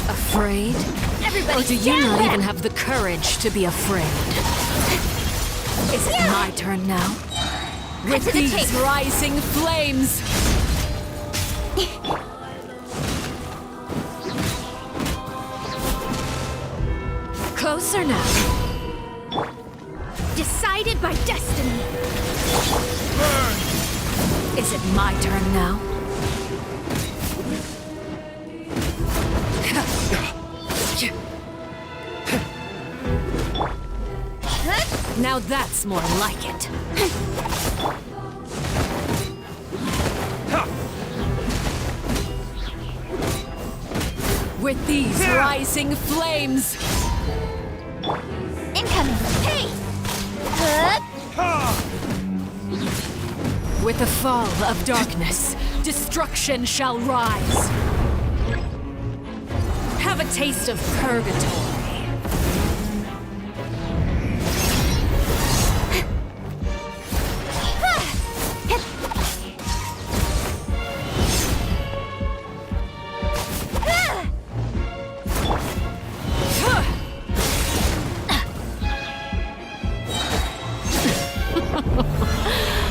Afraid? Everybody, or do you not even have the courage to be afraid? Is it my turn now? With these rising flames! Closer now. Decided by destiny. Burn! Is it my turn now? Now that's more like it. With these rising flames! Incoming! Hey! With the fall of darkness, destruction shall rise. Have a taste of purgatory.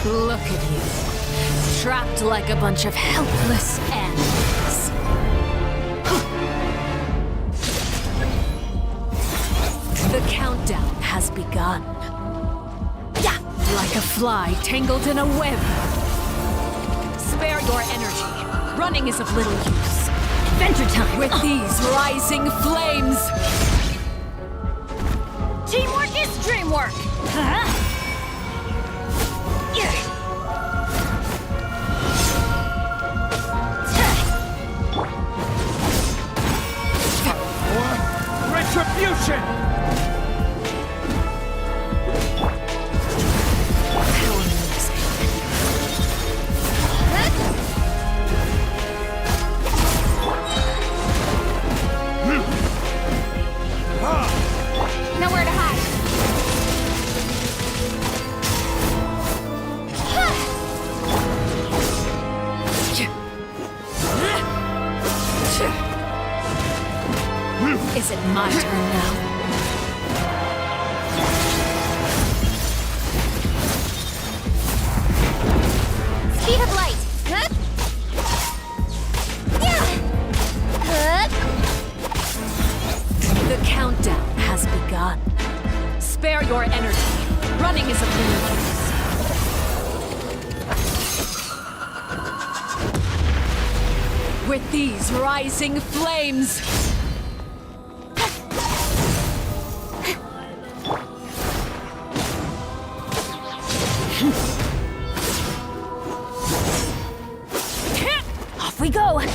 Look at you, trapped like a bunch of helpless animals. The countdown has begun. Yeah, like a fly tangled in a web. Spare your energy. Running is of little use. Adventure time! With these rising flames! Teamwork is dreamwork! Huh? Retribution! Nowhere to hide. Is it my turn now? Speed of light. Huh? Yeah. The countdown has begun. Spare your energy. Running is of little use. With these rising flames! Off we go. Is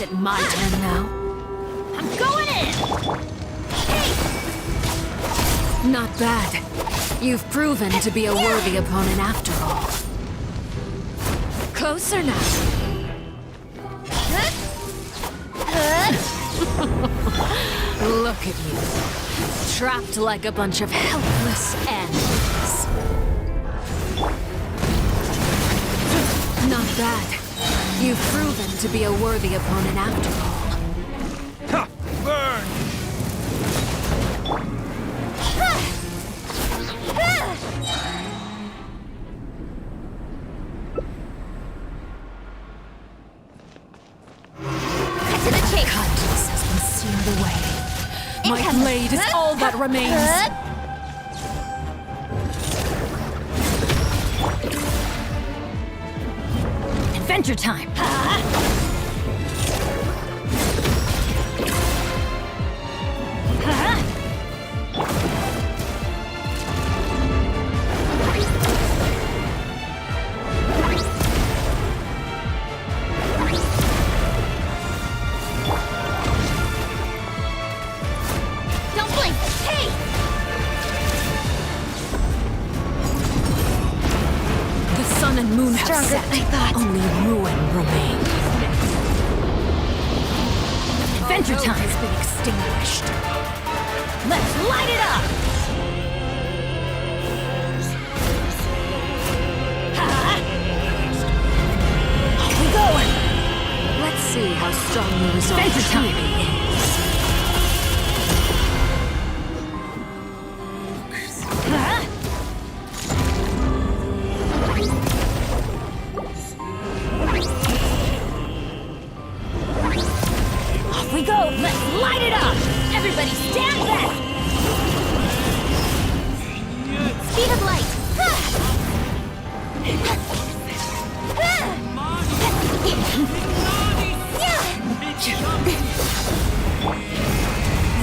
it my turn now? I'm going in. Hey. Not bad. You've proven to be a worthy opponent after all. Closer now. Look at you. Trapped like a bunch of helpless animals. You've proven to be a worthy opponent after all. Ha! Burn! Cut to the chase. Kindness has been sealed away. My Incoming. blade is all that remains. Adventure time! Don't blink. Hey! The sun and moon have Stronger set. than I thought. Only ruin remains. Adventure time has been extinguished. Let's light it up! Off we go! Let's see how strong your resolve Adventure time. truly is. Off we go! Let's light it up! Everybody stand back! Speed of light!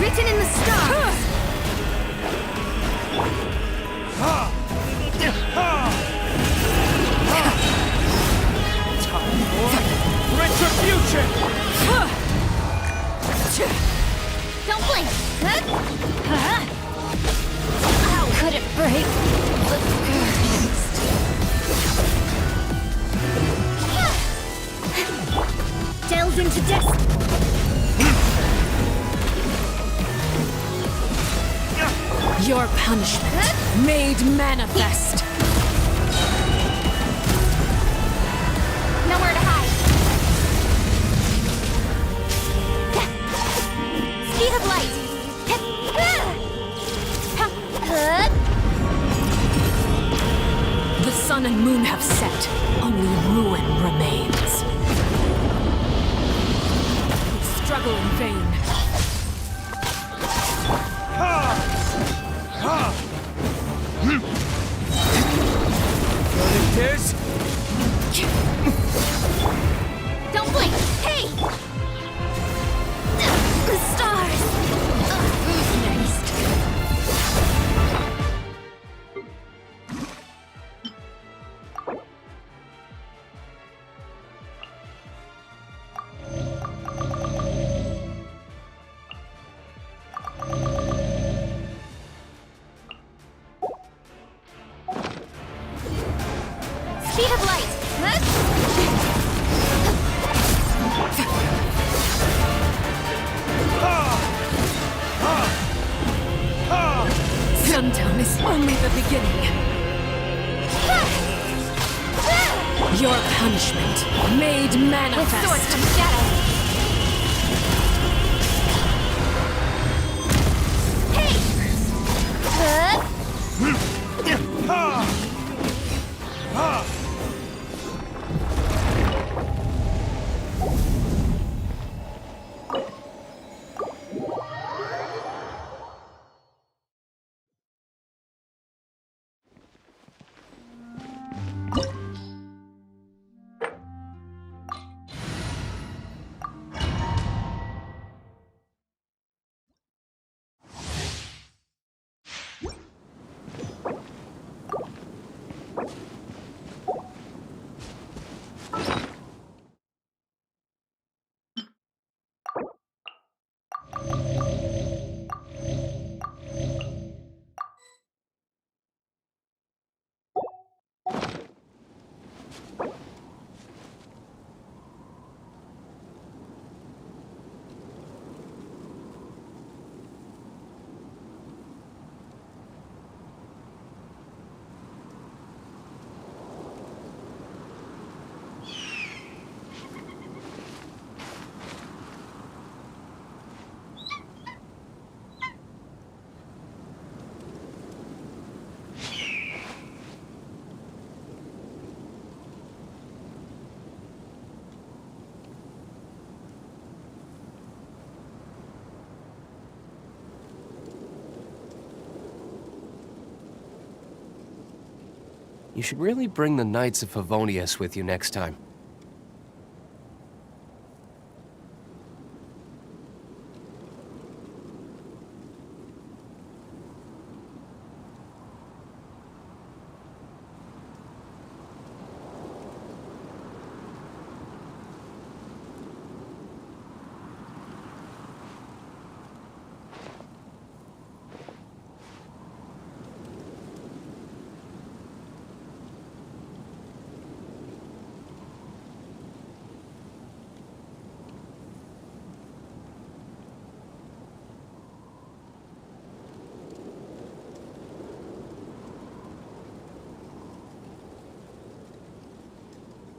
Written in the stars! Retribution! Don't blink! How could it break the first? Delve into destiny. Your punishment made manifest. Nowhere to hide. Speed of light. The sun and moon have set. Only ruin remains. You struggle in vain. What it is? Don't blink. Hey! The stars. Who's next? Speed of light. Sundown is only the beginning. Your punishment made With manifest. sword comes shadow. Hey! You should really bring the Knights of Favonius with you next time.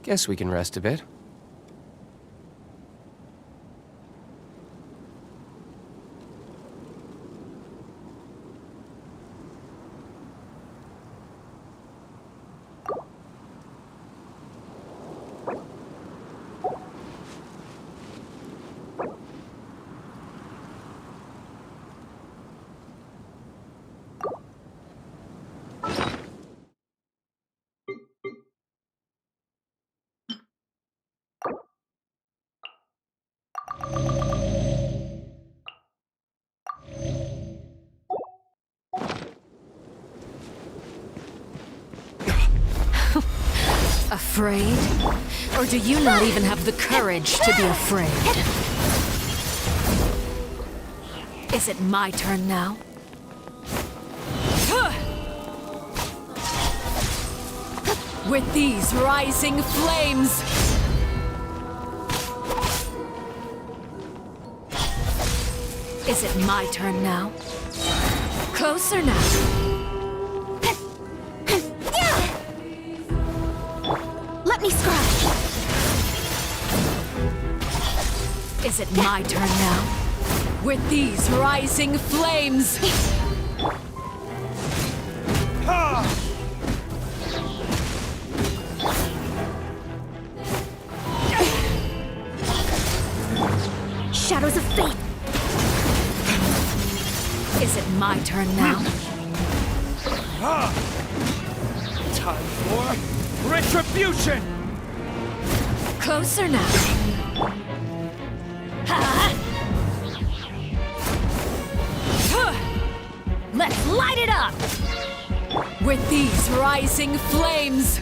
Guess we can rest a bit. Afraid? Or do you not even have the courage to be afraid? Is it my turn now? With these rising flames! Is it my turn now? Closer now. Let me scratch. Is it my turn now? With these rising flames! Ha! Shadows of fate. Is it my turn now? Ha! Time for retribution! Closer now. Let's light it up! With these rising flames!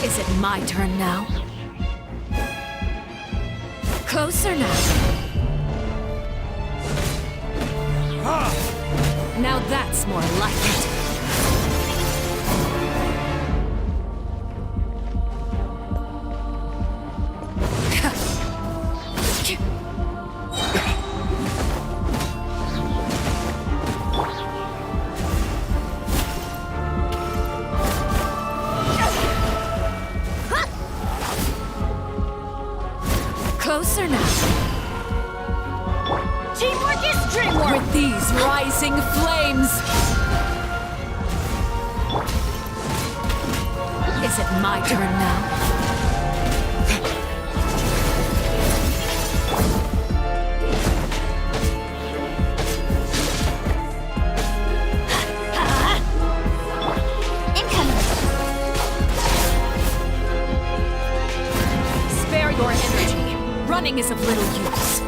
Is it my turn now? Closer now. Ha! Now that's more like it. Closer now. Teamwork is dreamwork. With these rising flames! Is it my turn now? Incoming. Spare your energy. Running is of little use.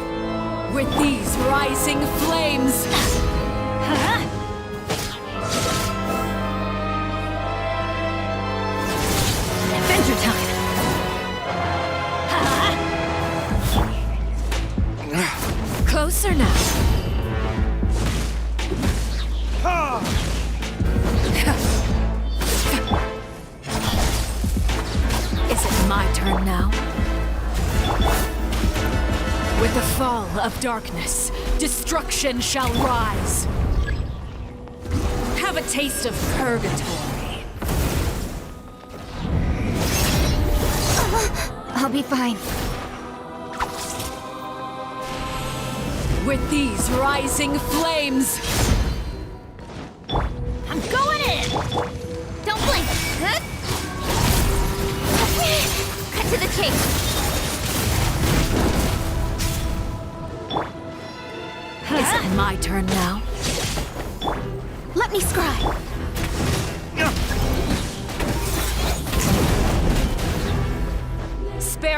With these rising flames! Adventure time. Closer now. Ha! Is it my turn now? With the fall of darkness, destruction shall rise. Have a taste of purgatory. I'll be fine. With these rising flames! I'm going in. Don't blink. Huh? Cut to the chase. Is it my turn now? Let me scry.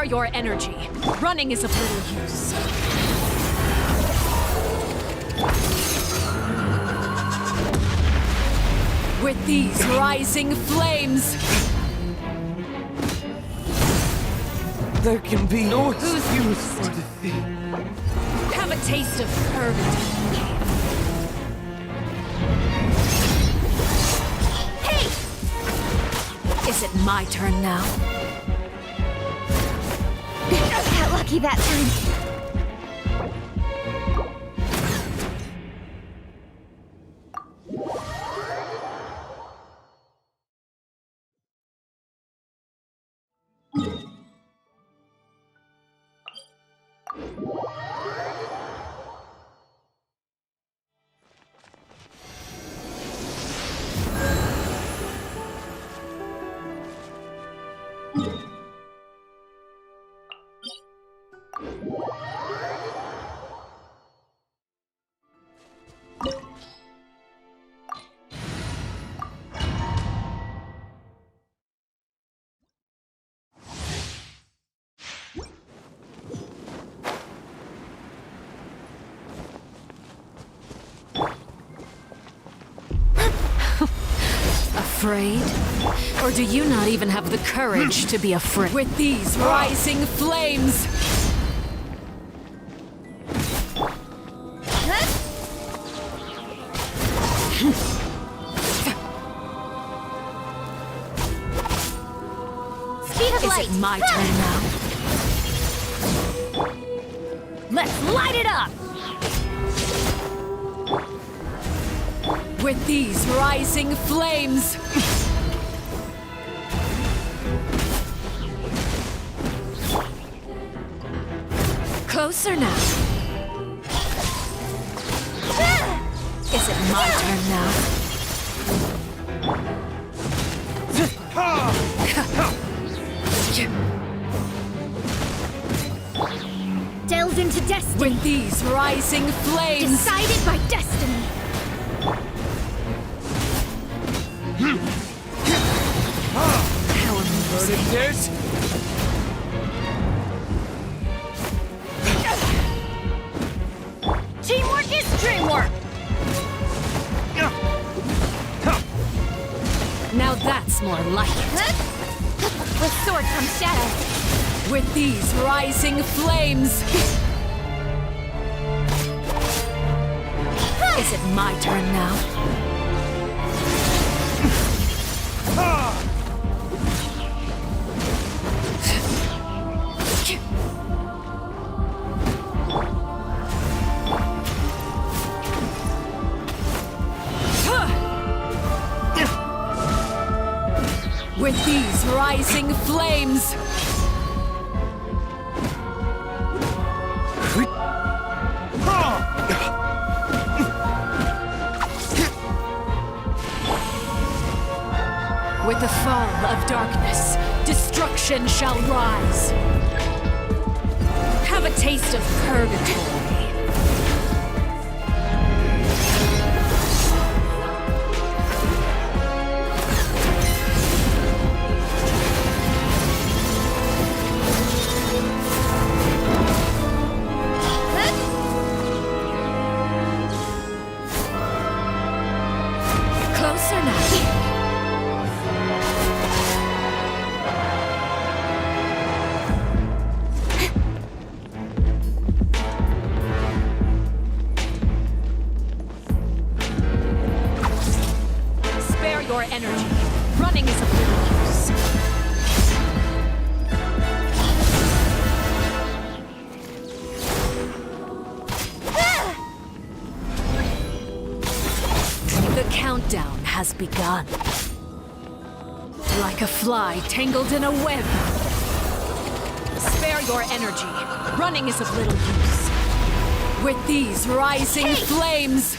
Spare your energy. Running is of little use. With these rising flames, There can be no excuse for defeat. have a taste of purgatory. Hey! Is it my turn now? Got lucky that time. Afraid? Or do you not even have the courage to be afraid? With these rising flames, Speed of is light. it my turn now? Let's light it up. With these rising flames, closer now. Is it my turn now? Delve into destiny. With these rising flames, Decided by destiny. how amusing. Heard of this? Teamwork is dreamwork. Now that's more like it. With sword comes shadow. With these rising flames, is it my turn now? With these rising flames, with the fall of darkness, destruction shall rise. Have a taste of purgatory. Closer now. Spare your energy. Running is of little use. The countdown has begun. Like a fly tangled in a web. Spare your energy. Running is of little use. With these rising flames,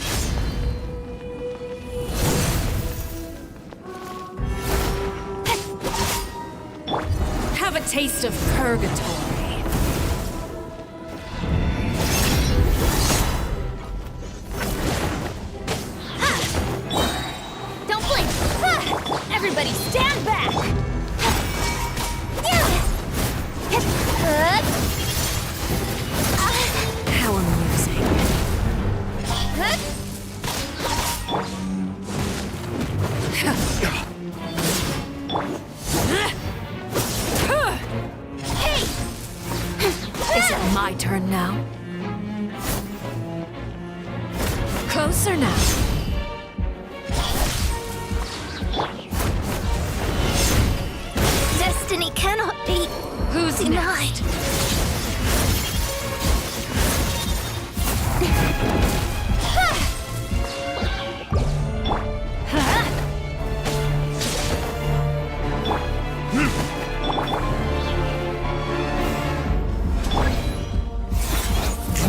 have a taste of purgatory. Don't blink. Everybody stand back. Is it my turn now? Closer now. Destiny cannot be Who's denied. next?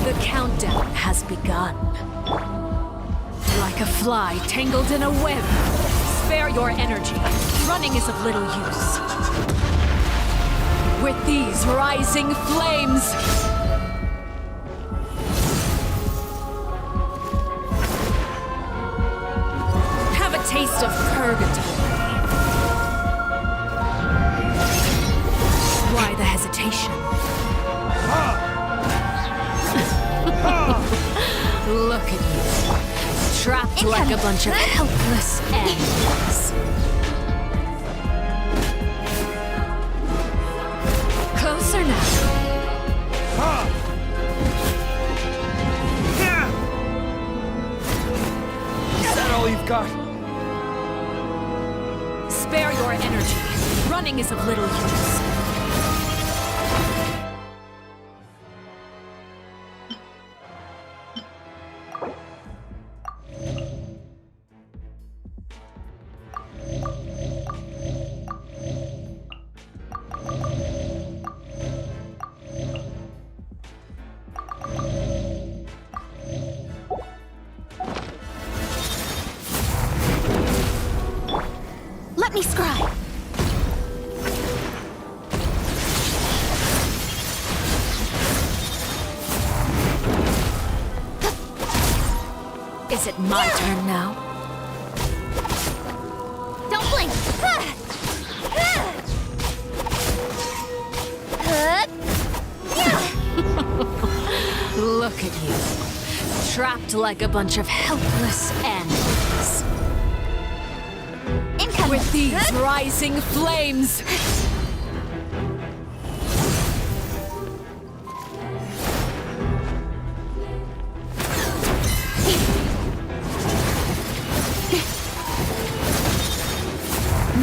The countdown has begun. Like a fly tangled in a web. Spare your energy. Running is of little use. With these rising flames, have a taste of purgatory. Why the hesitation? Look at you, trapped like a bunch of helpless animals. Closer now. Is that all you've got? Spare your energy. Running is of little use. Let me scry. Is it my turn now? Don't blink. Look at you, trapped like a bunch of helpless animals. Incoming. With these rising flames,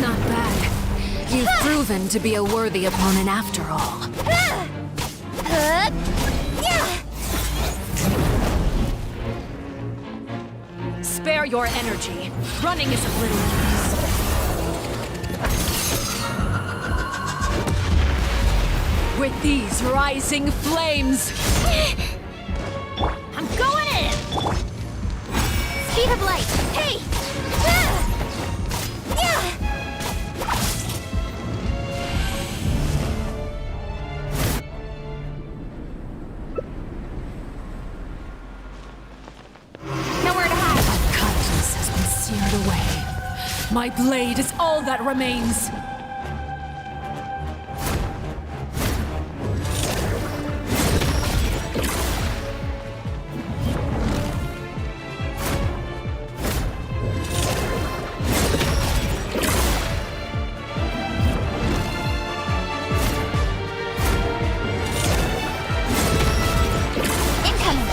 not bad. You've proven to be a worthy opponent after all. Spare your energy. Running is of little use. With these rising flames, I'm going in. Speed of light. Hey. Nowhere to hide. kindness has been seared away. My blade is all that remains. Incoming.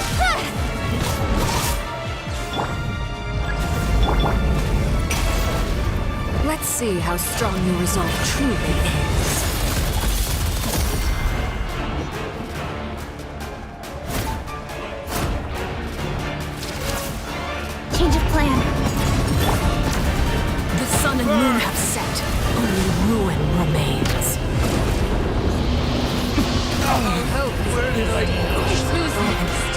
Let's see how strong your resolve truly is. Change of plan. The sun and moon have set. Only ruin remains. Hope Where did I go? Who's next?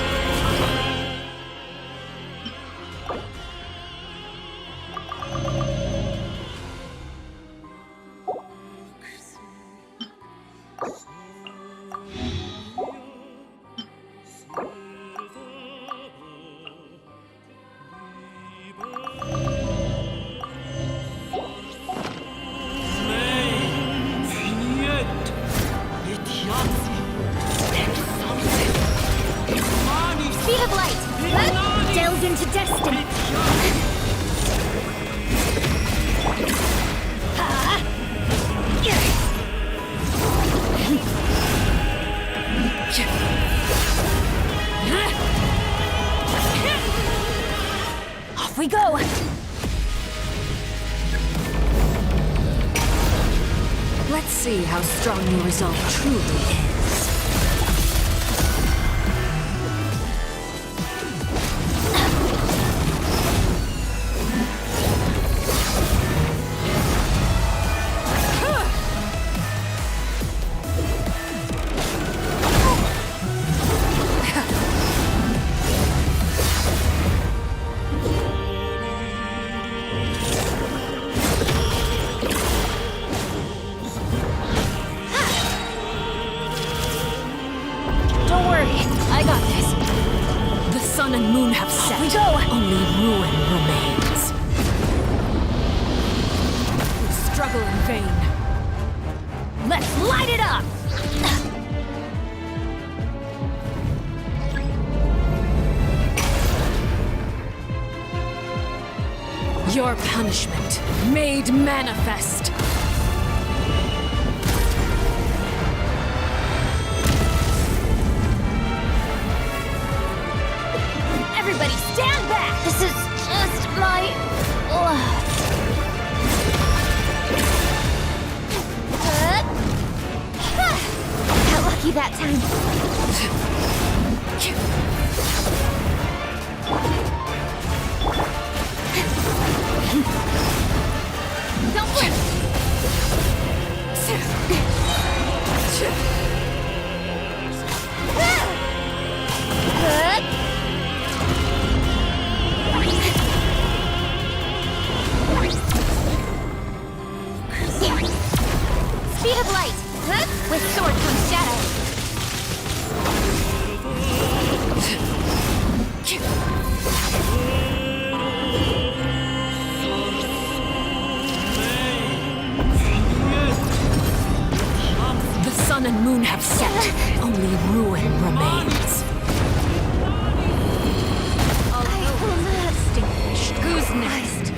see how strong your resolve truly is. Don't worry, I got this. The sun and moon have set. We go. Only ruin remains. We struggle in vain. Let's light it up! Your punishment made manifest. Everybody stand back! This is just my... Got lucky that time. Don't blink! Speed of light! With sword comes shadow. The sun and moon have set. Only ruin remains. I will not Extinguished. Who's next?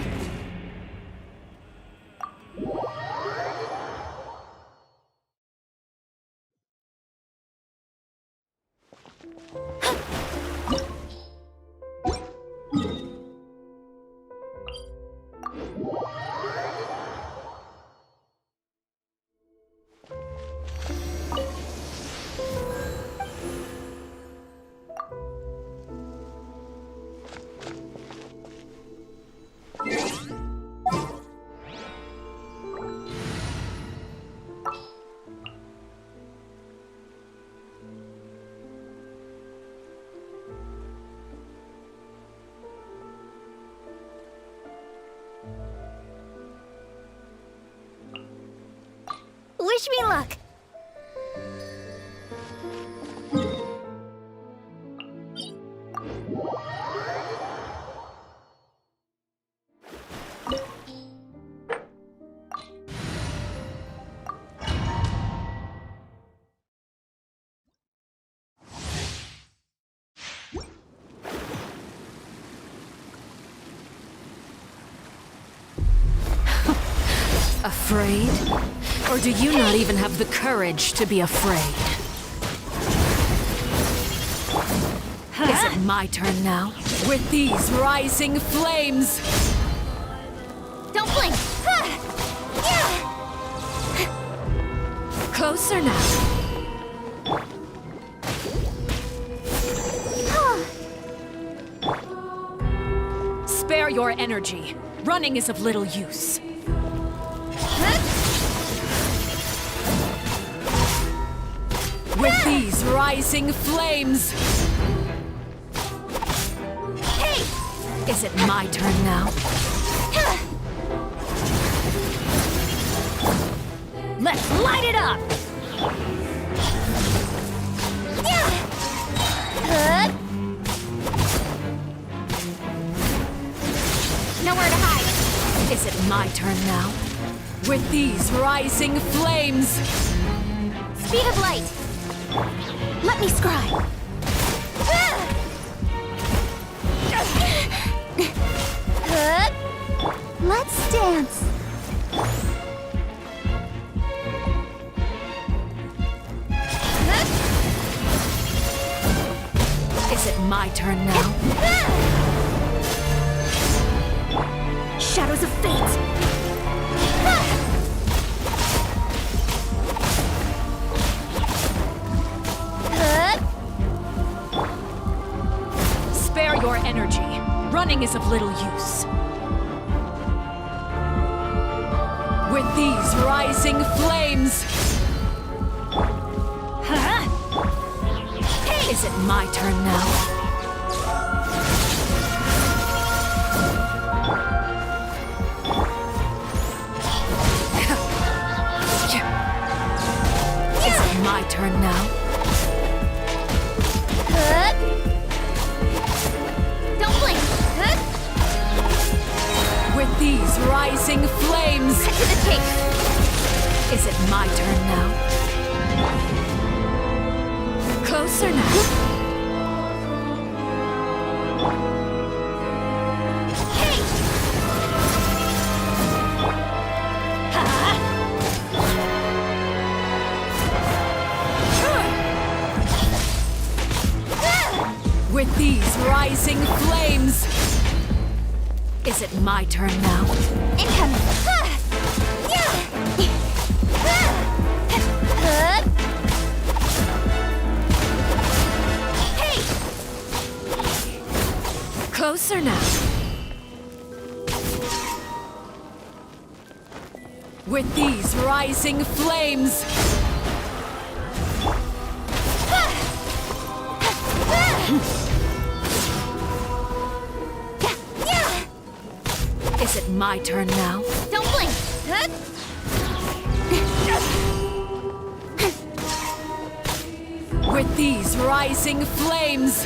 Wish me luck. Afraid? Or do you not even have the courage to be afraid? Is it my turn now? With these rising flames! Don't blink. Closer now. Spare your energy. Running is of little use. With these rising flames! Hey! Is it my turn now? Let's light it up! Nowhere to hide. Is it my turn now? With these rising flames! Speed of light. Let me scry. Let's dance. Is it my turn now? Shadows of fate. Running is of little use. With these rising flames... Huh? Hey! Is it my turn now? Is it my turn now? Don't blink. With these rising flames... Cut to the chase. Is it my turn now? Closer now. Hey! With these rising flames... Is it my turn now? Incoming. Hey! Closer now. With these rising flames... Is it my turn now? Don't blink. With these rising flames...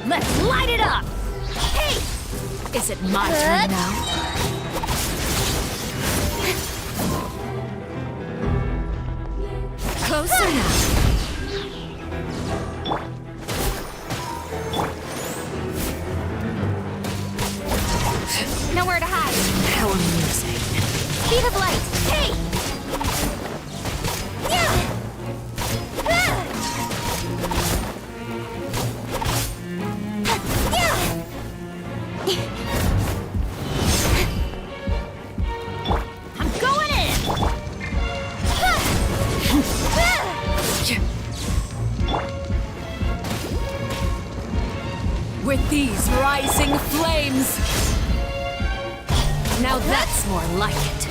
Let's light it up! Hey! Is it my turn now? Closer now. Nowhere to hide. How amusing. Speed of light. Hey! I'm going in! With these rising flames... Now that's more like it.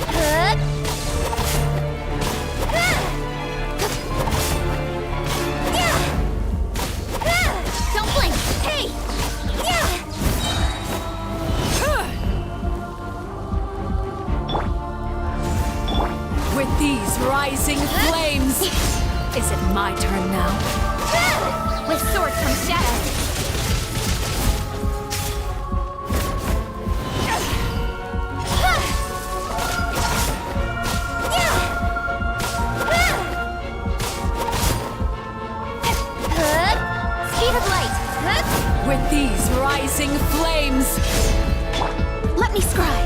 Don't blink. Hey! With these rising flames... Is it my turn now? With sword comes shadow. Speed of light. With these rising flames... Let me scry.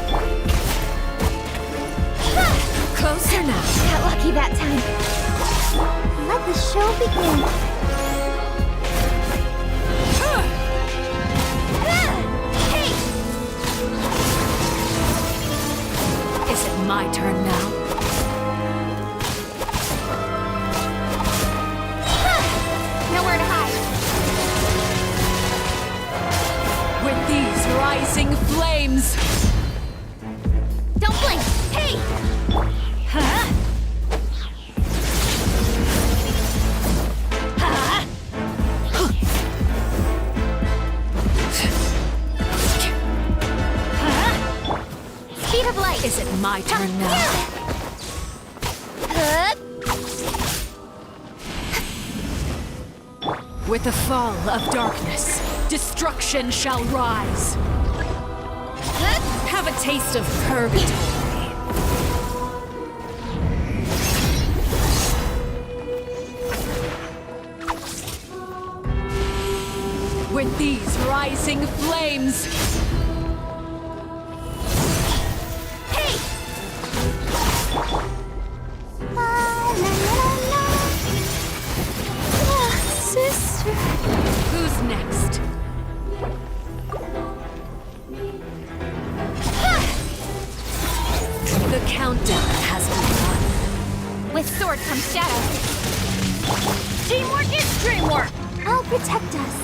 Closer now. Got lucky that time. Let the show begin. Hey! Is it my turn now? Nowhere to hide. With these rising flames... Don't blink. Hey! Huh? Speed of light. Is it my turn now? With the fall of darkness, destruction shall rise. Have a taste of purgatory. With these rising flames... Hey! Sister... Who's next? The countdown has begun. With sword comes shadow. Teamwork is dreamwork! I'll protect us.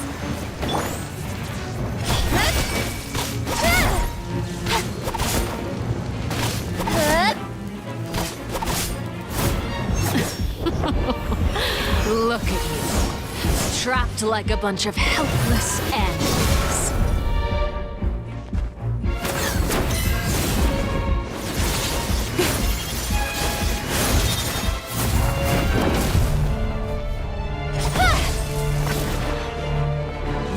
Look at you. Trapped like a bunch of helpless animals.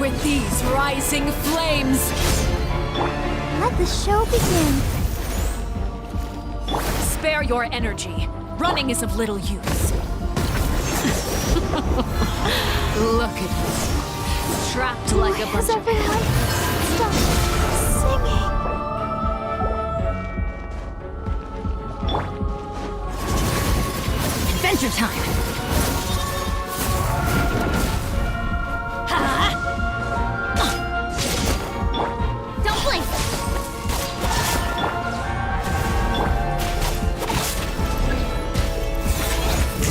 With these rising flames, Let the show begin. spare your energy. Running is of little use. Look at you. Trapped like a Has bunch of... everyone stopped singing? Adventure time! Don't blink!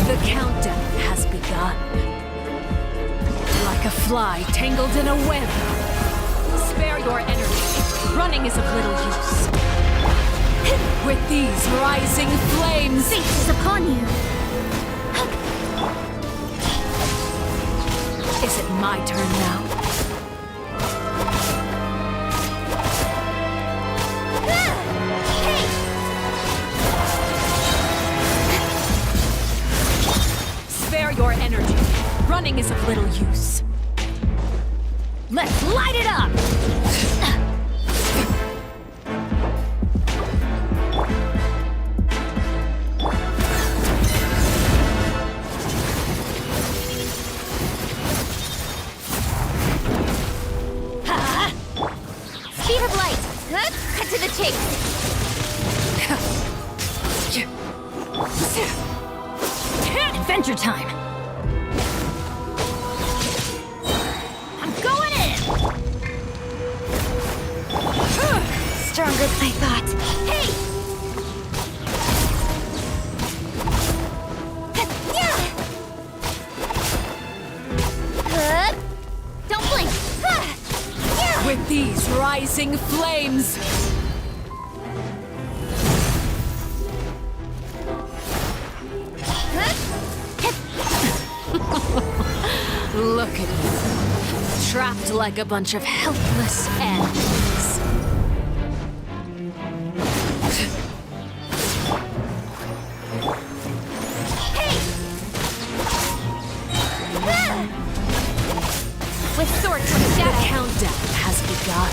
The countdown has begun. Like a fly tangled in a web. Spare your energy. Running is of little use. With these rising flames, Fate is upon you. is it my turn now? Hey! Spare your energy. Running is of little use. Let's light it up! Speed of light. Cut to the chase. Adventure time! I'm going in. Stronger than I thought. Hey! Don't blink. With these rising flames, look at you. Trapped like a bunch of helpless animals. With sword from The shadow. countdown has begun.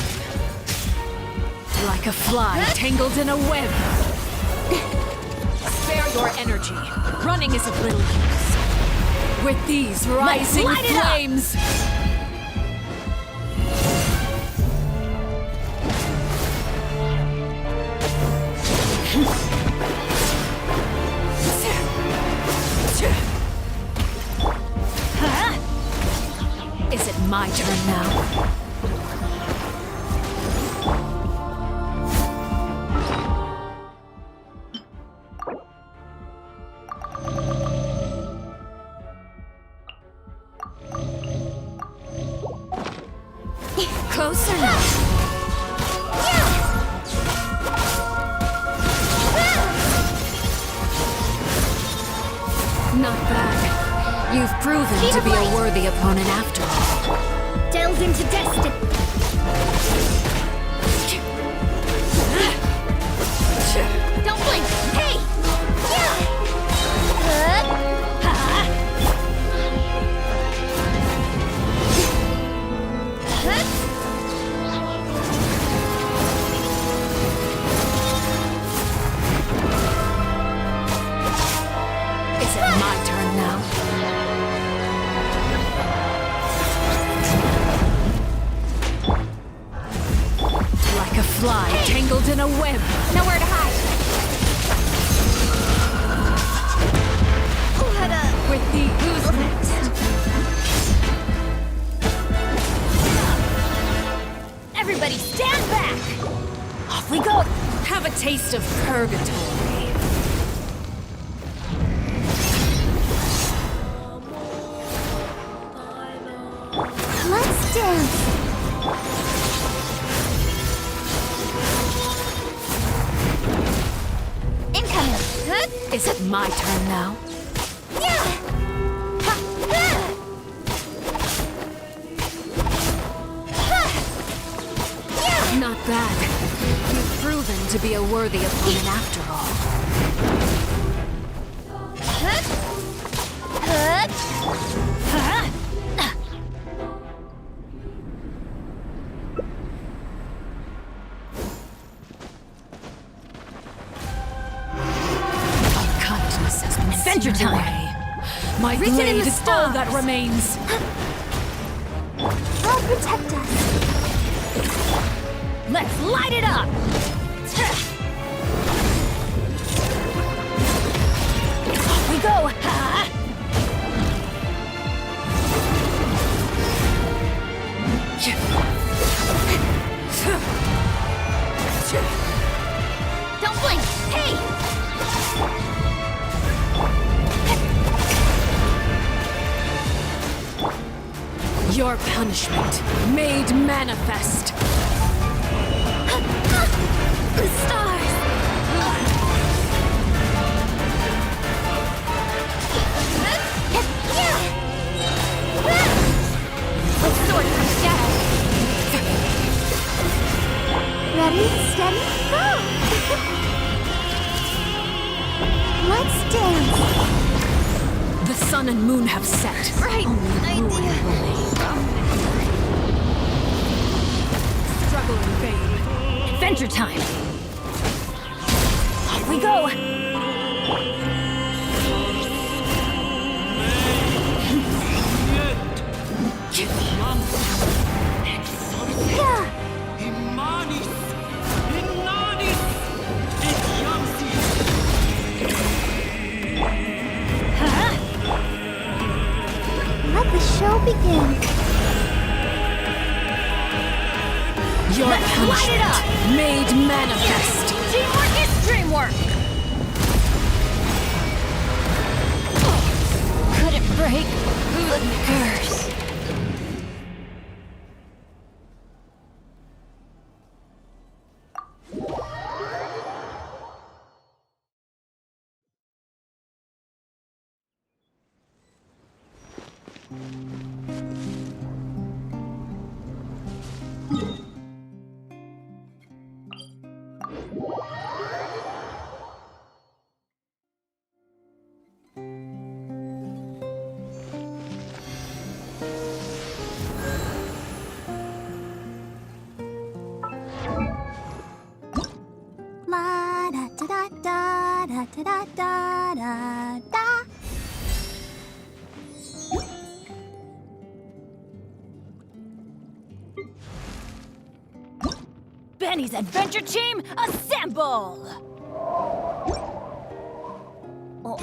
Like a fly tangled in a web. Spare your energy. Running is of little use. With these rising light it up. flames, is it my turn now? Closer now. Not bad. You've proven to be a worthy opponent after all. Delve into destiny. Don't blink. Hey! Is it my turn now? Like a fly tangled in a web. Nowhere to hide. With the Everybody stand back! off we go. Have a taste of purgatory. Let's dance. Incoming. Is it my turn now? Yeah. bad. You've proven to be a worthy opponent after all. Kindness has been Adventure seared time. away. My Written in blade the is all stars. that remains. I'll protect us. Let's light it up! Off we go! Don't blink! Hey! Your punishment made manifest. The stars! Let's sword from shadow. Ready, steady, go! Let's dance. The sun and moon have set. Right idea. Struggle in vain. Adventure time! Off we go! Let the show begin. Your Let's light it punishment up. made manifest. Teamwork is dreamwork! Could it break the curse? La da da da da da da da da da. Benny's adventure team, assemble! Oh.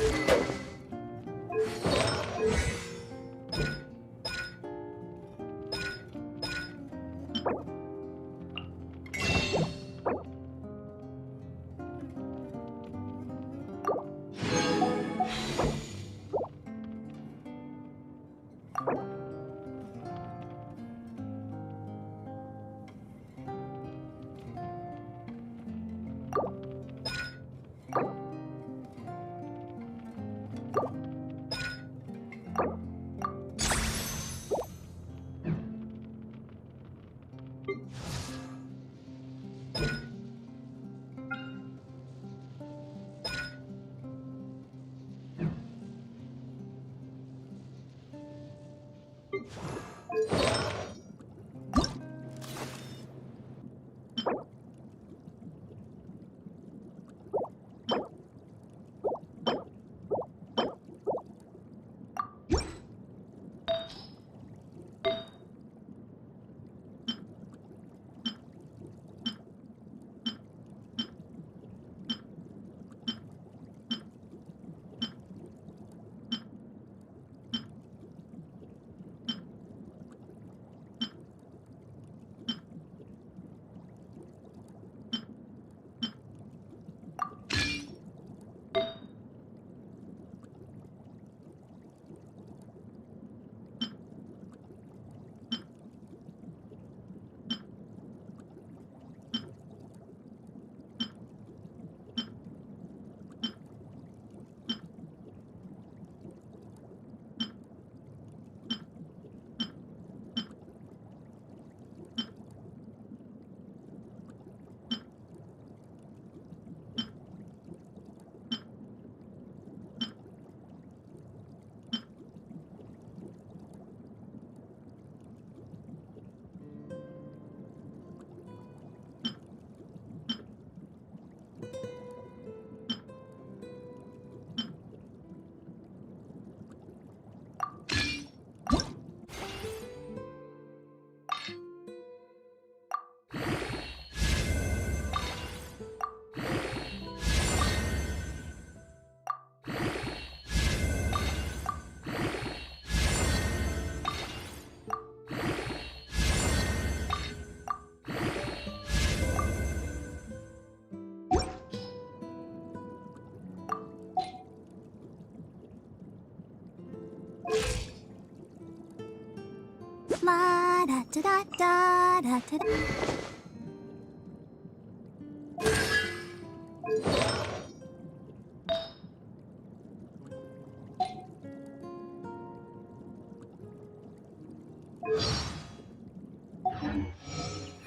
La da da da da da da.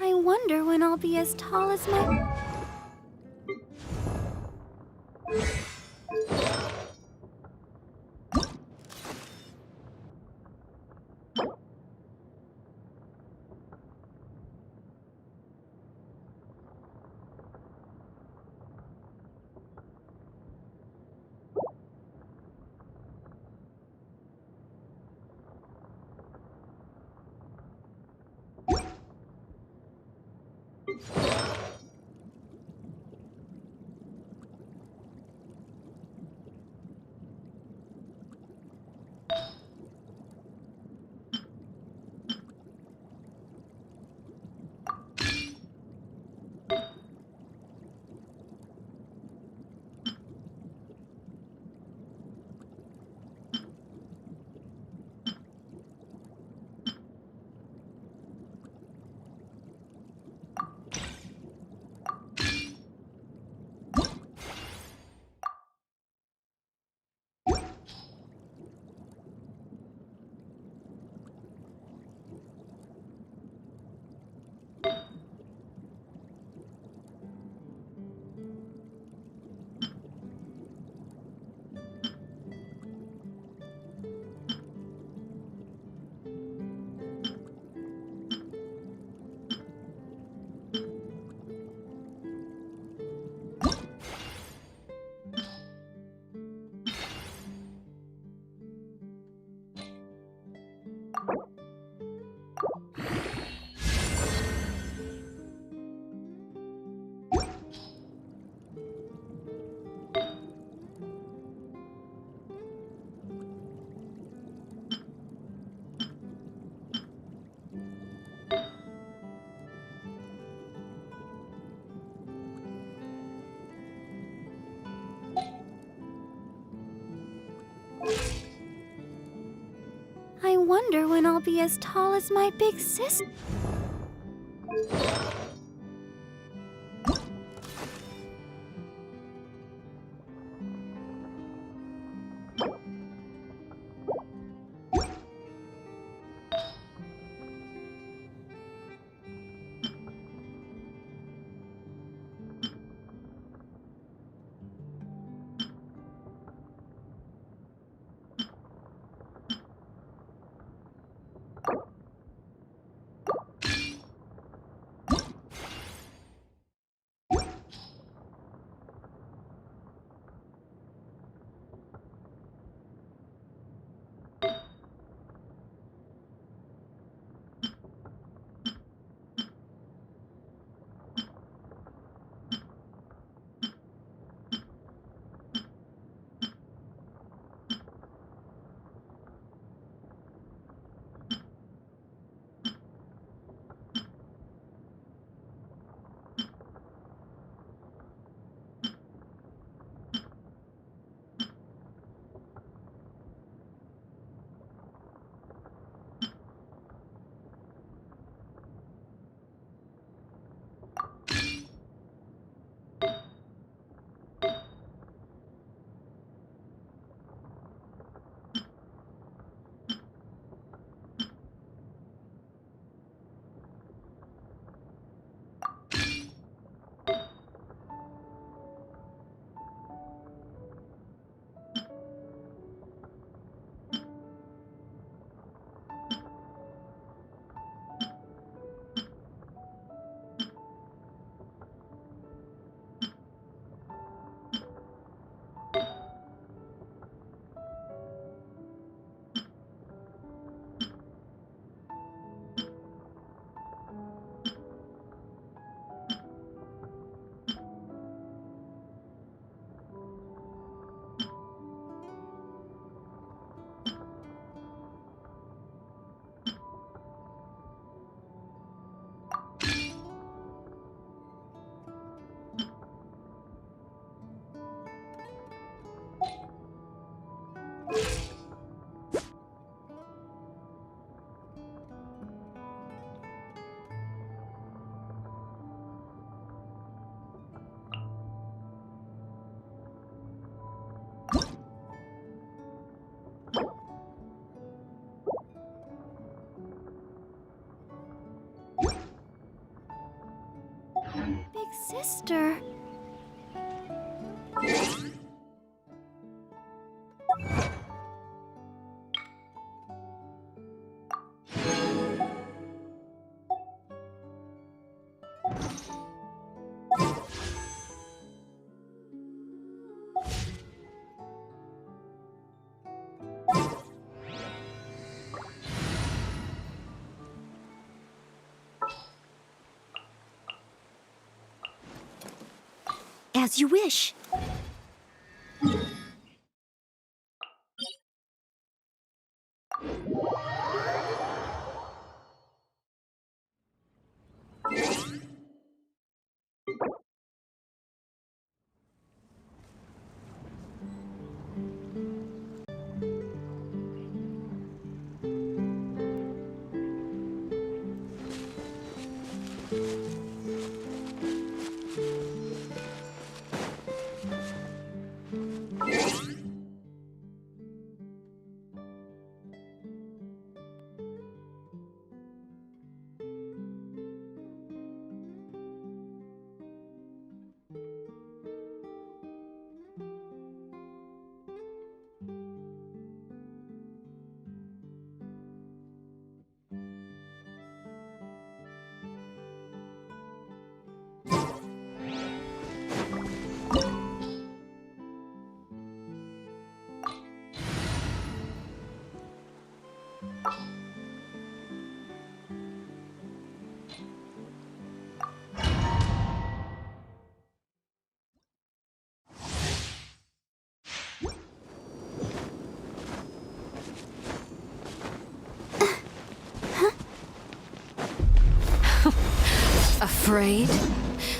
I wonder when I'll be as tall as my... I wonder when I'll be as tall as my big sister. sister. As you wish. Afraid?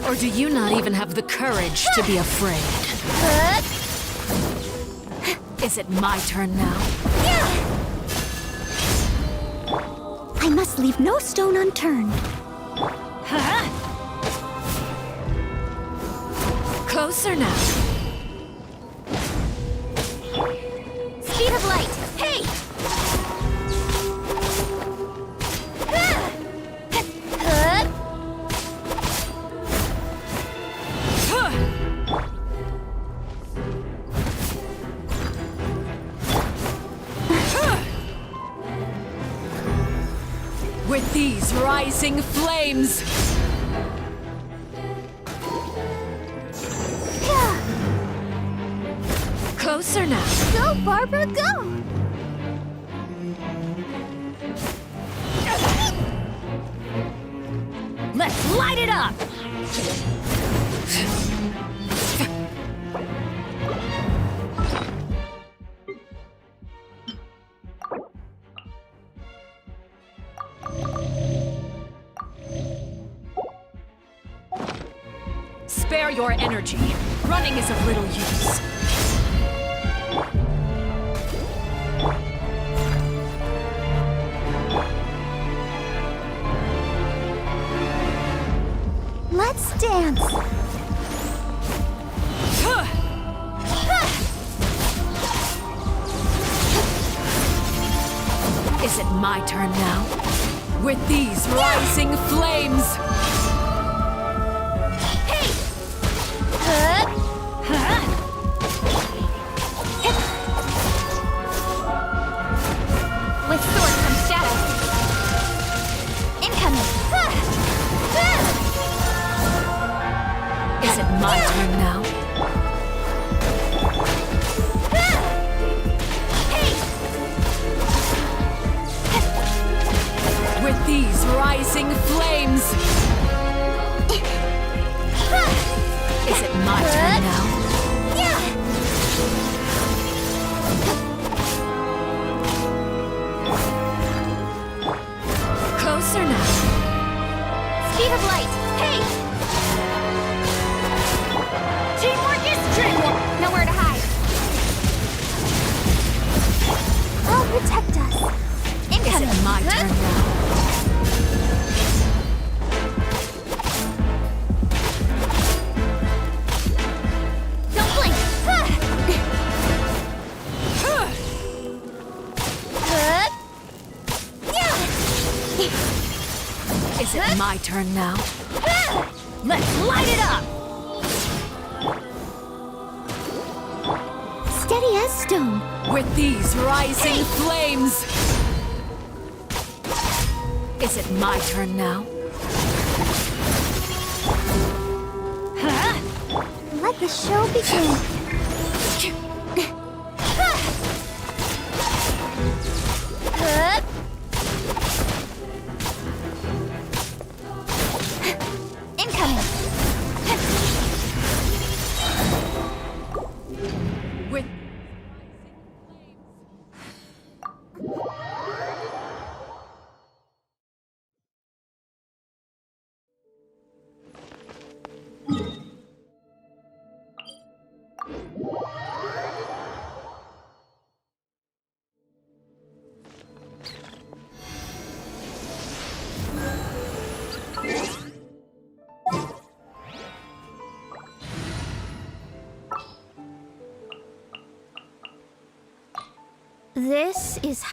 Or do you not even have the courage to be afraid? Is it my turn now? I must leave no stone unturned. Closer now. Speed of light! Hey! With these rising flames! Closer now. Go, Barbara, go! Let's light it up! Spare your energy. Running is of little use. Let's dance! Is it my turn now? With these rising flames! With sword comes shadow. Incoming! Is it my turn now? With these rising flames! Is it my turn now? Closer now. Speed of light! Hey! Teamwork is teamwork! Nowhere to hide. I'll protect us. Is Incoming! it my turn now? Don't blink! Is it my turn now? Let's light it up! Steady as stone. With these rising flames! Is it my turn now? Let the show begin. Incoming. With This is...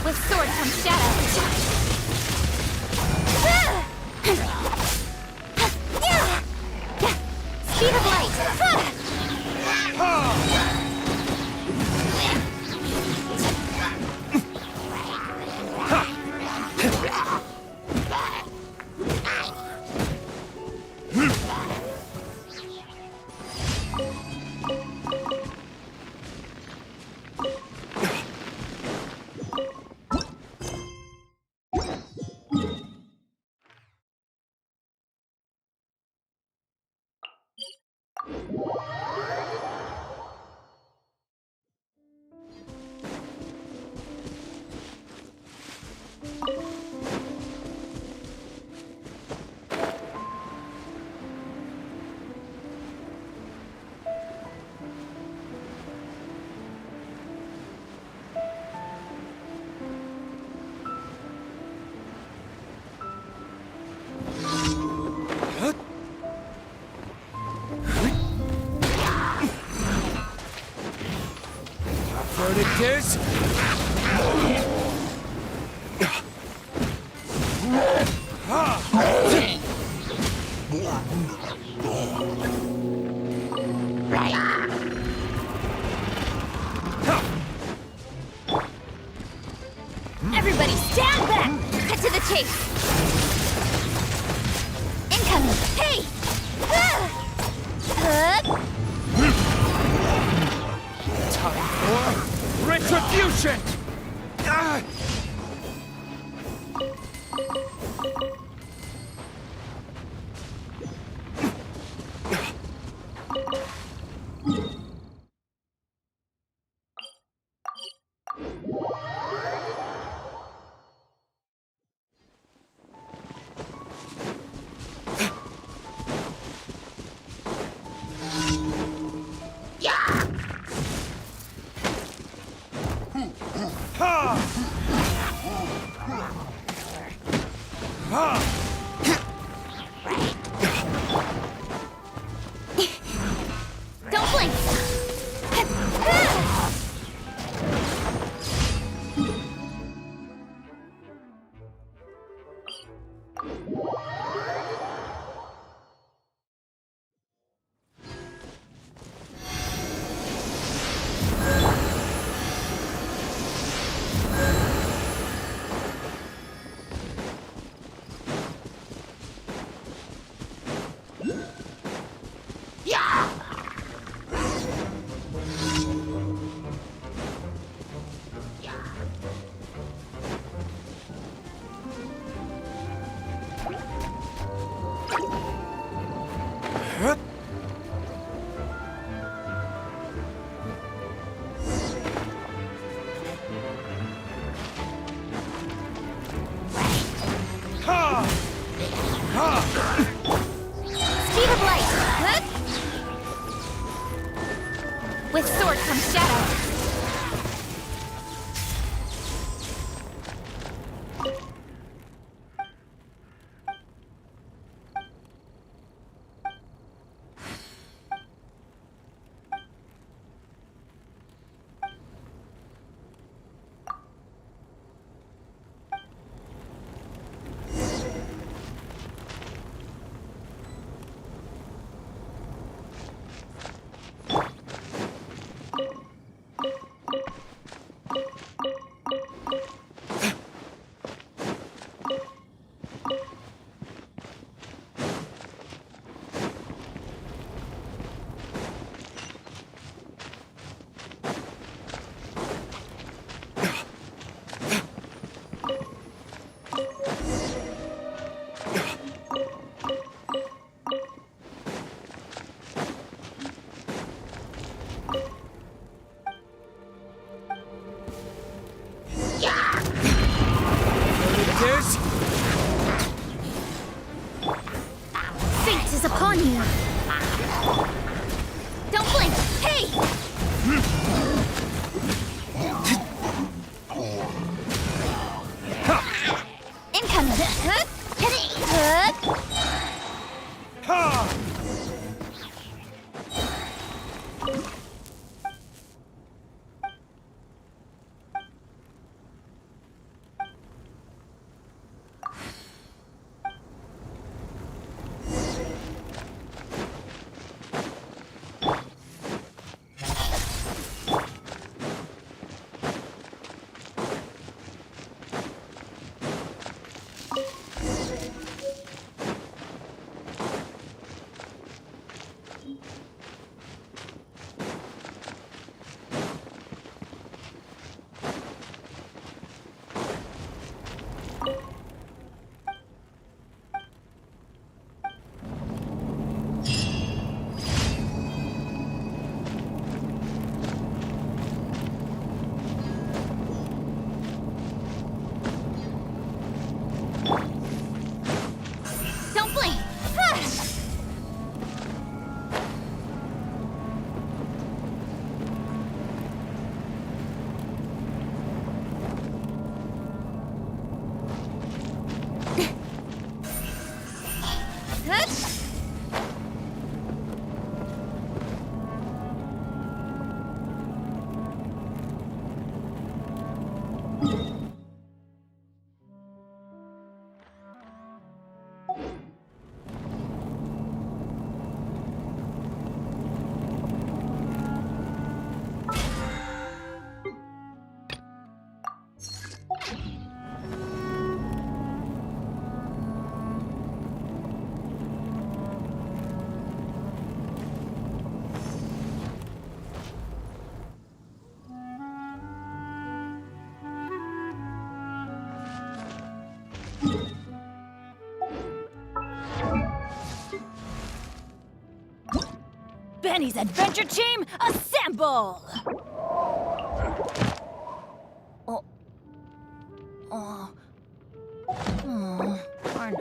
With sword comes shadow. Speed of light. Verdict is... Everybody stand back! Cut to the chase! Incoming! Hey! Time for retribution! Ha! With sword comes shadow. Fate is upon you. Don't blink. Hey! Incoming. Don't blink. Benny's adventure team, assemble! Or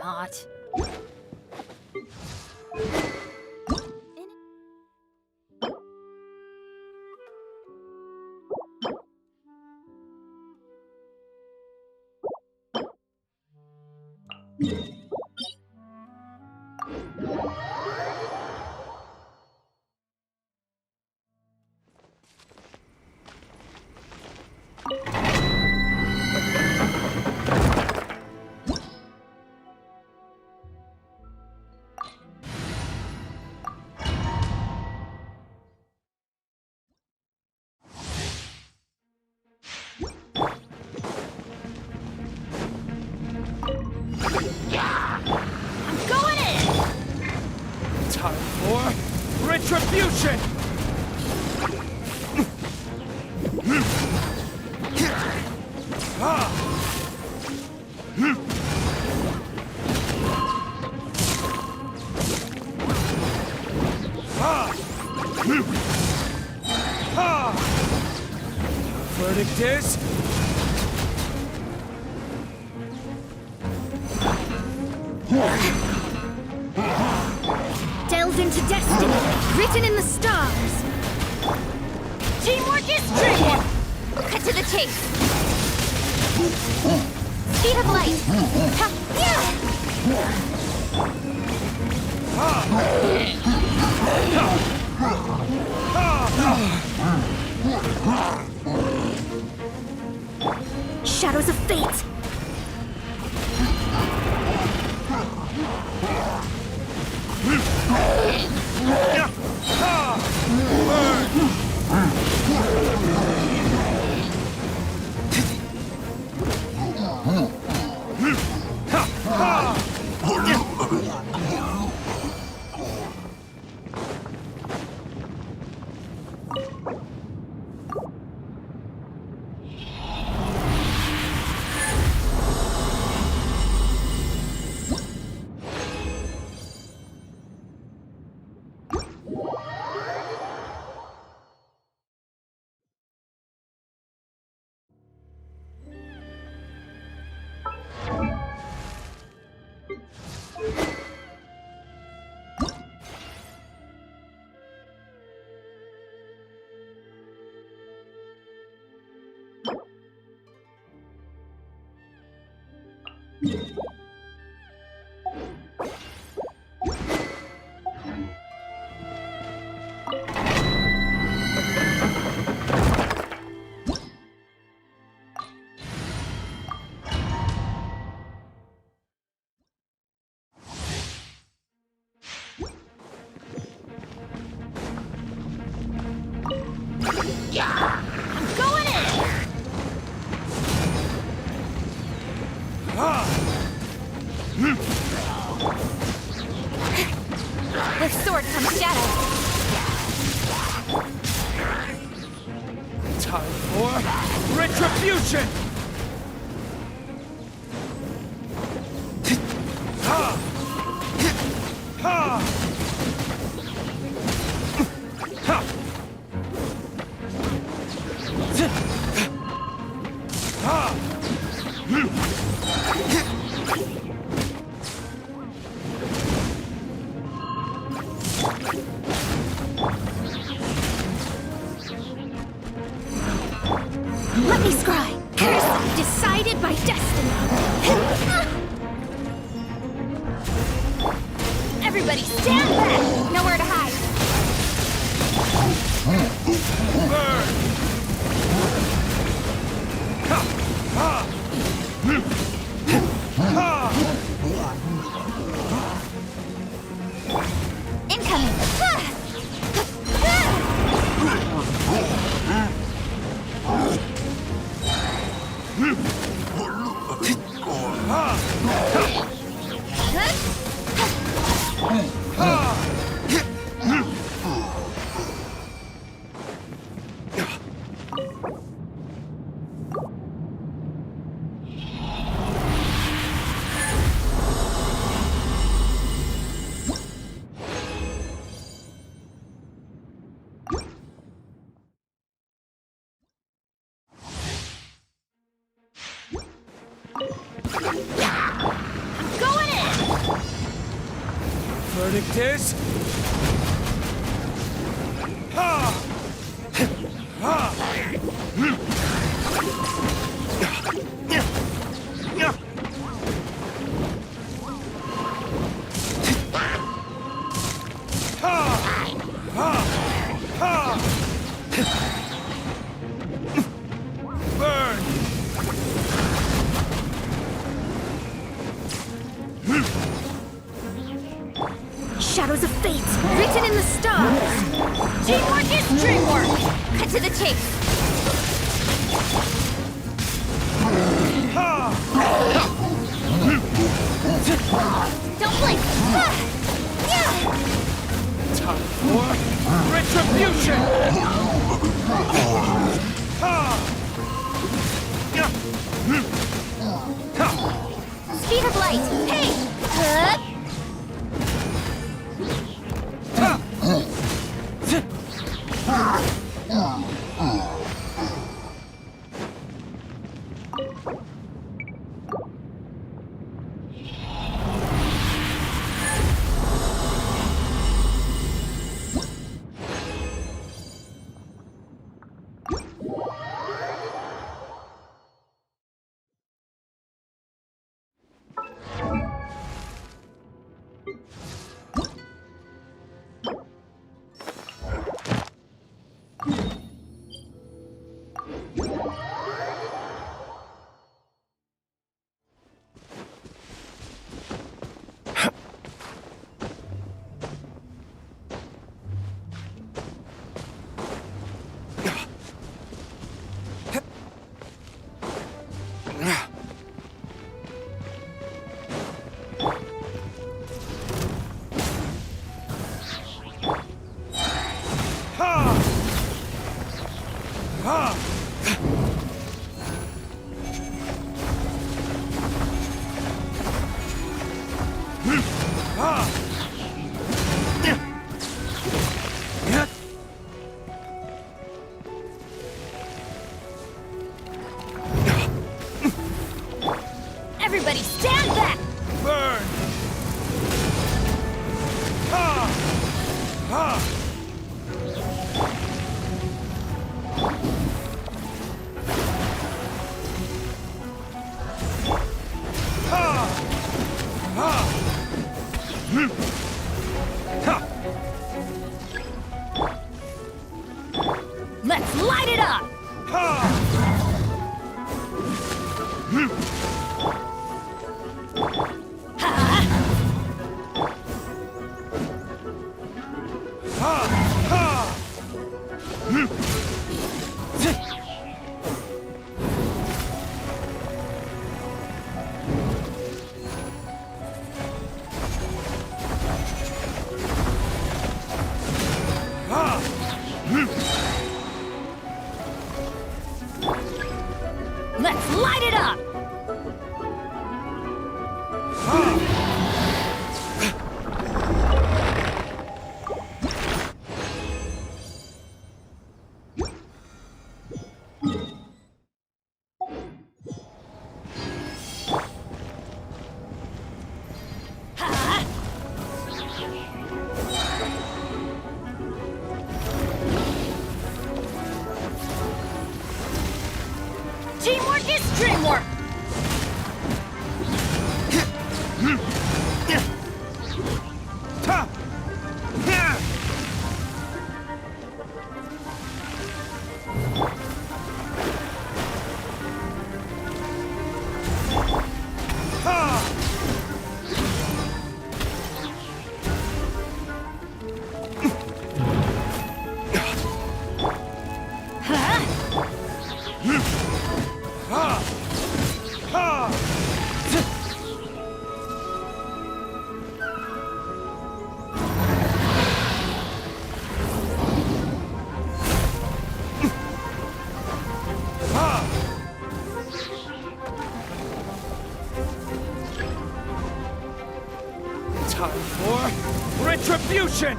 not. Time for retribution! Verdict is... Delved into destiny, written in the stars. Teamwork is dreamwork! Cut to the chase! Speed of light! Ha! Yeah! Shadows of fate! With sword comes shadow. Time for retribution! Let me scry. Curse decided by destiny. Everybody stand back. Nowhere to hide. Incoming. Verdict is... Burn! Shadows of fate, written in the stars. Teamwork is dreamwork. Cut to the chase. Don't blink. Time for retribution! Speed of light. Hey! Let's light it up! Teamwork is dreamwork! Time for retribution!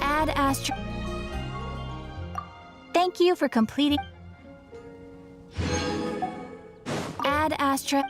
Ad Astra. Thank you for completing. Ad Astra.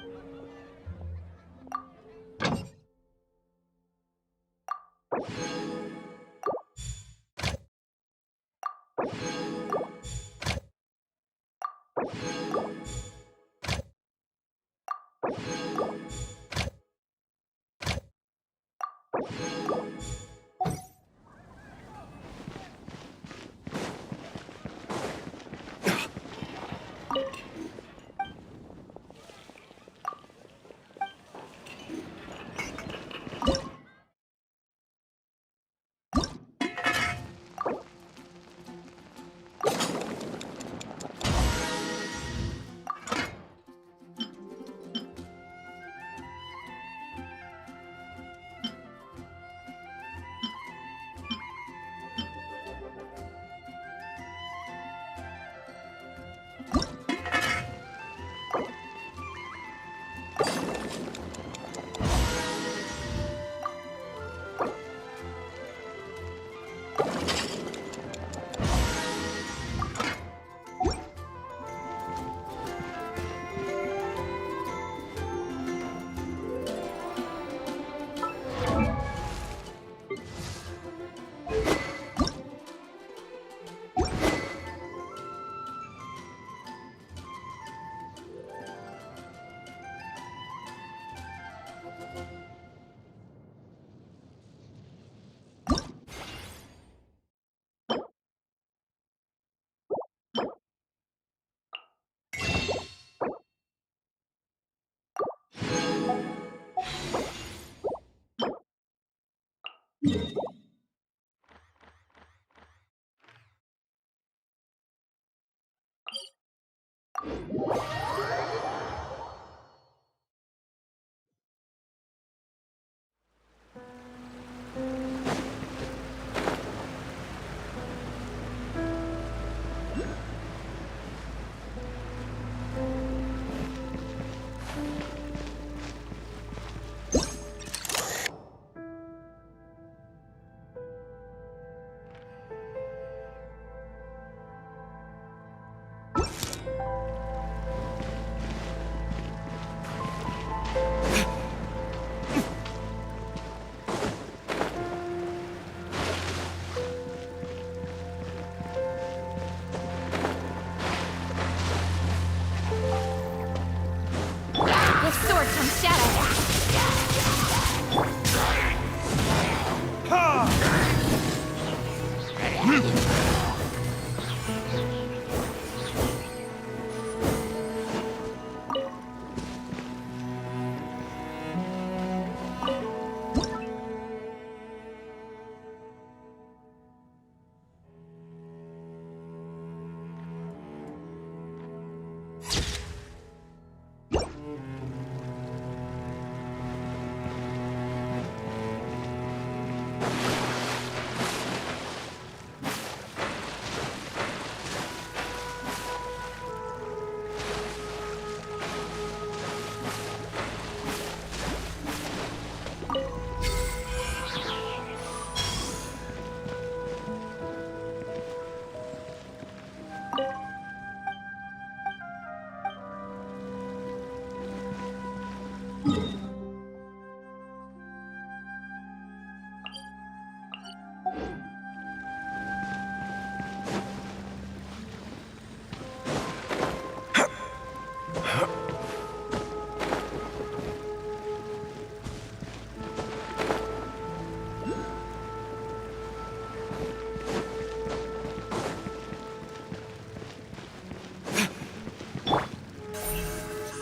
Sword from shadow.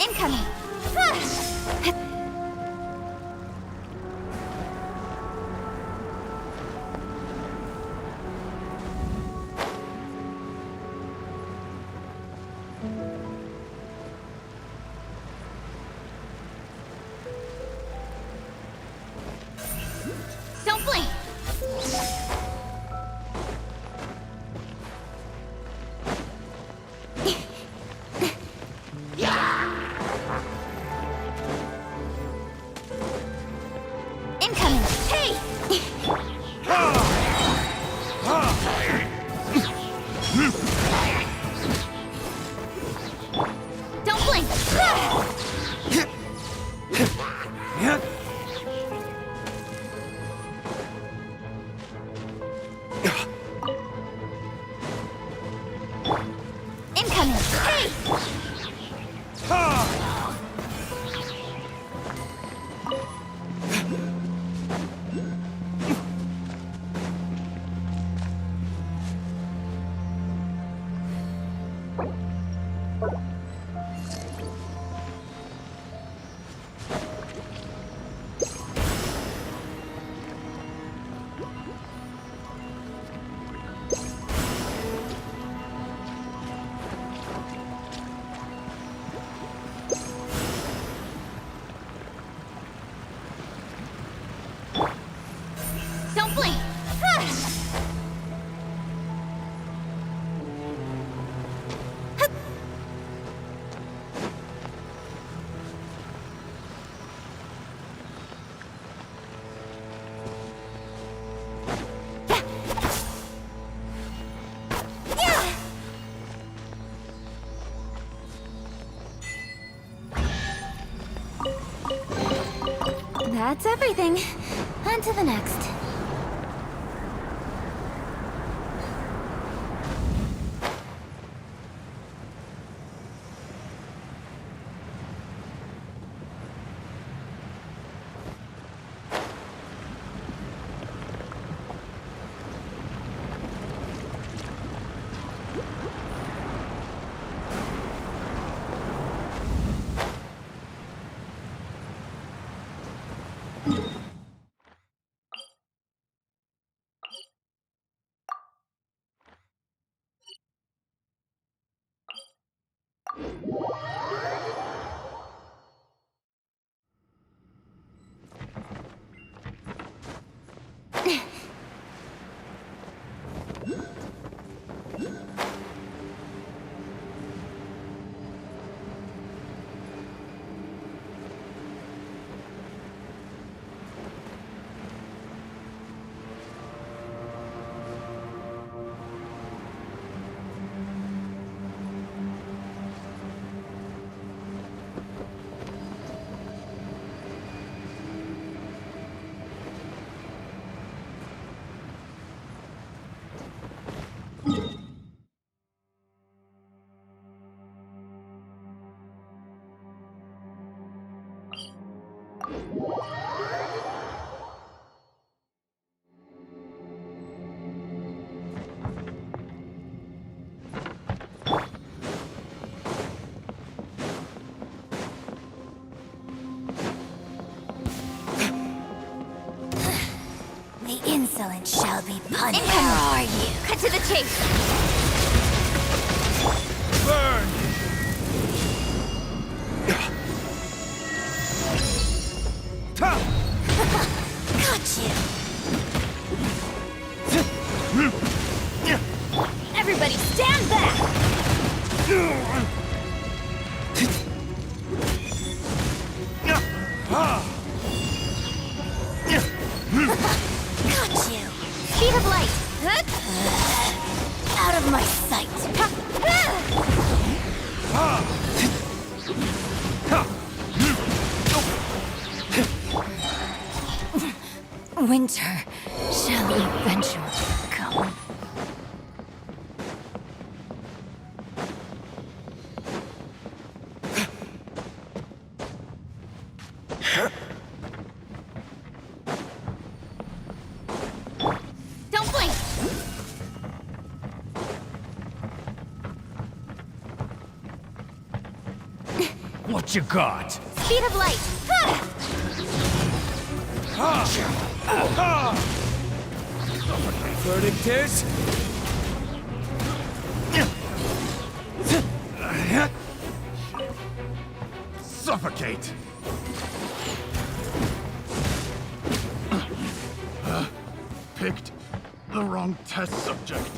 Incoming! Don't blink! Incoming! Hey! Don't blink! Incoming! Hey! Don't blink! That's everything. On to the next. The insolent shall be punished. And where are you? Cut to the chase. Burn! Got you. Everybody stand back! Got you. Speed of light. Out of my sight. Winter shall eventually come. Don't blink! What you got? Speed of light. Verdict is... Suffocate! Picked the wrong test subject.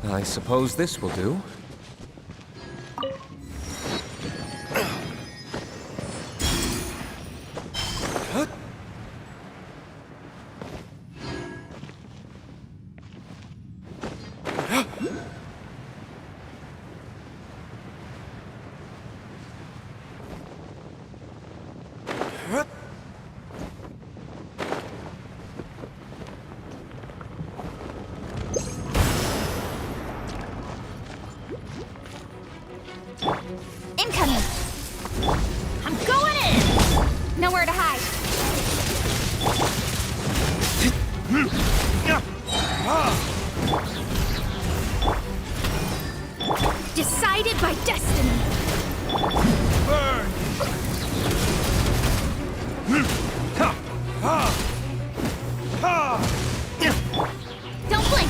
I suppose this will do. Incoming! I'm going in! Nowhere to hide. Decided by destiny. Burn! Don't blink.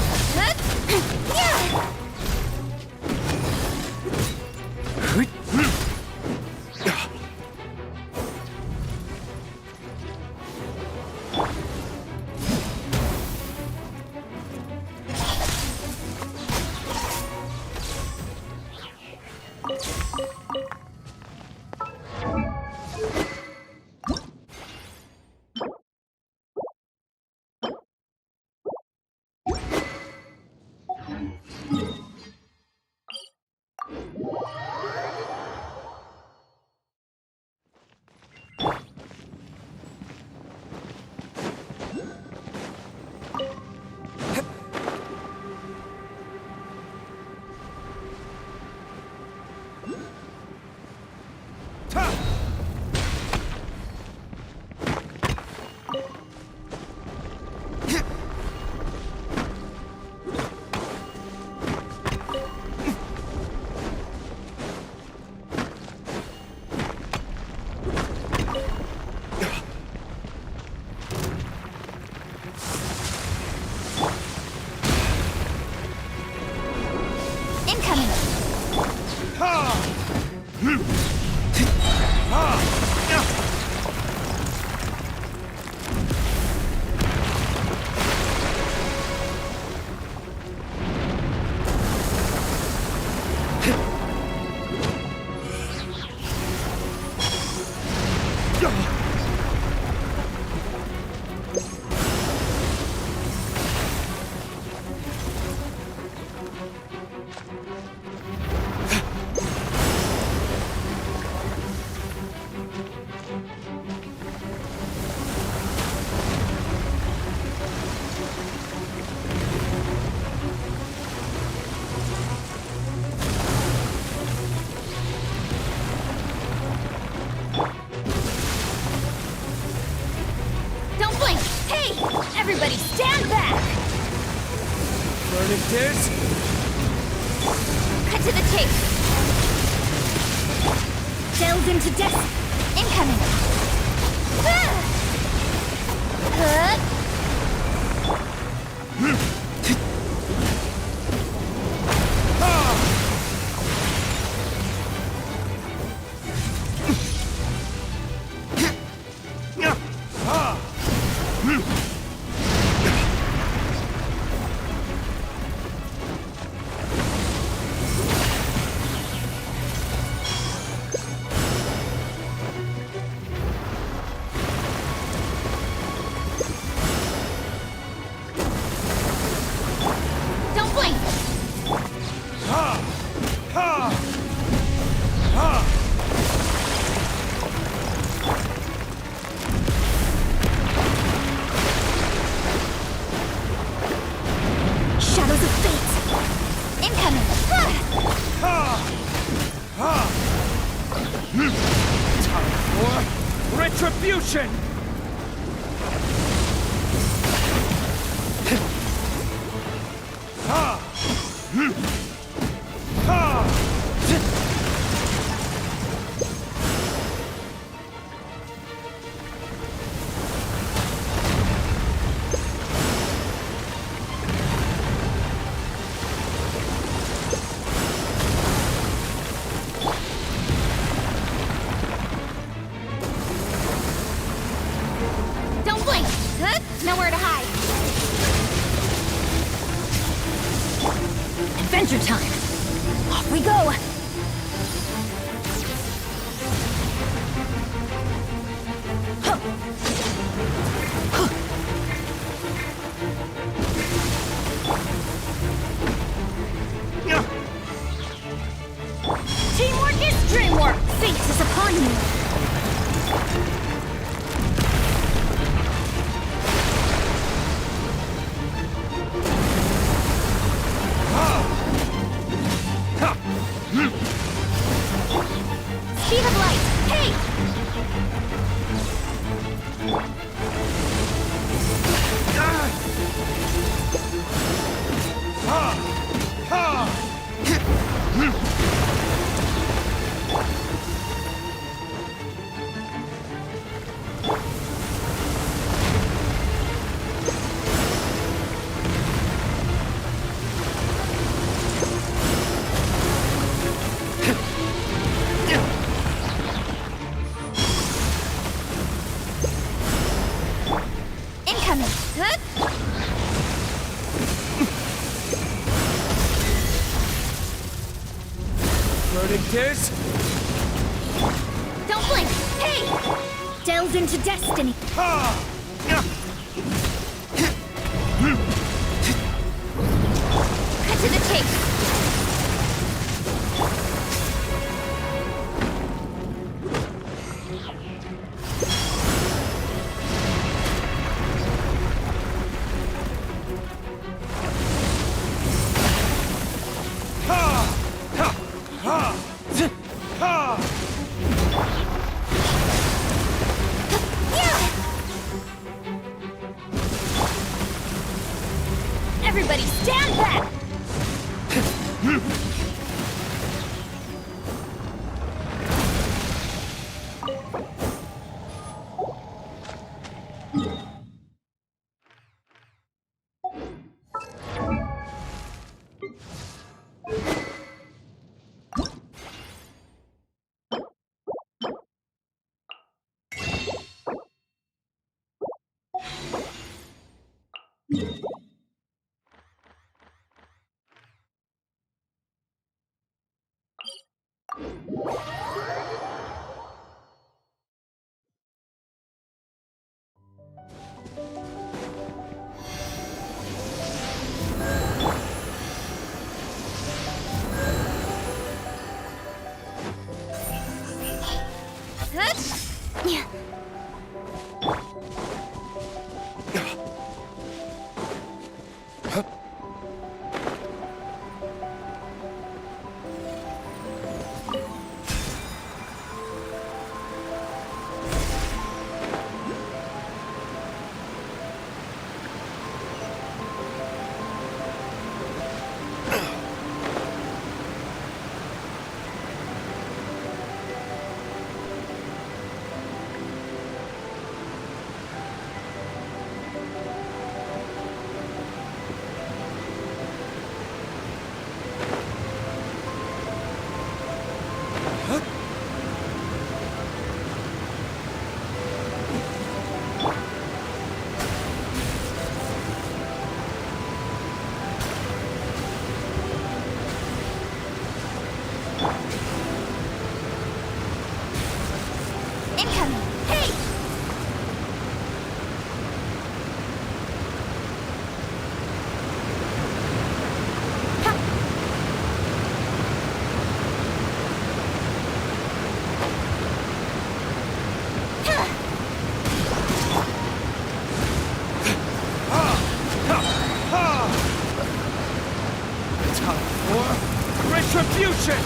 Don't blink! Hey! Everybody stand back! Burning tears? Cut to the chase! Delve into death! Incoming! Ah! Don't blink! Shadows of fate! Incoming! For retribution! Don't blink! Nowhere to hide! Adventure time! Off we go! Teamwork is dreamwork! Fate is upon you! Speed of light! Hey! Incoming! Burning tears? Don't blink! Hey! Delve into destiny! Cut to the chase! Everybody stand back! Yeah. Incoming! Hey! Time for retribution!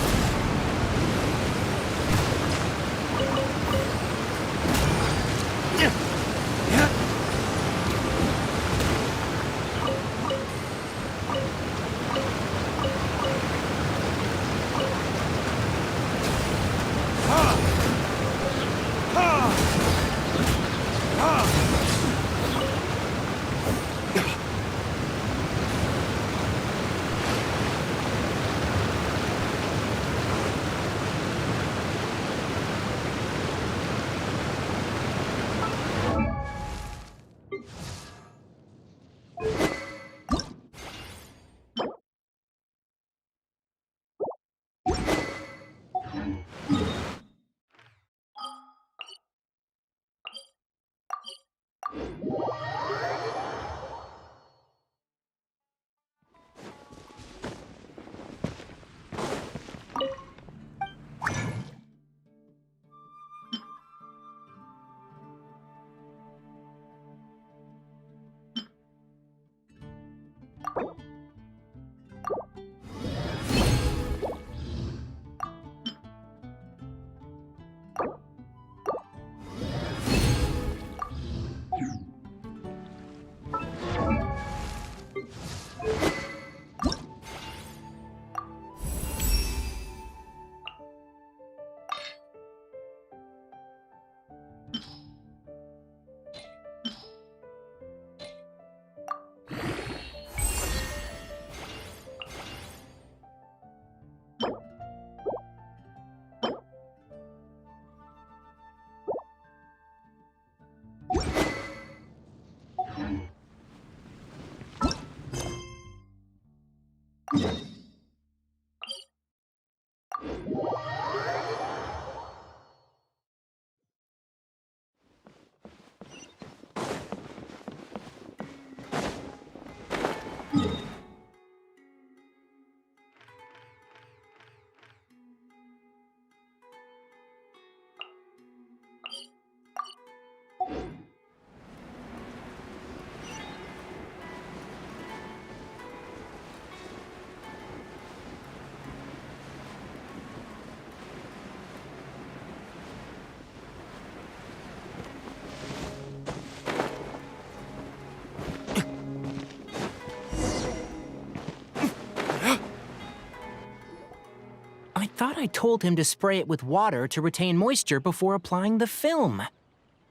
I thought I told him to spray it with water to retain moisture before applying the film.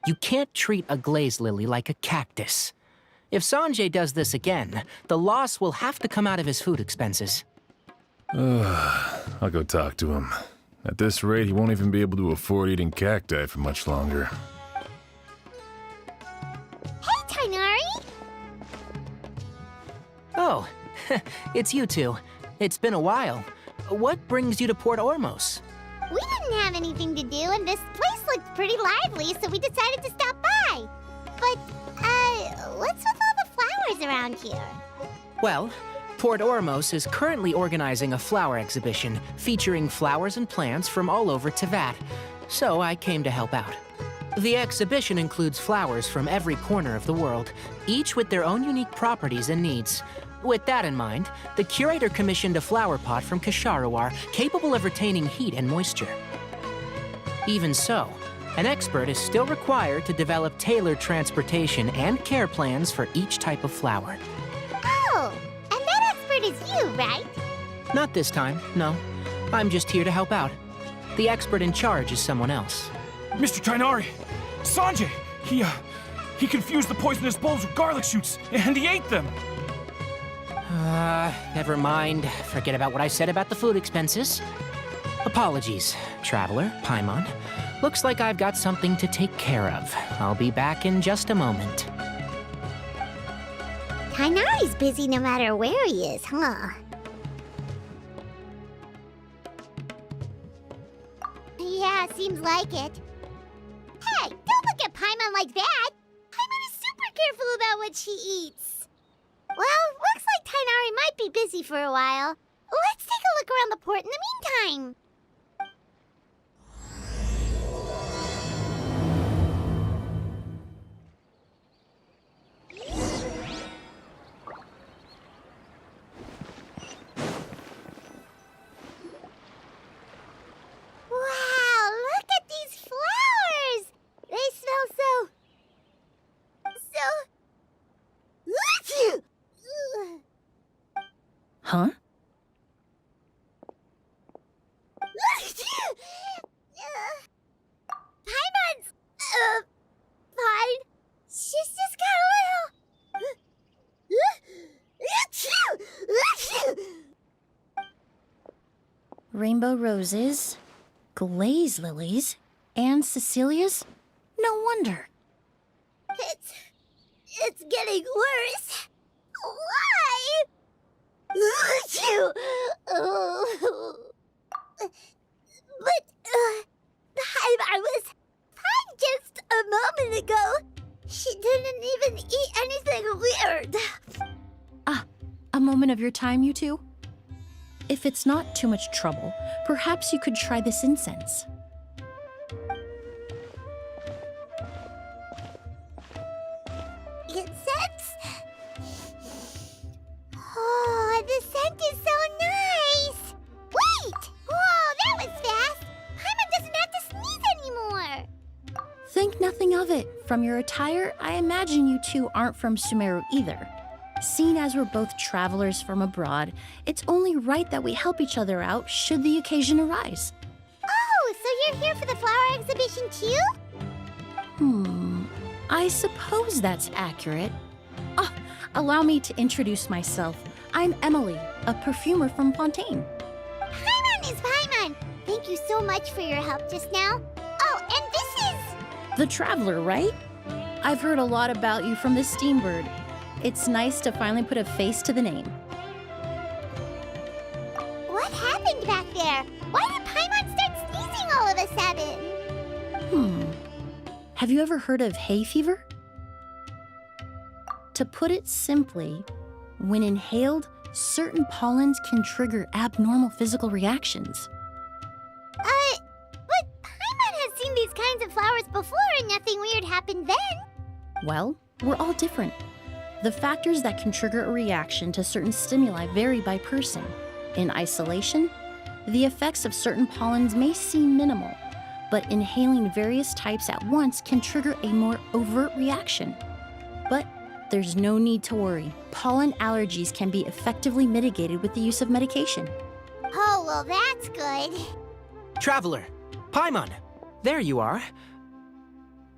You can't treat a glaze lily like a cactus. If Sanjay does this again, the loss will have to come out of his food expenses. I'll go talk to him. At this rate, he won't even be able to afford eating cacti for much longer. Hey, Tainari! Oh, it's you two. It's been a while. What brings you to Port Ormos? We didn't have anything to do, and this place looked pretty lively, so we decided to stop by. But, what's with all the flowers around here? Well, Port Ormos is currently organizing a flower exhibition featuring flowers and plants from all over Teyvat. so I came to help out. The exhibition includes flowers from every corner of the world, each with their own unique properties and needs. With that in mind, the curator commissioned a flower pot from Kasharawar capable of retaining heat and moisture. Even so, an expert is still required to develop tailored transportation and care plans for each type of flower. Oh, and that expert is you, right? Not this time, no. I'm just here to help out. The expert in charge is someone else. Mr. Tainari! Sanjay! He confused the poisonous bulbs with garlic shoots, and he ate them! Never mind. Forget about what I said about the food expenses. Apologies, Traveler, Paimon. Looks like I've got something to take care of. I'll be back in just a moment. Tainari's busy no matter where he is, huh? Yeah, seems like it. Hey, don't look at Paimon like that! Paimon is super careful about what she eats. Well, looks like Tainari might be busy for a while. Let's take a look around the port in the meantime. Wow, look at these flowers! They smell so... Huh? Paimon's... fine. She's just got a little... Rainbow roses, glaze lilies, and Cecilia's? No wonder. It's getting worse. Why? But, I was fine just a moment ago. She didn't even eat anything weird. A moment of your time, you two? If it's not too much trouble, perhaps you could try this incense. Incense? Oh, the scent is so nice! Wait! Whoa, that was fast! Paimon doesn't have to sneeze anymore! Think nothing of it. From your attire, I imagine you two aren't from Sumeru either. Seeing as we're both travelers from abroad, it's only right that we help each other out should the occasion arise. Oh, so you're here for the flower exhibition too? I suppose that's accurate. Allow me to introduce myself. I'm Emily, a perfumer from Fontaine. Paimon is Paimon! Thank you so much for your help just now. Oh, and this is... The Traveler, right? I've heard a lot about you from the Steambird. It's nice to finally put a face to the name. What happened back there? Why did Paimon start sneezing all of a sudden? Have you ever heard of hay fever? To put it simply, when inhaled, certain pollens can trigger abnormal physical reactions. But Paimon has seen these kinds of flowers before and nothing weird happened then. Well, we're all different. The factors that can trigger a reaction to certain stimuli vary by person. In isolation, the effects of certain pollens may seem minimal, but inhaling various types at once can trigger a more overt reaction. But there's no need to worry. Pollen allergies can be effectively mitigated with the use of medication. Oh, well, that's good. Traveler, Paimon, there you are.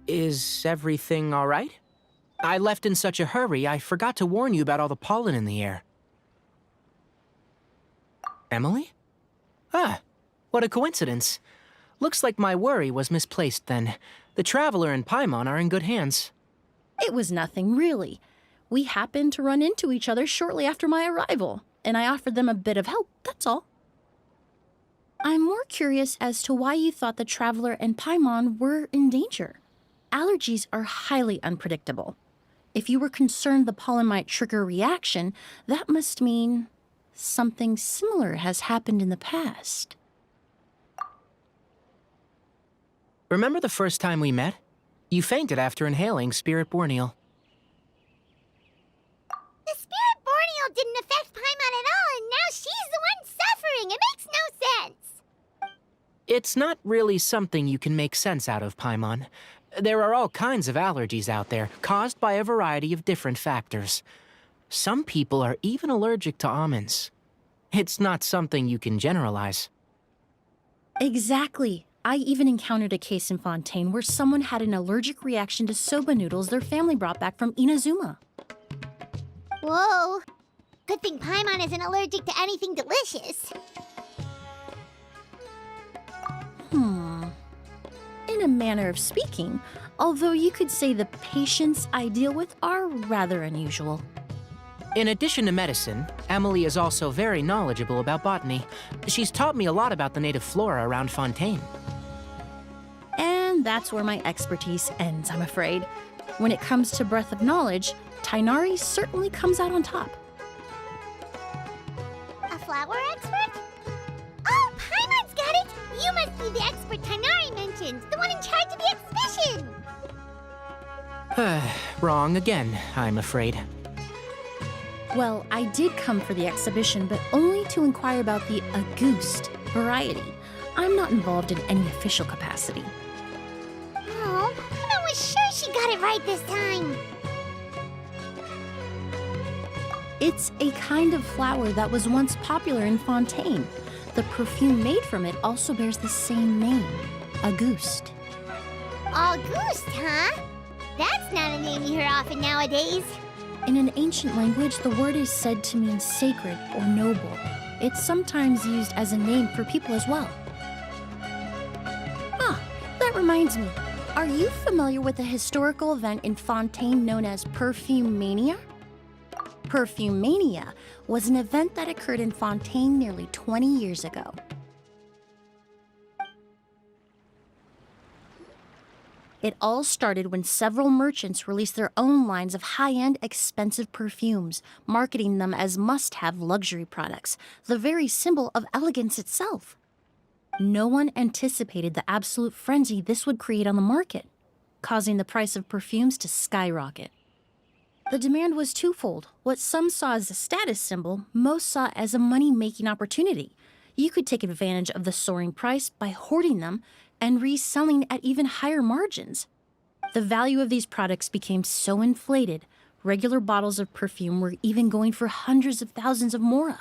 Is everything all right? I left in such a hurry, I forgot to warn you about all the pollen in the air. Emily? What a coincidence. Looks like my worry was misplaced then. The Traveler and Paimon are in good hands. It was nothing, really. We happened to run into each other shortly after my arrival, and I offered them a bit of help, that's all. I'm more curious as to why you thought the Traveler and Paimon were in danger. Allergies are highly unpredictable. If you were concerned the pollen might trigger a reaction, that must mean something similar has happened in the past. Remember the first time we met? You fainted after inhaling Spirit Borneal. The Spirit Borneal didn't affect Paimon at all, and now she's the one suffering. It makes no sense. It's not really something you can make sense out of, Paimon. There are all kinds of allergies out there, caused by a variety of different factors. Some people are even allergic to almonds. It's not something you can generalize. Exactly. I even encountered a case in Fontaine where someone had an allergic reaction to soba noodles their family brought back from Inazuma. Whoa. Good thing Paimon isn't allergic to anything delicious. In a manner of speaking, although you could say the patients I deal with are rather unusual. In addition to medicine, Emily is also very knowledgeable about botany. She's taught me a lot about the native flora around Fontaine. And that's where my expertise ends, I'm afraid. When it comes to breadth of knowledge, Tighnari certainly comes out on top. A flower expert? Oh, Paimon's got it! You must be the expert Tighnari mentioned, the one in charge of the exhibition! Wrong again, I'm afraid. Well, I did come for the exhibition, but only to inquire about the Auguste variety. I'm not involved in any official capacity. Oh, Paimon was sure she got it right this time. It's a kind of flower that was once popular in Fontaine. The perfume made from it also bears the same name, Auguste. Auguste, huh? That's not a name you hear often nowadays. In an ancient language, the word is said to mean sacred or noble. It's sometimes used as a name for people as well. Ah, that reminds me. Are you familiar with a historical event in Fontaine known as Perfume Mania? Perfume Mania was an event that occurred in Fontaine nearly 20 years ago. It all started when several merchants released their own lines of high-end, expensive perfumes, marketing them as must-have luxury products, the very symbol of elegance itself. No one anticipated the absolute frenzy this would create on the market, causing the price of perfumes to skyrocket. The demand was twofold. What some saw as a status symbol, most saw as a money-making opportunity. You could take advantage of the soaring price by hoarding them and reselling at even higher margins. The value of these products became so inflated, regular bottles of perfume were even going for hundreds of thousands of mora.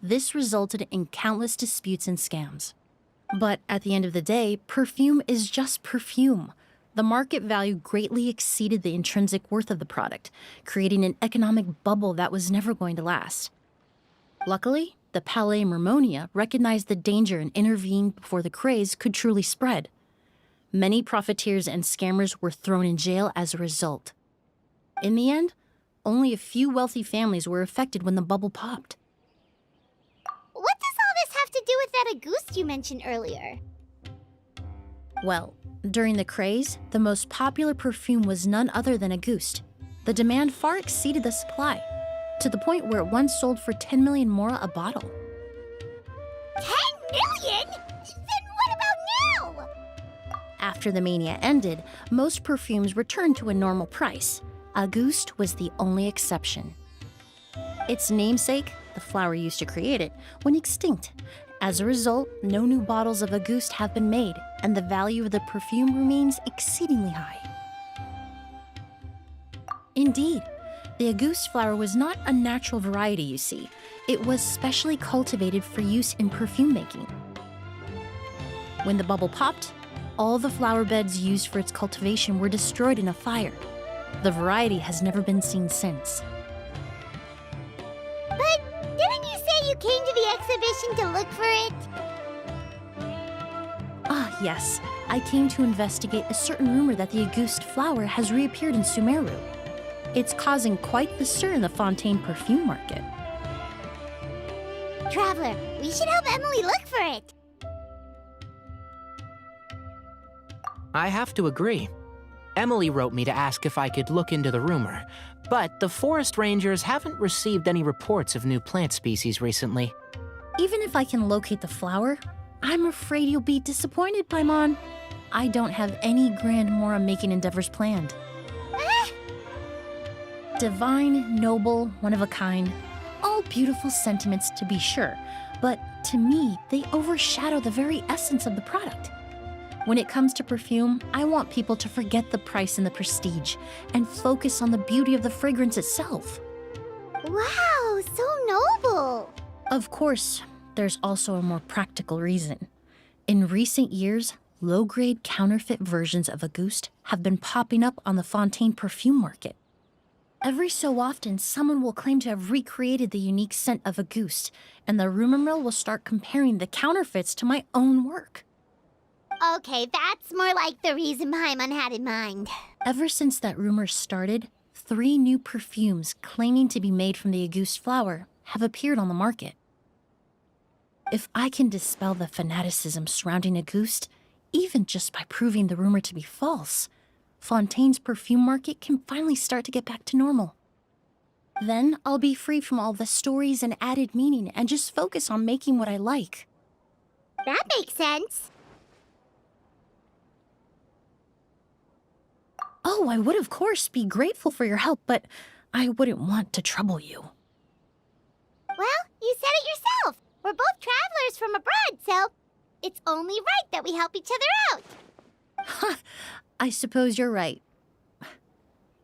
This resulted in countless disputes and scams. But at the end of the day, perfume is just perfume. The market value greatly exceeded the intrinsic worth of the product, creating an economic bubble that was never going to last. Luckily, the Palais Mermonia recognized the danger and intervened before the craze could truly spread. Many profiteers and scammers were thrown in jail as a result. In the end, only a few wealthy families were affected when the bubble popped. What does all this have to do with that Auguste you mentioned earlier? Well, during the craze, the most popular perfume was none other than Auguste. The demand far exceeded the supply, to the point where it once sold for 10 million mora a bottle. 10 million? Then what about now? After the mania ended, most perfumes returned to a normal price. Auguste was the only exception. Its namesake, the flower used to create it, went extinct. As a result, no new bottles of Auguste have been made, and the value of the perfume remains exceedingly high. Indeed, the Auguste flower was not a natural variety, you see. It was specially cultivated for use in perfume making. When the bubble popped, all the flower beds used for its cultivation were destroyed in a fire. The variety has never been seen since. But didn't you say you came to the exhibition to look for it? Ah, yes. I came to investigate a certain rumor that the Auguste flower has reappeared in Sumeru. It's causing quite the stir in the Fontaine perfume market. Traveler, we should help Emily look for it. I have to agree. Emily wrote me to ask if I could look into the rumor, but the forest rangers haven't received any reports of new plant species recently. Even if I can locate the flower, I'm afraid you'll be disappointed, Paimon. I don't have any grand Mora-making endeavors planned. Divine, noble, one of a kind. All beautiful sentiments to be sure, but to me, they overshadow the very essence of the product. When it comes to perfume, I want people to forget the price and the prestige and focus on the beauty of the fragrance itself. Wow, so noble. Of course, there's also a more practical reason. In recent years, low-grade counterfeit versions of Auguste have been popping up on the Fontaine perfume market. Every so often, someone will claim to have recreated the unique scent of Auguste, and the rumor mill will start comparing the counterfeits to my own work. Okay, that's more like the reason Paimon had in mind. Ever since that rumor started, 3 new perfumes claiming to be made from the Auguste flower have appeared on the market. If I can dispel the fanaticism surrounding Auguste, even just by proving the rumor to be false, Fontaine's perfume market can finally start to get back to normal. Then I'll be free from all the stories and added meaning and just focus on making what I like. That makes sense. Oh, I would of course be grateful for your help, but I wouldn't want to trouble you. Well, you said it yourself. We're both travelers from abroad, so it's only right that we help each other out. Ha! I suppose you're right.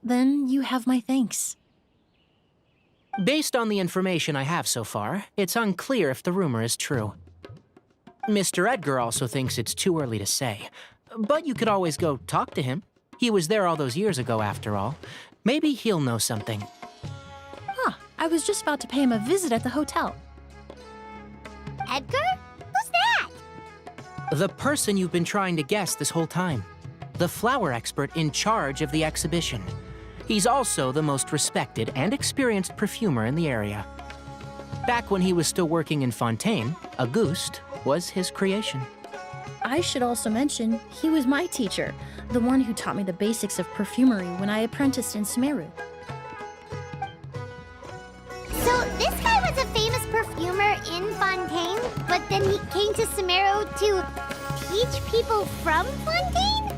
Then you have my thanks. Based on the information I have so far, it's unclear if the rumor is true. Mr. Edgar also thinks it's too early to say, but you could always go talk to him. He was there all those years ago, after all. Maybe he'll know something. Huh, I was just about to pay him a visit at the hotel. Edgar? Who's that? The person you've been trying to guess this whole time. The flower expert in charge of the exhibition. He's also the most respected and experienced perfumer in the area. Back when he was still working in Fontaine, Auguste was his creation. I should also mention, he was my teacher, the one who taught me the basics of perfumery when I apprenticed in Sumeru. So this guy was a famous perfumer in Fontaine, but then he came to Sumeru to teach people from Fontaine?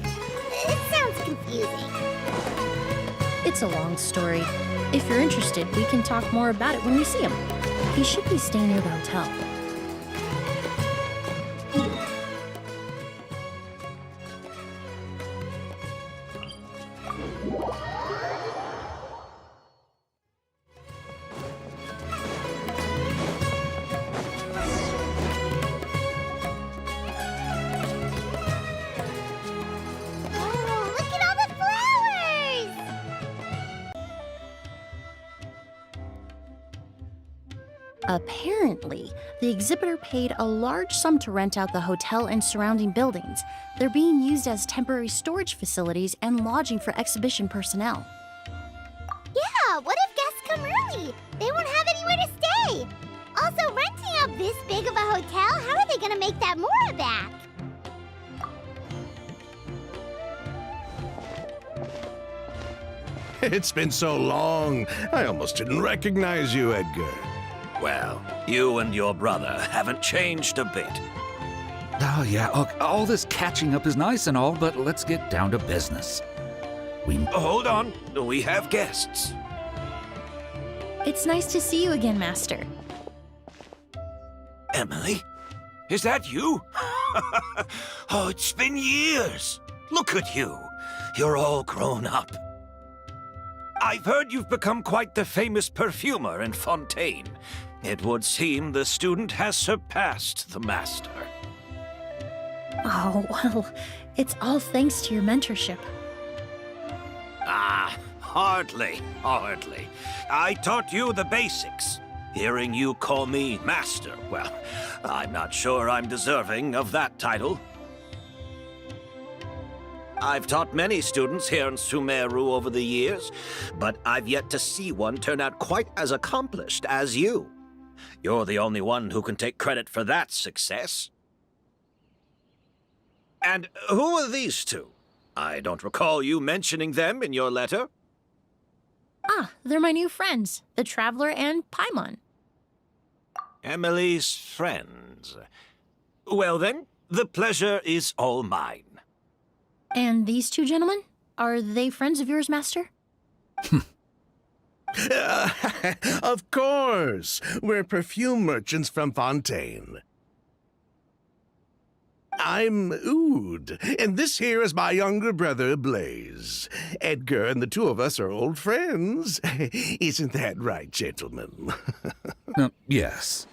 It sounds confusing. It's a long story. If you're interested, we can talk more about it when we see him. He should be staying near the hotel. Oh, look at all the flowers! Apparently, the exhibitor paid a large sum to rent out the hotel and surrounding buildings. They're being used as temporary storage facilities and lodging for exhibition personnel. Yeah, what if guests come early? They won't have anywhere to stay. Also, renting out this big of a hotel, how are they gonna make that Mora back? It's been so long, I almost didn't recognize you, Edgar. Well, you and your brother haven't changed a bit. Oh, yeah, all this catching up is nice and all, but let's get down to business. Hold on, we have guests. It's nice to see you again, Master. Emily? Is that you? Oh, it's been years. Look at you. You're all grown up. I've heard you've become quite the famous perfumer in Fontaine. It would seem the student has surpassed the master. Oh, well, it's all thanks to your mentorship. Ah, hardly. I taught you the basics. Hearing you call me master, well, I'm not sure I'm deserving of that title. I've taught many students here in Sumeru over the years, but I've yet to see one turn out quite as accomplished as you. You're the only one who can take credit for that success. And who are these two? I don't recall you mentioning them in your letter. Ah, they're my new friends, the Traveler and Paimon. Emily's friends. Well then, the pleasure is all mine. And these two gentlemen? Are they friends of yours, Master? Of course. We're perfume merchants from Fontaine. I'm Oud, and this here is my younger brother, Blaze. Edgar and the two of us are old friends. Isn't that right, gentlemen? Yes.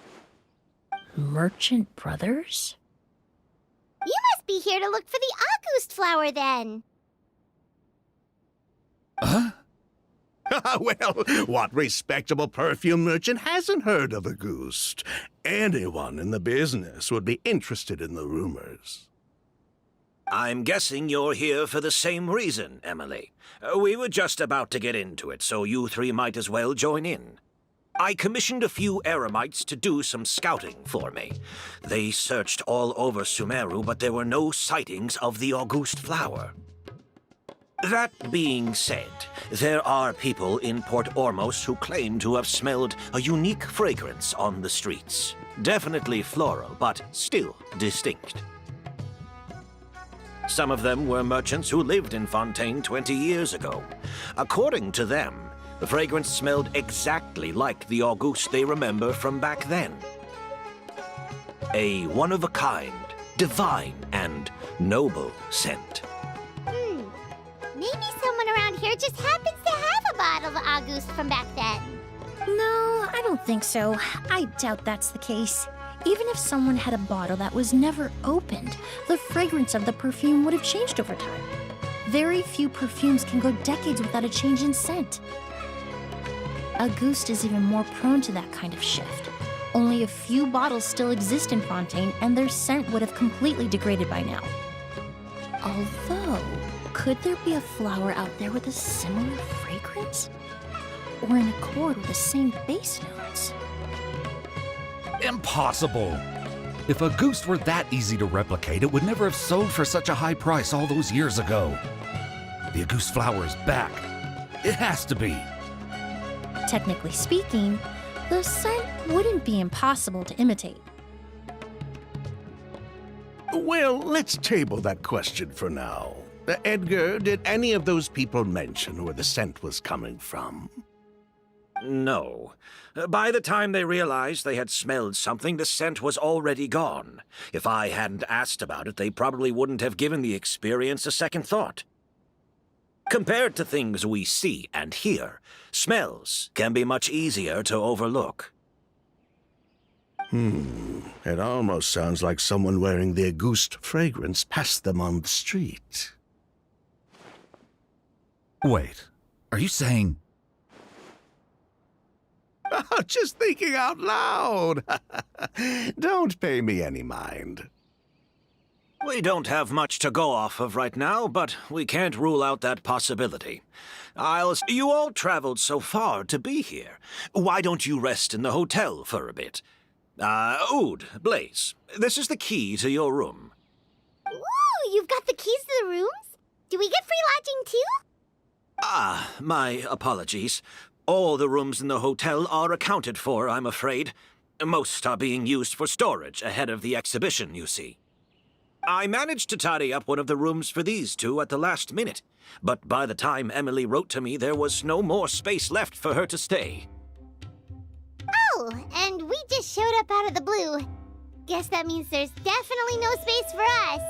Merchant brothers? You must be here to look for the August flower, then. Huh? Well, what respectable perfume merchant hasn't heard of Auguste? Anyone in the business would be interested in the rumors. I'm guessing you're here for the same reason, Emily. We were just about to get into it, so you three might as well join in. I commissioned a few eremites to do some scouting for me. They searched all over Sumeru, but there were no sightings of the Auguste flower. That being said, there are people in Port Ormos who claim to have smelled a unique fragrance on the streets. Definitely floral, but still distinct. Some of them were merchants who lived in Fontaine 20 years ago. According to them, the fragrance smelled exactly like the Auguste they remember from back then. A one-of-a-kind, divine, and noble scent. Maybe someone around here just happens to have a bottle of Auguste from back then. No, I don't think so. I doubt that's the case. Even if someone had a bottle that was never opened, the fragrance of the perfume would have changed over time. Very few perfumes can go decades without a change in scent. Auguste is even more prone to that kind of shift. Only a few bottles still exist in Fontaine, and their scent would have completely degraded by now. Although, could there be a flower out there with a similar fragrance? Or in accord with the same base notes? Impossible! If Auguste were that easy to replicate, it would never have sold for such a high price all those years ago. The Auguste flower is back. It has to be. Technically speaking, the scent wouldn't be impossible to imitate. Well, let's table that question for now. Edgar, did any of those people mention where the scent was coming from? No. By the time they realized they had smelled something, the scent was already gone. If I hadn't asked about it, they probably wouldn't have given the experience a second thought. Compared to things we see and hear, smells can be much easier to overlook. It almost sounds like someone wearing the Auguste fragrance passed them on the street. Wait, are you saying... Just thinking out loud. Don't pay me any mind. We don't have much to go off of right now, but we can't rule out that possibility. You all traveled so far to be here. Why don't you rest in the hotel for a bit? Oud, Blaze, this is the key to your room. Ooh, you've got the keys to the rooms? Do we get free lodging too? My apologies. All the rooms in the hotel are accounted for, I'm afraid. Most are being used for storage ahead of the exhibition, you see. I managed to tidy up one of the rooms for these two at the last minute, but by the time Emily wrote to me, there was no more space left for her to stay. Oh, and we just showed up out of the blue. Guess that means there's definitely no space for us.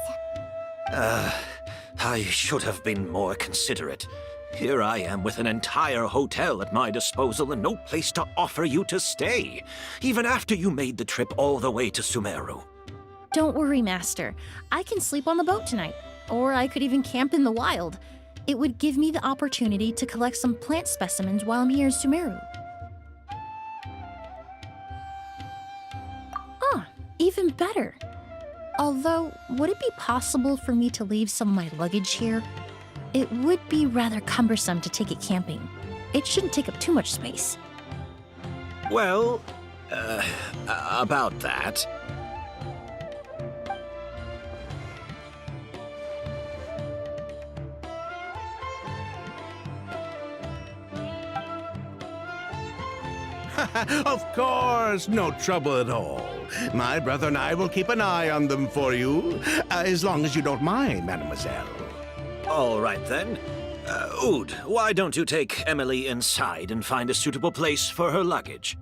I should have been more considerate. Here I am with an entire hotel at my disposal and no place to offer you to stay, even after you made the trip all the way to Sumeru. Don't worry, Master. I can sleep on the boat tonight, or I could even camp in the wild. It would give me the opportunity to collect some plant specimens while I'm here in Sumeru. Even better. Although, would it be possible for me to leave some of my luggage here? It would be rather cumbersome to take it camping. It shouldn't take up too much space. Well, about that. Of course, no trouble at all. My brother and I will keep an eye on them for you, as long as you don't mind, mademoiselle. All right, then. Ood, why don't you take Emily inside and find a suitable place for her luggage?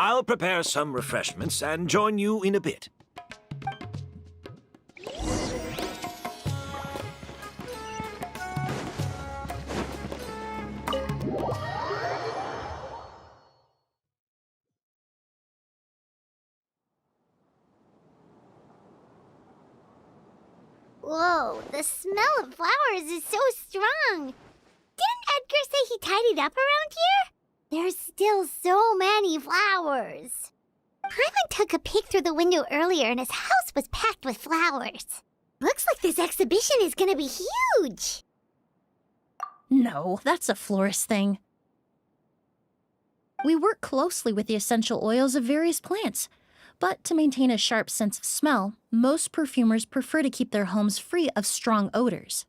I'll prepare some refreshments and join you in a bit. Whoa, the smell of flowers is so strong. Didn't Edgar say he tidied up around here? There's still so many flowers. Paimon took a peek through the window earlier and his house was packed with flowers. Looks like this exhibition is gonna be huge. No, that's a florist thing. We work closely with the essential oils of various plants, but to maintain a sharp sense of smell, most perfumers prefer to keep their homes free of strong odors.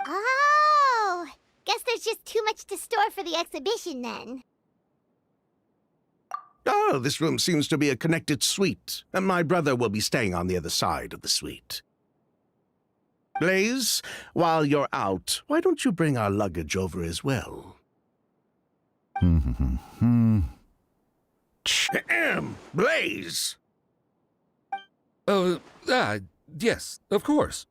Oh, guess there's just too much to store for the exhibition then. Oh, this room seems to be a connected suite, and my brother will be staying on the other side of the suite. Blaze, while you're out, why don't you bring our luggage over as well? Blaze! Yes, of course.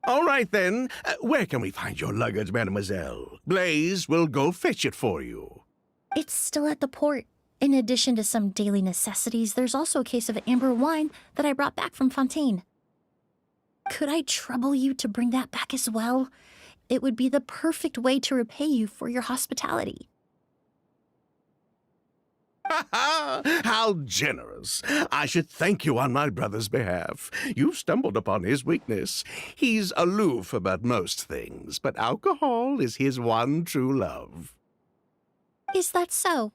All right, then. Where can we find your luggage, mademoiselle? Blaze will go fetch it for you. It's still at the port. In addition to some daily necessities, there's also a case of amber wine that I brought back from Fontaine. Could I trouble you to bring that back as well? It would be the perfect way to repay you for your hospitality. How generous. I should thank you on my brother's behalf. You stumbled upon his weakness. He's aloof about most things, but alcohol is his one true love. Is that so?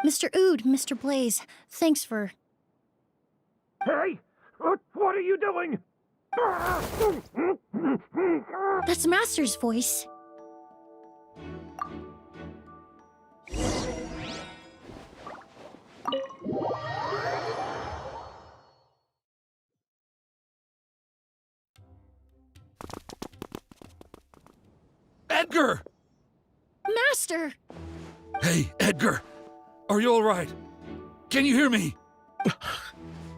Mr. Ood, Mr. Blaze, thanks for... Hey! What are you doing? That's Master's voice. Edgar! Master! Hey, Edgar! Are you all right? Can you hear me?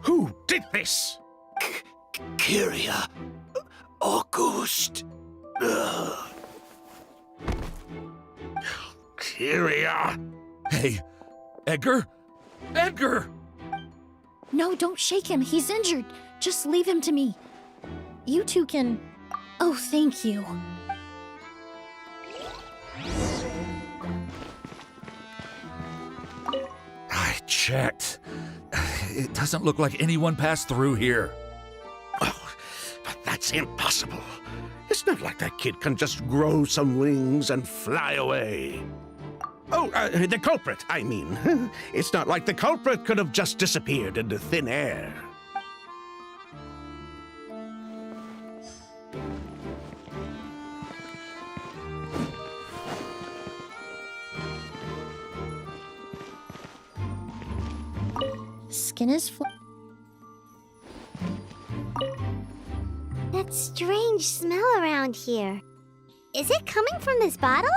Who did this? Kyria. August. Kyria! Hey, Edgar? Edgar! No, don't shake him. He's injured. Just leave him to me. You two can... Oh, thank you. I checked. It doesn't look like anyone passed through here. Oh, but that's impossible. It's not like that kid can just grow some wings and fly away. Oh, the culprit, I mean. It's not like the culprit could have just disappeared into thin air. Skin is That strange smell around here. Is it coming from this bottle?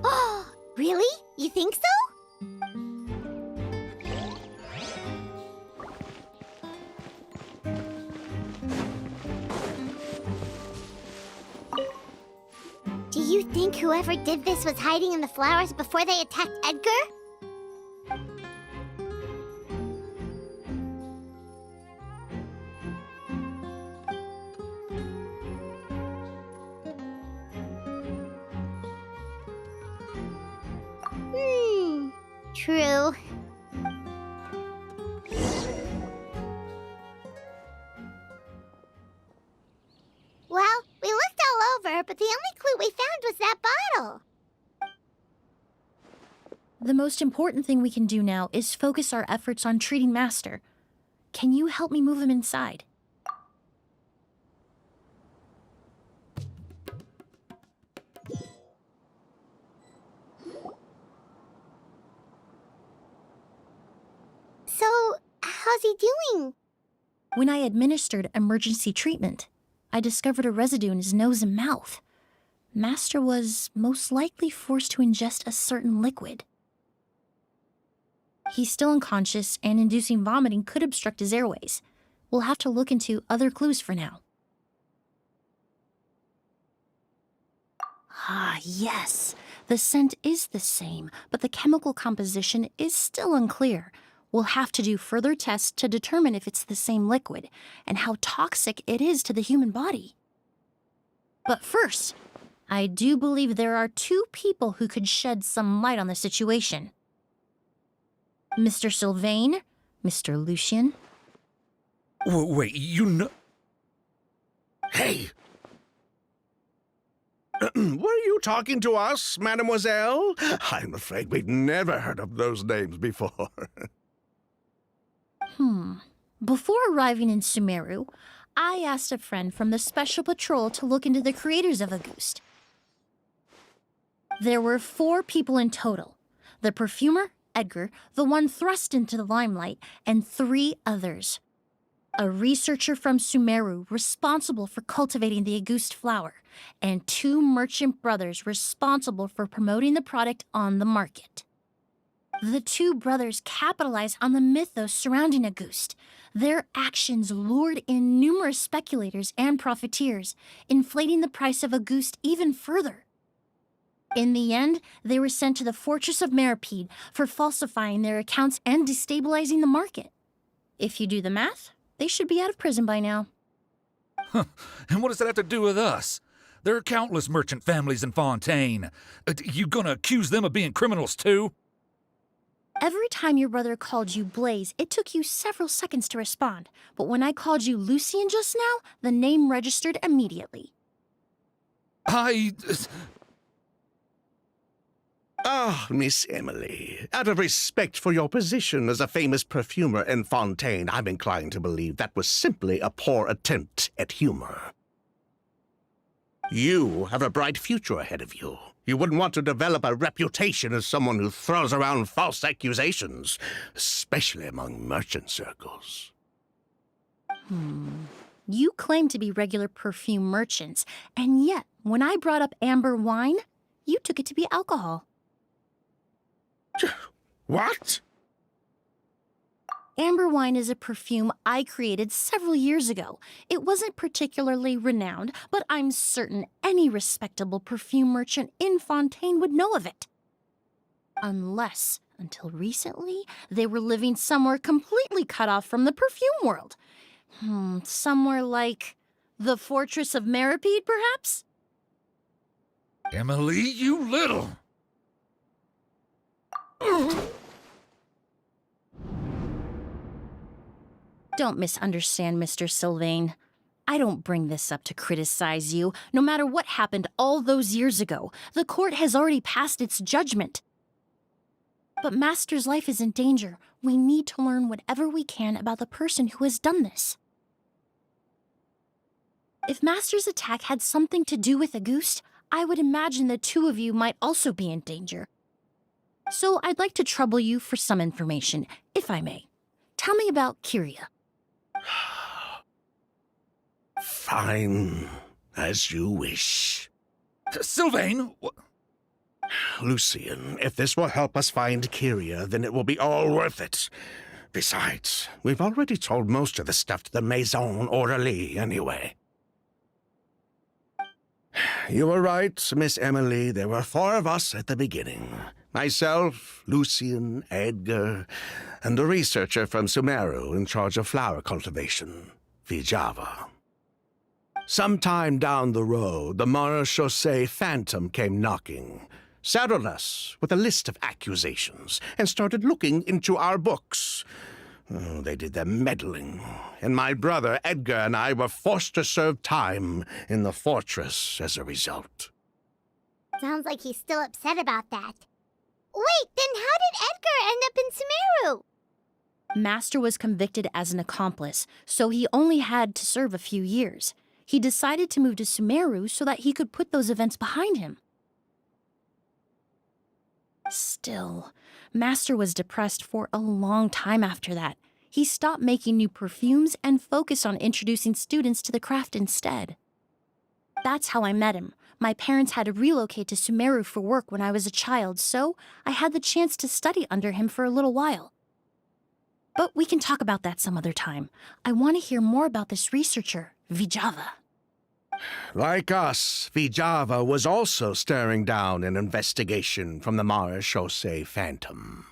Oh, really? You think so? Do you think whoever did this was hiding in the flowers before they attacked Edgar? True. Well, we looked all over, but the only clue we found was that bottle. The most important thing we can do now is focus our efforts on treating Master. Can you help me move him inside? So, how's he doing? When I administered emergency treatment, I discovered a residue in his nose and mouth. Master was most likely forced to ingest a certain liquid. He's still unconscious, and inducing vomiting could obstruct his airways. We'll have to look into other clues for now. Ah, yes. The scent is the same, but the chemical composition is still unclear. We'll have to do further tests to determine if it's the same liquid and how toxic it is to the human body. But first, I do believe there are two people who could shed some light on the situation. Mr. Sylvain, Mr. Lucien. Wait, you know... Hey! Were you talking to us, mademoiselle? I'm afraid we've never heard of those names before. Before arriving in Sumeru, I asked a friend from the Special Patrol to look into the creators of Auguste. There were 4 people in total. The perfumer, Edgar, the one thrust into the limelight, and 3 others. A researcher from Sumeru responsible for cultivating the Auguste flower, and 2 merchant brothers responsible for promoting the product on the market. The 2 brothers capitalized on the mythos surrounding Auguste. Their actions lured in numerous speculators and profiteers, inflating the price of Auguste even further. In the end, they were sent to the Fortress of Meripede for falsifying their accounts and destabilizing the market. If you do the math, they should be out of prison by now. And what does that have to do with us? There are countless merchant families in Fontaine. You gonna accuse them of being criminals too? Every time your brother called you Blaze, it took you several seconds to respond. But when I called you Lucien just now, the name registered immediately. Ah, Miss Emily, out of respect for your position as a famous perfumer in Fontaine, I'm inclined to believe that was simply a poor attempt at humor. You have a bright future ahead of you. You wouldn't want to develop a reputation as someone who throws around false accusations, especially among merchant circles. You claim to be regular perfume merchants, and yet, when I brought up amber wine, you took it to be alcohol. What? Amber wine is a perfume I created several years ago. It wasn't particularly renowned, but I'm certain any respectable perfume merchant in Fontaine would know of it. Unless, until recently, they were living somewhere completely cut off from the perfume world. Somewhere like the Fortress of Meripede, perhaps? Emily, you little... Don't misunderstand, Mr. Sylvain. I don't bring this up to criticize you. No matter what happened all those years ago, the court has already passed its judgment. But Master's life is in danger. We need to learn whatever we can about the person who has done this. If Master's attack had something to do with Auguste, I would imagine the two of you might also be in danger. So I'd like to trouble you for some information, if I may. Tell me about Kyria. Fine, as you wish. Sylvain! Lucian, if this will help us find Kyria, then it will be all worth it. Besides, we've already told most of the stuff to the Maison Orally anyway. You were right, Miss Emily. There were 4 of us at the beginning. Myself, Lucian, Edgar, and a researcher from Sumeru in charge of flower cultivation, Vijava. Sometime down the road, the Marechaussee Phantom came knocking, saddled us with a list of accusations, and started looking into our books. Oh, they did their meddling, and my brother Edgar and I were forced to serve time in the fortress as a result. Sounds like he's still upset about that. Wait, then how did Edgar end up in Sumeru? Master was convicted as an accomplice, so he only had to serve a few years. He decided to move to Sumeru so that he could put those events behind him. Still, Master was depressed for a long time after that. He stopped making new perfumes and focused on introducing students to the craft instead. That's how I met him. My parents had to relocate to Sumeru for work when I was a child, so I had the chance to study under him for a little while. But we can talk about that some other time. I want to hear more about this researcher, Vijava. Like us, Vijava was also staring down an investigation from the Marechaussee Phantom.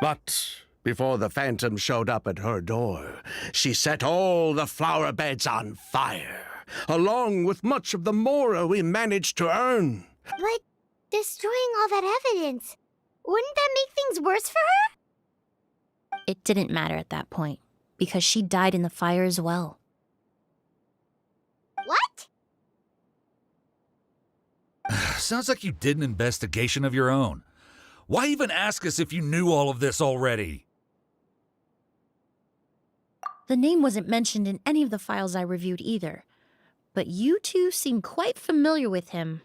But before the Phantom showed up at her door, she set all the flower beds on fire, along with much of the mora we managed to earn. But destroying all that evidence, wouldn't that make things worse for her? It didn't matter at that point, because she died in the fire as well. What? Sounds like you did an investigation of your own. Why even ask us if you knew all of this already? The name wasn't mentioned in any of the files I reviewed either, but you two seem quite familiar with him.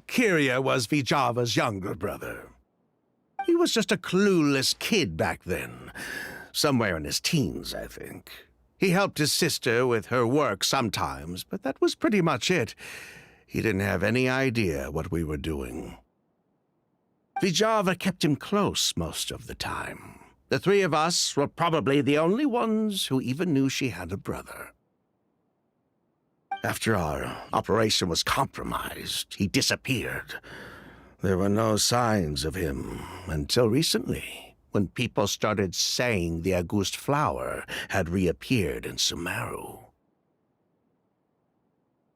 Kyria was Vijava's younger brother. He was just a clueless kid back then. Somewhere in his teens, I think. He helped his sister with her work sometimes, but that was pretty much it. He didn't have any idea what we were doing. Vijava kept him close most of the time. The 3 of us were probably the only ones who even knew she had a brother. After our operation was compromised, he disappeared. There were no signs of him until recently, when people started saying the Auguste flower had reappeared in Sumeru.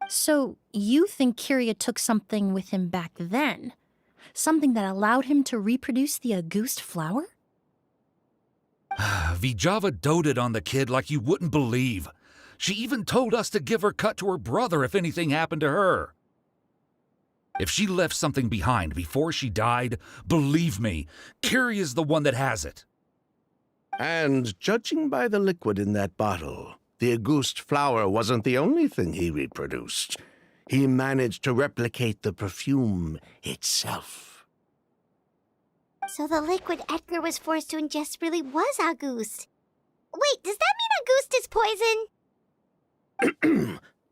So, you think Kyria took something with him back then? Something that allowed him to reproduce the Auguste flower? Vijava doted on the kid like you wouldn't believe. She even told us to give her cut to her brother if anything happened to her. If she left something behind before she died, believe me, Kyria's the one that has it. And judging by the liquid in that bottle, the Auguste flower wasn't the only thing he reproduced. He managed to replicate the perfume itself. So the liquid Edgar was forced to ingest really was Auguste. Wait, does that mean Auguste is poison?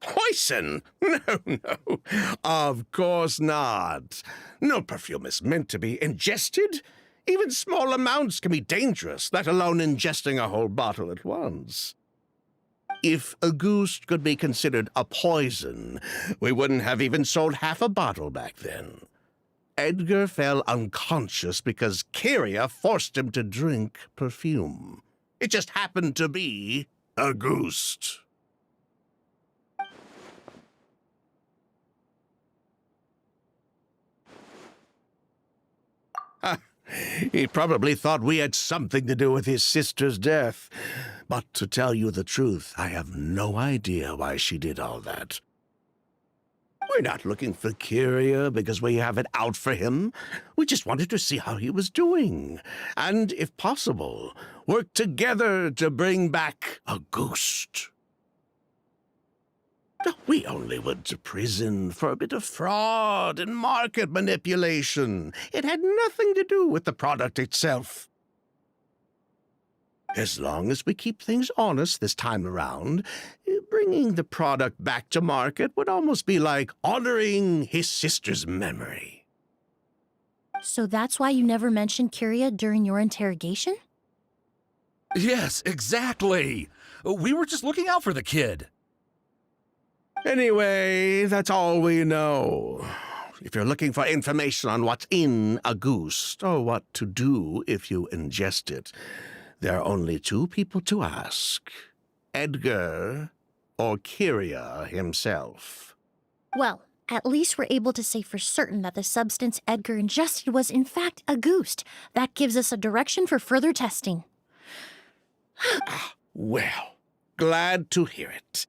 Poison? No, no. Of course not. No perfume is meant to be ingested. Even small amounts can be dangerous, let alone ingesting a whole bottle at once. If a goose could be considered a poison, we wouldn't have even sold half a bottle back then. Edgar fell unconscious because Kyria forced him to drink perfume. It just happened to be a goose. He probably thought we had something to do with his sister's death. But to tell you the truth, I have no idea why she did all that. We're not looking for Kyria because we have it out for him. We just wanted to see how he was doing. And, if possible, work together to bring back a ghost. We only went to prison for a bit of fraud and market manipulation. It had nothing to do with the product itself. As long as we keep things honest this time around, bringing the product back to market would almost be like honoring his sister's memory. So that's why you never mentioned Kyria during your interrogation? Yes, exactly. We were just looking out for the kid. Anyway, that's all we know. If you're looking for information on what's in a goose, or what to do if you ingest it, there are only two people to ask. Edgar or Kyria himself. Well, at least we're able to say for certain that the substance Edgar ingested was in fact a goose. That gives us a direction for further testing. Well, glad to hear it.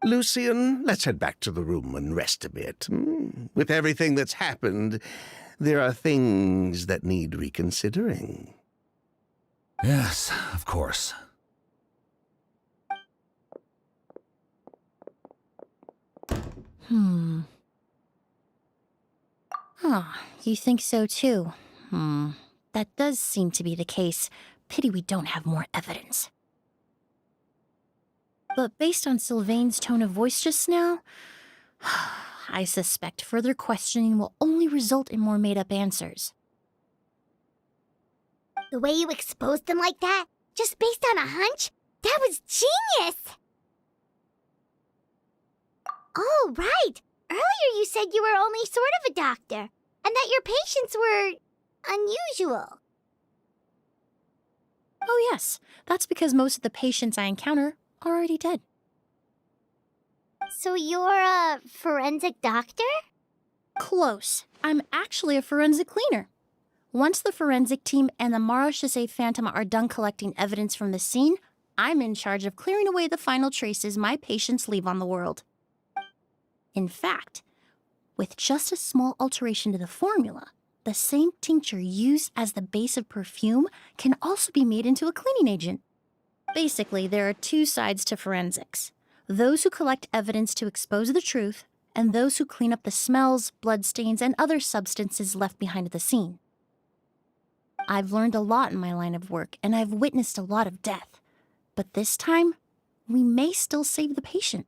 Lucian, let's head back to the room and rest a bit. With everything that's happened, there are things that need reconsidering. Yes, of course. You think so too? That does seem to be the case. Pity we don't have more evidence. But based on Sylvain's tone of voice just now, I suspect further questioning will only result in more made-up answers. The way you exposed them like that, just based on a hunch, that was genius! Oh, right! Earlier you said you were only sort of a doctor, and that your patients were unusual. Oh yes, that's because most of the patients I encounter are already dead. So you're a forensic doctor? Close. I'm actually a forensic cleaner. Once the forensic team and the Marachese Phantom are done collecting evidence from the scene, I'm in charge of clearing away the final traces my patients leave on the world. In fact, with just a small alteration to the formula, the same tincture used as the base of perfume can also be made into a cleaning agent. Basically, there are two sides to forensics. Those who collect evidence to expose the truth, and those who clean up the smells, bloodstains, and other substances left behind at the scene. I've learned a lot in my line of work, and I've witnessed a lot of death. But this time, we may still save the patient.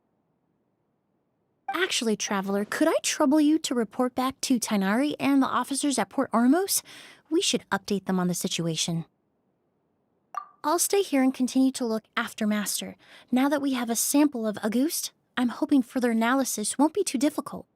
Actually, Traveler, could I trouble you to report back to Tainari and the officers at Port Ormos? We should update them on the situation. I'll stay here and continue to look after Master. Now that we have a sample of Auguste, I'm hoping further analysis won't be too difficult.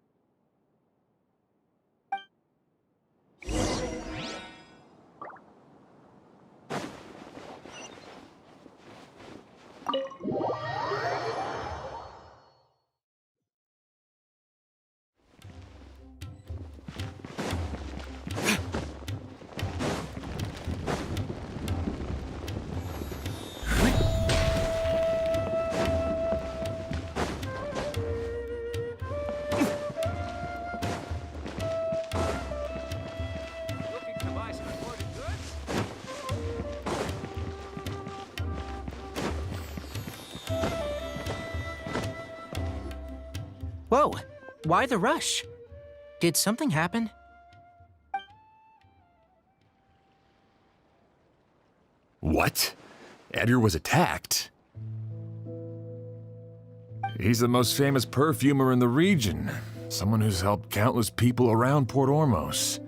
Whoa, why the rush? Did something happen? What? Edgar was attacked? He's the most famous perfumer in the region. Someone who's helped countless people around Port Ormos.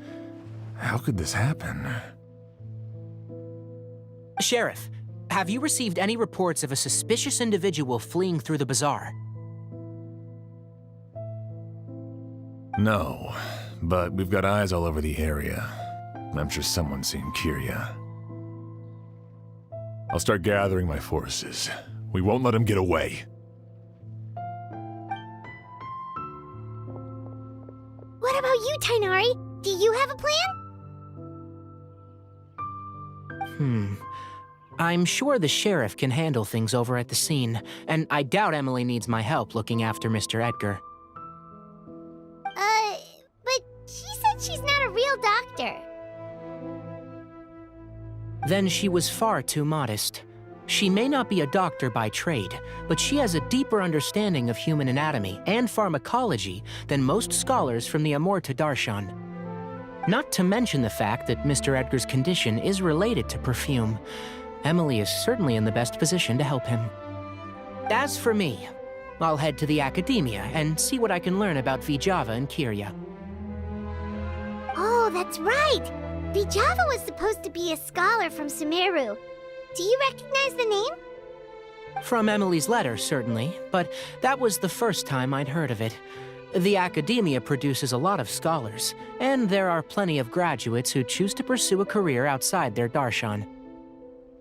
How could this happen? Sheriff, have you received any reports of a suspicious individual fleeing through the bazaar? No, but we've got eyes all over the area. I'm sure someone's seen Kyria. I'll start gathering my forces. We won't let him get away. What about you, Tainari? Do you have a plan? I'm sure the sheriff can handle things over at the scene, and I doubt Emily needs my help looking after Mr. Edgar. But she said she's not a real doctor. Then she was far too modest. She may not be a doctor by trade, but she has a deeper understanding of human anatomy and pharmacology than most scholars from the Amurta Darshan. Not to mention the fact that Mr. Edgar's condition is related to perfume. Emily is certainly in the best position to help him. As for me, I'll head to the academia and see what I can learn about Vijava and Kyria. Oh, that's right! Vijava was supposed to be a scholar from Sumeru. Do you recognize the name? From Emily's letter, certainly, but that was the first time I'd heard of it. The academia produces a lot of scholars, and there are plenty of graduates who choose to pursue a career outside their darshan.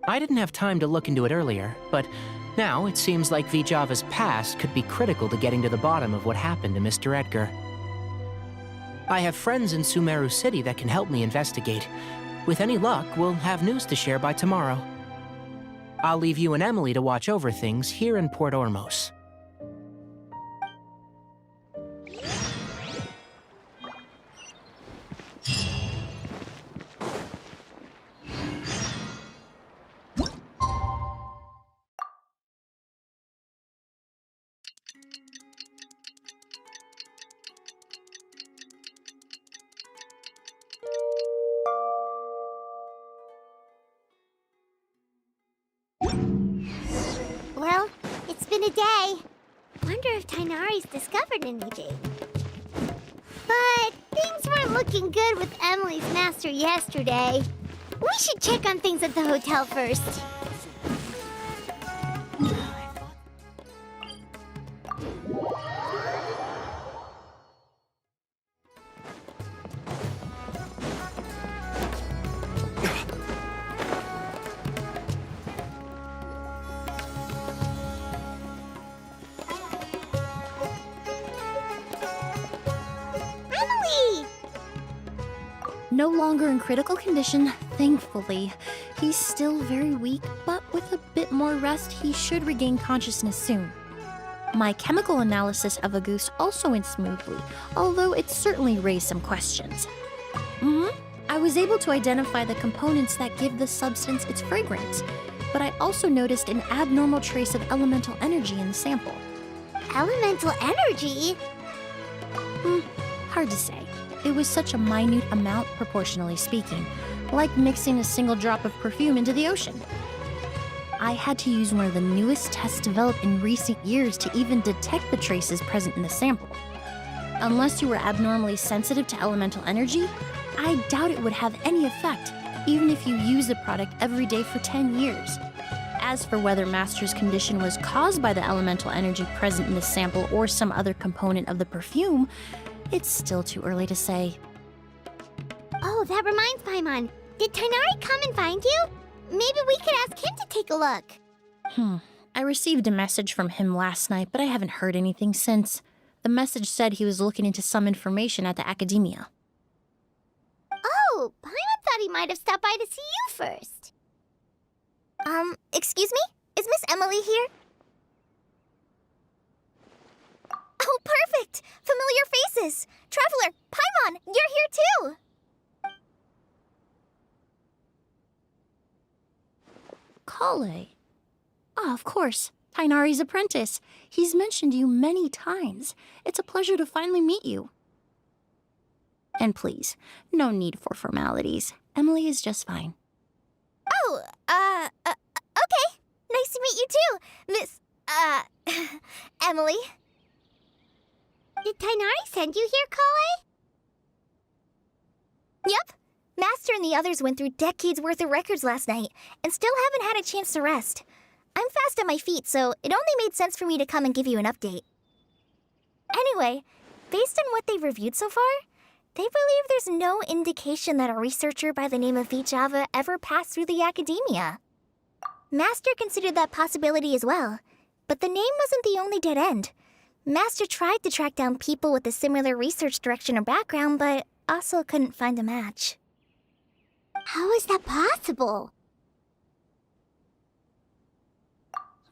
I didn't have time to look into it earlier, but now it seems like Vijava's past could be critical to getting to the bottom of what happened to Mr. Edgar. I have friends in Sumeru City that can help me investigate. With any luck, we'll have news to share by tomorrow. I'll leave you and Emily to watch over things here in Port Ormos. Well, it's been a day. Wonder if Tainari's discovered anything. But things weren't looking good with Emily's master yesterday. We should check on things at the hotel first. No longer in critical condition, thankfully. He's still very weak, but with a bit more rest, he should regain consciousness soon. My chemical analysis of a goose also went smoothly, although it certainly raised some questions. I was able to identify the components that give the substance its fragrance, but I also noticed an abnormal trace of elemental energy in the sample. Elemental energy? Hard to say. It was such a minute amount, proportionally speaking, like mixing a single drop of perfume into the ocean. I had to use one of the newest tests developed in recent years to even detect the traces present in the sample. Unless you were abnormally sensitive to elemental energy, I doubt it would have any effect, even if you use the product every day for 10 years. As for whether Master's condition was caused by the elemental energy present in the sample or some other component of the perfume, it's still too early to say. Oh, that reminds Paimon. Did Tainari come and find you? Maybe we could ask him to take a look. I received a message from him last night, but I haven't heard anything since. The message said he was looking into some information at the academia. Oh, Paimon thought he might have stopped by to see you first. Excuse me? Is Miss Emily here? Oh, perfect! Familiar faces! Traveler, Paimon, you're here too! Kale. Ah, of course. Tainari's apprentice. He's mentioned you many times. It's a pleasure to finally meet you. And please, no need for formalities. Emily is just fine. Oh, okay. Nice to meet you too, Miss... Emily? Did Tainari send you here, Kale? Yep. Master and the others went through decades worth of records last night, and still haven't had a chance to rest. I'm fast on my feet, so it only made sense for me to come and give you an update. Anyway, based on what they've reviewed so far, they believe there's no indication that a researcher by the name of Vijava ever passed through the academia. Master considered that possibility as well, but the name wasn't the only dead end. Master tried to track down people with a similar research direction or background, but also couldn't find a match. How is that possible?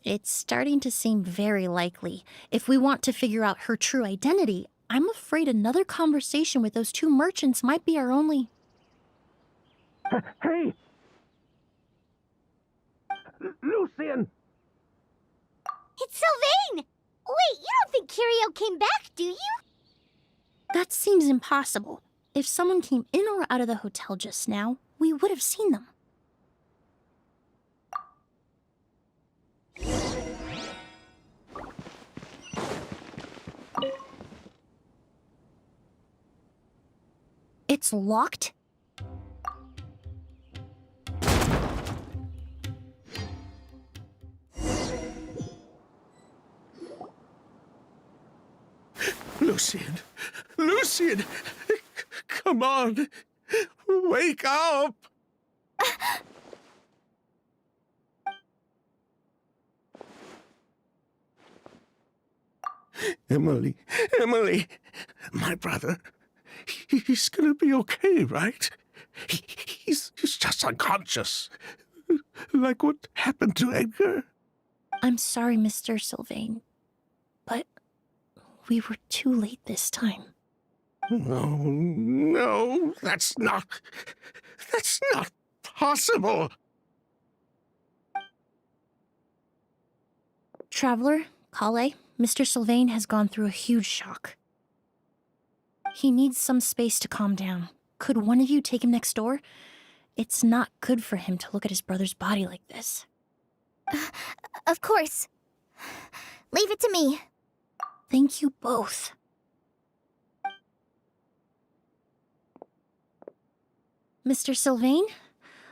It's starting to seem very likely. If we want to figure out her true identity, I'm afraid another conversation with those two merchants might be our only... Hey! Lucian! It's Sylvain! Wait, you don't think Kirio came back, do you? That seems impossible. If someone came in or out of the hotel just now, we would have seen them. It's locked? Lucian! Lucian! Come on! Wake up! Emily, Emily! My brother, he's gonna be okay, right? He's just unconscious. Like what happened to Edgar. I'm sorry, Mr. Sylvain, but we were too late this time. No, that's not possible. Traveler, Kale, Mr. Sylvain has gone through a huge shock. He needs some space to calm down. Could one of you take him next door? It's not good for him to look at his brother's body like this. Of course. Leave it to me. Thank you both. Mr. Sylvain,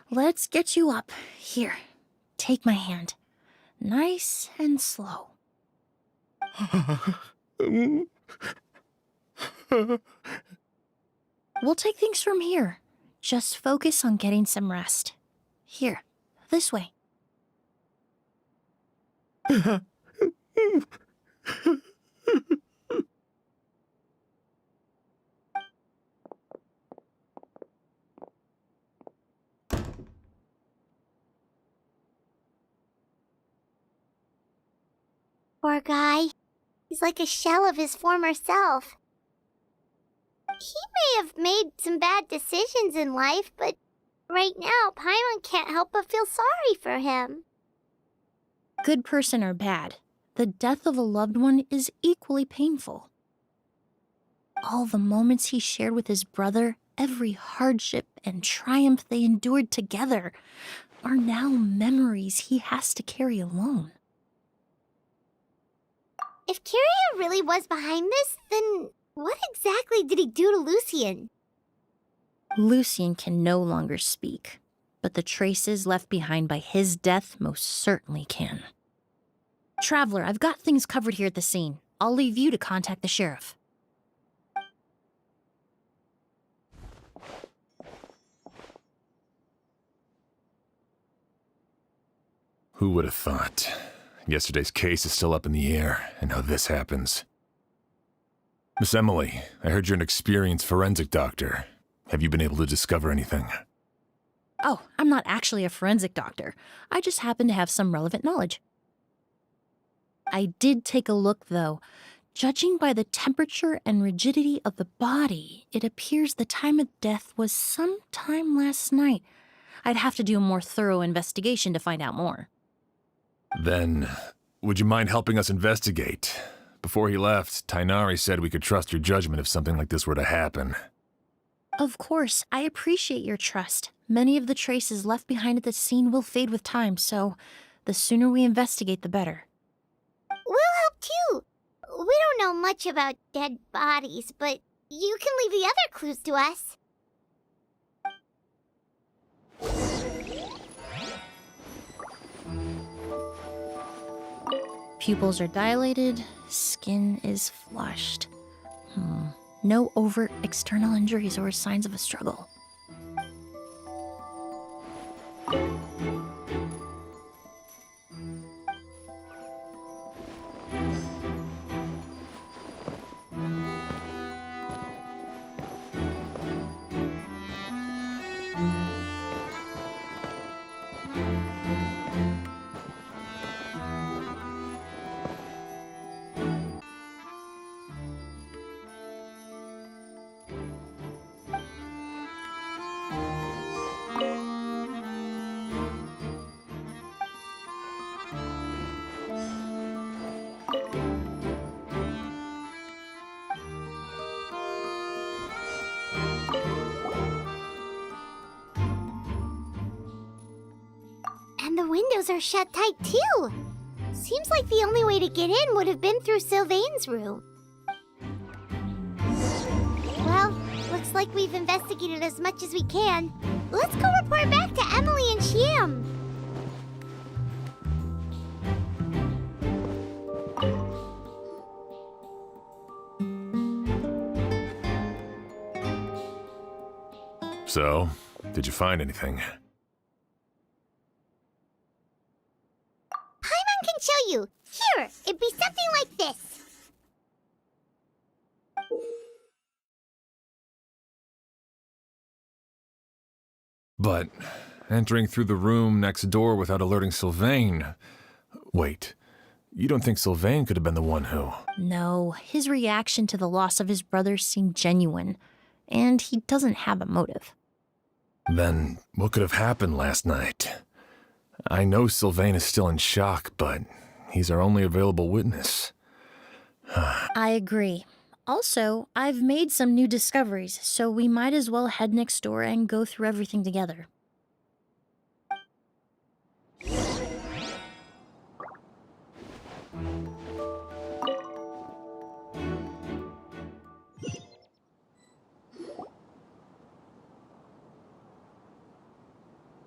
let's get you up. Here, take my hand. Nice and slow. We'll take things from here. Just focus on getting some rest. Here, this way. Poor guy. He's like a shell of his former self. He may have made some bad decisions in life, but right now, Paimon can't help but feel sorry for him. Good person or bad, the death of a loved one is equally painful. All the moments he shared with his brother, every hardship and triumph they endured together, are now memories he has to carry alone. If Kirio really was behind this, then what exactly did he do to Lucian? Lucian can no longer speak, but the traces left behind by his death most certainly can. Traveler, I've got things covered here at the scene. I'll leave you to contact the sheriff. Who would have thought? Yesterday's case is still up in the air, and now this happens. Miss Emily, I heard you're an experienced forensic doctor. Have you been able to discover anything? Oh, I'm not actually a forensic doctor. I just happen to have some relevant knowledge. I did take a look, though. Judging by the temperature and rigidity of the body, it appears the time of death was sometime last night. I'd have to do a more thorough investigation to find out more. Then, would you mind helping us investigate? Before he left, Tainari said we could trust your judgment if something like this were to happen. Of course, I appreciate your trust. Many of the traces left behind at the scene will fade with time, so the sooner we investigate, the better. too. We don't know much about dead bodies, but you can leave the other clues to us. Pupils are dilated, skin is flushed. No overt external injuries or signs of a struggle. And the windows are shut tight too. Seems like the only way to get in would have been through Sylvain's room. Well, looks like we've investigated as much as we can. Let's go report back to Emily and Shiam. So, did you find anything? Paimon can show you. Here, it'd be something like this. But entering through the room next door without alerting Sylvain... Wait, you don't think Sylvain could have been the one who... No, his reaction to the loss of his brother seemed genuine, and he doesn't have a motive. Then what could have happened last night? I know Sylvain is still in shock, but he's our only available witness. I agree. Also, I've made some new discoveries, so we might as well head next door and go through everything together.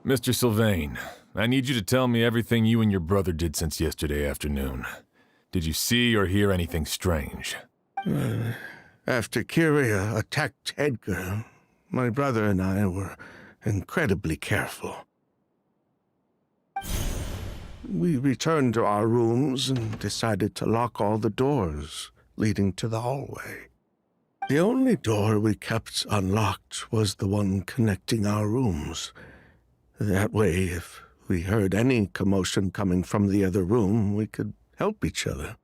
Mr. Sylvain, I need you to tell me everything you and your brother did since yesterday afternoon. Did you see or hear anything strange? After Kyria attacked Edgar, my brother and I were incredibly careful. We returned to our rooms and decided to lock all the doors leading to the hallway. The only door we kept unlocked was the one connecting our rooms. That way, if we heard any commotion coming from the other room, we could help each other.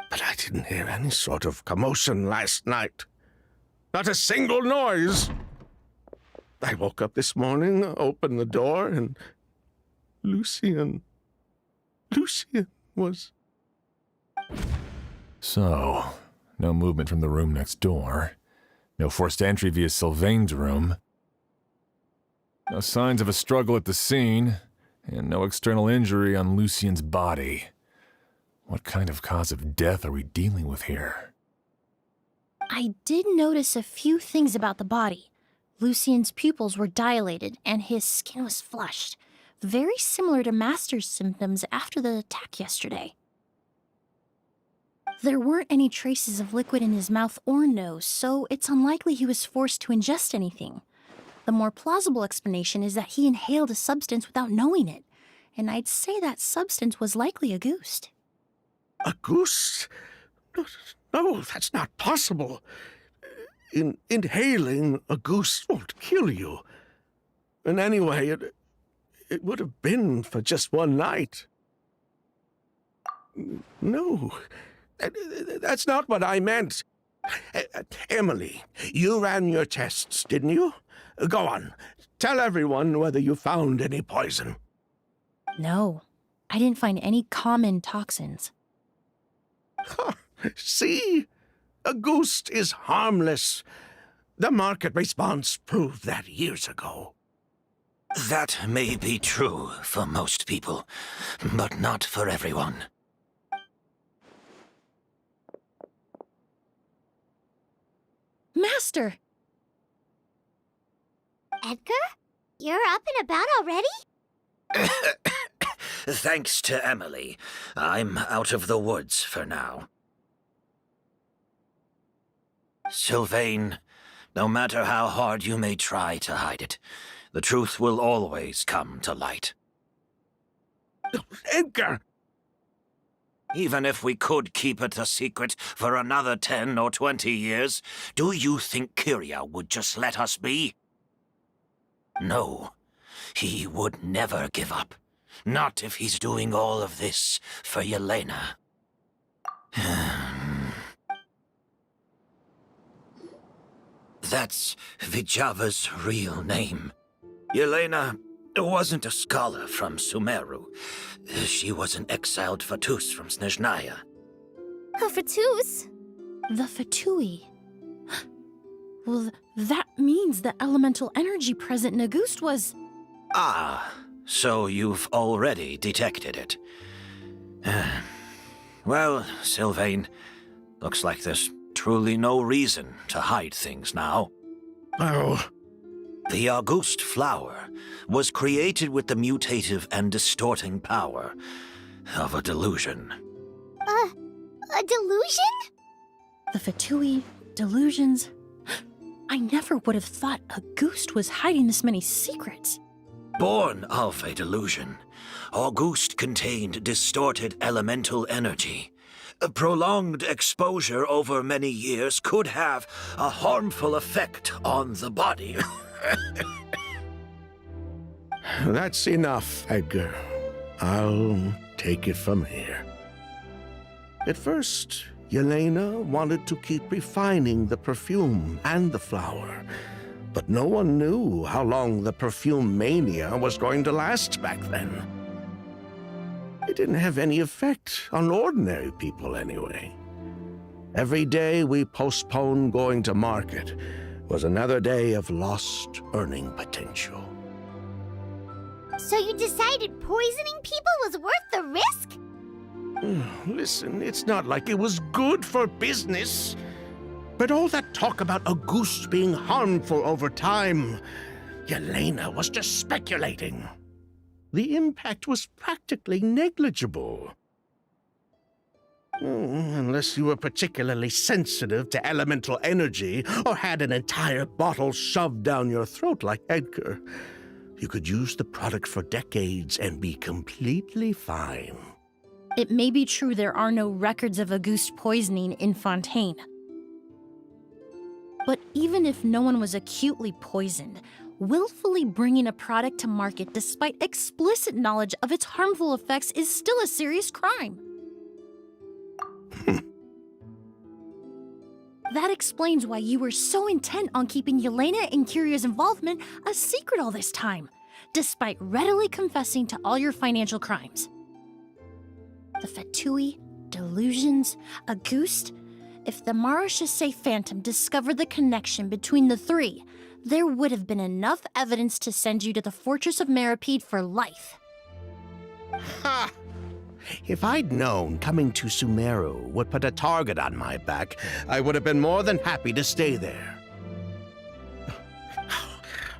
But I didn't hear any sort of commotion last night. Not a single noise. I woke up this morning, opened the door, and Lucian was... So, no movement from the room next door. No forced entry via Sylvain's room. No signs of a struggle at the scene, and no external injury on Lucian's body. What kind of cause of death are we dealing with here? I did notice a few things about the body. Lucian's pupils were dilated, and his skin was flushed. Very similar to Master's symptoms after the attack yesterday. There weren't any traces of liquid in his mouth or nose, so it's unlikely he was forced to ingest anything. The more plausible explanation is that he inhaled a substance without knowing it, and I'd say that substance was likely a goose. A goose? No, that's not possible. Inhaling a goose won't kill you. And anyway, it would have been for just one night. No, that's not what I meant. Emily, you ran your tests, didn't you? Go on. Tell everyone whether you found any poison. No, I didn't find any common toxins. See? A goose is harmless. The market response proved that years ago. That may be true for most people, but not for everyone. Master! Edgar? You're up and about already? Thanks to Emily, I'm out of the woods for now. Sylvain, no matter how hard you may try to hide it, the truth will always come to light. Edgar! Even if we could keep it a secret for another 10 or 20 years, do you think Kyria would just let us be? No, he would never give up. Not if he's doing all of this for Yelena. That's Vijava's real name. Yelena wasn't a scholar from Sumeru. She was an exiled Fatus from Snezhnaya. A Fatus? The Fatui. Well, that means the elemental energy present in Auguste was... Ah, so you've already detected it. Well, Sylvain, looks like there's truly no reason to hide things now. Oh. The Auguste flower was created with the mutative and distorting power of a delusion. A delusion? The Fatui, delusions... I never would have thought Auguste was hiding this many secrets. Born of a delusion, Auguste contained distorted elemental energy. A prolonged exposure over many years could have a harmful effect on the body. That's enough, Edgar. I'll take it from here. At first, Yelena wanted to keep refining the perfume and the flower, but no one knew how long the perfume mania was going to last back then. It didn't have any effect on ordinary people anyway. Every day we postponed going to market was another day of lost earning potential. So you decided poisoning people was worth the risk? Listen, it's not like it was good for business. But all that talk about Auguste being harmful over time, Yelena was just speculating. The impact was practically negligible. Unless you were particularly sensitive to elemental energy or had an entire bottle shoved down your throat like Edgar, you could use the product for decades and be completely fine. It may be true there are no records of Auguste poisoning in Fontaine. But even if no one was acutely poisoned, willfully bringing a product to market despite explicit knowledge of its harmful effects is still a serious crime. That explains why you were so intent on keeping Yelena and Kyria's involvement a secret all this time, despite readily confessing to all your financial crimes. The Fatui, delusions, Auguste. If the Marechaussee Phantom discovered the connection between the three, there would have been enough evidence to send you to the Fortress of Meripede for life. Ha! If I'd known coming to Sumeru would put a target on my back, I would have been more than happy to stay there.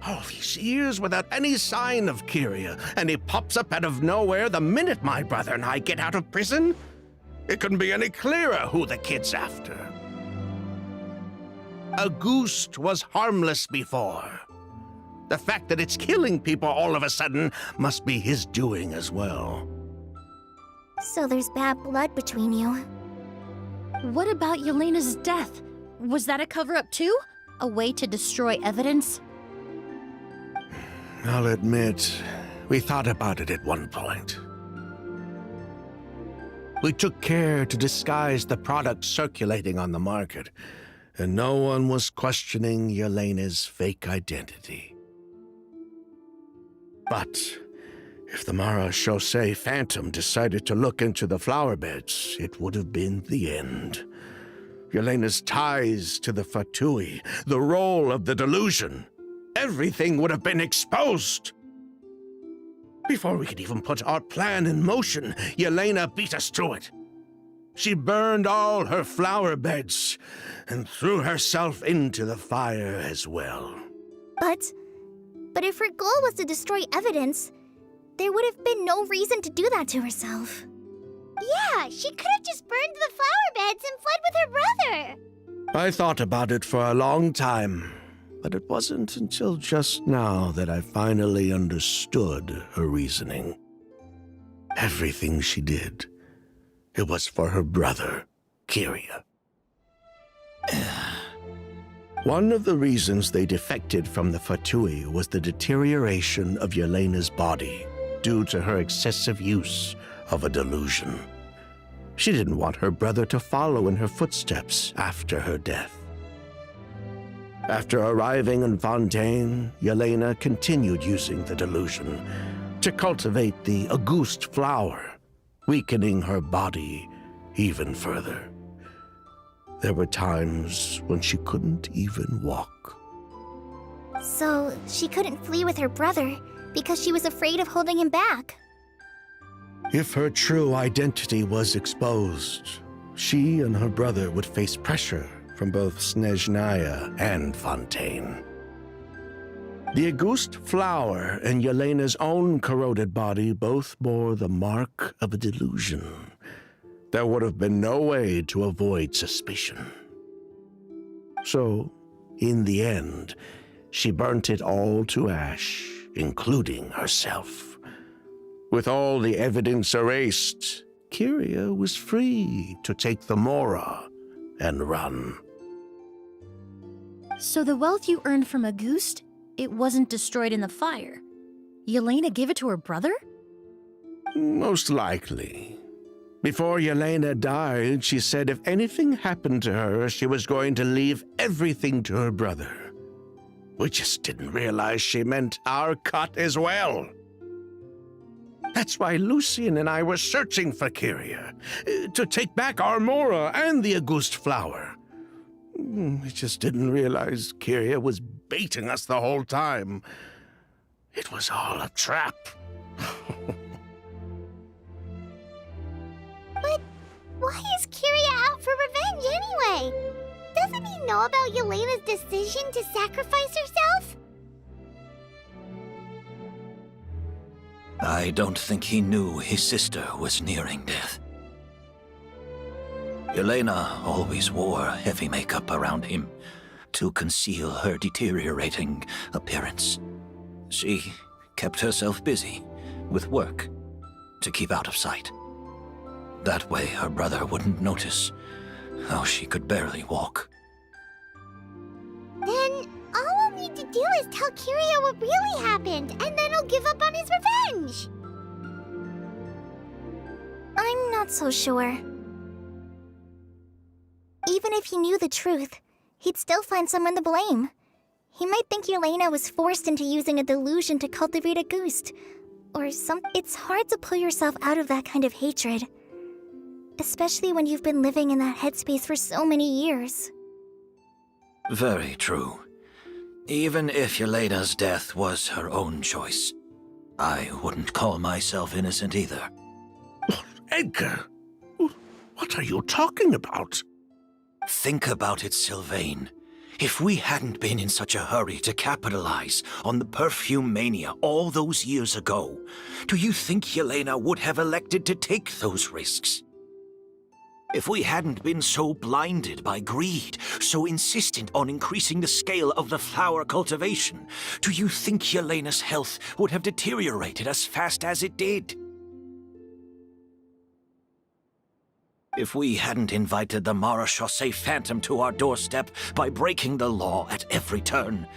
All these years without any sign of Kyria, and he pops up out of nowhere the minute my brother and I get out of prison? It couldn't be any clearer who the kid's after. Auguste was harmless before. The fact that it's killing people all of a sudden must be his doing as well. So there's bad blood between you. What about Yelena's death? Was that a cover-up too? A way to destroy evidence? I'll admit, we thought about it at one point. We took care to disguise the product circulating on the market, and no one was questioning Yelena's fake identity. But if the Marechaussee Phantom decided to look into the flower beds, it would have been the end. Yelena's ties to the Fatui, the role of the delusion, everything would have been exposed. Before we could even put our plan in motion, Yelena beat us to it. She burned all her flower beds and threw herself into the fire as well. But if her goal was to destroy evidence, there would have been no reason to do that to herself. Yeah, she could have just burned the flower beds and fled with her brother. I thought about it for a long time, but it wasn't until just now that I finally understood her reasoning. Everything she did, it was for her brother, Kyria. One of the reasons they defected from the Fatui was the deterioration of Yelena's body due to her excessive use of a delusion. She didn't want her brother to follow in her footsteps after her death. After arriving in Fontaine, Yelena continued using the delusion to cultivate the Auguste flower, weakening her body even further. There were times when she couldn't even walk. So she couldn't flee with her brother because she was afraid of holding him back. If her true identity was exposed, she and her brother would face pressure from both Snezhnaya and Fontaine. The Auguste flower and Yelena's own corroded body both bore the mark of a delusion. There would have been no way to avoid suspicion. So, in the end, she burnt it all to ash, including herself. With all the evidence erased, Kyria was free to take the Mora and run. So the wealth you earned from Auguste, it wasn't destroyed in the fire. Yelena gave it to her brother? Most likely. Before Yelena died, she said if anything happened to her, she was going to leave everything to her brother. We just didn't realize she meant our cut as well. That's why Lucian and I were searching for Kyria, to take back our Mora and the Auguste flower. We just didn't realize Kyria was baiting us the whole time. It was all a trap. But why is Kyria out for revenge anyway? Doesn't he know about Yelena's decision to sacrifice herself? I don't think he knew his sister was nearing death. Yelena always wore heavy makeup around him to conceal her deteriorating appearance. She kept herself busy with work to keep out of sight. That way her brother wouldn't notice how she could barely walk. Then all we'll need to do is tell Kyria what really happened, and then he'll give up on his revenge. I'm not so sure. Even if he knew the truth, he'd still find someone to blame. He might think Yelena was forced into using a delusion to cultivate a Auguste, or something. It's hard to pull yourself out of that kind of hatred, especially when you've been living in that headspace for so many years. Very true. Even if Yelena's death was her own choice, I wouldn't call myself innocent either. Edgar, what are you talking about? Think about it, Sylvain. If we hadn't been in such a hurry to capitalize on the perfume mania all those years ago, do you think Yelena would have elected to take those risks? If we hadn't been so blinded by greed, so insistent on increasing the scale of the flower cultivation, do you think Yelena's health would have deteriorated as fast as it did? If we hadn't invited the Marechaussee Phantom to our doorstep by breaking the law at every turn,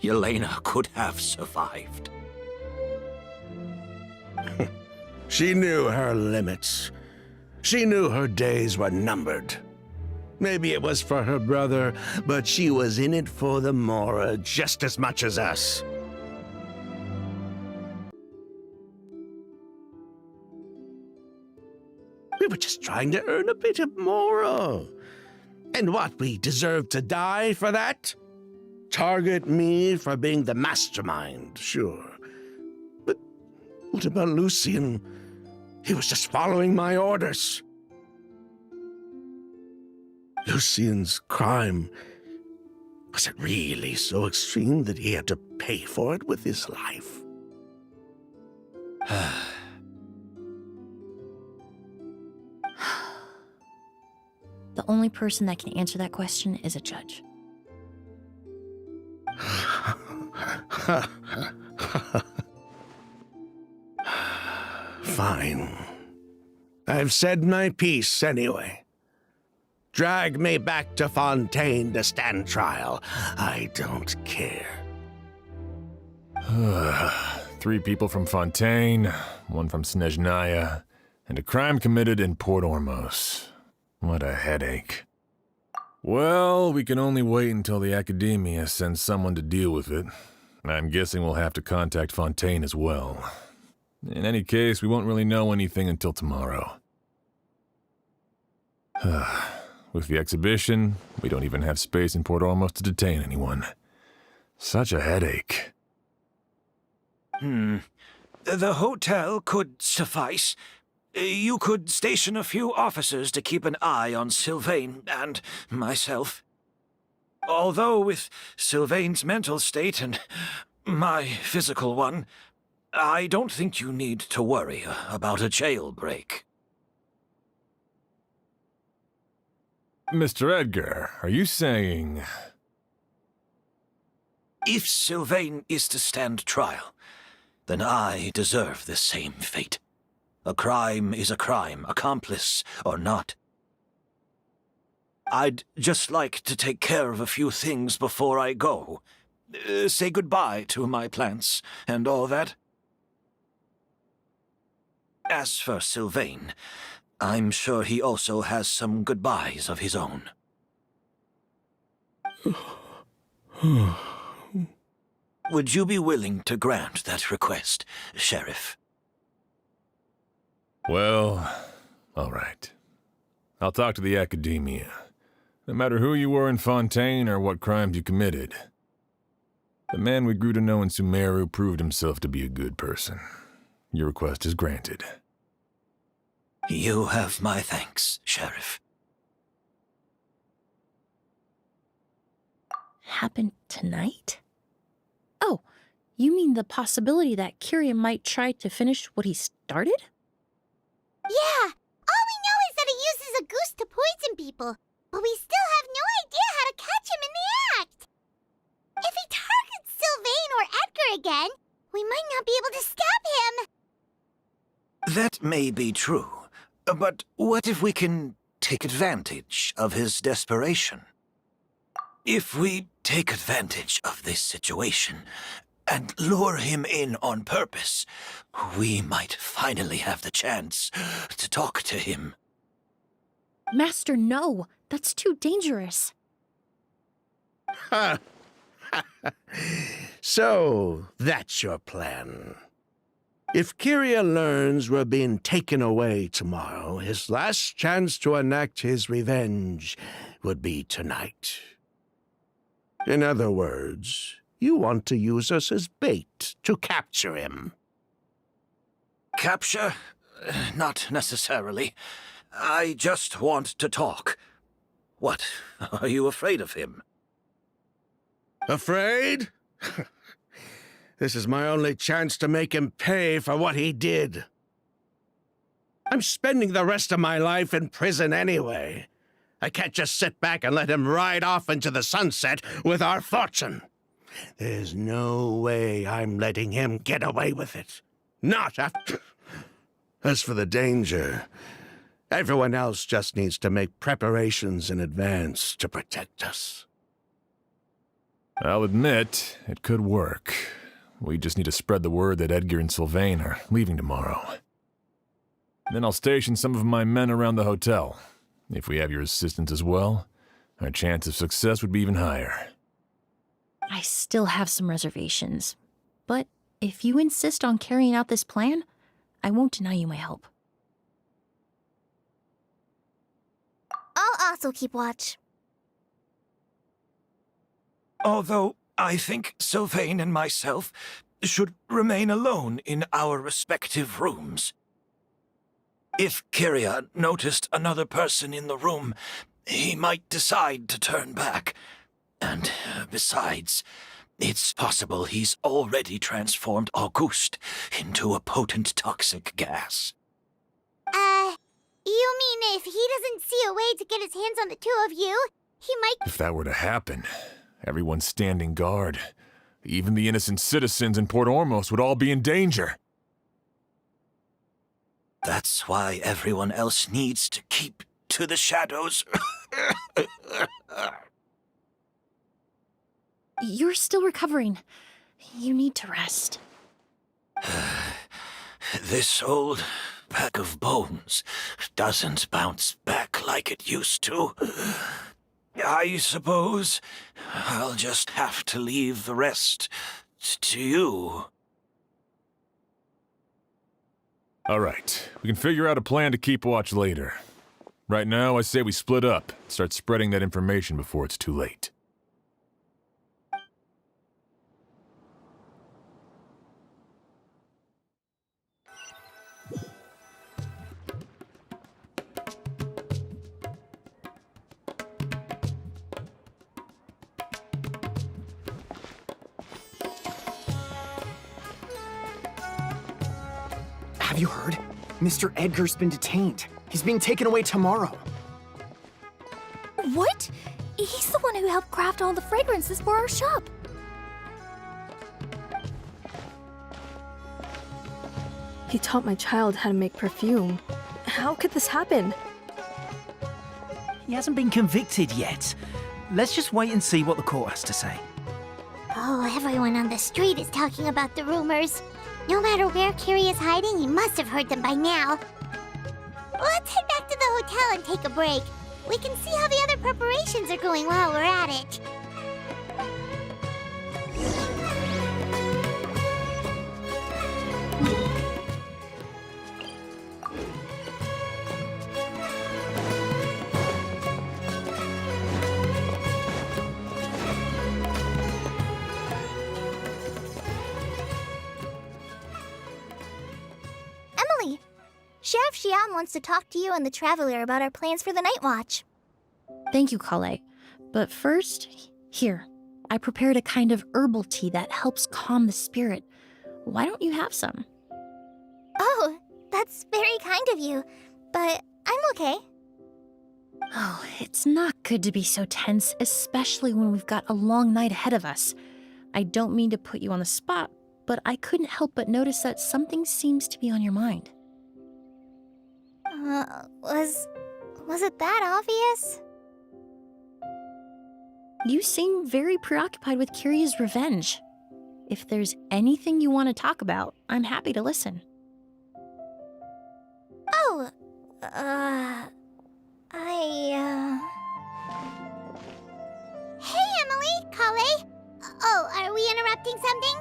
Yelena could have survived. She knew her limits. She knew her days were numbered. Maybe it was for her brother, but she was in it for the Mora just as much as us. We were just trying to earn a bit of Mora. And what, we deserve to die for that? Target me for being the mastermind, sure. But what about Lucian? He was just following my orders. Lucien's crime, was it really so extreme that he had to pay for it with his life? The only person that can answer that question is a judge. Fine. I've said my piece anyway. Drag me back to Fontaine to stand trial. I don't care. 3 people from Fontaine, 1 from Snezhnaya, and a crime committed in Port Ormos. What a headache. Well, we can only wait until the Academia sends someone to deal with it. I'm guessing we'll have to contact Fontaine as well. In any case, we won't really know anything until tomorrow. With the exhibition, we don't even have space in Port Ormos to detain anyone. Such a headache. The hotel could suffice. You could station a few officers to keep an eye on Sylvain and myself. Although with Sylvain's mental state and my physical one, I don't think you need to worry about a jailbreak. Mr. Edgar, are you saying... If Sylvain is to stand trial, then I deserve the same fate. A crime is a crime, accomplice or not. I'd just like to take care of a few things before I go. Say goodbye to my plants and all that. As for Sylvain, I'm sure he also has some goodbyes of his own. Would you be willing to grant that request, Sheriff? Well, all right. I'll talk to the Academia. No matter who you were in Fontaine or what crimes you committed, the man we grew to know in Sumeru proved himself to be a good person. Your request is granted. You have my thanks, Sheriff. Happened tonight? Oh, you mean the possibility that Kyria might try to finish what he started? Yeah, all we know is that he uses a goose to poison people, but we still have no idea how to catch him in the act. If he targets Sylvain or Edgar again, we might not be able to stop him. That may be true, but what if we can take advantage of his desperation? If we take advantage of this situation and lure him in on purpose, we might finally have the chance to talk to him. Master, no. That's too dangerous. So, that's your plan. If Kyria learns we're being taken away tomorrow, his last chance to enact his revenge would be tonight. In other words, you want to use us as bait to capture him. Capture? Not necessarily. I just want to talk. What? Are you afraid of him? Afraid? This is my only chance to make him pay for what he did. I'm spending the rest of my life in prison anyway. I can't just sit back and let him ride off into the sunset with our fortune. There's no way I'm letting him get away with it. Not after... As for the danger, everyone else just needs to make preparations in advance to protect us. I'll admit, it could work. We just need to spread the word that Edgar and Sylvain are leaving tomorrow. Then I'll station some of my men around the hotel. If we have your assistance as well, our chance of success would be even higher. I still have some reservations. But if you insist on carrying out this plan, I won't deny you my help. I'll also keep watch. Although I think Sylvain and myself should remain alone in our respective rooms. If Kyria noticed another person in the room, he might decide to turn back. And besides, it's possible he's already transformed Auguste into a potent toxic gas. You mean if he doesn't see a way to get his hands on the two of you, he might— If that were to happen, everyone's standing guard. Even the innocent citizens in Port Ormos would all be in danger. That's why everyone else needs to keep to the shadows. You're still recovering. You need to rest. This old bag of bones doesn't bounce back like it used to. I suppose I'll just have to leave the rest to you. All right, we can figure out a plan to keep watch later. Right now, I say we split up, start spreading that information before it's too late. Have you heard? Mr. Edgar's been detained. He's being taken away tomorrow. What? He's the one who helped craft all the fragrances for our shop. He taught my child how to make perfume. How could this happen? He hasn't been convicted yet. Let's just wait and see what the court has to say. Oh, everyone on the street is talking about the rumors. No matter where Kiri is hiding, he must have heard them by now. Let's head back to the hotel and take a break. We can see how the other preparations are going while we're at it. Emily, Chef Xian wants to talk to you and the Traveler about our plans for the Night Watch. Thank you, Kale. But first, here, I prepared a kind of herbal tea that helps calm the spirit. Why don't you have some? Oh, that's very kind of you, but I'm okay. Oh, it's not good to be so tense, especially when we've got a long night ahead of us. I don't mean to put you on the spot, but I couldn't help but notice that something seems to be on your mind. Was it that obvious? You seem very preoccupied with Kiria's revenge. If there's anything you want to talk about, I'm happy to listen. Oh, Hey, Emily, Kale. Oh, are we interrupting something?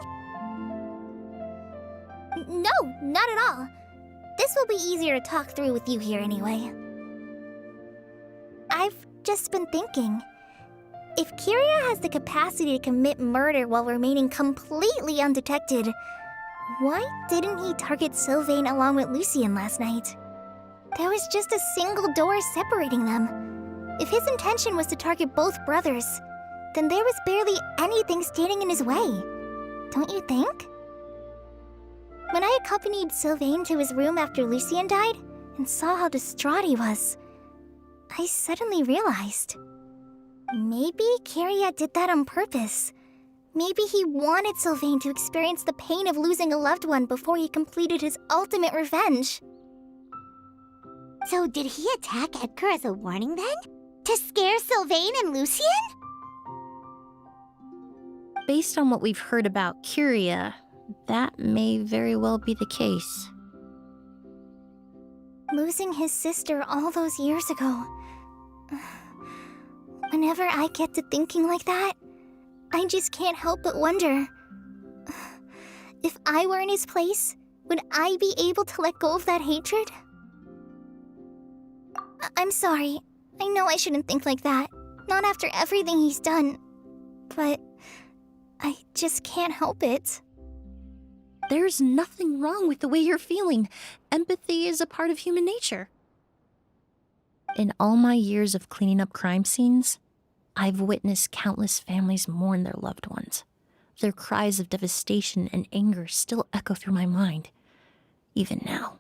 No, not at all. This will be easier to talk through with you here anyway. I've just been thinking. If Kiria has the capacity to commit murder while remaining completely undetected, why didn't he target Sylvain along with Lucien last night? There was just a single door separating them. If his intention was to target both brothers, then there was barely anything standing in his way. Don't you think? When I accompanied Sylvain to his room after Lucien died and saw how distraught he was, I suddenly realized. Maybe Kiria did that on purpose. Maybe he wanted Sylvain to experience the pain of losing a loved one before he completed his ultimate revenge. So did he attack Edgar as a warning then? To scare Sylvain and Lucien? Based on what we've heard about Kiria, that may very well be the case. Losing his sister all those years ago. Whenever I get to thinking like that, I just can't help but wonder. If I were in his place, would I be able to let go of that hatred? I'm sorry. I know I shouldn't think like that. Not after everything he's done. But I just can't help it. There's nothing wrong with the way you're feeling. Empathy is a part of human nature. In all my years of cleaning up crime scenes, I've witnessed countless families mourn their loved ones. Their cries of devastation and anger still echo through my mind, even now.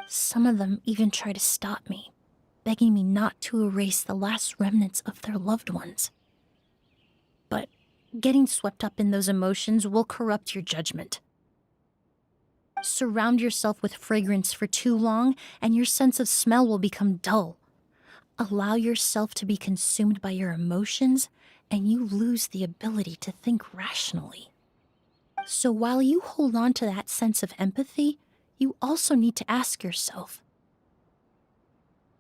Some of them even try to stop me, begging me not to erase the last remnants of their loved ones. But getting swept up in those emotions will corrupt your judgment. Surround yourself with fragrance for too long, and your sense of smell will become dull. Allow yourself to be consumed by your emotions, and you lose the ability to think rationally. So while you hold on to that sense of empathy, you also need to ask yourself,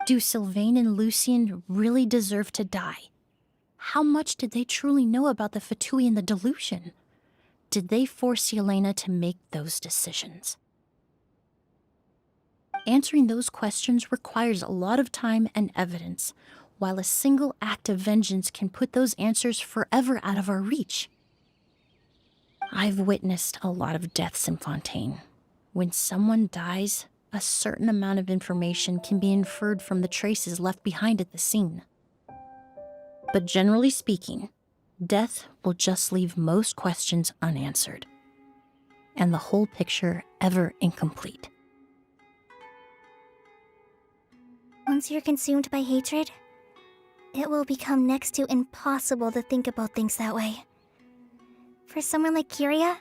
do Sylvain and Lucien really deserve to die? How much did they truly know about the Fatui and the delusion? Did they force Yelena to make those decisions? Answering those questions requires a lot of time and evidence, while a single act of vengeance can put those answers forever out of our reach. I've witnessed a lot of deaths in Fontaine. When someone dies, a certain amount of information can be inferred from the traces left behind at the scene. But generally speaking, death will just leave most questions unanswered, and the whole picture ever incomplete. Once you're consumed by hatred, it will become next to impossible to think about things that way. For someone like Kyria,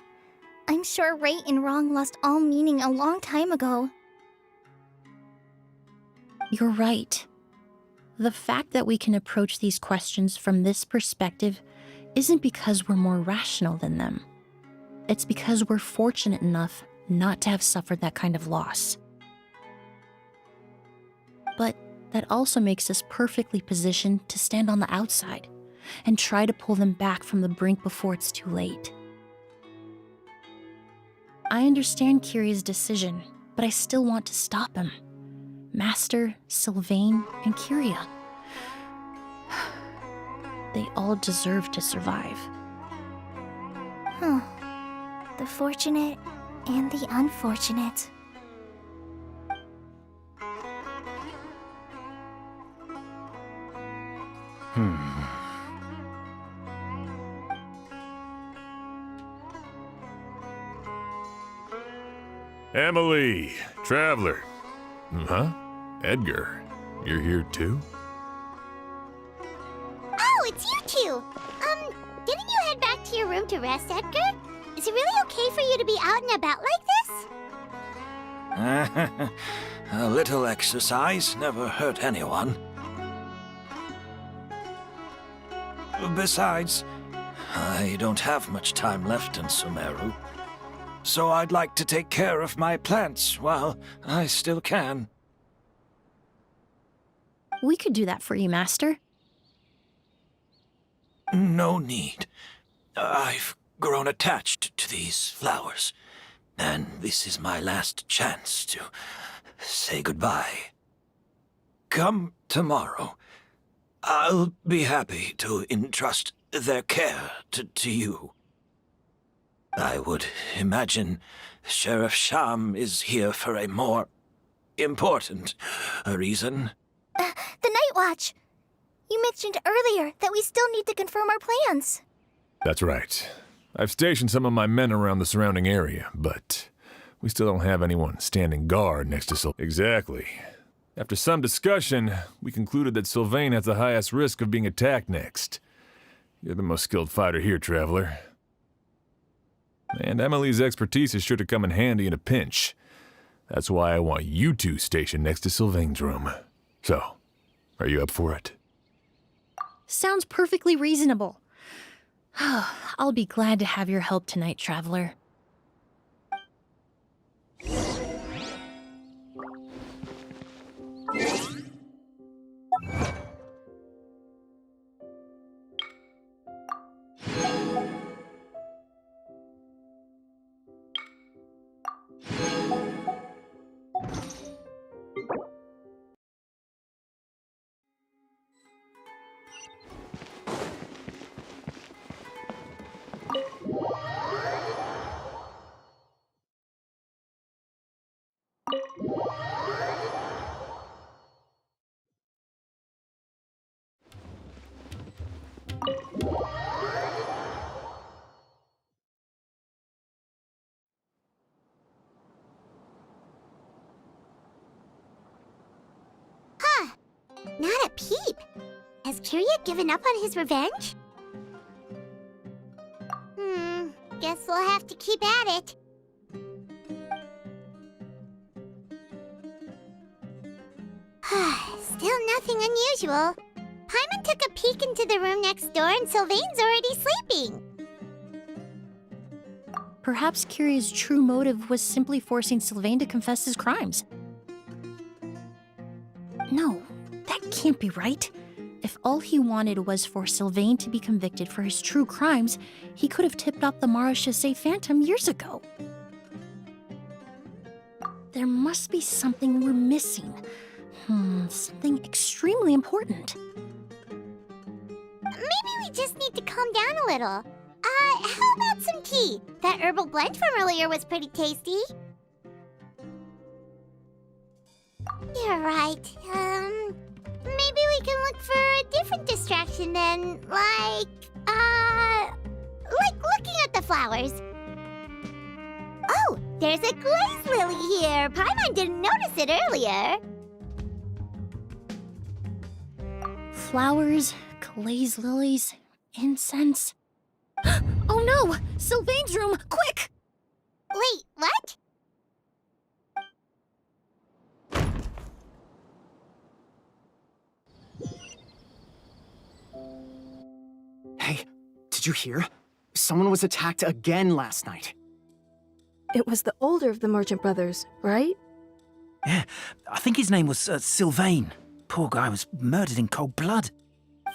I'm sure right and wrong lost all meaning a long time ago. You're right. The fact that we can approach these questions from this perspective isn't because we're more rational than them. It's because we're fortunate enough not to have suffered that kind of loss. But that also makes us perfectly positioned to stand on the outside and try to pull them back from the brink before it's too late. I understand Kyria's decision, but I still want to stop him. Master, Sylvain, and Kyria. They all deserve to survive. The fortunate and the unfortunate. Emily, Traveler. Huh? Edgar, you're here too? Oh, it's you two! Didn't you head back to your room to rest, Edgar? Is it really okay for you to be out and about like this? A little exercise never hurt anyone. Besides, I don't have much time left in Sumeru, so I'd like to take care of my plants while I still can. We could do that for you, Master. No need. I've grown attached to these flowers, and this is my last chance to say goodbye. Come tomorrow. I'll be happy to entrust their care to you. I would imagine Sheriff Sham is here for a more important reason. The Night Watch! You mentioned earlier that we still need to confirm our plans. That's right. I've stationed some of my men around the surrounding area, but we still don't have anyone standing guard next to Exactly. After some discussion, we concluded that Sylvain has the highest risk of being attacked next. You're the most skilled fighter here, Traveler. And Emily's expertise is sure to come in handy in a pinch. That's why I want you two stationed next to Sylvain's room. So, are you up for it? Sounds perfectly reasonable. I'll be glad to have your help tonight, Traveler. peep. Has Kiria given up on his revenge? Guess we'll have to keep at it. Still nothing unusual. Paimon took a peek into the room next door and Sylvain's already sleeping. Perhaps Kiria's true motive was simply forcing Sylvain to confess his crimes. No, that can't be right. If all he wanted was for Sylvain to be convicted for his true crimes, he could have tipped off the Marechaussee Phantom years ago. There must be something we're missing. Something extremely important. Maybe we just need to calm down a little. How about some tea? That herbal blend from earlier was pretty tasty. You're right. Maybe we can look for a different distraction then, like looking at the flowers. Oh, there's a glaze lily here. Paimon didn't notice it earlier. Flowers, glaze lilies, incense. Oh no! Sylvain's room! Quick! Wait, what? Hey, did you hear? Someone was attacked again last night. It was the older of the merchant brothers, right? Yeah, I think his name was Sylvain. Poor guy was murdered in cold blood.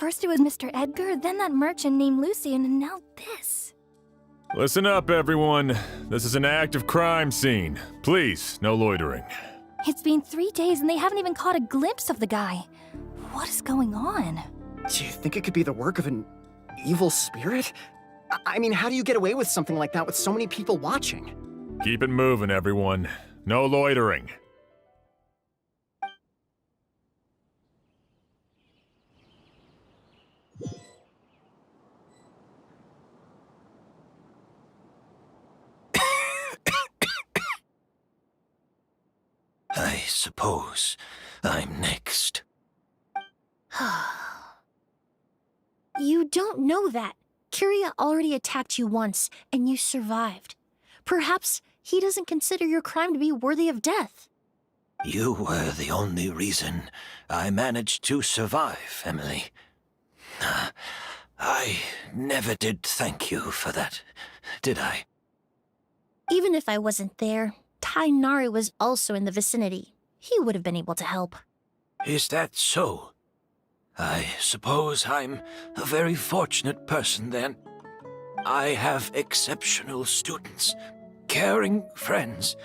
First it was Mr. Edgar, then that merchant named Lucian, and now this. Listen up, everyone. This is an active crime scene. Please, no loitering. It's been 3 days and they haven't even caught a glimpse of the guy. What is going on? Do you think it could be the work of an evil spirit? I mean, how do you get away with something like that with so many people watching? Keep it moving, everyone. No loitering. I suppose I'm next. You don't know that. Kiria already attacked you once, and you survived. Perhaps he doesn't consider your crime to be worthy of death. You were the only reason I managed to survive, Emily. I never did thank you for that, did I? Even if I wasn't there, Tainari was also in the vicinity. He would have been able to help. Is that so? I suppose I'm a very fortunate person then. I have exceptional students, caring friends,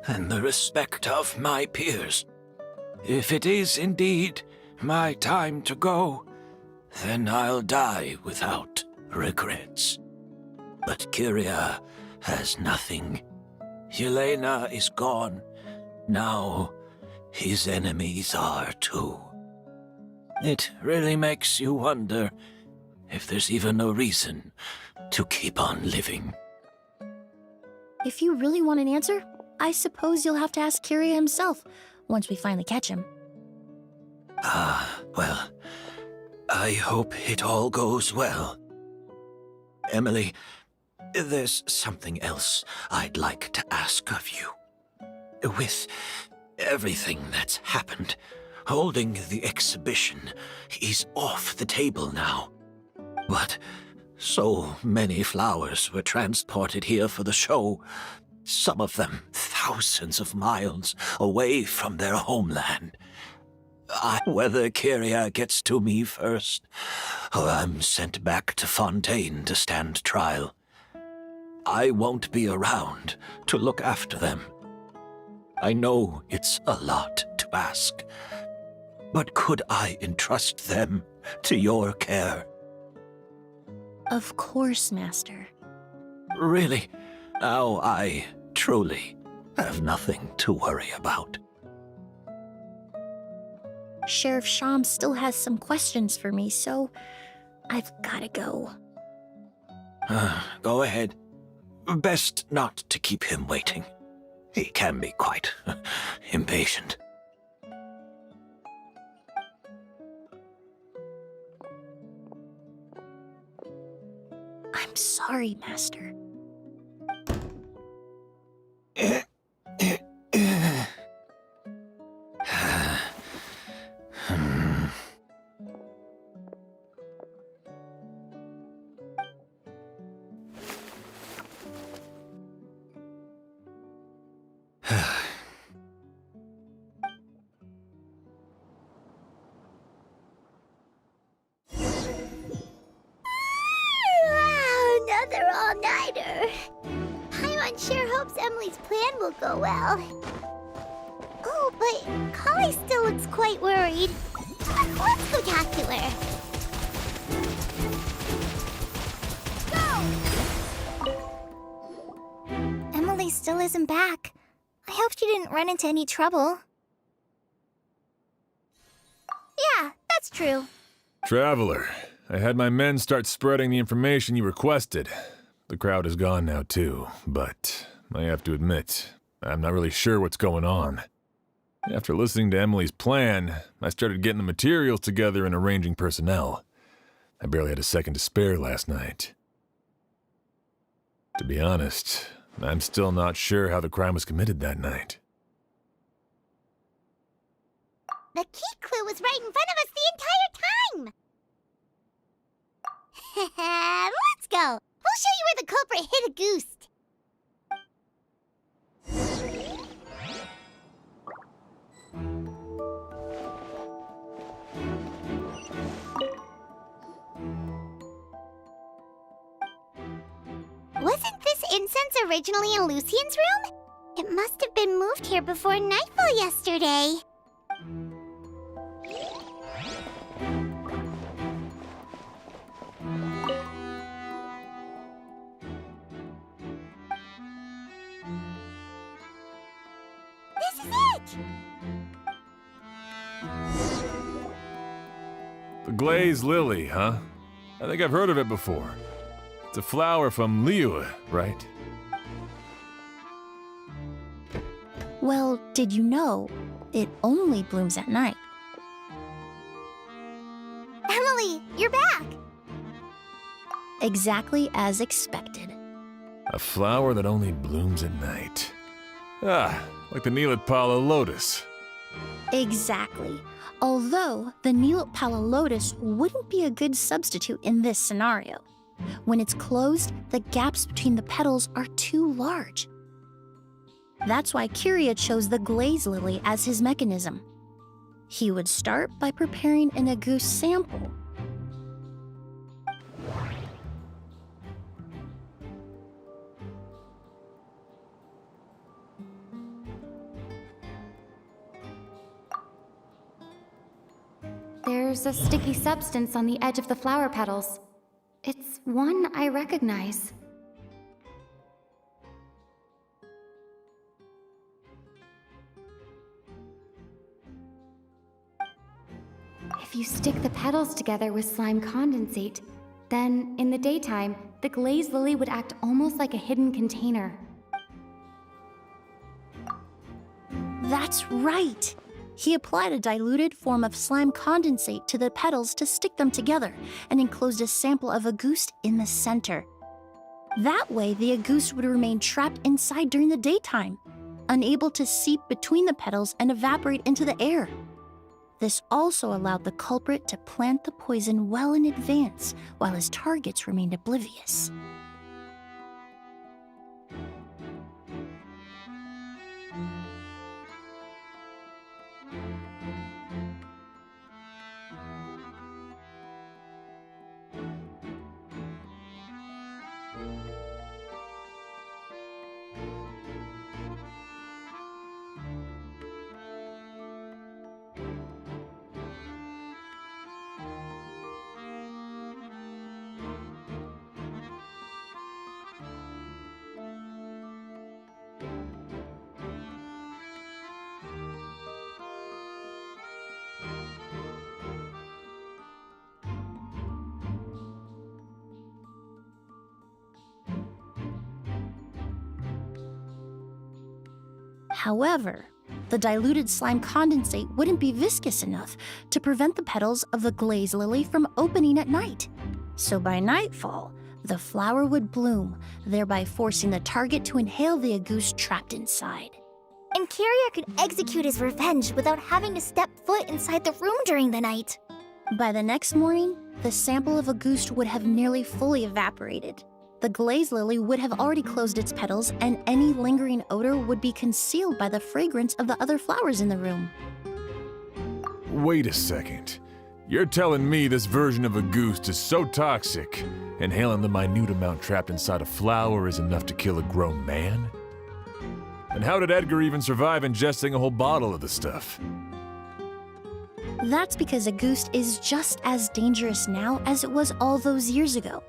and the respect of my peers. If it is indeed my time to go, then I'll die without regrets. But Kiria has nothing. Yelena is gone. Now his enemies are too. It really makes you wonder if there's even a reason to keep on living. If you really want an answer, I suppose you'll have to ask Kiria himself once we finally catch him. Well, I hope it all goes well. Emily, there's something else I'd like to ask of you. With everything that's happened, holding the exhibition is off the table now. But so many flowers were transported here for the show, some of them thousands of miles away from their homeland. Whether Kiria gets to me first, or I'm sent back to Fontaine to stand trial, I won't be around to look after them. I know it's a lot to ask, but could I entrust them to your care? Of course, Master. Really, now I truly have nothing to worry about. Sheriff Sham still has some questions for me, so I've gotta go. Go ahead. Best not to keep him waiting. He can be quite impatient. sorry, Master. Another all-nighter. Paimon sure hopes Emily's plan will go well. Oh, but Kali still looks quite worried. Let's go talk to her. Emily still isn't back. I hope she didn't run into any trouble. Yeah, that's true. Traveler, I had my men start spreading the information you requested. The crowd is gone now too, but I have to admit, I'm not really sure what's going on. After listening to Emily's plan, I started getting the materials together and arranging personnel. I barely had a second to spare last night. To be honest, I'm still not sure how the crime was committed that night. The key clue was right in front of us the entire time! Let's go! We'll show you where the culprit hid a goose. Wasn't this incense originally in Lucien's room? It must have been moved here before nightfall yesterday. This is it! The glazed lily, huh? I think I've heard of it before. It's a flower from Diluc, right? Well, did you know it only blooms at night? Emily, you're back! Exactly as expected. A flower that only blooms at night. Ah, like the Diluc pala lotus. Exactly. Although the Diluc pala lotus wouldn't be a good substitute in this scenario. When it's closed, the gaps between the petals are too large. That's why Kyria chose the glaze lily as his mechanism. He would start by preparing an agouti sample. There's a sticky substance on the edge of the flower petals. It's one I recognize. If you stick the petals together with slime condensate, then in the daytime, the glazed lily would act almost like a hidden container. That's right! He applied a diluted form of slime condensate to the petals to stick them together and enclosed a sample of agouti in the center. That way, the agouti would remain trapped inside during the daytime, unable to seep between the petals and evaporate into the air. This also allowed the culprit to plant the poison well in advance while his targets remained oblivious. However, the diluted slime condensate wouldn't be viscous enough to prevent the petals of the glaze lily from opening at night. So by nightfall, The flower would bloom, thereby forcing the target to inhale the agouste trapped inside. And Kyria could execute his revenge without having to step foot inside the room during the night. By the next morning, the sample of agouste would have nearly fully evaporated. The glaze lily would have already closed its petals, and any lingering odor would be concealed by the fragrance of the other flowers in the room. Wait a second. You're telling me this version of agouste is so toxic, inhaling the minute amount trapped inside a flower is enough to kill a grown man? And how did Edgar even survive ingesting a whole bottle of the stuff? That's because agouste is just as dangerous now as it was all those years ago.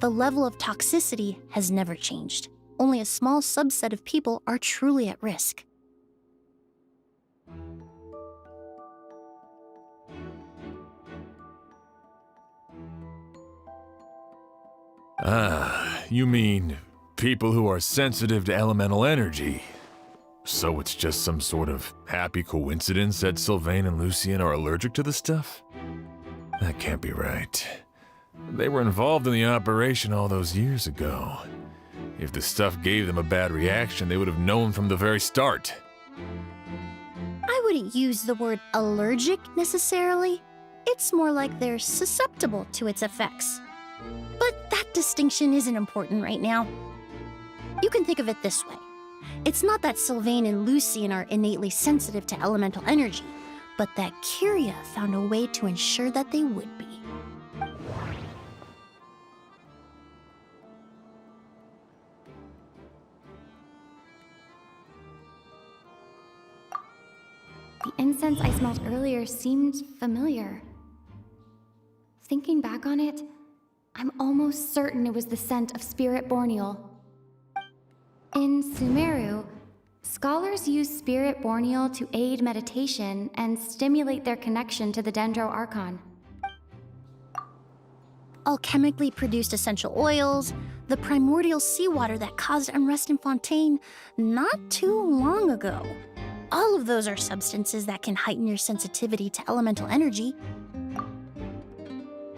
The level of toxicity has never changed. Only a small subset of people are truly at risk. Ah, you mean people who are sensitive to elemental energy. So it's just some sort of happy coincidence that Sylvain and Lucien are allergic to the stuff? That can't be right. They were involved in the operation all those years ago. If the stuff gave them a bad reaction, they would have known from the very start. I wouldn't use the word allergic necessarily. It's more like they're susceptible to its effects. But that distinction isn't important right now. You can think of it this way. It's not that Sylvain and Lucien are innately sensitive to elemental energy, but that Kyria found a way to ensure that they would be. The incense I smelled earlier seemed familiar. Thinking back on it, I'm almost certain it was the scent of spirit borneal. In Sumeru, scholars use spirit borneal to aid meditation and stimulate their connection to the Dendro Archon. Alchemically produced essential oils, the primordial seawater that caused unrest in Fontaine not too long ago. All of those are substances that can heighten your sensitivity to elemental energy.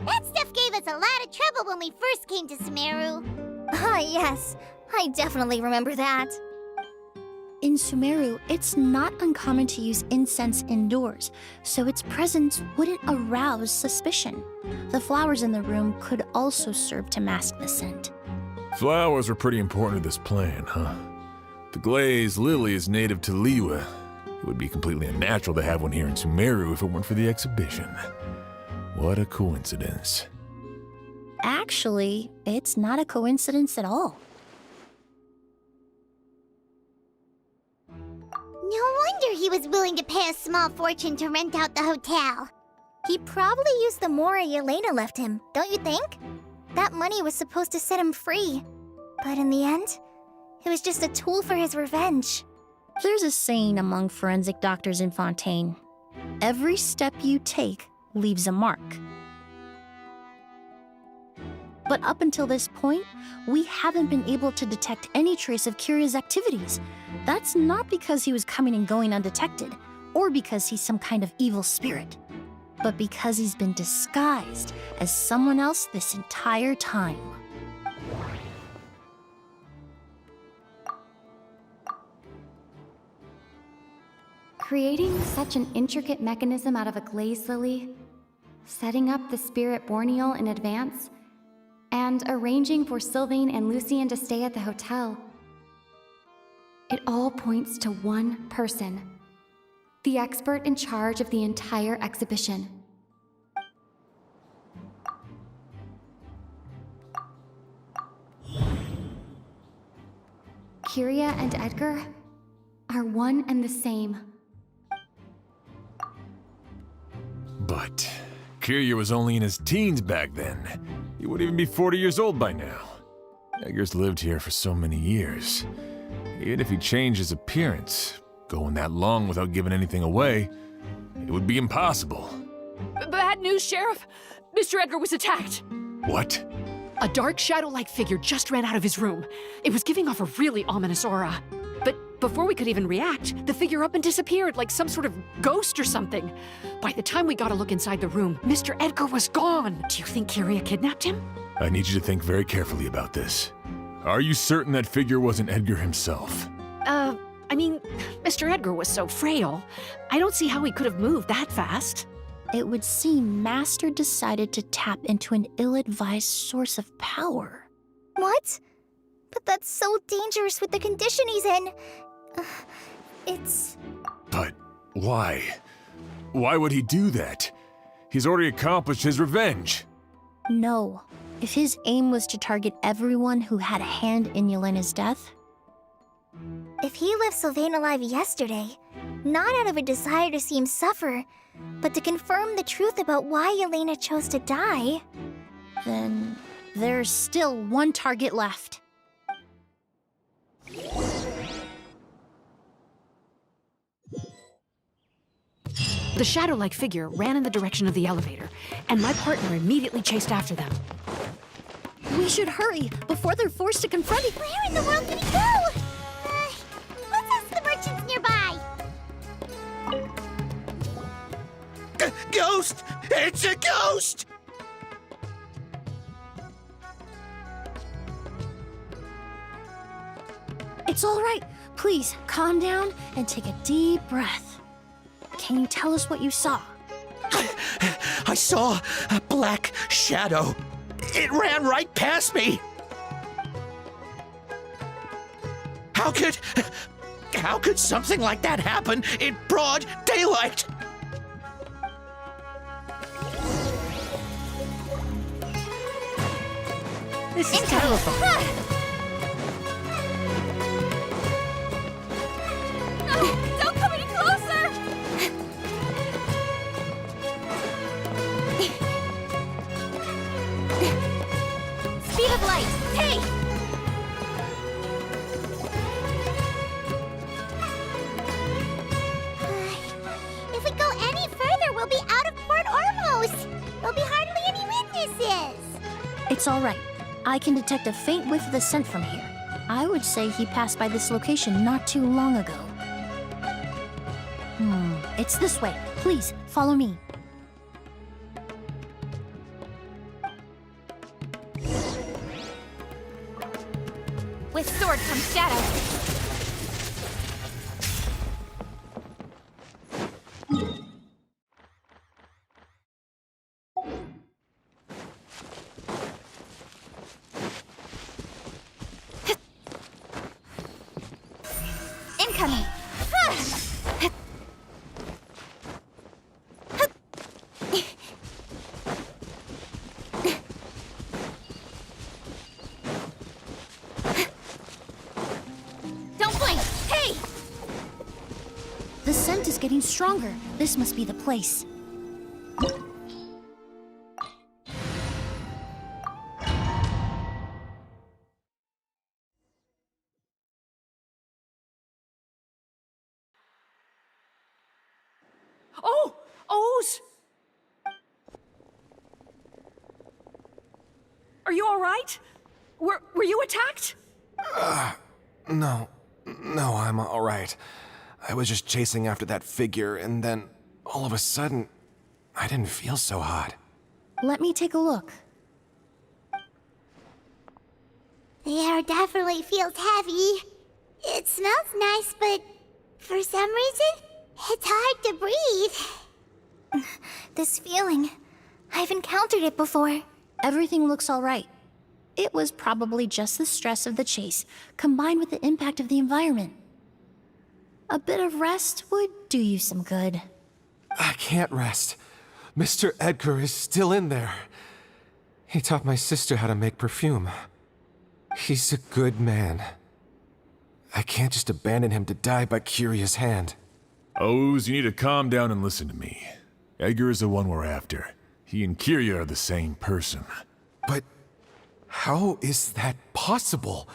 That stuff gave us a lot of trouble when we first came to Sumeru. Ah, yes. I definitely remember that. In Sumeru, it's not uncommon to use incense indoors, so its presence wouldn't arouse suspicion. The flowers in the room could also serve to mask the scent. Flowers were pretty important to this plan, huh? The glaze lily is native to Liyue. It would be completely unnatural to have one here in Sumeru if it weren't for the exhibition. What a coincidence. Actually, it's not a coincidence at all. No wonder he was willing to pay a small fortune to rent out the hotel. He probably used the Mora Yelena left him, don't you think? That money was supposed to set him free. But in the end, it was just a tool for his revenge. There's a saying among forensic doctors in Fontaine. Every step you take leaves a mark. But up until this point, we haven't been able to detect any trace of Kyria's activities. That's not because he was coming and going undetected, or because he's some kind of evil spirit, but because he's been disguised as someone else this entire time. Creating such an intricate mechanism out of a glaze lily, setting up the spirit borneal in advance, and arranging for Sylvain and Lucien to stay at the hotel. It all points to one person, the expert in charge of the entire exhibition. Kyria and Edgar are one and the same. But Kyria was only in his teens back then. He wouldn't even be 40 years old by now. Edgar's lived here for so many years. Even if he changed his appearance, going that long without giving anything away, it would be impossible. Bad news, Sheriff! Mr. Edgar was attacked! What? A dark shadow-like figure just ran out of his room. It was giving off a really ominous aura. But before we could even react, the figure up and disappeared like some sort of ghost or something. By the time we got a look inside the room, Mr. Edgar was gone. Do you think Kyria kidnapped him? I need you to think very carefully about this. Are you certain that figure wasn't Edgar himself? I mean, Mr. Edgar was so frail. I don't see how he could have moved that fast. It would seem Master decided to tap into an ill-advised source of power. What? But that's so dangerous with the condition he's in. It's... But why? Why would he do that? He's already accomplished his revenge. No. If his aim was to target everyone who had a hand in Yelena's death... If he left Sylvain alive yesterday, not out of a desire to see him suffer, but to confirm the truth about why Yelena chose to die... Then there's still one target left. The shadow-like figure ran in the direction of the elevator, and my partner immediately chased after them. We should hurry before they're forced to confront it. Where in the world did he go? Let's ask the merchants nearby. Ghost! It's a ghost! It's all right. Please, calm down and take a deep breath. Can you tell us what you saw? I saw a black shadow. It ran right past me. How could something like that happen in broad daylight? This is terrifying. Don't come any closer! Speed of light! Hey! If we go any further, we'll be out of port almost! There'll be hardly any witnesses! It's all right. I can detect a faint whiff of the scent from here. I would say he passed by this location not too long ago. It's this way. Please, follow me. With sword comes shadow. Incoming. Don't blink. Hey! The scent is getting stronger. This must be the place. Oh! O's! Are you all right? Were you attacked? No, I'm all right. I was just chasing after that figure, and then all of a sudden, I didn't feel so hot. Let me take a look. The air definitely feels heavy. It smells nice, but for some reason, it's hard to breathe. This feeling, I've encountered it before. Everything looks all right. It was probably just the stress of the chase, combined with the impact of the environment. A bit of rest would do you some good. I can't rest. Mr. Edgar is still in there. He taught my sister how to make perfume. He's a good man. I can't just abandon him to die by Curia's hand. O's, you need to calm down and listen to me. Edgar is the one we're after. He and Kyria are the same person. But how is that possible?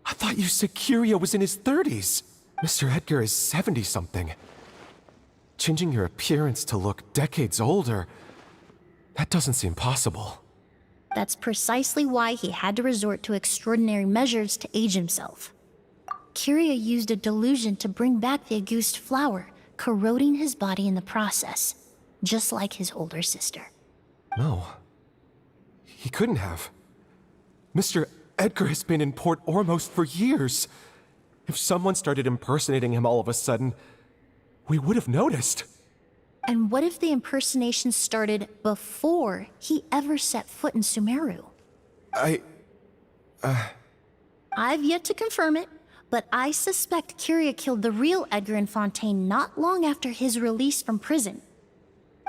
I thought you said Kyria was in his 30s. Mr. Edgar is 70-something. Changing your appearance to look decades older, that doesn't seem possible. That's precisely why he had to resort to extraordinary measures to age himself. Kyria used a delusion to bring back the Auguste flower, corroding his body in the process, just like his older sister. No. He couldn't have. Mr. Edgar has been in Port Ormos for years. If someone started impersonating him all of a sudden, we would have noticed. And what if the impersonation started before he ever set foot in Sumeru? I've yet to confirm it, but I suspect Kyria killed the real Edgar in Fontaine not long after his release from prison.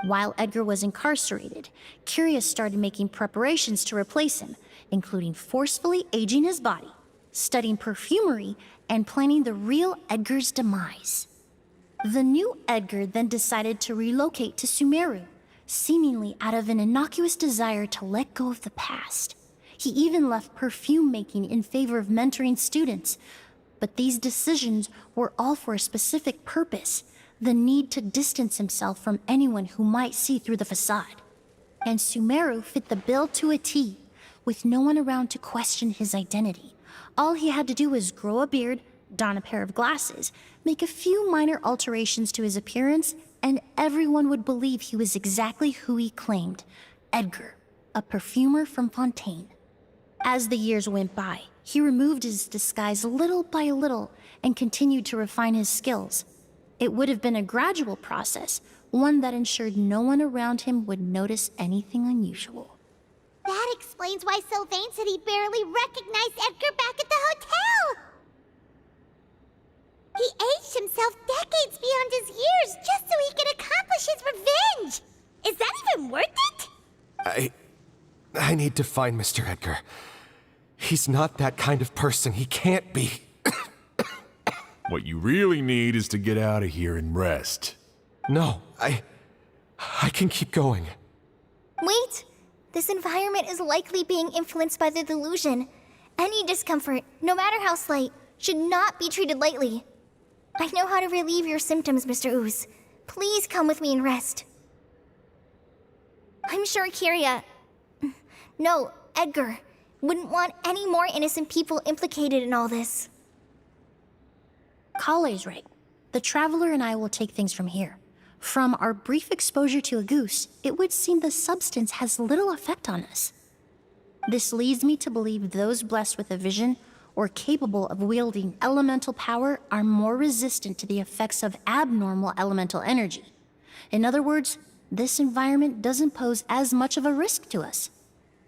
While Edgar was incarcerated, Kyria started making preparations to replace him, including forcefully aging his body, studying perfumery, and planning the real Edgar's demise. The new Edgar then decided to relocate to Sumeru, seemingly out of an innocuous desire to let go of the past. He even left perfume making in favor of mentoring students. But these decisions were all for a specific purpose: the need to distance himself from anyone who might see through the facade. And Sumeru fit the bill to a T, with no one around to question his identity. All he had to do was grow a beard, don a pair of glasses, make a few minor alterations to his appearance, and everyone would believe he was exactly who he claimed: Edgar, a perfumer from Fontaine. As the years went by, he removed his disguise little by little and continued to refine his skills. It would have been a gradual process, one that ensured no one around him would notice anything unusual. That explains why Sylvain said he barely recognized Edgar back at the hotel! He aged himself decades beyond his years just so he could accomplish his revenge! Is that even worth it? I need to find Mr. Edgar. He's not that kind of person. He can't be. What you really need is to get out of here and rest. No, I can keep going. Wait! This environment is likely being influenced by the delusion. Any discomfort, no matter how slight, should not be treated lightly. I know how to relieve your symptoms, Mr. Ooze. Please come with me and rest. I'm sure Kyria... No, Edgar wouldn't want any more innocent people implicated in all this. Kale's right. The Traveler and I will take things from here. From our brief exposure to a goose, it would seem the substance has little effect on us. This leads me to believe those blessed with a vision or capable of wielding elemental power are more resistant to the effects of abnormal elemental energy. In other words, this environment doesn't pose as much of a risk to us.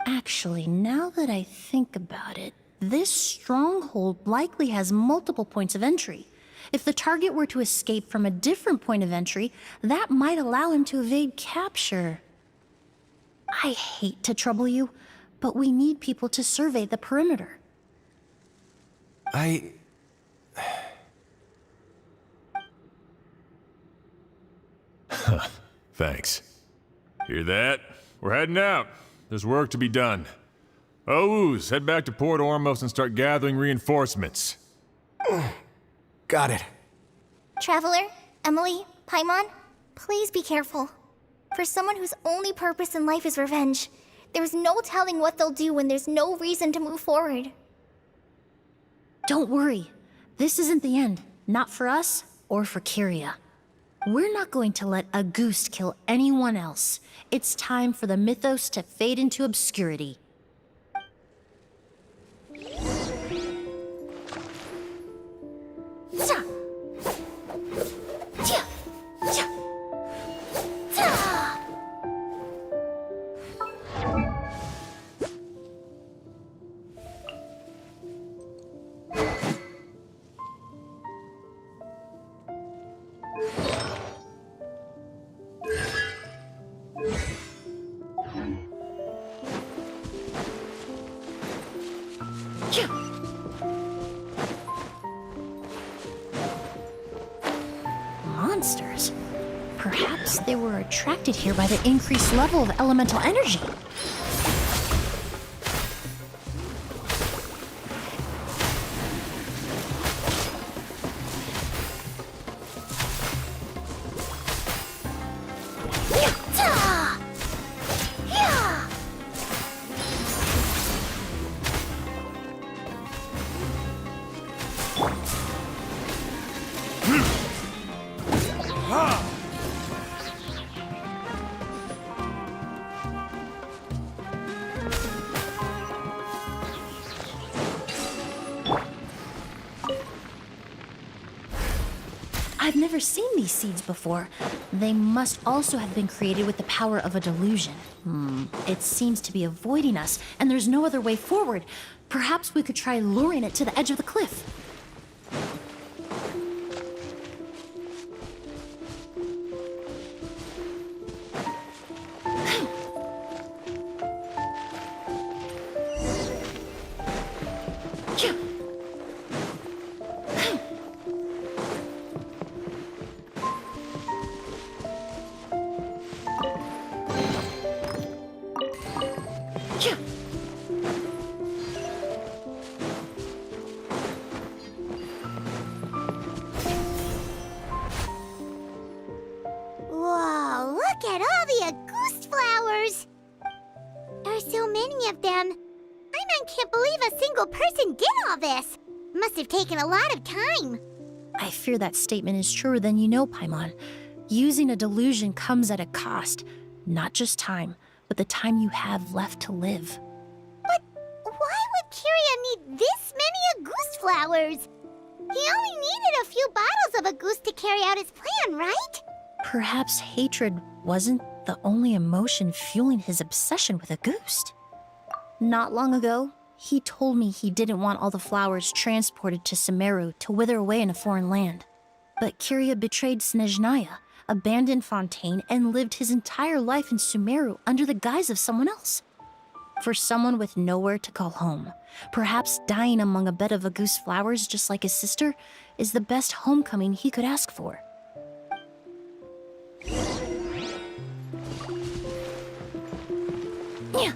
Actually, now that I think about it, this stronghold likely has multiple points of entry. If the target were to escape from a different point of entry, that might allow him to evade capture. I hate to trouble you, but we need people to survey the perimeter. Thanks. Hear that? We're heading out. There's work to be done. Ooze, head back to Port Ormos and start gathering reinforcements. Got it. Traveler, Emily, Paimon, please be careful. For someone whose only purpose in life is revenge, there's no telling what they'll do when there's no reason to move forward. Don't worry. This isn't the end. Not for us or for Kyria. We're not going to let a goose kill anyone else. It's time for the mythos to fade into obscurity. Monsters? Perhaps they were attracted here by the increased level of elemental energy. never seen these seeds before. They must also have been created with the power of a delusion. It seems to be avoiding us, and there's no other way forward. Perhaps we could try luring it to the edge of the cliff. Whoa, look at all the Auguste flowers! There are so many of them. I can't believe a single person did all this. Must have taken a lot of time. I fear that statement is truer than you know, Paimon. Using a delusion comes at a cost. Not just time, but the time you have left to live. But why would Kiria need this many Auguste flowers? He only needed a few bottles of Auguste to carry out his plan, right? Perhaps hatred wasn't the only emotion fueling his obsession with Auguste. Not long ago, he told me he didn't want all the flowers transported to Sumeru to wither away in a foreign land. But Kiria betrayed Snezhnaya, abandoned Fontaine, and lived his entire life in Sumeru under the guise of someone else. For someone with nowhere to call home, perhaps dying among a bed of Auguste flowers just like his sister is the best homecoming he could ask for. Yeah.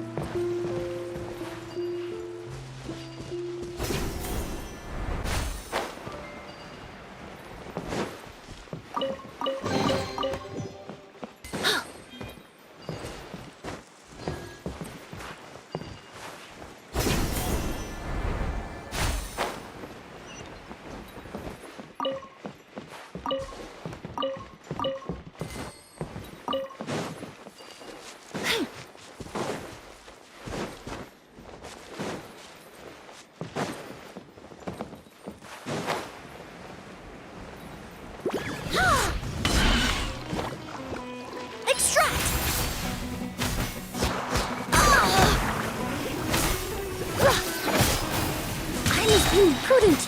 Prudent!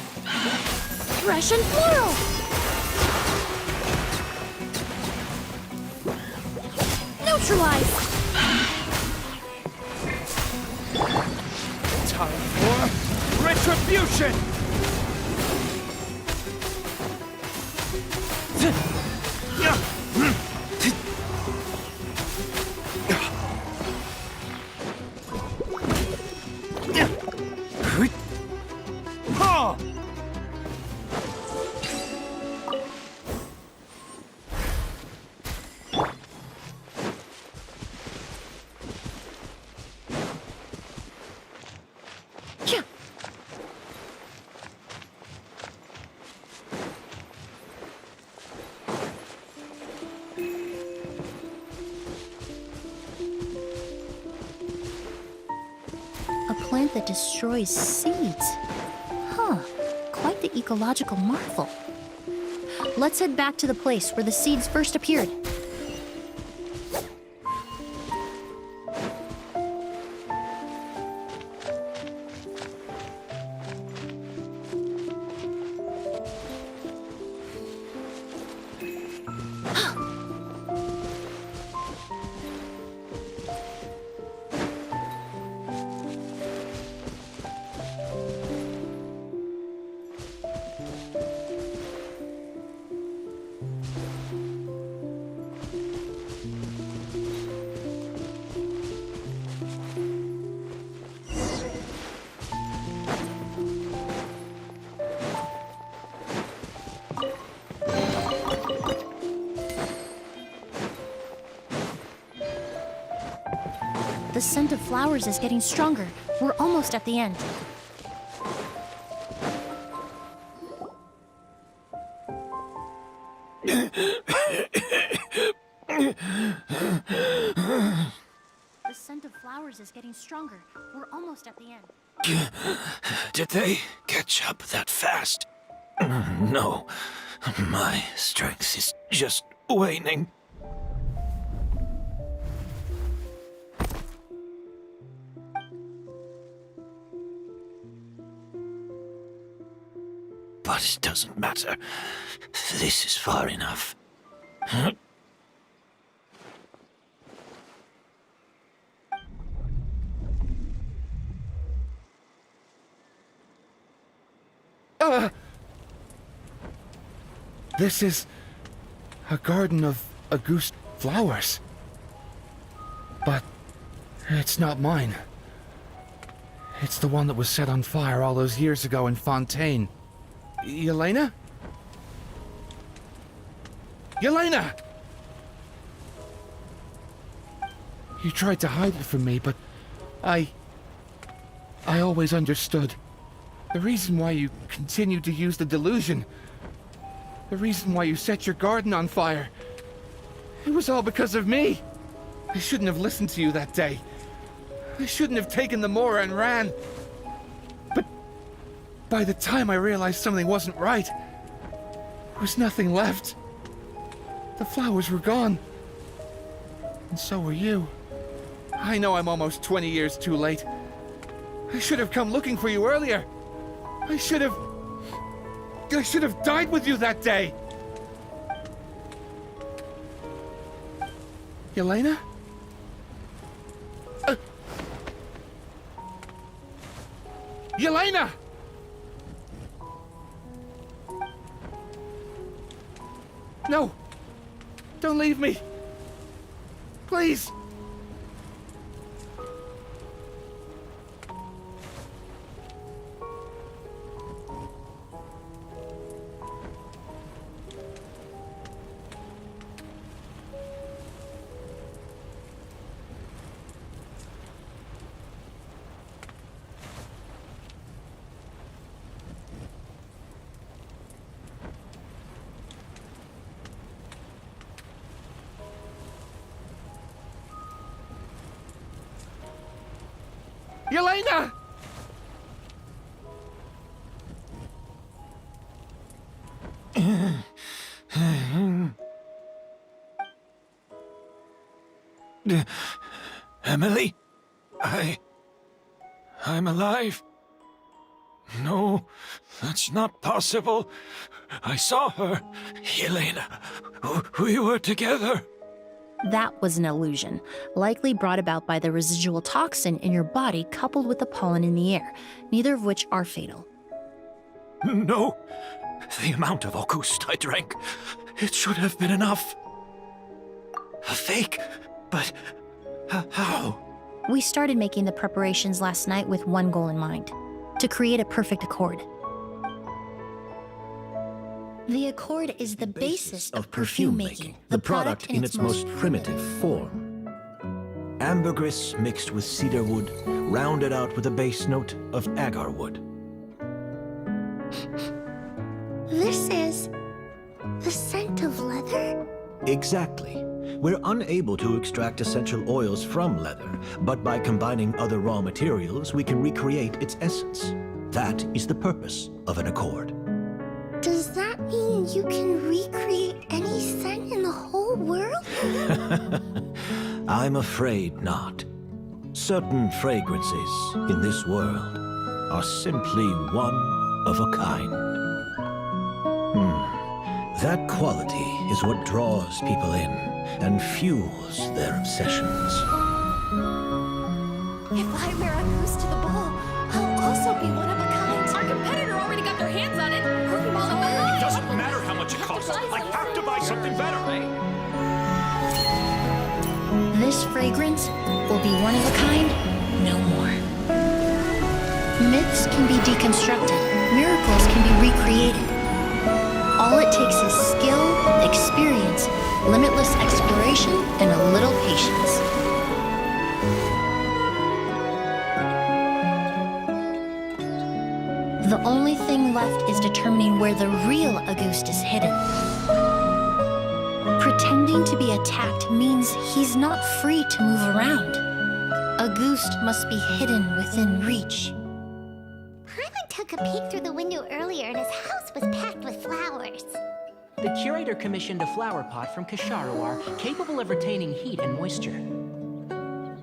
Thresh and whirl! Neutralize! Time for retribution! A plant that destroys seeds. Huh, quite the ecological marvel. Let's head back to the place where the seeds first appeared. The scent of flowers is getting stronger. We're almost at the end. The scent of flowers is getting stronger. We're almost at the end. Did they catch up that fast? No. My strength is just waning. But it doesn't matter. This is far enough. This is a garden of Auguste flowers. But it's not mine. It's the one that was set on fire all those years ago in Fontaine. Yelena? Yelena! You tried to hide it from me, but I always understood. The reason why you continued to use the delusion, the reason why you set your garden on fire, it was all because of me. I shouldn't have listened to you that day. I shouldn't have taken the Mora and ran. But by the time I realized something wasn't right, there was nothing left. The flowers were gone. And so were you. I know I'm almost 20 years too late. I should have come looking for you earlier. I should have died with you that day. Yelena? Yelena! No! Don't leave me! Please! Yelena! Emily? I'm alive. No, that's not possible. I saw her. Yelena, we were together. That was an illusion, likely brought about by the residual toxin in your body coupled with the pollen in the air, neither of which are fatal. No, the amount of Auguste I drank, it should have been enough. A fake, but how? We started making the preparations last night with one goal in mind: to create a perfect accord. The accord is the basis of perfume making, the product in its most primitive form. Ambergris mixed with cedar wood, rounded out with a base note of agar wood. This is the scent of leather? Exactly. We're unable to extract essential oils from leather, but by combining other raw materials, we can recreate its essence. That is the purpose of an accord. Does that mean you can recreate any scent in the whole world? I'm afraid not. Certain fragrances in this world are simply one of a kind. That quality is what draws people in and fuels their obsessions. If I wear a goose to the ball, I'll also be one of a kind. Our competitor already got their hands on it. It doesn't matter how much it costs. I have to buy something better. This fragrance will be one of a kind, no more. Myths can be deconstructed, miracles can be recreated. All it takes is skill, experience, limitless exploration, and a little patience. The only thing left is determining where the real Auguste is hidden. Pretending to be attacked means he's not free to move around. Auguste must be hidden within reach. Paimon took a peek through the window earlier and his house was packed with flowers. The curator commissioned a flower pot from Kasharawar capable of retaining heat and moisture.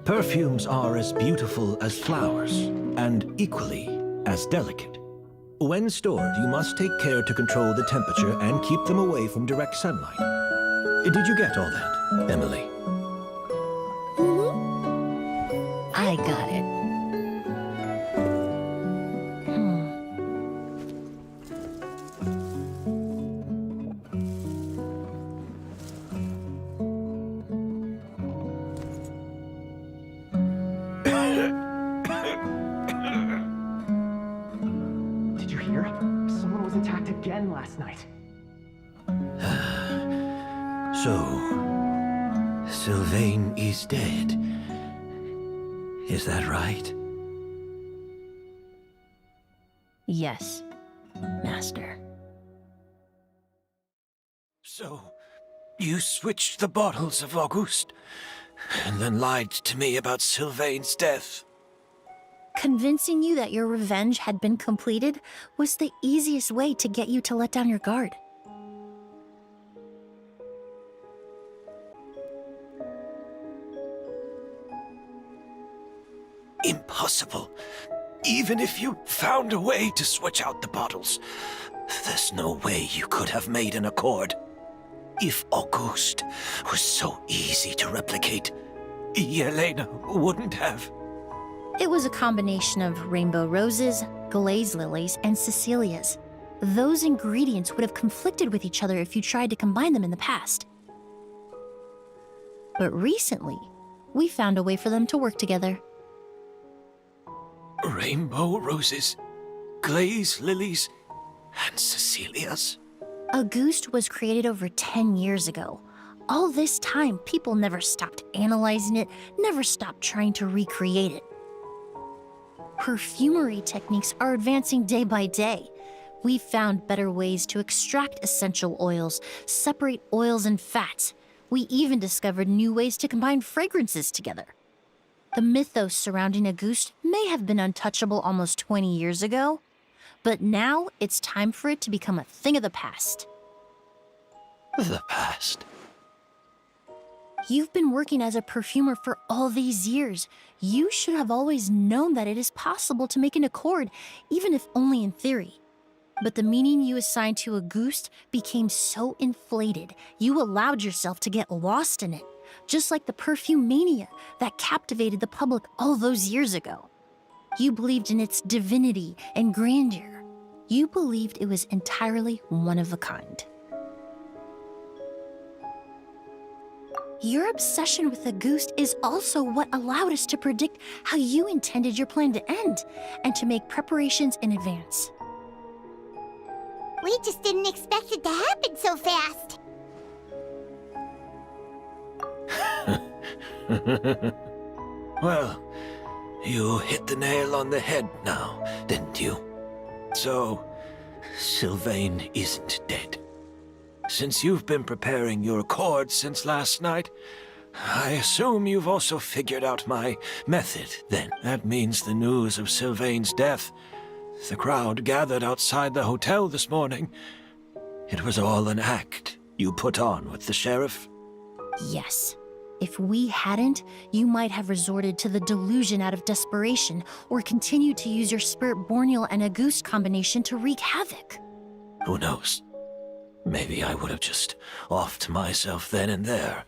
Perfumes are as beautiful as flowers, and equally as delicate. When stored, you must take care to control the temperature and keep them away from direct sunlight. Did you get all that, Emily? I got it. Did you hear? Someone was attacked again last night. So, Sylvain is dead. Is that right? Yes, Master. So, you switched the bottles of Auguste, and then lied to me about Sylvain's death. Convincing you that your revenge had been completed was the easiest way to get you to let down your guard. Impossible. Even if you found a way to switch out the bottles, there's no way you could have made an accord. If Auguste was so easy to replicate, Yelena wouldn't have. It was a combination of rainbow roses, glaze lilies, and Cecilias. Those ingredients would have conflicted with each other if you tried to combine them in the past. But recently, we found a way for them to work together. Rainbow roses, glaze lilies, and Cecilias. Auguste was created over 10 years ago. All this time, people never stopped analyzing it, never stopped trying to recreate it. Perfumery techniques are advancing day by day. We've found better ways to extract essential oils, separate oils and fats. We even discovered new ways to combine fragrances together. The mythos surrounding Auguste may have been untouchable almost 20 years ago, but now it's time for it to become a thing of the past. The past? You've been working as a perfumer for all these years. You should have always known that it is possible to make an accord, even if only in theory. But the meaning you assigned to Auguste became so inflated, you allowed yourself to get lost in it, just like the perfume mania that captivated the public all those years ago. You believed in its divinity and grandeur. You believed it was entirely one of a kind. Your obsession with Auguste is also what allowed us to predict how you intended your plan to end, and to make preparations in advance. We just didn't expect it to happen so fast. Well, you hit the nail on the head now, didn't you? So, Sylvain isn't dead. Since you've been preparing your accord since last night, I assume you've also figured out my method, then. That means the news of Sylvain's death. The crowd gathered outside the hotel this morning. It was all an act you put on with the sheriff? Yes. If we hadn't, you might have resorted to the delusion out of desperation, or continued to use your spirit Borneal and Auguste combination to wreak havoc. Who knows? Maybe I would have just offed myself then and there.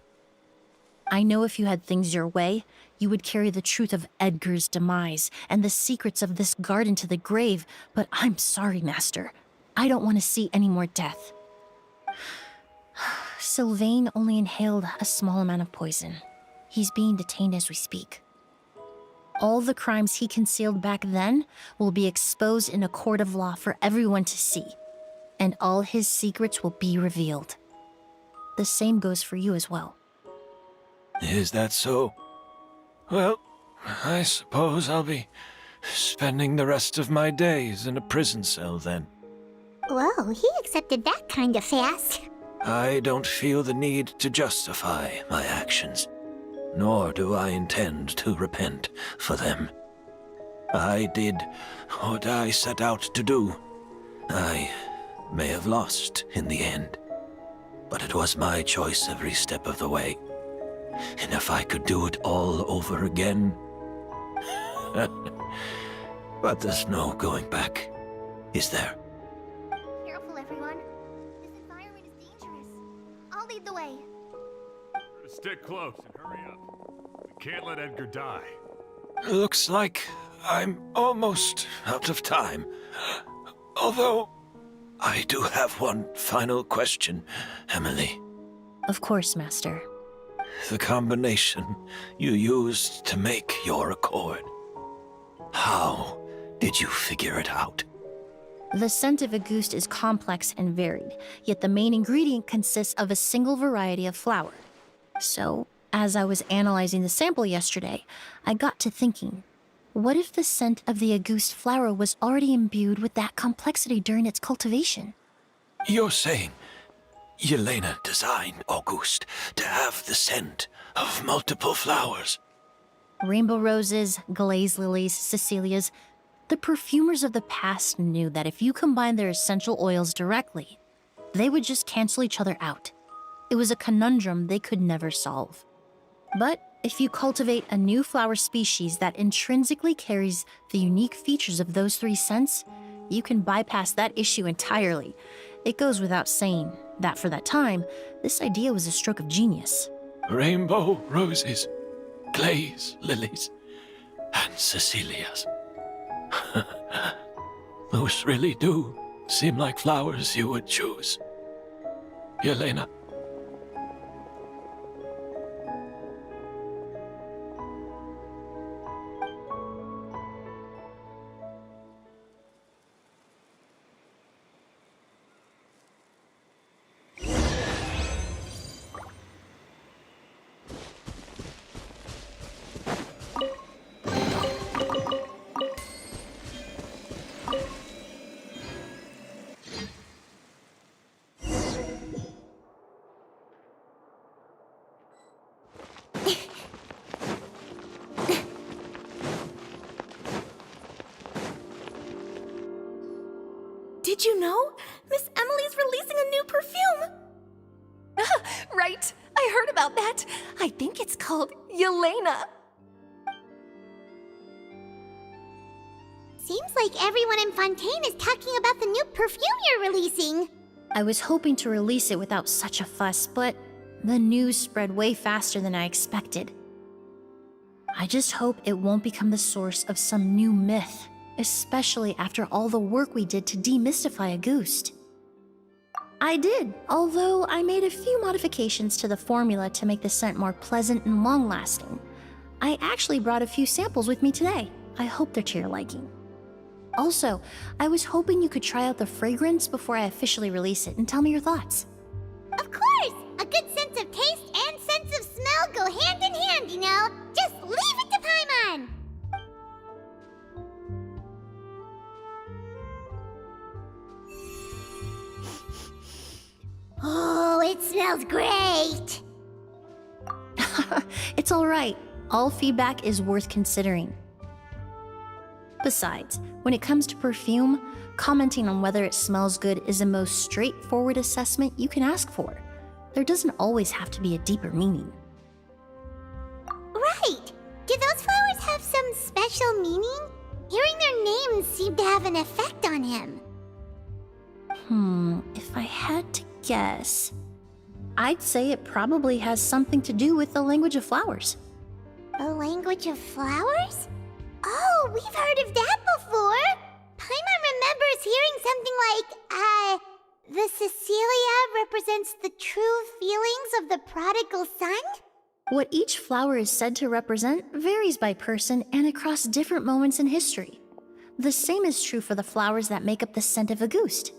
I know if you had things your way, you would carry the truth of Edgar's demise and the secrets of this garden to the grave, but I'm sorry, Master. I don't want to see any more death. Sylvain only inhaled a small amount of poison. He's being detained as we speak. All the crimes he concealed back then will be exposed in a court of law for everyone to see, and all his secrets will be revealed. The same goes for you as well. Is that so? Well, I suppose I'll be spending the rest of my days in a prison cell then. Whoa, he accepted that kind of fast. I don't feel the need to justify my actions, nor do I intend to repent for them. I did what I set out to do. I may have lost in the end, but it was my choice every step of the way. And if I could do it all over again... But there's no going back, is there? Careful, everyone. This environment is dangerous. I'll lead the way. Stick close and hurry up. We can't let Edgar die. Looks like I'm almost out of time. Although, I do have one final question, Emily. Of course, Master. The combination you used to make your accord. How did you figure it out? The scent of Auguste is complex and varied, yet the main ingredient consists of a single variety of flower. So, as I was analyzing the sample yesterday, I got to thinking, what if the scent of the Auguste flower was already imbued with that complexity during its cultivation? You're saying Yelena designed Auguste to have the scent of multiple flowers? Rainbow roses, glaze lilies, Cecilias. The perfumers of the past knew that if you combine their essential oils directly, they would just cancel each other out. It was a conundrum they could never solve. But if you cultivate a new flower species that intrinsically carries the unique features of those three scents, you can bypass that issue entirely. It goes without saying that for that time, this idea was a stroke of genius. Rainbow roses, glaze lilies, and Cecilias. Those really do seem like flowers you would choose, Yelena. Did you know? Miss Emily's releasing a new perfume! Right, I heard about that. I think it's called Yelena. Seems like everyone in Fontaine is talking about the new perfume you're releasing. I was hoping to release it without such a fuss, but the news spread way faster than I expected. I just hope it won't become the source of some new myth, especially after all the work we did to demystify Auguste. I did, although I made a few modifications to the formula to make the scent more pleasant and long-lasting. I actually brought a few samples with me today. I hope they're to your liking. Also, I was hoping you could try out the fragrance before I officially release it and tell me your thoughts. Of course! A good sense of taste and sense of smell go hand in hand, you know? Just leave it to Paimon! Oh, it smells great! It's all right. All feedback is worth considering. Besides, when it comes to perfume, commenting on whether it smells good is the most straightforward assessment you can ask for. There doesn't always have to be a deeper meaning. Right! Do those flowers have some special meaning? Hearing their names seemed to have an effect on him. If I had to guess, I'd say it probably has something to do with the language of flowers. The language of flowers? Oh, we've heard of that before! Paimon remembers hearing something like, the Cecilia represents the true feelings of the prodigal son? What each flower is said to represent varies by person and across different moments in history. The same is true for the flowers that make up the scent of Auguste.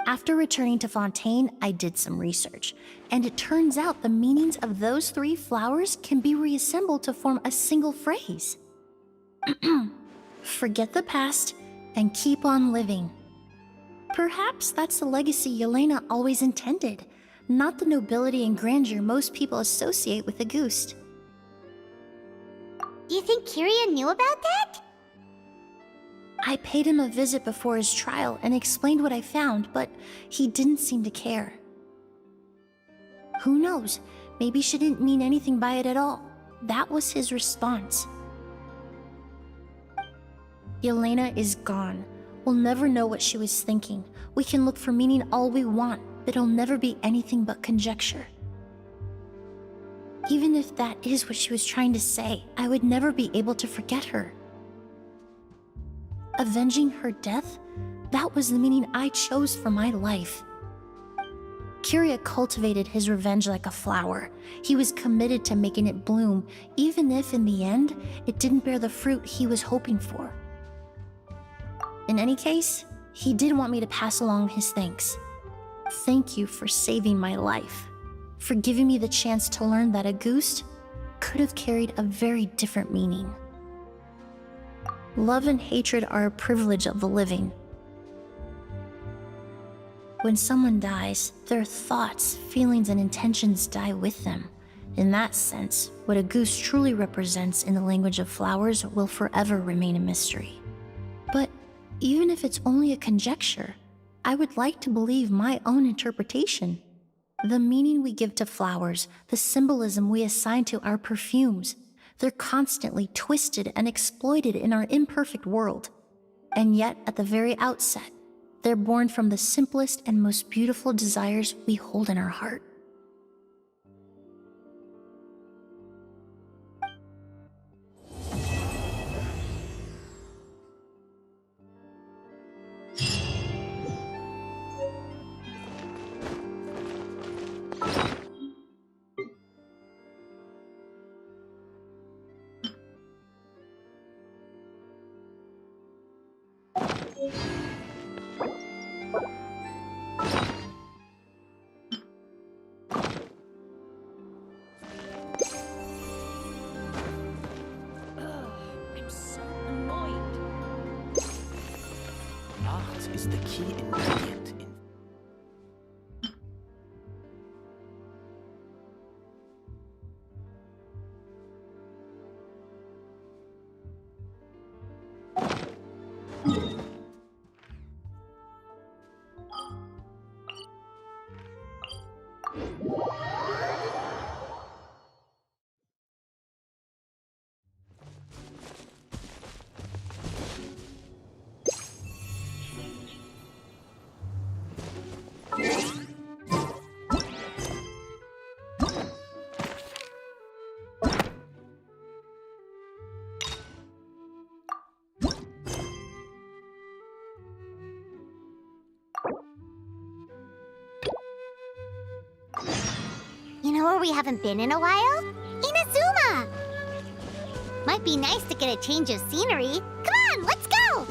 After returning to Fontaine, I did some research, and it turns out the meanings of those three flowers can be reassembled to form a single phrase. Forget the past and keep on living. Perhaps that's the legacy Yelena always intended, not the nobility and grandeur most people associate with Auguste. Do you think Kyria knew about that? I paid him a visit before his trial and explained what I found, but he didn't seem to care. Who knows? Maybe she didn't mean anything by it at all. That was his response. Yelena is gone. We'll never know what she was thinking. We can look for meaning all we want, but it'll never be anything but conjecture. Even if that is what she was trying to say, I would never be able to forget her. Avenging her death? That was the meaning I chose for my life. Kiria cultivated his revenge like a flower. He was committed to making it bloom, even if in the end, it didn't bear the fruit he was hoping for. In any case, he did want me to pass along his thanks. Thank you for saving my life, for giving me the chance to learn that a goose could have carried a very different meaning. Love and hatred are a privilege of the living. When someone dies, their thoughts, feelings, and intentions die with them. In that sense, what a goose truly represents in the language of flowers will forever remain a mystery. But even if it's only a conjecture, I would like to believe my own interpretation. The meaning we give to flowers, the symbolism we assign to our perfumes, they're constantly twisted and exploited in our imperfect world. And yet, at the very outset, they're born from the simplest and most beautiful desires we hold in our heart. Is the key ingredient in... You know where we haven't been in a while? Inazuma! Might be nice to get a change of scenery. Come on, let's go!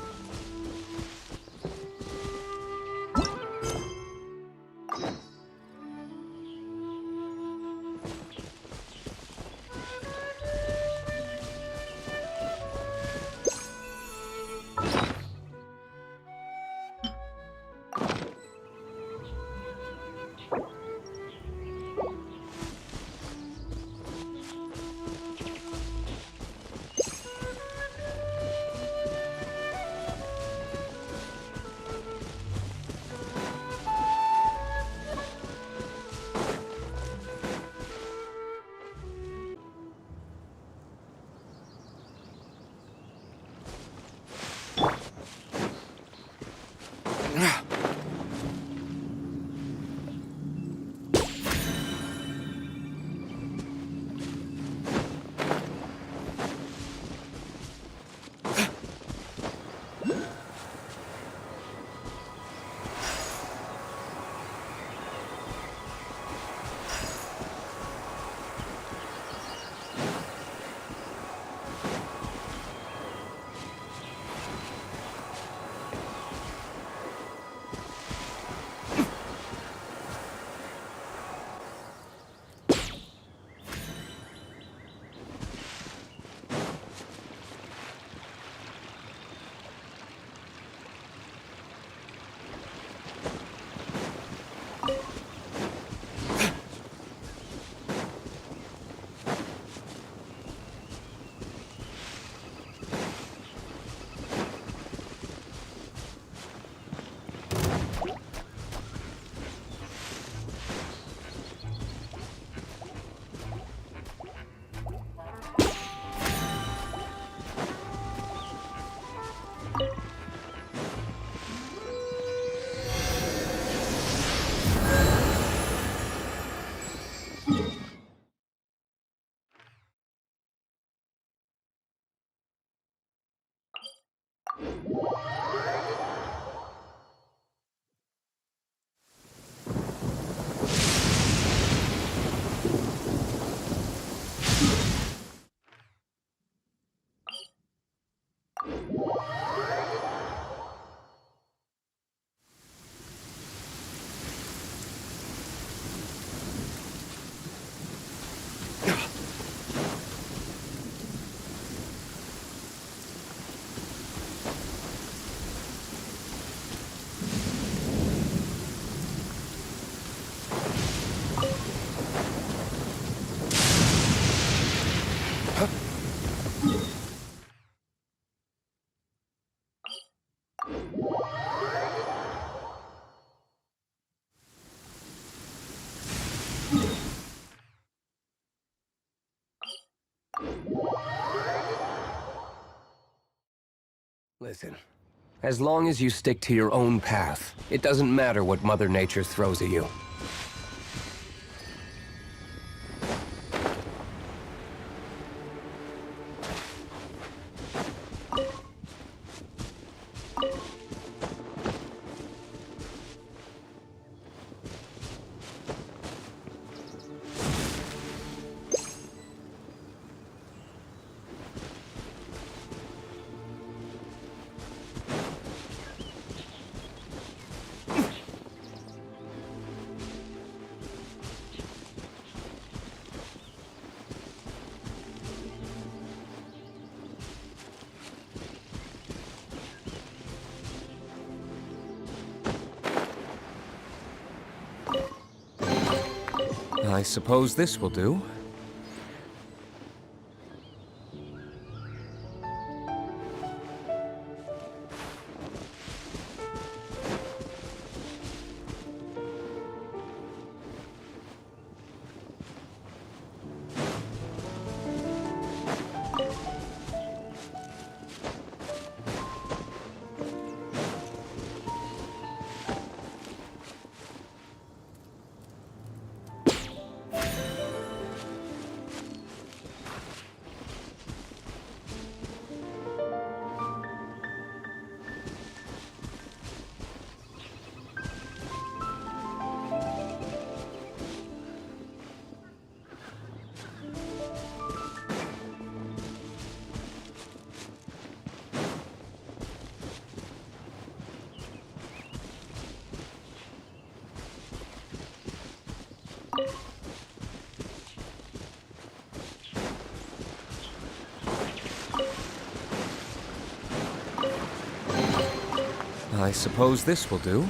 Listen, as long as you stick to your own path, it doesn't matter what Mother Nature throws at you. I suppose this will do. I suppose this will do.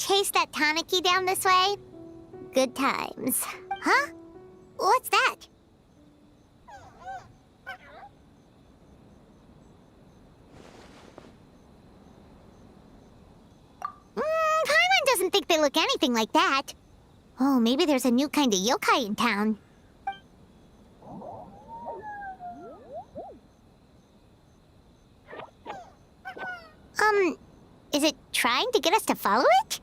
chase that Tanuki down this way? Good times. Huh? What's that? Paimon doesn't think they look anything like that. Oh, maybe there's a new kind of yokai in town. Is it trying to get us to follow it?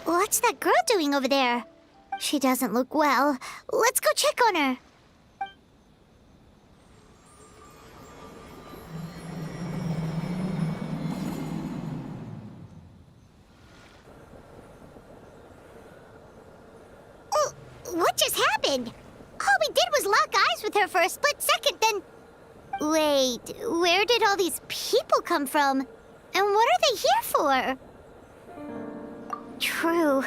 What's that girl doing over there? She doesn't look well. Let's go check on her. Oh, what just happened? All we did was lock eyes with her for a split second, then... Wait, where did all these people come from? And what are they here for? True.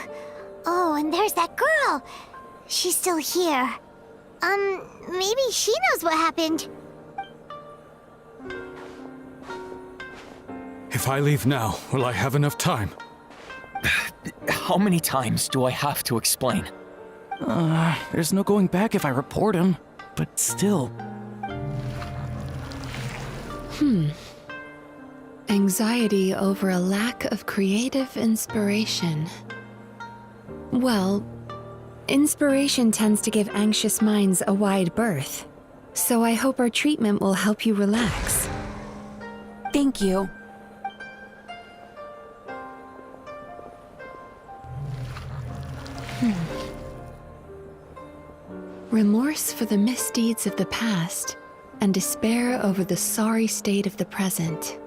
Oh, and there's that girl. She's still here. Maybe she knows what happened. If I leave now, will I have enough time? How many times do I have to explain? There's no going back if I report him. But still. Anxiety over a lack of creative inspiration. Well, inspiration tends to give anxious minds a wide berth. So I hope our treatment will help you relax. Thank you. Remorse for the misdeeds of the past, and despair over the sorry state of the present.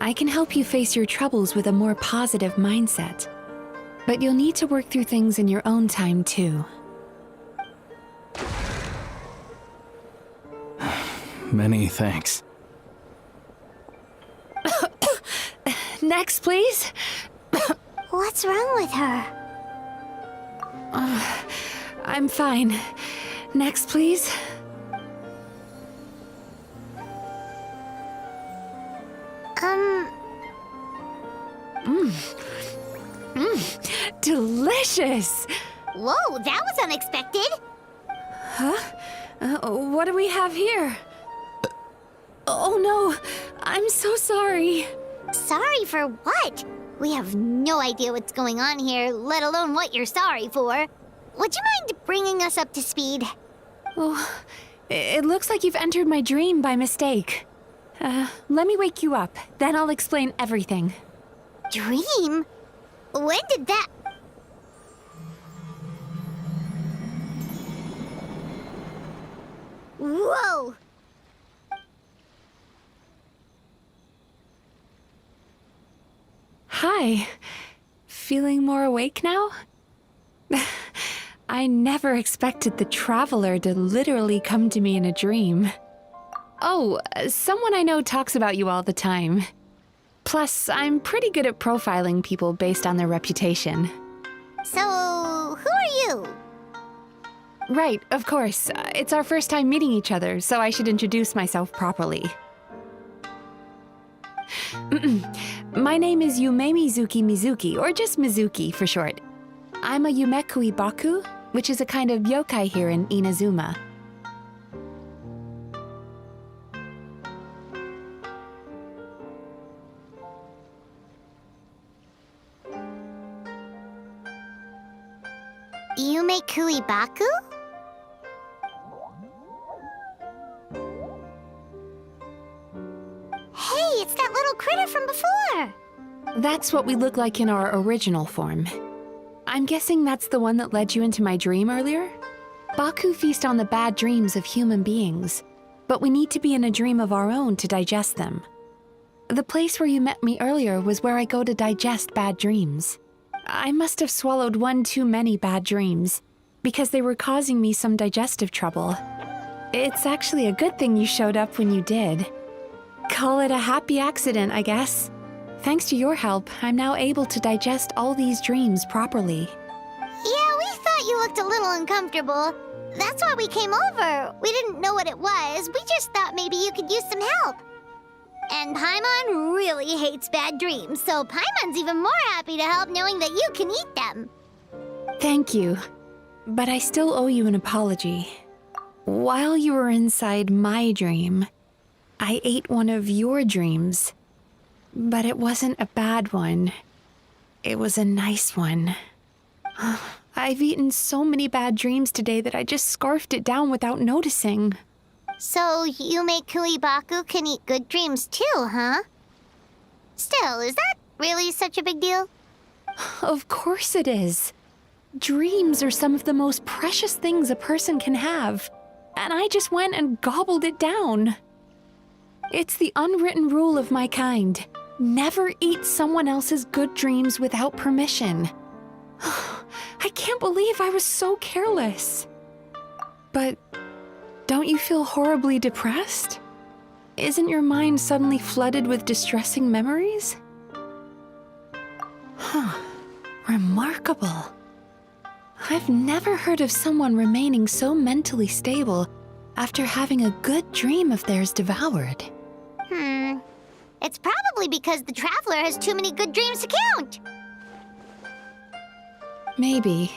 I can help you face your troubles with a more positive mindset, but you'll need to work through things in your own time too. Many thanks. Next, please. What's wrong with her? I'm fine. Next, please. Delicious! Whoa, that was unexpected. Huh? What do we have here? Oh no, I'm so sorry. Sorry for what? We have no idea what's going on here, let alone what you're sorry for. Would you mind bringing us up to speed? Oh, it looks like you've entered my dream by mistake. Let me wake you up, then I'll explain everything. Dream? When did that... Whoa! Hi. Feeling more awake now? I never expected the Traveler to literally come to me in a dream. Oh, someone I know talks about you all the time. Plus, I'm pretty good at profiling people based on their reputation. So, who are you? Right, of course. It's our first time meeting each other, so I should introduce myself properly. My name is Yume Mizuki, or just Mizuki for short. I'm a Yumekui Baku, which is a kind of yokai here in Inazuma. Yume Kuibaku? Hey, it's that little critter from before! That's what we look like in our original form. I'm guessing that's the one that led you into my dream earlier? Baku feast on the bad dreams of human beings, but we need to be in a dream of our own to digest them. The place where you met me earlier was where I go to digest bad dreams. I must have swallowed one too many bad dreams, because they were causing me some digestive trouble. It's actually a good thing you showed up when you did. Call it a happy accident, I guess. Thanks to your help, I'm now able to digest all these dreams properly. Yeah, we thought you looked a little uncomfortable. That's why we came over. We didn't know what it was. We just thought maybe you could use some help. And Paimon really hates bad dreams, so Paimon's even more happy to help knowing that you can eat them. Thank you, but I still owe you an apology. While you were inside my dream, I ate one of your dreams. But it wasn't a bad one. It was a nice one. I've eaten so many bad dreams today that I just scarfed it down without noticing. So Yume Kuibaku can eat good dreams too, huh? Still, is that really such a big deal? Of course it is. Dreams are some of the most precious things a person can have, and I just went and gobbled it down. It's the unwritten rule of my kind. Never eat someone else's good dreams without permission. I can't believe I was so careless. But don't you feel horribly depressed? Isn't your mind suddenly flooded with distressing memories? Remarkable. I've never heard of someone remaining so mentally stable after having a good dream of theirs devoured. It's probably because the Traveler has too many good dreams to count. Maybe,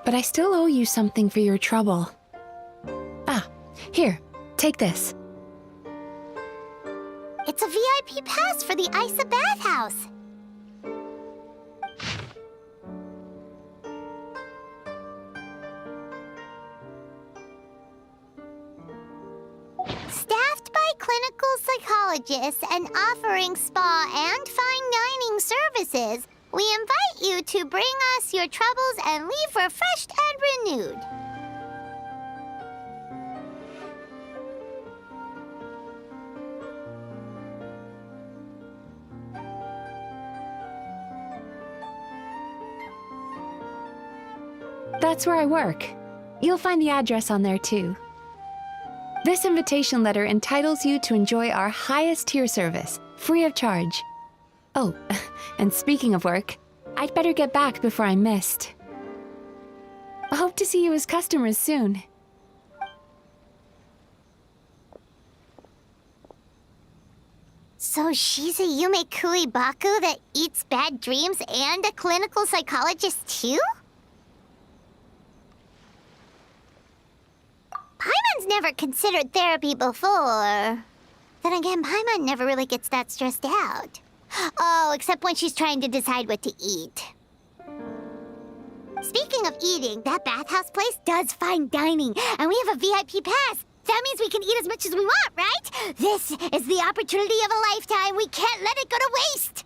but I still owe you something for your trouble. Ah, here, take this. It's a VIP pass for the Isa bathhouse. Staffed by clinical psychologists and offering spa and fine dining services, we invite you to bring us your troubles and leave refreshed and renewed. That's where I work. You'll find the address on there too. This invitation letter entitles you to enjoy our highest tier service, free of charge. Oh, and speaking of work, I'd better get back before I'm missed. I hope to see you as customers soon. So she's a Yume Kuibaku that eats bad dreams and a clinical psychologist too? Paimon's never considered therapy before. Then again, Paimon never really gets that stressed out. Oh, except when she's trying to decide what to eat. Speaking of eating, that bathhouse place does fine dining, and we have a VIP pass. That means we can eat as much as we want, right? This is the opportunity of a lifetime. We can't let it go to waste.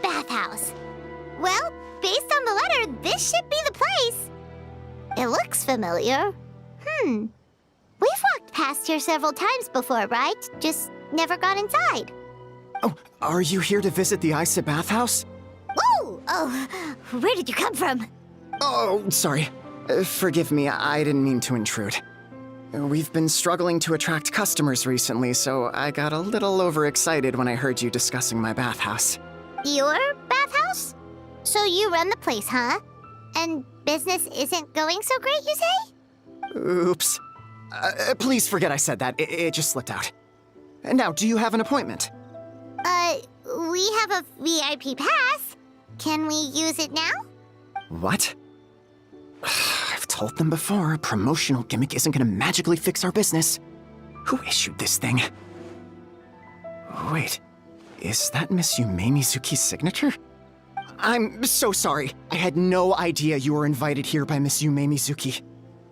Bathhouse. Well, based on the letter, this should be the place. It looks familiar. We've walked past here several times before, right? Just never gone inside. Oh, are you here to visit the Isa bathhouse? Whoa! Oh, where did you come from? Oh, sorry. Forgive me, I didn't mean to intrude. We've been struggling to attract customers recently, so I got a little overexcited when I heard you discussing my bathhouse. Your bathhouse? So you run the place, huh? And business isn't going so great, you say? Oops. Please forget I said that. It just slipped out. Now, do you have an appointment? We have a VIP pass. Can we use it now? What? I've told them before, a promotional gimmick isn't gonna magically fix our business. Who issued this thing? Wait, is that Miss Yume Mizuki's signature? I'm so sorry. I had no idea you were invited here by Miss Yume Mizuki.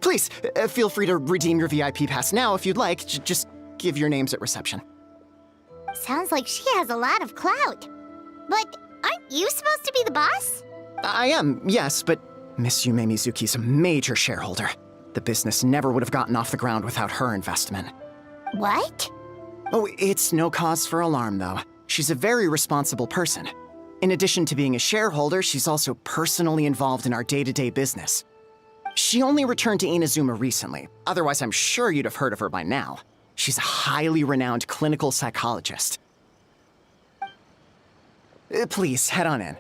Please, feel free to redeem your VIP pass now if you'd like. Just give your names at reception. Sounds like she has a lot of clout. But aren't you supposed to be the boss? I am, yes, but Miss Yume Mizuki's a major shareholder. The business never would have gotten off the ground without her investment. What? Oh, it's no cause for alarm, though. She's a very responsible person. In addition to being a shareholder, she's also personally involved in our day-to-day business. She only returned to Inazuma recently. Otherwise, I'm sure you'd have heard of her by now. She's a highly renowned clinical psychologist. Please, head on in.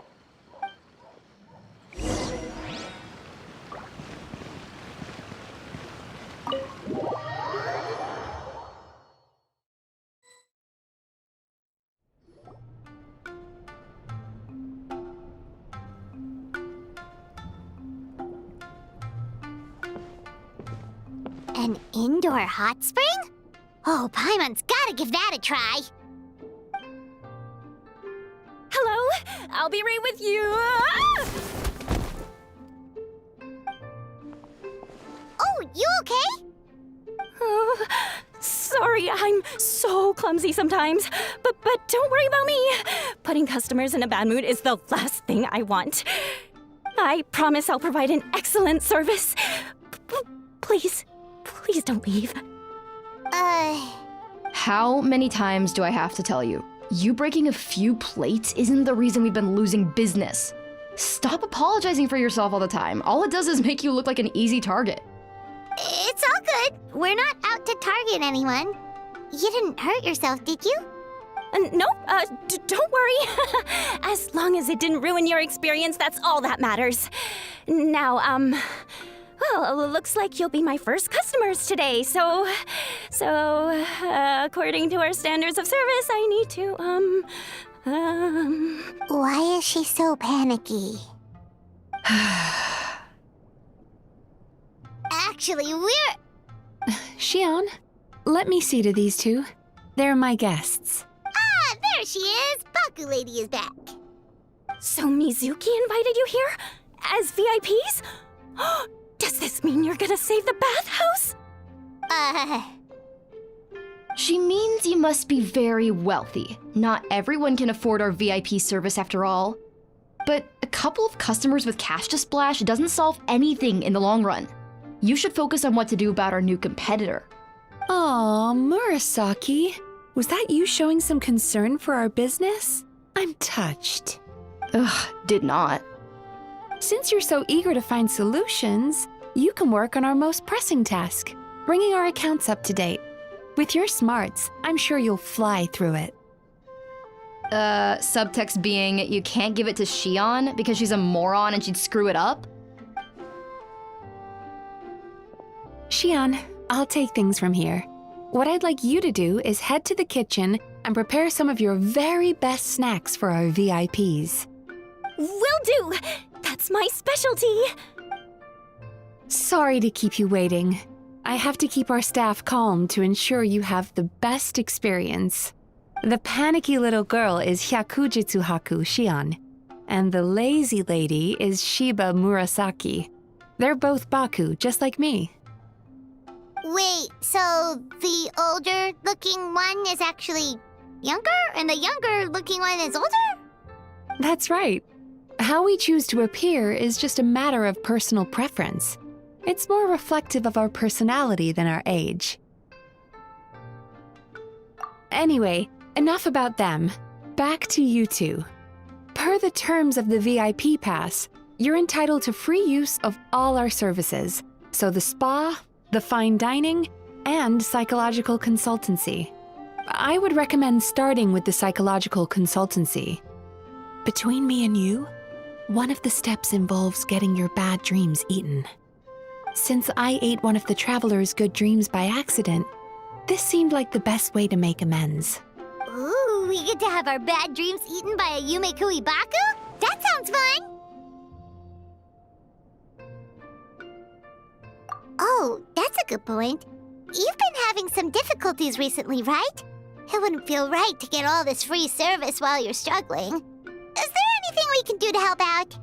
An indoor hot spring? Oh, Paimon's gotta give that a try. Hello? I'll be right with you. Oh, you okay? Oh, sorry, I'm so clumsy sometimes. But don't worry about me. Putting customers in a bad mood is the last thing I want. I promise I'll provide an excellent service. Please don't leave. How many times do I have to tell you? You breaking a few plates isn't the reason we've been losing business. Stop apologizing for yourself all the time. All it does is make you look like an easy target. It's all good. We're not out to target anyone. You didn't hurt yourself, did you? Nope, don't worry. As long as it didn't ruin your experience, that's all that matters. Now, well, looks like you'll be my first customers today, so, according to our standards of service, I need to, Why is she so panicky? Actually, we're... Shion, let me see to these two. They're my guests. Ah, there she is! Baku Lady is back. So Mizuki invited you here? As VIPs? Does this mean you're gonna save the bathhouse? She means you must be very wealthy. Not everyone can afford our VIP service after all. But a couple of customers with cash to splash doesn't solve anything in the long run. You should focus on what to do about our new competitor. Aw, Murasaki. Was that you showing some concern for our business? I'm touched. Ugh, did not. Since you're so eager to find solutions, you can work on our most pressing task, bringing our accounts up to date. With your smarts, I'm sure you'll fly through it. Subtext being, you can't give it to Shion because she's a moron and she'd screw it up? Shion, I'll take things from here. What I'd like you to do is head to the kitchen and prepare some of your very best snacks for our VIPs. Will do! That's my specialty! Sorry to keep you waiting. I have to keep our staff calm to ensure you have the best experience. The panicky little girl is Hyakujitsu Haku Shion, and the lazy lady is Shiba Murasaki. They're both Baku, just like me. Wait, so the older-looking one is actually younger, and the younger-looking one is older? That's right. How we choose to appear is just a matter of personal preference. It's more reflective of our personality than our age. Anyway, enough about them. Back to you two. Per the terms of the VIP pass, you're entitled to free use of all our services. So the spa, the fine dining, and psychological consultancy. I would recommend starting with the psychological consultancy. Between me and you, one of the steps involves getting your bad dreams eaten. Since I ate one of the traveler's good dreams by accident, this seemed like the best way to make amends. Ooh, we get to have our bad dreams eaten by a Yume Kuibaku? That sounds fun! Oh, that's a good point. You've been having some difficulties recently, right? It wouldn't feel right to get all this free service while you're struggling. Is there anything we can do to help out?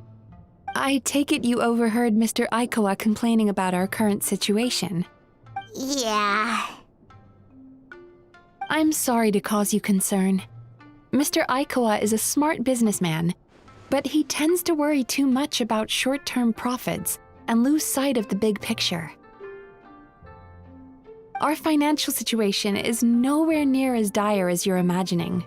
I take it you overheard Mr. Aikawa complaining about our current situation. Yeah. I'm sorry to cause you concern. Mr. Aikawa is a smart businessman, but he tends to worry too much about short-term profits and lose sight of the big picture. Our financial situation is nowhere near as dire as you're imagining.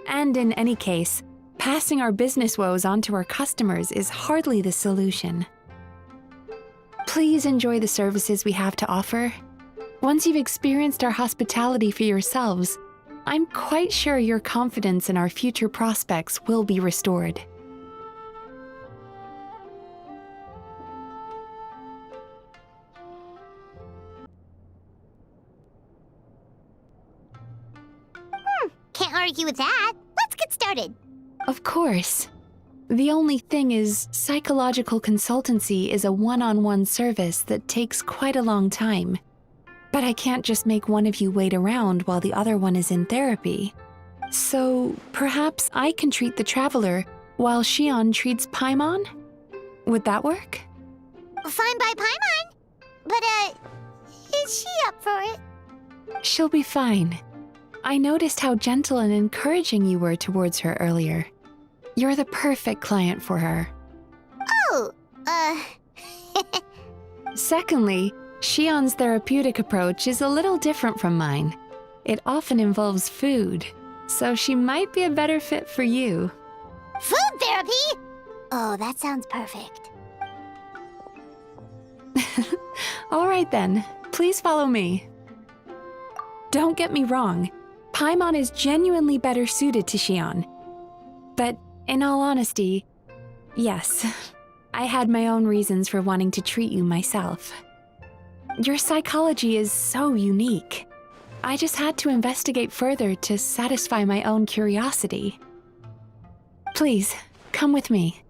And in any case, passing our business woes on to our customers is hardly the solution. Please enjoy the services we have to offer. Once you've experienced our hospitality for yourselves, I'm quite sure your confidence in our future prospects will be restored. Can't argue with that. Let's get started. Of course. The only thing is, psychological consultancy is a one-on-one service that takes quite a long time. But I can't just make one of you wait around while the other one is in therapy. So perhaps I can treat the traveler while Shion treats Paimon? Would that work? Fine by Paimon. But, is she up for it? She'll be fine. I noticed how gentle and encouraging you were towards her earlier. You're the perfect client for her. Oh, Secondly, Shion's therapeutic approach is a little different from mine. It often involves food, so she might be a better fit for you. Food therapy? Oh, that sounds perfect. All right then, please follow me. Don't get me wrong, Paimon is genuinely better suited to Shion. But in all honesty, yes, I had my own reasons for wanting to treat you myself. Your psychology is so unique. I just had to investigate further to satisfy my own curiosity. Please, come with me.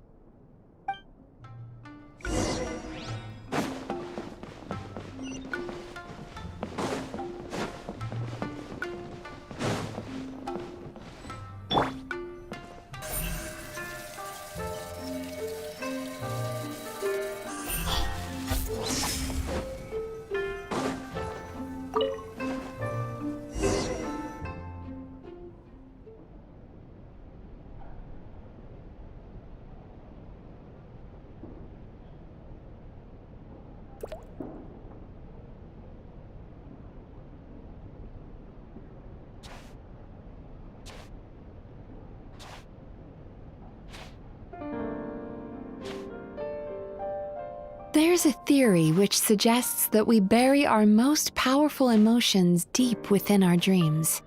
There's a theory which suggests that we bury our most powerful emotions deep within our dreams.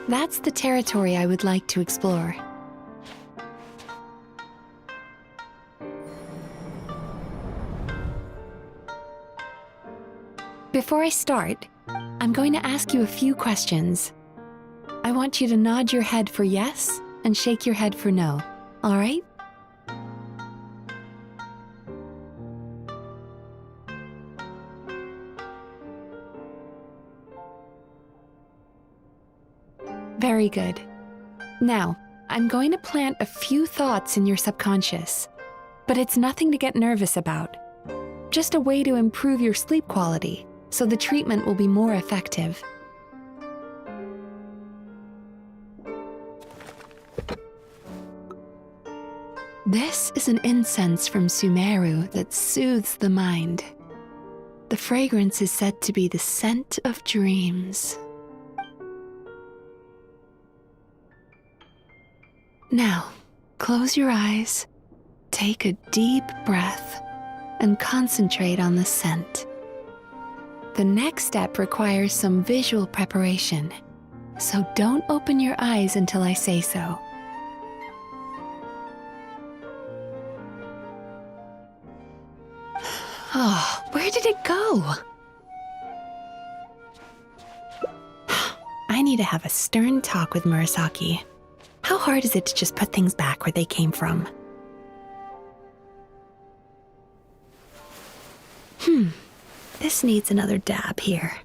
That's the territory I would like to explore. Before I start, I'm going to ask you a few questions. I want you to nod your head for yes and shake your head for no, all right? Very good. Now, I'm going to plant a few thoughts in your subconscious, but it's nothing to get nervous about. Just a way to improve your sleep quality, so the treatment will be more effective. This is an incense from Sumeru that soothes the mind. The fragrance is said to be the scent of dreams. Now, close your eyes, take a deep breath, and concentrate on the scent. The next step requires some visual preparation, so don't open your eyes until I say so. Oh, where did it go? I need to have a stern talk with Murasaki. How hard is it to just put things back where they came from? This needs another dab here.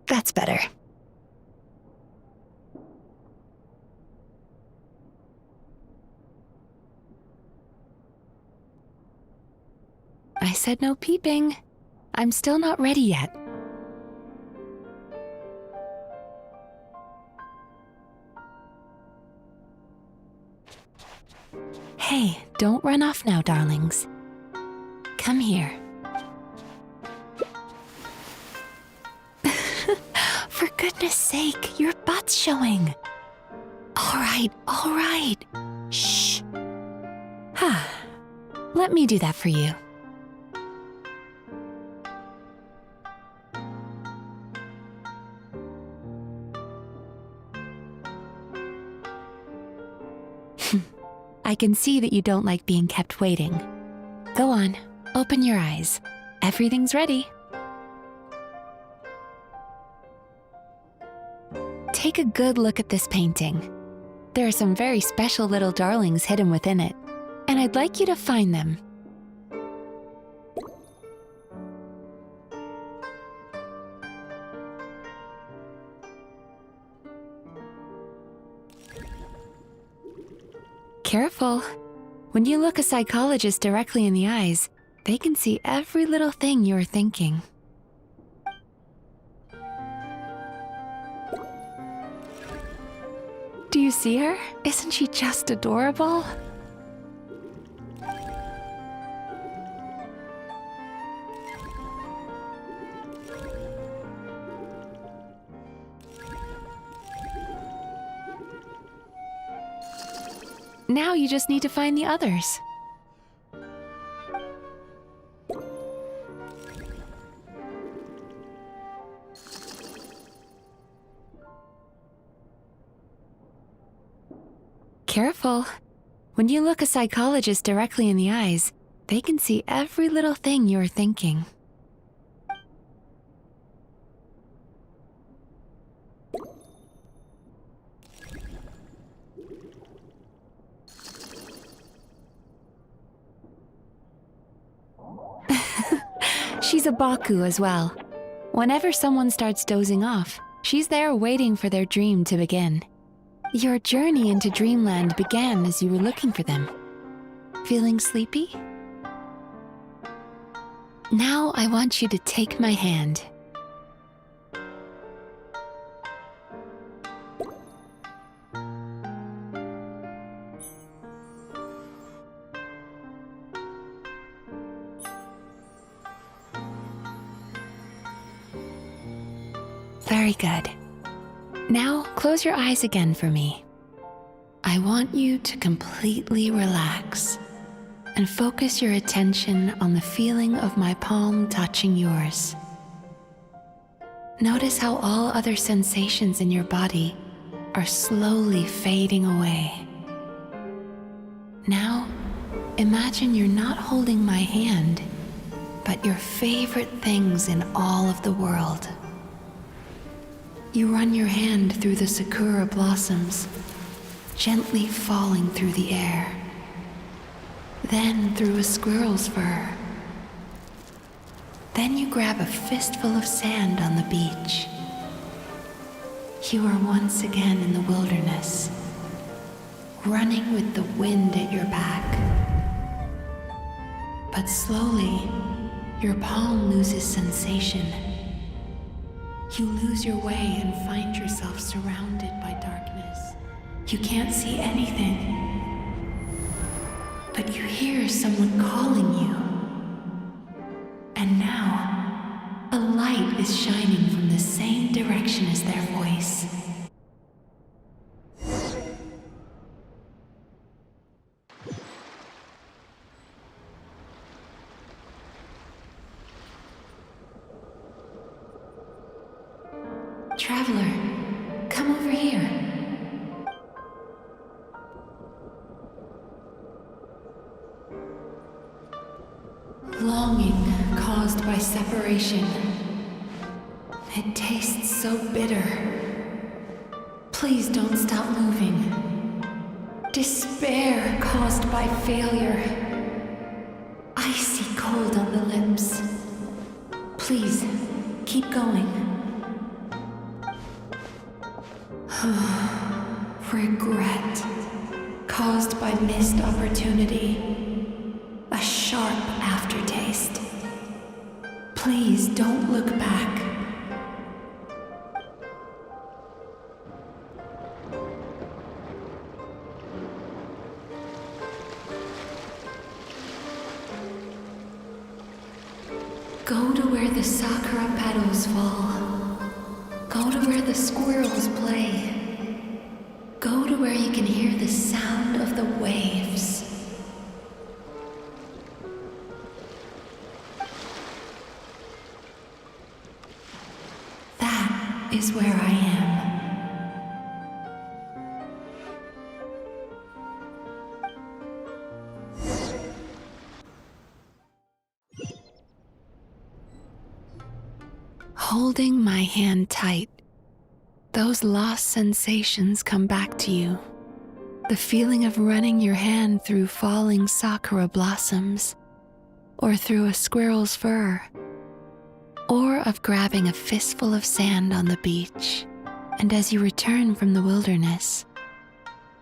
That's better. I said no peeping. I'm still not ready yet. Hey, don't run off now, darlings. Come here. For goodness sake, your butt's showing. All right. Shh. Let me do that for you. I can see that you don't like being kept waiting. Go on, open your eyes. Everything's ready. Take a good look at this painting. There are some very special little darlings hidden within it, and I'd like you to find them. Careful. When you look a psychologist directly in the eyes, they can see every little thing you're thinking. Do you see her? Isn't she just adorable? Now you just need to find the others. Careful. When you look a psychologist directly in the eyes, they can see every little thing you're thinking. She's a Baku as well. Whenever someone starts dozing off, she's there waiting for their dream to begin. Your journey into Dreamland began as you were looking for them. Feeling sleepy? Now I want you to take my hand. Very good. Now close your eyes again for me. I want you to completely relax and focus your attention on the feeling of my palm touching yours. Notice how all other sensations in your body are slowly fading away. Now, imagine you're not holding my hand, but your favorite things in all of the world. You run your hand through the sakura blossoms, gently falling through the air. Then through a squirrel's fur. Then you grab a fistful of sand on the beach. You are once again in the wilderness, running with the wind at your back. But slowly, your palm loses sensation. You lose your way and find yourself surrounded by darkness. You can't see anything, but you hear someone calling you. And now, a light is shining from the same direction as their voice. Traveler, come over here. separation. It tastes so bitter. Please don't stop moving. Despair caused by failure. Icy cold on the lips. Please, keep going. Regret caused by missed opportunity. A sharp aftertaste. Please don't look back. Go to where the sakura petals fall. Go to where the squirrels play. Go to where you can hear the sound of the waves. That is where I am. Holding my hand tight, those lost sensations come back to you. The feeling of running your hand through falling sakura blossoms, or through a squirrel's fur, or of grabbing a fistful of sand on the beach. And as you return from the wilderness,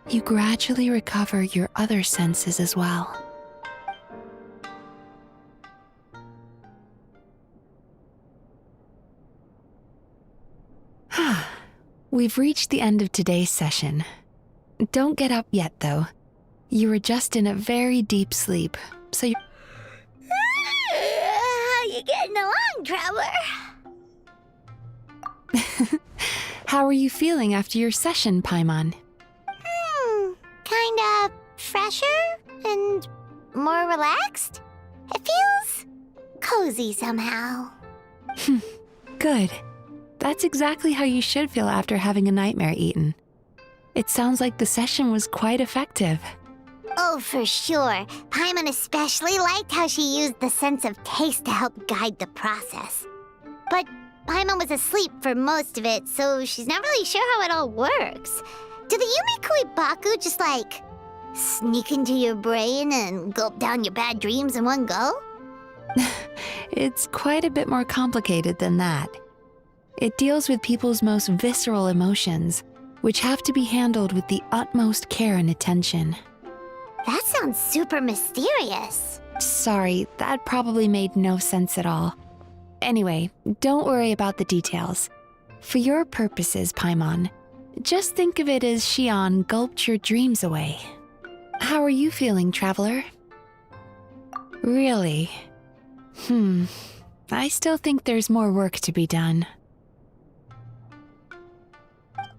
you gradually recover your other senses as well. We've reached the end of today's session. Don't get up yet, though. You were just in a very deep sleep, so you... How you getting along, Traveler? How are you feeling after your session, Paimon? Kinda fresher and more relaxed. It feels cozy somehow. Good. That's exactly how you should feel after having a nightmare eaten. It sounds like the session was quite effective. Oh, for sure. Paimon especially liked how she used the sense of taste to help guide the process. But Paimon was asleep for most of it, so she's not really sure how it all works. Do the Yumikui Baku just, like, sneak into your brain and gulp down your bad dreams in one go? It's quite a bit more complicated than that. It deals with people's most visceral emotions, which have to be handled with the utmost care and attention. That sounds super mysterious. Sorry, that probably made no sense at all. Anyway, don't worry about the details. For your purposes, Paimon, just think of it as Xion gulped your dreams away. How are you feeling, Traveler? Really? I still think there's more work to be done.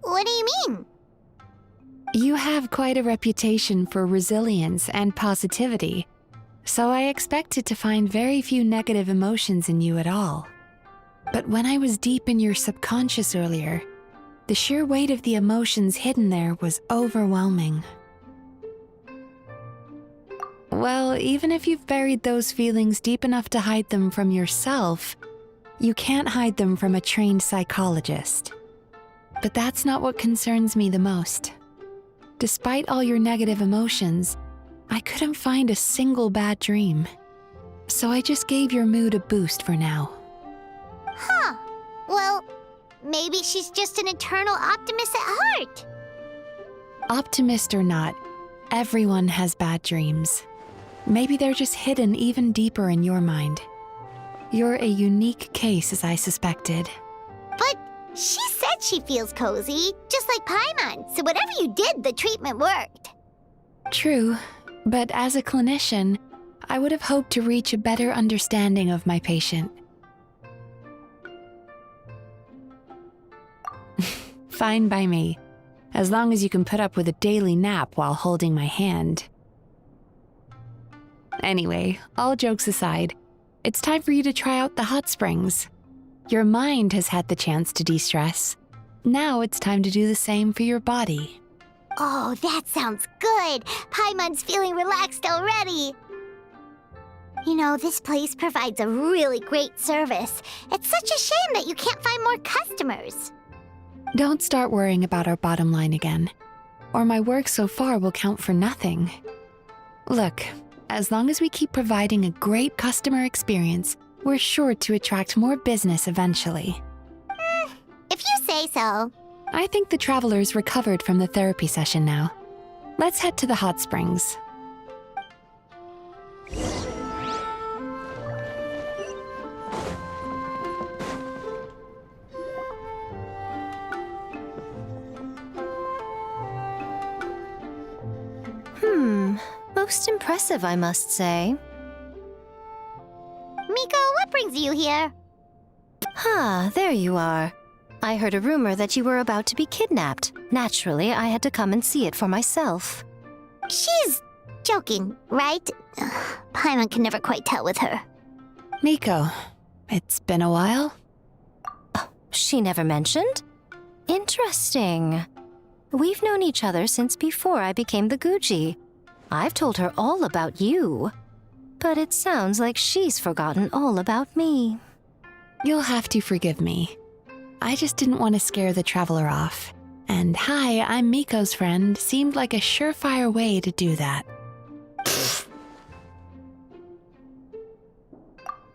What do you mean? You have quite a reputation for resilience and positivity, so I expected to find very few negative emotions in you at all. But when I was deep in your subconscious earlier, the sheer weight of the emotions hidden there was overwhelming. Well, even if you've buried those feelings deep enough to hide them from yourself, you can't hide them from a trained psychologist. But that's not what concerns me the most. Despite all your negative emotions, I couldn't find a single bad dream. So I just gave your mood a boost for now. Huh. Well, maybe she's just an eternal optimist at heart. Optimist or not, everyone has bad dreams. Maybe they're just hidden even deeper in your mind. You're a unique case, as I suspected. But she said she feels cozy, just like Paimon, so whatever you did, the treatment worked. True, but as a clinician, I would have hoped to reach a better understanding of my patient. Fine by me, as long as you can put up with a daily nap while holding my hand. Anyway, all jokes aside, it's time for you to try out the hot springs. Your mind has had the chance to de-stress. Now it's time to do the same for your body. Oh, that sounds good. Paimon's feeling relaxed already. You know, this place provides a really great service. It's such a shame that you can't find more customers. Don't start worrying about our bottom line again, or my work so far will count for nothing. Look, as long as we keep providing a great customer experience, we're sure to attract more business eventually. If you say so. I think the travelers recovered from the therapy session now. Let's head to the hot springs. Most impressive, I must say. Miko, what brings you here? There you are. I heard a rumor that you were about to be kidnapped. Naturally, I had to come and see it for myself. She's joking, right? Paimon can never quite tell with her. Miko, it's been a while. She never mentioned? Interesting. We've known each other since before I became the Guji. I've told her all about you. But it sounds like she's forgotten all about me. You'll have to forgive me. I just didn't want to scare the traveler off. And hi, I'm Miko's friend seemed like a surefire way to do that.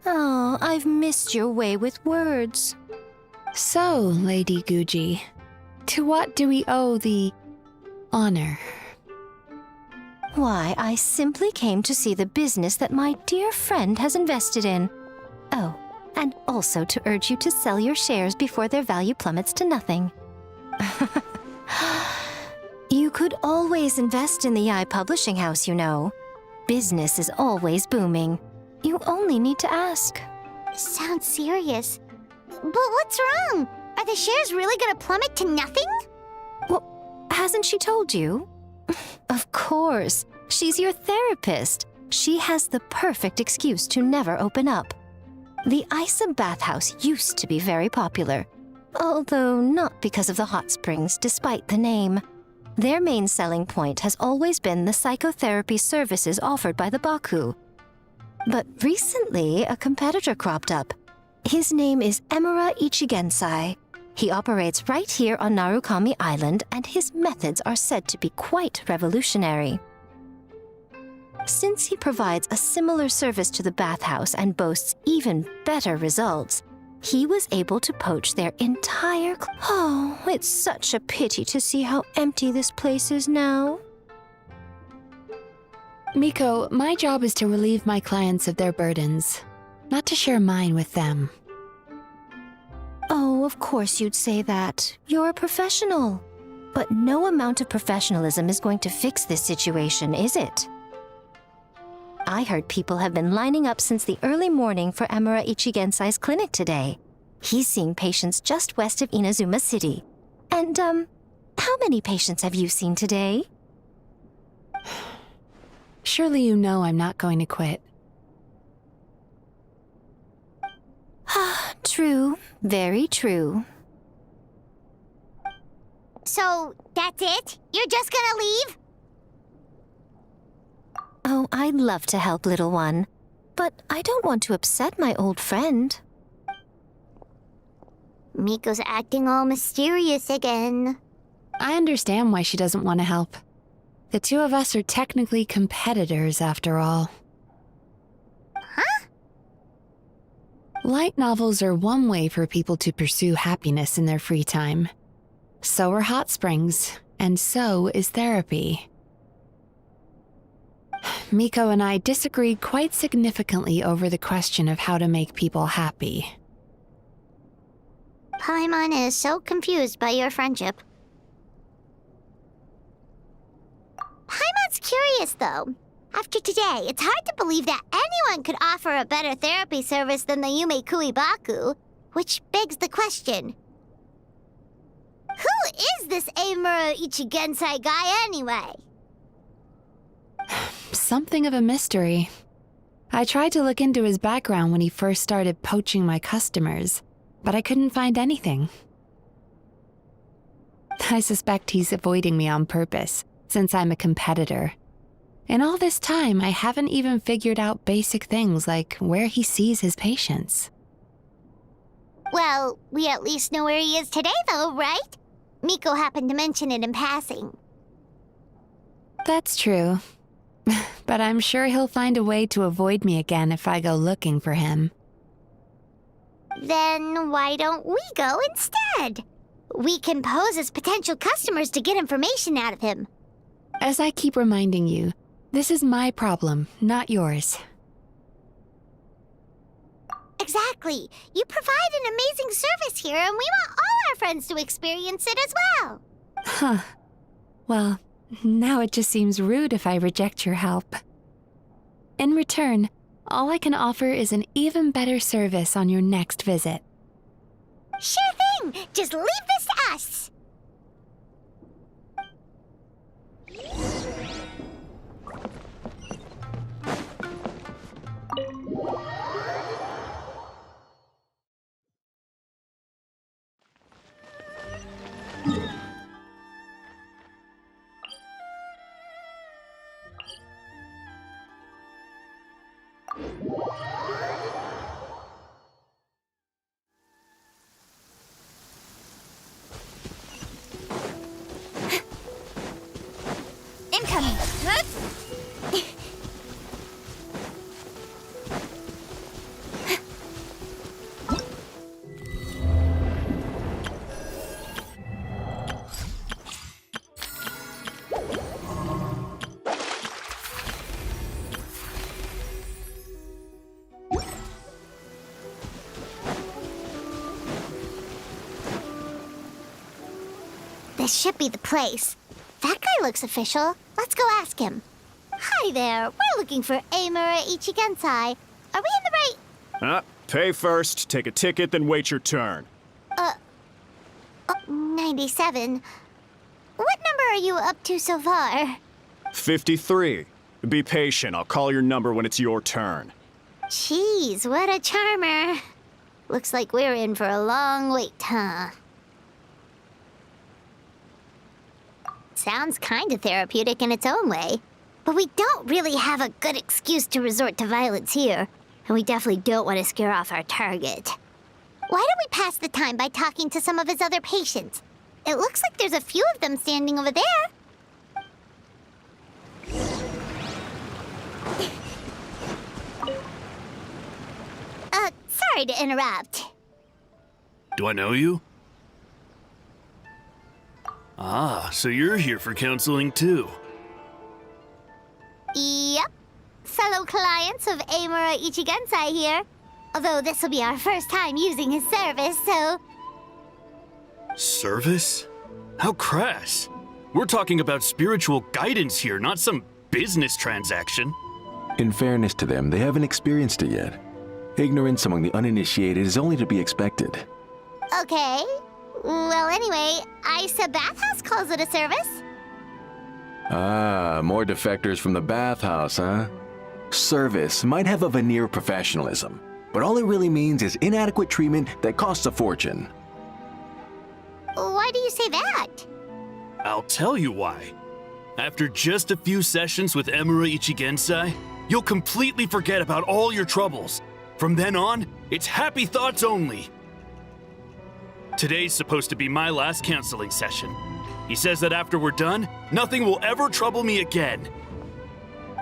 Oh, I've missed your way with words. So, Lady Guji, to what do we owe the honor? Why, I simply came to see the business that my dear friend has invested in. Oh, and also to urge you to sell your shares before their value plummets to nothing. You could always invest in the publishing house, you know. Business is always booming. You only need to ask. Sounds serious. But what's wrong? Are the shares really gonna plummet to nothing? Well, hasn't she told you? Of course. She's your therapist. She has the perfect excuse to never open up. The Isa bathhouse used to be very popular, although not because of the hot springs, despite the name. Their main selling point has always been the psychotherapy services offered by the Baku. But recently, a competitor cropped up. His name is Emura Ichigensai. He operates right here on Narukami Island, and his methods are said to be quite revolutionary. Since he provides a similar service to the bathhouse and boasts even better results, he was able to poach their entire Oh, it's such a pity to see how empty this place is now. Miko, my job is to relieve my clients of their burdens, not to share mine with them. Oh, of course you'd say that. You're a professional. But no amount of professionalism is going to fix this situation, is it? I heard people have been lining up since the early morning for Emura Ichigensai's clinic today. He's seeing patients just west of Inazuma City. And, how many patients have you seen today? Surely you know I'm not going to quit. True. Very true. So, that's it? You're just gonna leave? Oh, I'd love to help, little one. But I don't want to upset my old friend. Miko's acting all mysterious again. I understand why she doesn't want to help. The two of us are technically competitors, after all. Huh? Light novels are one way for people to pursue happiness in their free time. So are hot springs, and so is therapy. Miko and I disagreed quite significantly over the question of how to make people happy. Paimon is so confused by your friendship. Paimon's curious, though. After today, it's hard to believe that anyone could offer a better therapy service than the Yume Baku, which begs the question. Who is this Emura Ichigensai guy anyway? Something of a mystery. I tried to look into his background when he first started poaching my customers, but I couldn't find anything. I suspect he's avoiding me on purpose, since I'm a competitor. In all this time, I haven't even figured out basic things like where he sees his patients. Well, we at least know where he is today, though, right? Miko happened to mention it in passing. That's true. But I'm sure he'll find a way to avoid me again if I go looking for him. Then why don't we go instead? We can pose as potential customers to get information out of him. As I keep reminding you, this is my problem, not yours. Exactly. You provide an amazing service here, and we want all our friends to experience it as well. Huh. Well, now it just seems rude if I reject your help. In return, all I can offer is an even better service on your next visit. Sure thing! Just leave this to us! Incoming! This should be the place. That guy looks official. Let's go ask him. Hi there. We're looking for Amura Ichigensai. Are we in the right... Pay first, take a ticket, then wait your turn. 97. What number are you up to so far? 53. Be patient, I'll call your number when it's your turn. Jeez, what a charmer. Looks like we're in for a long wait, huh? Sounds kinda therapeutic in its own way. But we don't really have a good excuse to resort to violence here. And we definitely don't want to scare off our target. Why don't we pass the time by talking to some of his other patients? It looks like there's a few of them standing over there. Sorry to interrupt. Do I know you? Ah, so you're here for counseling too. Yep. Fellow clients of Amura Ichigensai here. Although this will be our first time using his service, so... Service? How crass. We're talking about spiritual guidance here, not some business transaction. In fairness to them, they haven't experienced it yet. Ignorance among the uninitiated is only to be expected. Okay. Well, anyway, Isa Bathhouse calls it a service. Ah, more defectors from the bathhouse, huh? Service might have a veneer of professionalism, but all it really means is inadequate treatment that costs a fortune. Why do you say that? I'll tell you why. After just a few sessions with Amura Ichigensai, you'll completely forget about all your troubles. From then on, it's happy thoughts only. Today's supposed to be my last counseling session. He says that after we're done, nothing will ever trouble me again.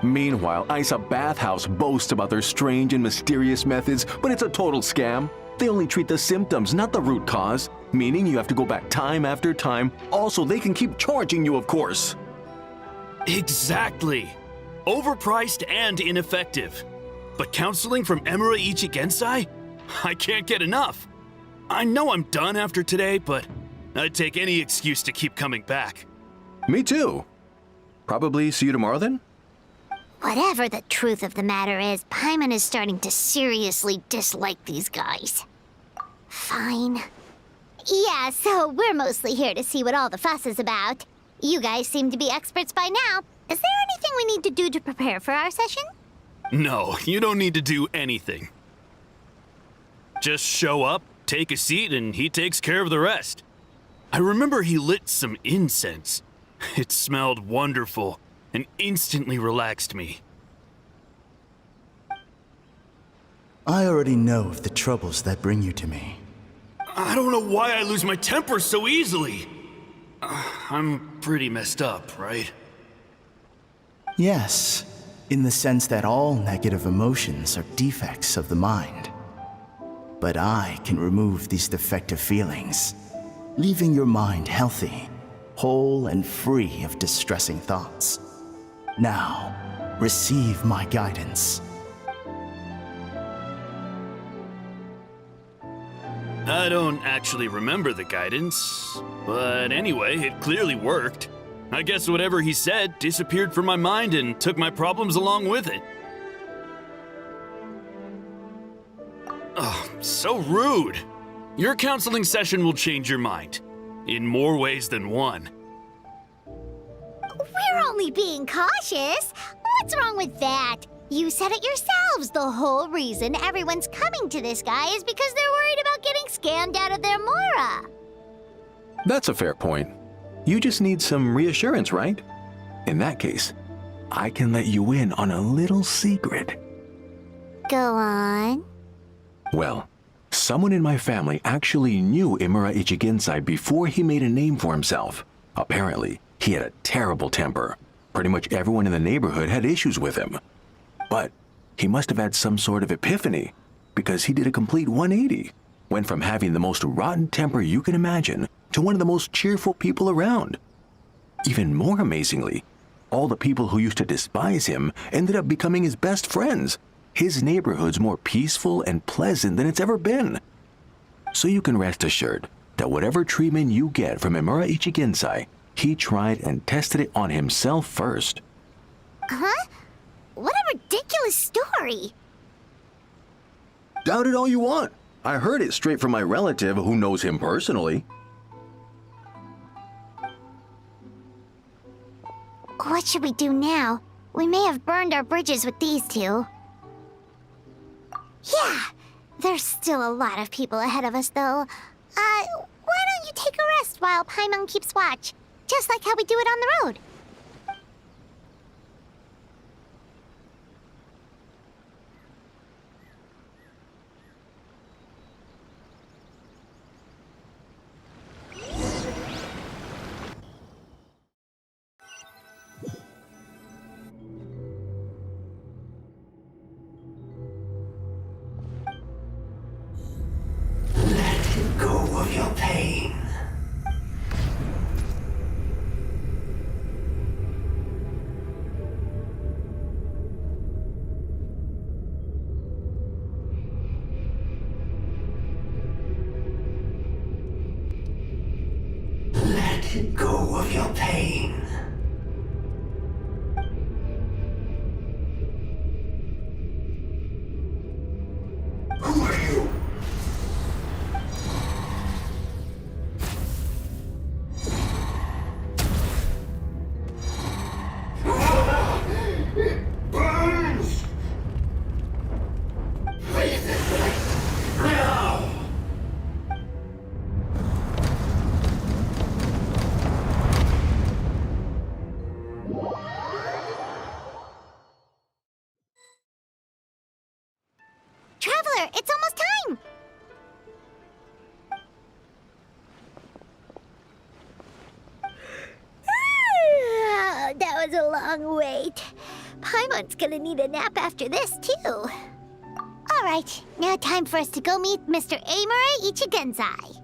Meanwhile, Isa Bathhouse boasts about their strange and mysterious methods, but it's a total scam. They only treat the symptoms, not the root cause, meaning you have to go back time after time. Also, they can keep charging you, of course. Exactly. Overpriced and ineffective. But counseling from Amura Ichigensai? I can't get enough. I know I'm done after today, but I'd take any excuse to keep coming back. Me too. Probably see you tomorrow then? Whatever the truth of the matter is, Paimon is starting to seriously dislike these guys. Fine. Yeah, so we're mostly here to see what all the fuss is about. You guys seem to be experts by now. Is there anything we need to do to prepare for our session? No, you don't need to do anything. Just show up, take a seat, and he takes care of the rest. I remember he lit some incense. It smelled wonderful, and instantly relaxed me. I already know of the troubles that bring you to me. I don't know why I lose my temper so easily. I'm pretty messed up, right? Yes, in the sense that all negative emotions are defects of the mind. But I can remove these defective feelings, leaving your mind healthy, whole and free of distressing thoughts. Now, receive my guidance. I don't actually remember the guidance, but anyway, it clearly worked. I guess whatever he said disappeared from my mind and took my problems along with it. Oh, so rude. Your counseling session will change your mind, in more ways than one. We're only being cautious. What's wrong with that? You said it yourselves. The whole reason everyone's coming to this guy is because they're worried about getting scammed out of their Mora. That's a fair point. You just need some reassurance, right? In that case, I can let you in on a little secret. Go on. Well, someone in my family actually knew Imura Ichigensai before he made a name for himself. Apparently, he had a terrible temper. Pretty much everyone in the neighborhood had issues with him. But he must have had some sort of epiphany, because he did a complete 180. Went from having the most rotten temper you can imagine to one of the most cheerful people around. Even more amazingly, all the people who used to despise him ended up becoming his best friends. His neighborhood's more peaceful and pleasant than it's ever been. So you can rest assured that whatever treatment you get from Imura Ichigensai, he tried and tested it on himself first. Huh? What a ridiculous story. Doubt it all you want. I heard it straight from my relative who knows him personally. What should we do now? We may have burned our bridges with these two. Yeah, there's still a lot of people ahead of us, though. Why don't you take a rest while Paimon keeps watch? Just like how we do it on the road. Go of your pain. Let go of your pain. Who are you? Traveler, it's almost time! That was a long wait. Paimon's gonna need a nap after this, too. Alright, now time for us to go meet Mr. Imura Ichigensai.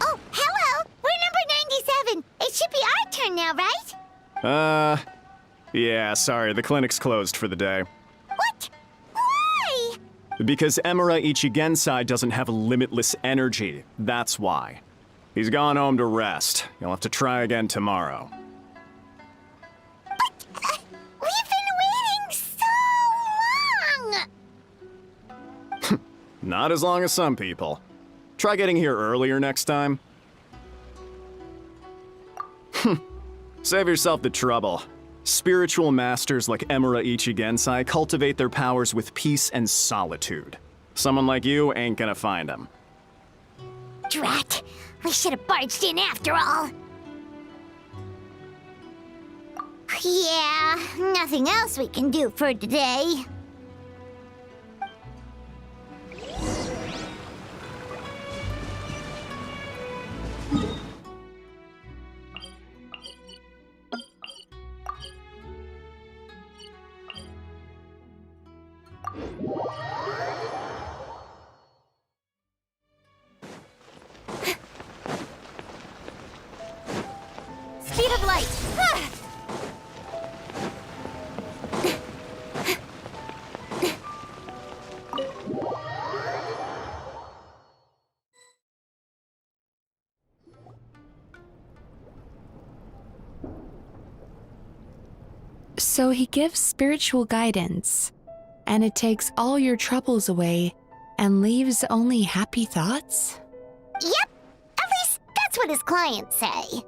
Oh, hello! We're number 97! It should be our turn now, right? Yeah, sorry, the clinic's closed for the day. What? Why? Because Imura Ichigensai doesn't have limitless energy, that's why. He's gone home to rest. You'll have to try again tomorrow. But, we've been waiting so long! Not as long as some people. Try getting here earlier next time. Save yourself the trouble. Spiritual masters like Imura Ichigensai cultivate their powers with peace and solitude. Someone like you ain't gonna find him. Drat! We should have barged in after all. Yeah, nothing else we can do for today. Speed of light! So he gives spiritual guidance, and it takes all your troubles away and leaves only happy thoughts? Yep! At least that's what his clients say.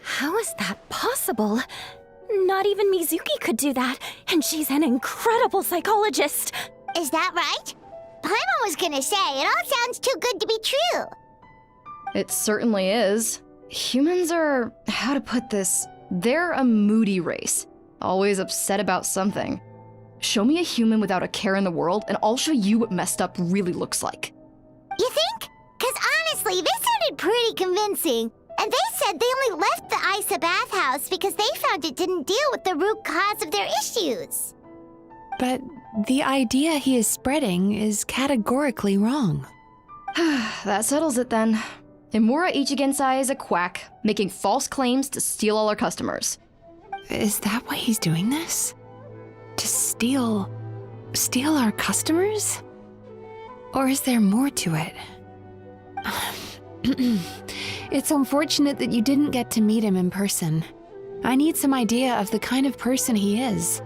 How is that possible? Not even Mizuki could do that, and she's an incredible psychologist. Is that right? Paimon was gonna say, it all sounds too good to be true. It certainly is. Humans are, how to put this, they're a moody race. Always upset about something. Show me a human without a care in the world, and I'll show you what messed up really looks like. You think? Because honestly, this sounded pretty convincing. And they said they only left the Isa bathhouse because they found it didn't deal with the root cause of their issues. But the idea he is spreading is categorically wrong. That settles it then. Imura Ichigensai is a quack, making false claims to steal all our customers. Is that why he's doing this? To steal our customers? Or is there more to it? It's unfortunate that you didn't get to meet him in person. I need some idea of the kind of person he is.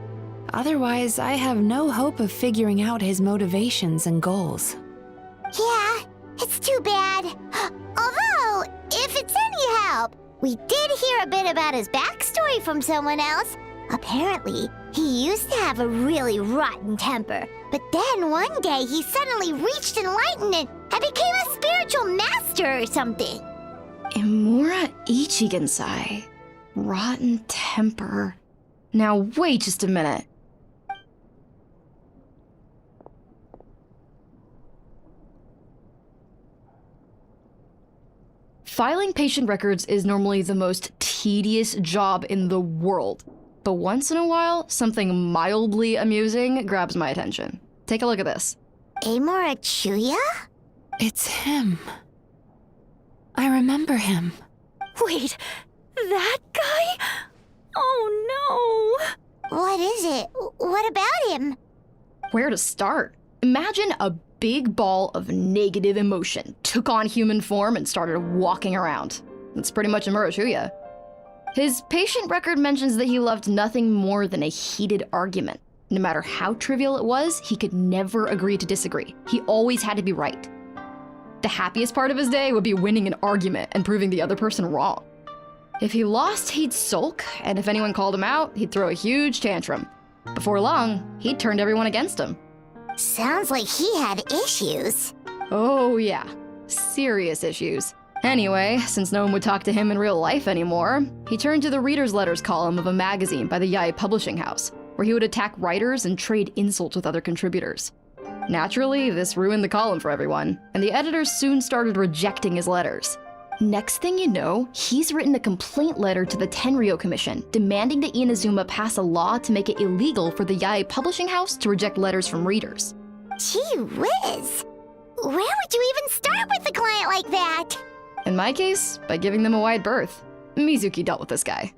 Otherwise, I have no hope of figuring out his motivations and goals. Yeah, it's too bad. Although, if it's any help, we did hear a bit about his backstory from someone else. Apparently, he used to have a really rotten temper. But then one day he suddenly reached enlightenment and became a spiritual master or something. Imura Ichigensai. Rotten temper. Now wait just a minute. Filing patient records is normally the most tedious job in the world. But once in a while, something mildly amusing grabs my attention. Take a look at this. Amora Chuya? It's him. I remember him. Wait, that guy? Oh no! What is it? What about him? Where to start? Imagine a big ball of negative emotion took on human form and started walking around. That's pretty much Imura Chuya. His patient record mentions that he loved nothing more than a heated argument. No matter how trivial it was, he could never agree to disagree. He always had to be right. The happiest part of his day would be winning an argument and proving the other person wrong. If he lost, he'd sulk, and if anyone called him out, he'd throw a huge tantrum. Before long, he'd turned everyone against him. Sounds like he had issues. Oh yeah, serious issues. Anyway, since no one would talk to him in real life anymore, he turned to the reader's letters column of a magazine by the Yae Publishing House, where he would attack writers and trade insults with other contributors. Naturally, this ruined the column for everyone, and the editors soon started rejecting his letters. Next thing you know, he's written a complaint letter to the Tenryo Commission, demanding that Inazuma pass a law to make it illegal for the Yae Publishing House to reject letters from readers. Gee whiz! Where would you even start with a client like that? In my case, by giving them a wide berth. Mizuki dealt with this guy.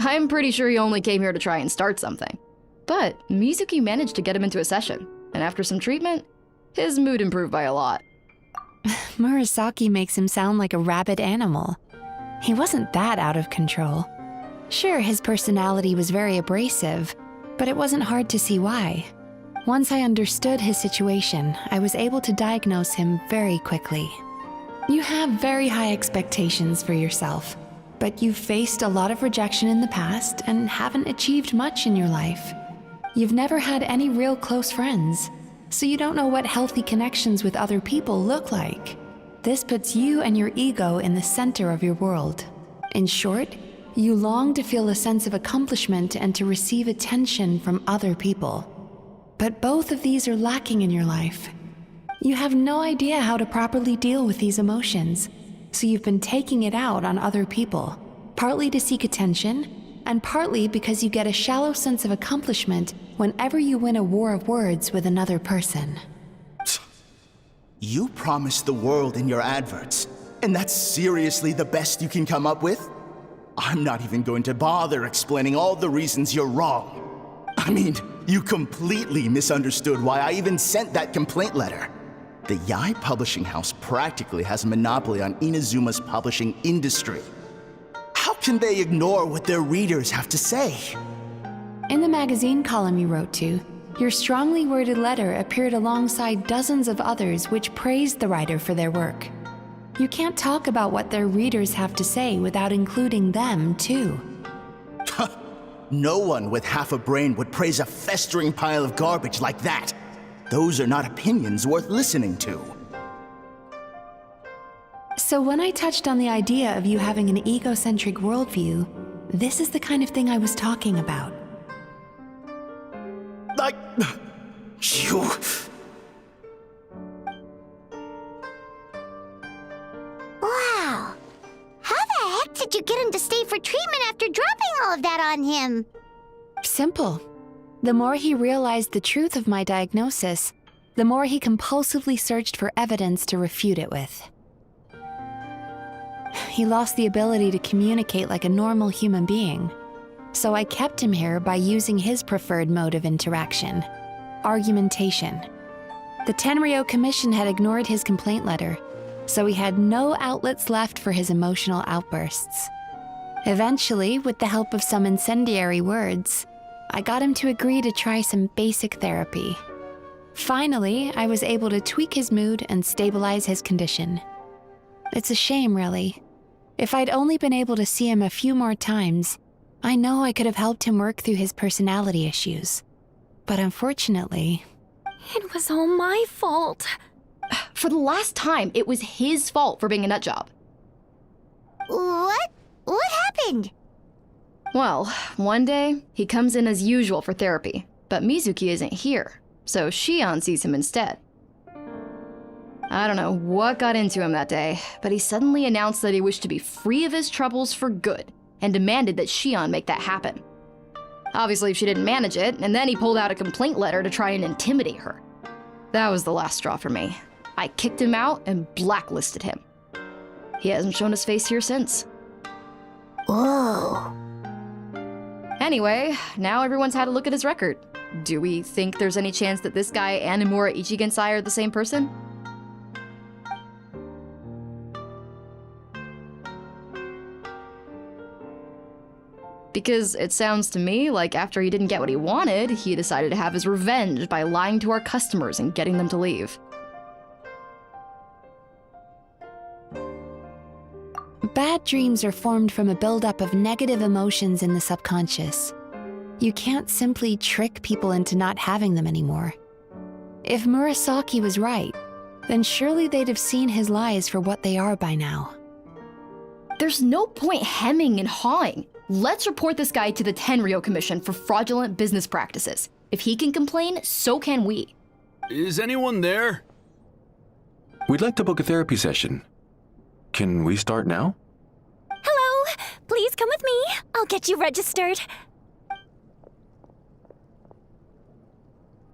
I'm pretty sure he only came here to try and start something. But Mizuki managed to get him into a session, and after some treatment, his mood improved by a lot. Murasaki makes him sound like a rabid animal. He wasn't that out of control. Sure, his personality was very abrasive, but it wasn't hard to see why. Once I understood his situation, I was able to diagnose him very quickly. You have very high expectations for yourself, but you've faced a lot of rejection in the past and haven't achieved much in your life. You've never had any real close friends. so you don't know what healthy connections with other people look like. This puts you and your ego in the center of your world. In short, you long to feel a sense of accomplishment and to receive attention from other people. But both of these are lacking in your life. You have no idea how to properly deal with these emotions, so you've been taking it out on other people, partly to seek attention, and partly because you get a shallow sense of accomplishment whenever you win a war of words with another person. You promised the world in your adverts, and that's seriously the best you can come up with? I'm not even going to bother explaining all the reasons you're wrong. I mean, you completely misunderstood why I even sent that complaint letter. The Yai Publishing House practically has a monopoly on Inazuma's publishing industry. How can they ignore what their readers have to say? In the magazine column you wrote to, your strongly worded letter appeared alongside dozens of others which praised the writer for their work. You can't talk about what their readers have to say without including them, too. No one with half a brain would praise a festering pile of garbage like that. Those are not opinions worth listening to. So when I touched on the idea of you having an egocentric worldview, this is the kind of thing I was talking about. You... Wow. How the heck did you get him to stay for treatment after dropping all of that on him? Simple. The more he realized the truth of my diagnosis, the more he compulsively searched for evidence to refute it with. He lost the ability to communicate like a normal human being, so I kept him here by using his preferred mode of interaction, argumentation. The Tenryo Commission had ignored his complaint letter, so he had no outlets left for his emotional outbursts. Eventually, with the help of some incendiary words, I got him to agree to try some basic therapy. Finally, I was able to tweak his mood and stabilize his condition. It's a shame, really. If I'd only been able to see him a few more times, I know I could have helped him work through his personality issues. But unfortunately... It was all my fault. For the last time, it was his fault for being a nutjob. What? What happened? Well, one day, he comes in as usual for therapy, but Mizuki isn't here, so Shion sees him instead. I don't know what got into him that day, but he suddenly announced that he wished to be free of his troubles for good, and demanded that Shion make that happen. Obviously, she didn't manage it, and then he pulled out a complaint letter to try and intimidate her. That was the last straw for me. I kicked him out and blacklisted him. He hasn't shown his face here since. Whoa. Anyway, now everyone's had a look at his record. Do we think there's any chance that this guy and Imura Ichigensai are the same person? Because it sounds to me like after he didn't get what he wanted, he decided to have his revenge by lying to our customers and getting them to leave. Bad dreams are formed from a buildup of negative emotions in the subconscious. You can't simply trick people into not having them anymore. If Murasaki was right, then surely they'd have seen his lies for what they are by now. There's no point hemming and hawing. Let's report this guy to the Tenryo Commission for fraudulent business practices. If he can complain, so can we. Is anyone there? We'd like to book a therapy session. Can we start now? Hello! Please come with me. I'll get you registered.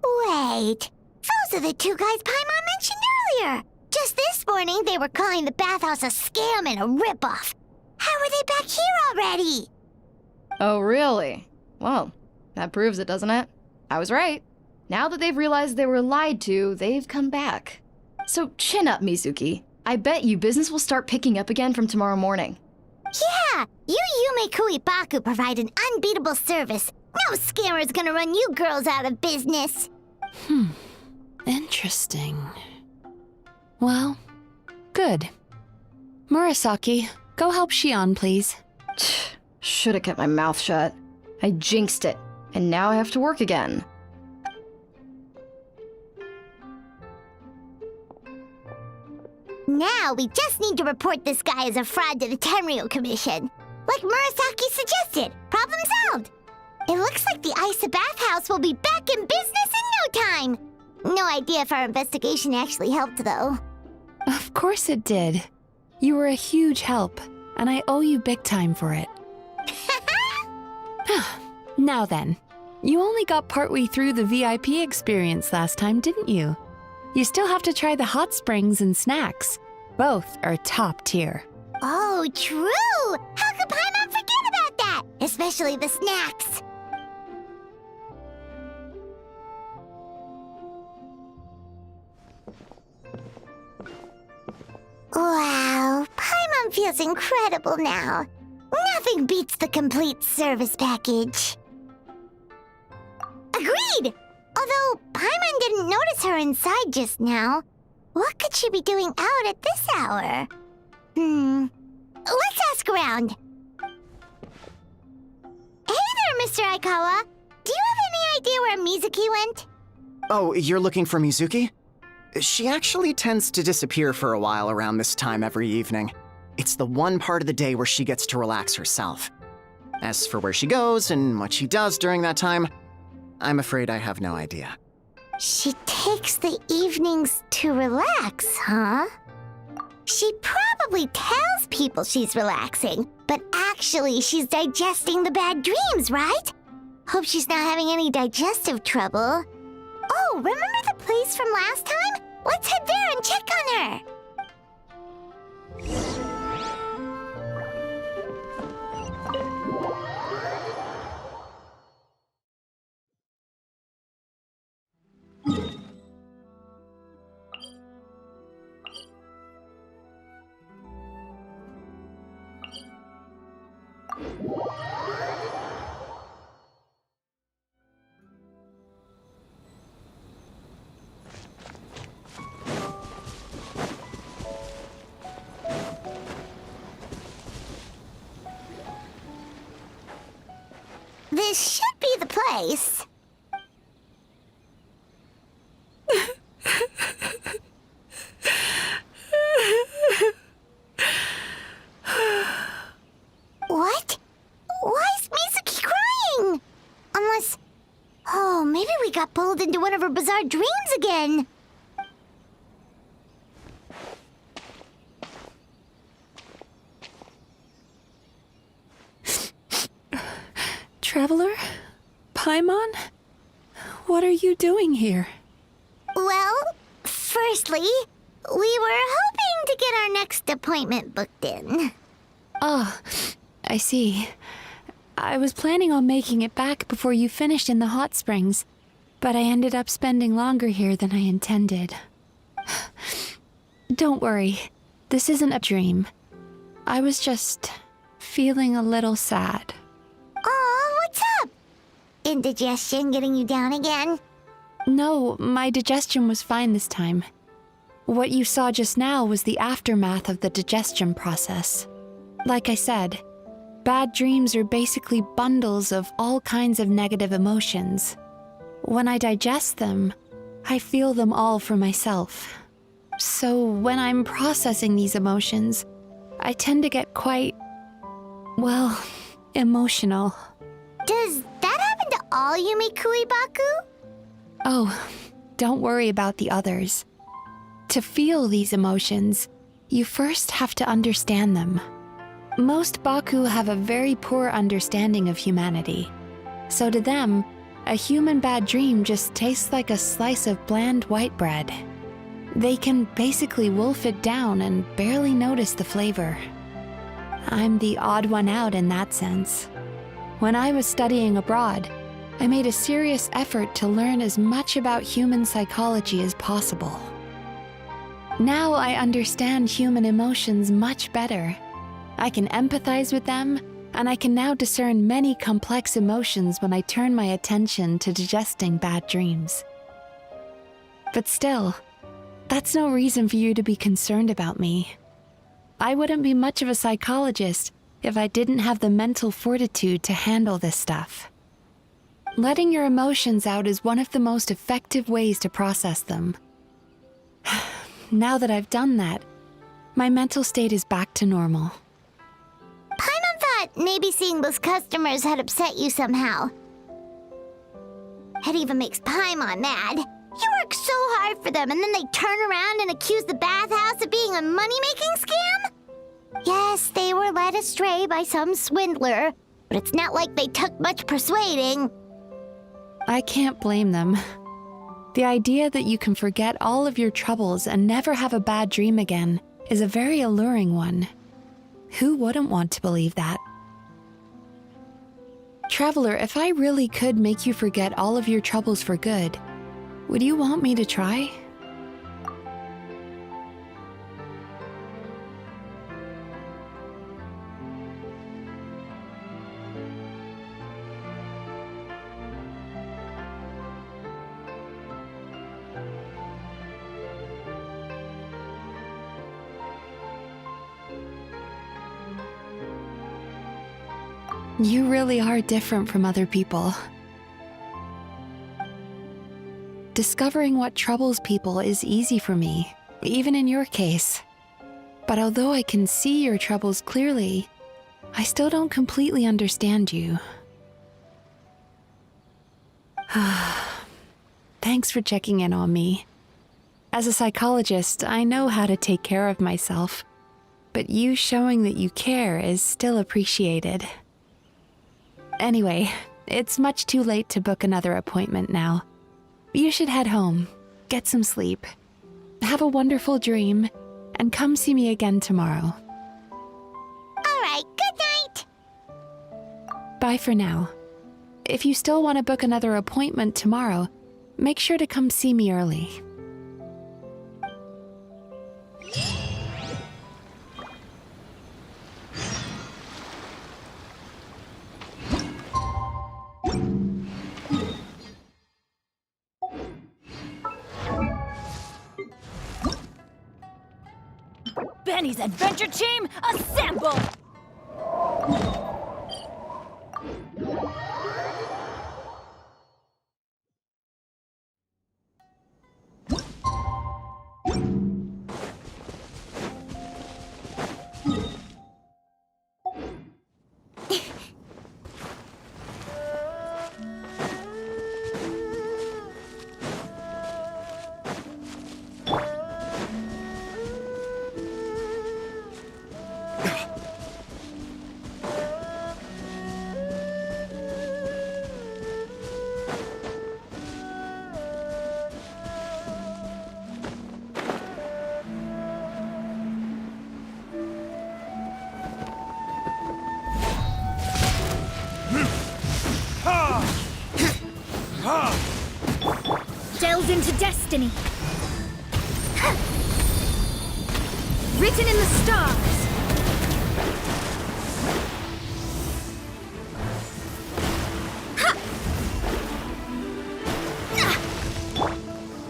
Wait. Those are the two guys Paimon mentioned earlier. Just this morning, they were calling the bathhouse a scam and a ripoff. How are they back here already? Oh, really? Well, that proves it, doesn't it? I was right. Now that they've realized they were lied to, they've come back. So chin up, Mizuki. I bet you business will start picking up again from tomorrow morning. Yeah, you Yume Kuibaku provide an unbeatable service. No scammer's gonna run you girls out of business. Interesting. Well, good. Murasaki, go help Shion, please. Should've kept my mouth shut. I jinxed it, and now I have to work again. Now we just need to report this guy as a fraud to the Tenryo Commission. Like Murasaki suggested. Problem solved. It looks like the Isa bathhouse will be back in business in no time. No idea if our investigation actually helped, though. Of course it did. You were a huge help, and I owe you big time for it. Now then, you only got partway through the VIP experience last time, didn't you? You still have to try the hot springs and snacks. Both are top tier. Oh, true! How could Paimon forget about that? Especially the snacks. Wow, Paimon feels incredible now. Nothing beats the complete service package. Agreed! Although Paimon didn't notice her inside just now. What could she be doing out at this hour? Let's ask around. Hey there, Mr. Aikawa. Do you have any idea where Mizuki went? Oh, you're looking for Mizuki? She actually tends to disappear for a while around this time every evening. It's the one part of the day where she gets to relax herself. As for where she goes and what she does during that time, I'm afraid I have no idea. She takes the evenings to relax, huh? She probably tells people she's relaxing, but actually she's digesting the bad dreams, right? Hope she's not having any digestive trouble. Oh, remember the place from last time? Let's head there and check on her. This should be the place. What? Why is Mizuki crying? Unless... Oh, maybe we got pulled into one of her bizarre dreams again. Traveler? Paimon? What are you doing here? Well, firstly, we were hoping to get our next appointment booked in. Oh, I see. I was planning on making it back before you finished in the hot springs, but I ended up spending longer here than I intended. Don't worry, this isn't a dream. I was just feeling a little sad. Aw, what's up? Indigestion getting you down again? No, my digestion was fine this time. What you saw just now was the aftermath of the digestion process. Like I said, bad dreams are basically bundles of all kinds of negative emotions. When I digest them, I feel them all for myself. So when I'm processing these emotions, I tend to get quite, well, emotional. Does that happen to all Yumikui Baku? Oh, don't worry about the others. To feel these emotions, you first have to understand them. Most Baku have a very poor understanding of humanity. So to them, a human bad dream just tastes like a slice of bland white bread. They can basically wolf it down and barely notice the flavor. I'm the odd one out in that sense. When I was studying abroad, I made a serious effort to learn as much about human psychology as possible. Now I understand human emotions much better. I can empathize with them, and I can now discern many complex emotions when I turn my attention to digesting bad dreams. But still, that's no reason for you to be concerned about me. I wouldn't be much of a psychologist if I didn't have the mental fortitude to handle this stuff. Letting your emotions out is one of the most effective ways to process them. Now that I've done that, My mental state is back to normal. Paimon thought maybe seeing those customers had upset you somehow. It even makes Paimon mad. You work so hard for them and then they turn around and accuse the bathhouse of being a money-making scam? Yes, they were led astray by some swindler, but it's not like they took much persuading. I can't blame them. The idea that you can forget all of your troubles and never have a bad dream again is a very alluring one. Who wouldn't want to believe that? Traveler, if I really could make you forget all of your troubles for good, would you want me to try? You really are different from other people. Discovering what troubles people is easy for me, even in your case. But although I can see your troubles clearly, I still don't completely understand you. Thanks for checking in on me. As a psychologist, I know how to take care of myself, but you showing that you care is still appreciated. Anyway, it's much too late to book another appointment now. You should head home, get some sleep, have a wonderful dream, and come see me again tomorrow. All right, good night. Bye for now. If you still want to book another appointment tomorrow, make sure to come see me early. Benny's adventure team, assemble! Delves into destiny. Written in the stars.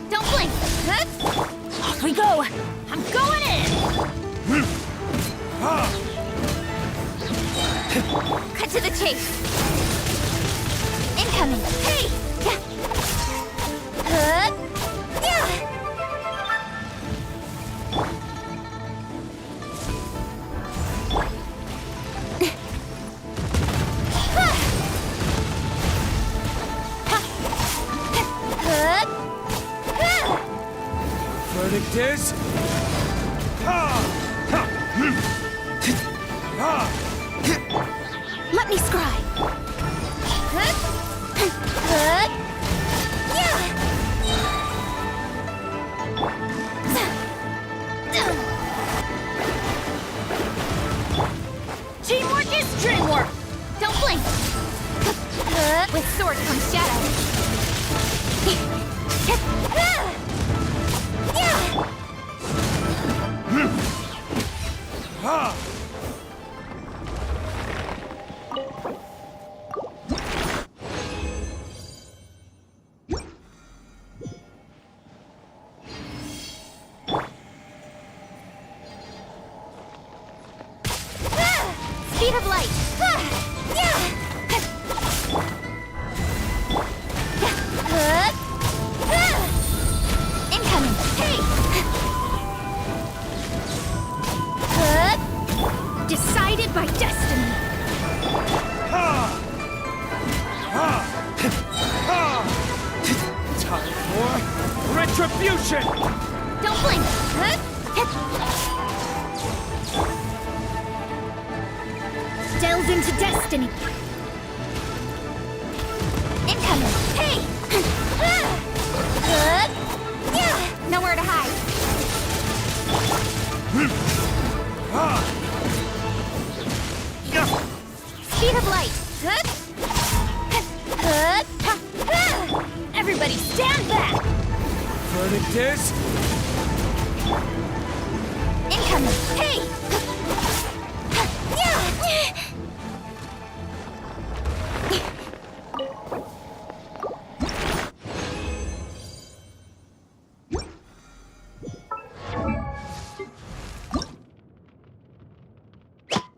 Don't blink! Off we go! I'm going in! Cut to the chase! Incoming! Hey! Verdict is... Let me scry. Teamwork is dreamwork! Don't blink! With sword comes shadow. Speed of light! Incoming! Hey! Retribution! Don't blink! Delve into destiny! Incoming! Hey! Nowhere to hide! Speed of light! Everybody stand back! Verdict is... Incoming! Hey!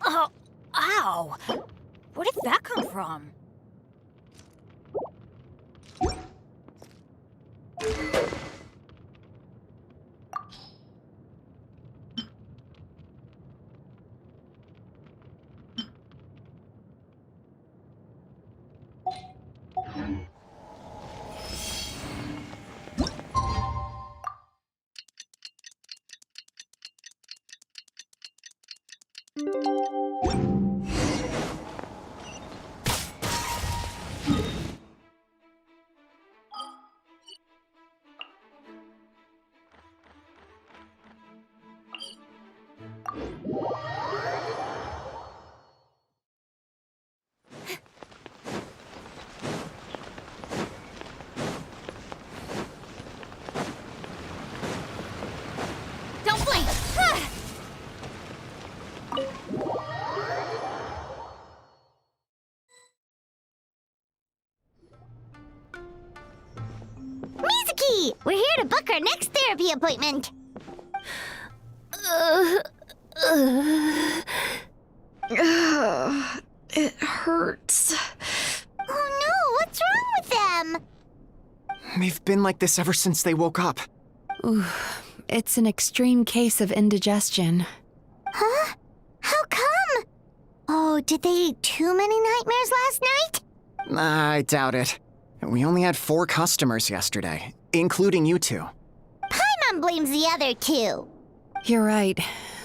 Oh, ow! Where did that come from? Don't blink! Mizuki! We're here to book our next therapy appointment. It hurts. Oh no, what's wrong with them? They've been like this ever since they woke up. Ooh, it's an extreme case of indigestion. Huh? How come? Oh, did they eat too many nightmares last night? I doubt it. We only had 4 customers yesterday, including you two. Paimon blames the other 2. You're right.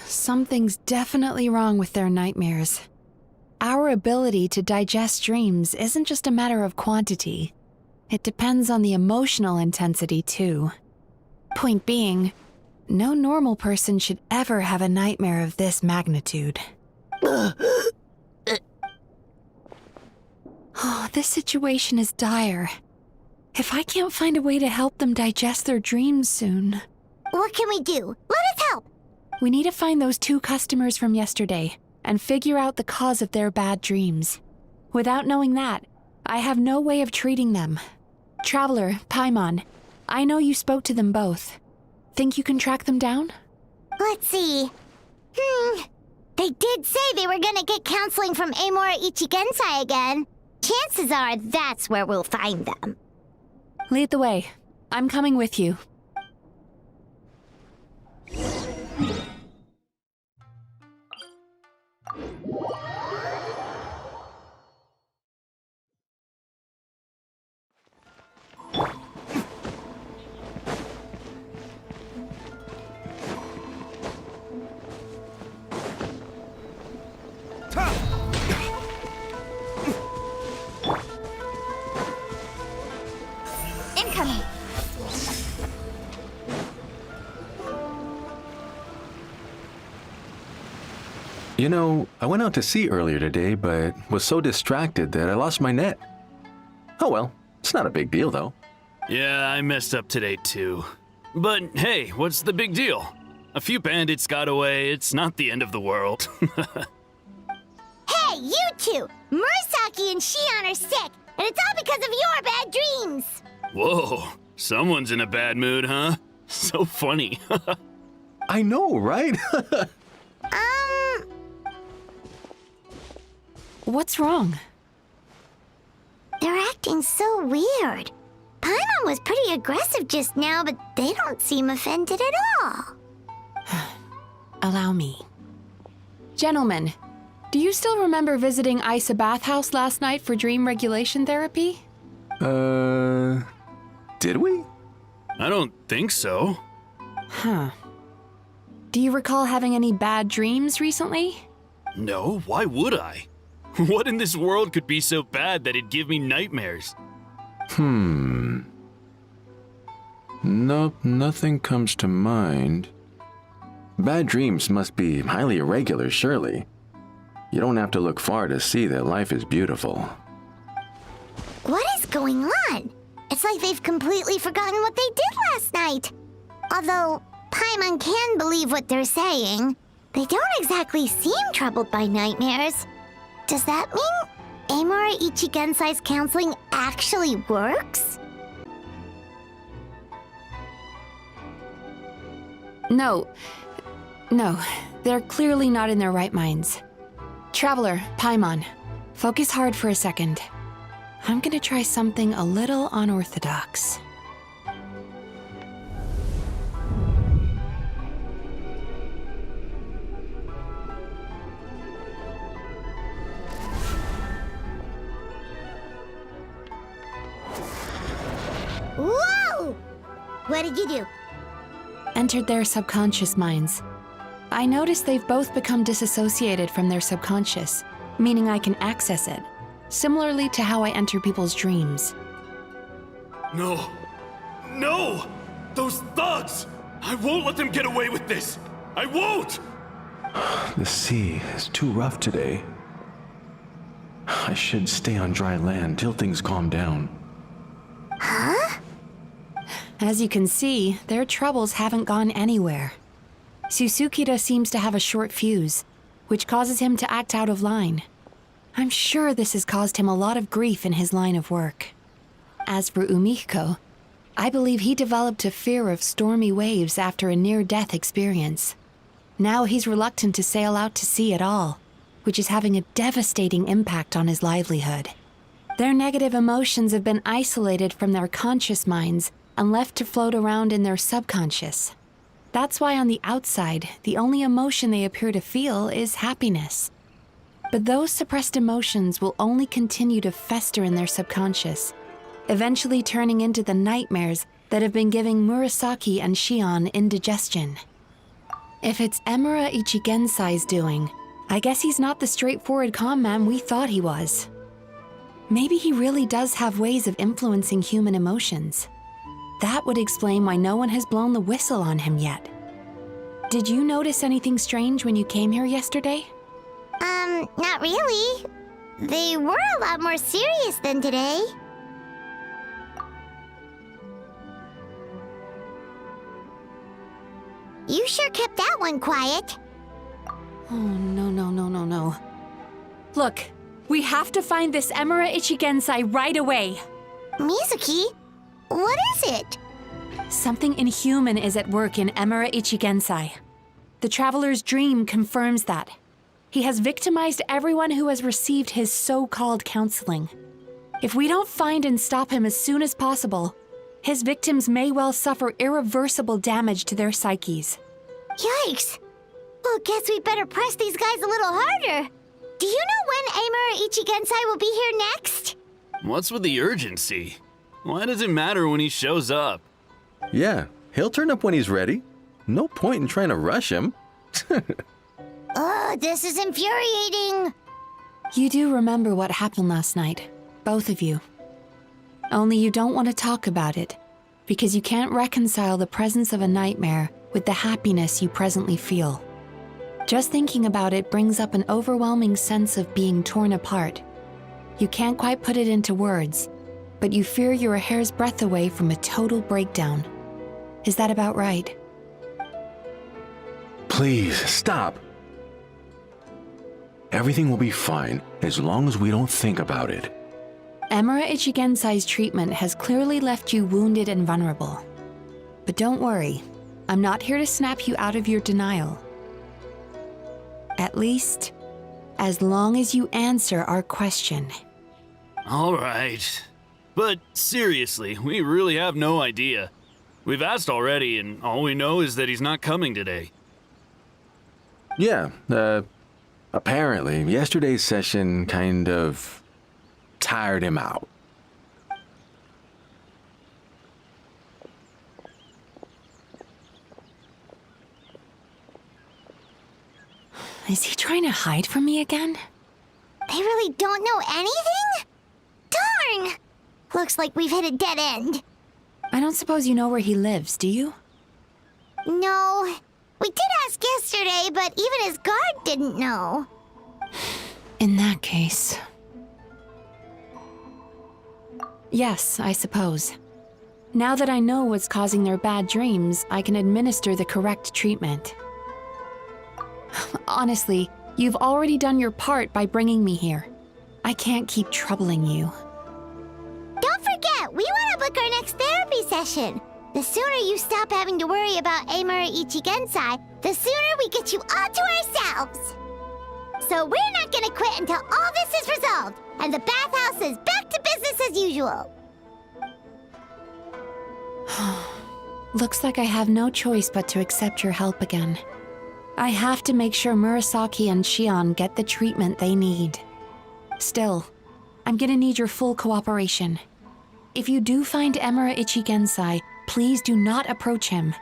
Something's definitely wrong with their nightmares. Our ability to digest dreams isn't just a matter of quantity. It depends on the emotional intensity, too. Point being, no normal person should ever have a nightmare of this magnitude. Oh, this situation is dire. If I can't find a way to help them digest their dreams soon... What can we do? Let us help! We need to find those 2 customers from yesterday and figure out the cause of their bad dreams. Without knowing that, I have no way of treating them. Traveler, Paimon, I know you spoke to them both. Think you can track them down? Let's see. They did say they were gonna get counseling from Amora Ichigensai again. Chances are that's where we'll find them. Lead the way. I'm coming with you. Incoming. You know, I went out to sea earlier today, but was so distracted that I lost my net. Oh well, it's not a big deal though. Yeah, I messed up today too. But hey, what's the big deal? A few bandits got away, it's not the end of the world. Hey, you two! Murasaki and Shion are sick, and it's all because of your bad dreams! Whoa, someone's in a bad mood, huh? So funny. I know, right? What's wrong? They're acting so weird. Paimon was pretty aggressive just now, but they don't seem offended at all. Allow me. Gentlemen, do you still remember visiting Isa Bathhouse last night for dream regulation therapy? Did we? I don't think so. Huh. Do you recall having any bad dreams recently? No, why would I? What in this world could be so bad that it'd give me nightmares? Nope, nothing comes to mind. Bad dreams must be highly irregular, surely. You don't have to look far to see that life is beautiful. What is going on? It's like they've completely forgotten what they did last night. Although Paimon can believe what they're saying, they don't exactly seem troubled by nightmares. Does that mean Amura Ichigensai's counseling actually works? No, they're clearly not in their right minds. Traveler, Paimon, focus hard for a second. I'm gonna try something a little unorthodox. Whoa! What did you do? Entered their subconscious minds. I noticed they've both become disassociated from their subconscious, meaning I can access it, similarly to how I enter people's dreams. No! No! Those thugs! I won't let them get away with this! I won't! The sea is too rough today. I should stay on dry land till things calm down. Huh? As you can see, their troubles haven't gone anywhere. Susukida seems to have a short fuse, which causes him to act out of line. I'm sure this has caused him a lot of grief in his line of work. As for Umiko, I believe he developed a fear of stormy waves after a near-death experience. Now he's reluctant to sail out to sea at all, which is having a devastating impact on his livelihood. Their negative emotions have been isolated from their conscious minds and left to float around in their subconscious. That's why on the outside, the only emotion they appear to feel is happiness. But those suppressed emotions will only continue to fester in their subconscious, eventually turning into the nightmares that have been giving Murasaki and Shion indigestion. If it's Emura Ichigensai's doing, I guess he's not the straightforward calm man we thought he was. Maybe he really does have ways of influencing human emotions. That would explain why no one has blown the whistle on him yet. Did you notice anything strange when you came here yesterday? Not really. They were a lot more serious than today. You sure kept that one quiet. Oh, no. Look, we have to find this Emura Ichigensai right away. Mizuki, what is it? Something inhuman is at work in Emura Ichigensai. The Traveler's dream confirms that. He has victimized everyone who has received his so-called counseling. If we don't find and stop him as soon as possible, his victims may well suffer irreversible damage to their psyches. Yikes! Well, guess we better press these guys a little harder. Do you know when Amura Ichigensai will be here next? What's with the urgency? Why does it matter when he shows up? Yeah, he'll turn up when he's ready. No point in trying to rush him. Ugh, this is infuriating. You do remember what happened last night, both of you. Only you don't want to talk about it, because you can't reconcile the presence of a nightmare with the happiness you presently feel. Just thinking about it brings up an overwhelming sense of being torn apart. You can't quite put it into words, but you fear you're a hair's breadth away from a total breakdown. Is that about right? Please, stop. Everything will be fine as long as we don't think about it. Emura Ichigensai's treatment has clearly left you wounded and vulnerable. But don't worry, I'm not here to snap you out of your denial. At least, as long as you answer our question. All right. But seriously, we really have no idea. We've asked already, and all we know is that he's not coming today. Yeah, apparently, yesterday's session kind of tired him out. Is he trying to hide from me again? They really don't know anything? Darn! Looks like we've hit a dead end. I don't suppose you know where he lives, do you? No. We did ask yesterday, but even his guard didn't know. In that case... Yes, I suppose. Now that I know what's causing their bad dreams, I can administer the correct treatment. Honestly, you've already done your part by bringing me here. I can't keep troubling you. Don't forget, we want to book our next therapy session. The sooner you stop having to worry about Amura Ichigensai, the sooner we get you all to ourselves. So we're not gonna quit until all this is resolved, and the bathhouse is back to business as usual. Looks like I have no choice but to accept your help again. I have to make sure Murasaki and Shion get the treatment they need. Still, I'm gonna need your full cooperation. If you do find Emura Ichigensai, please do not approach him.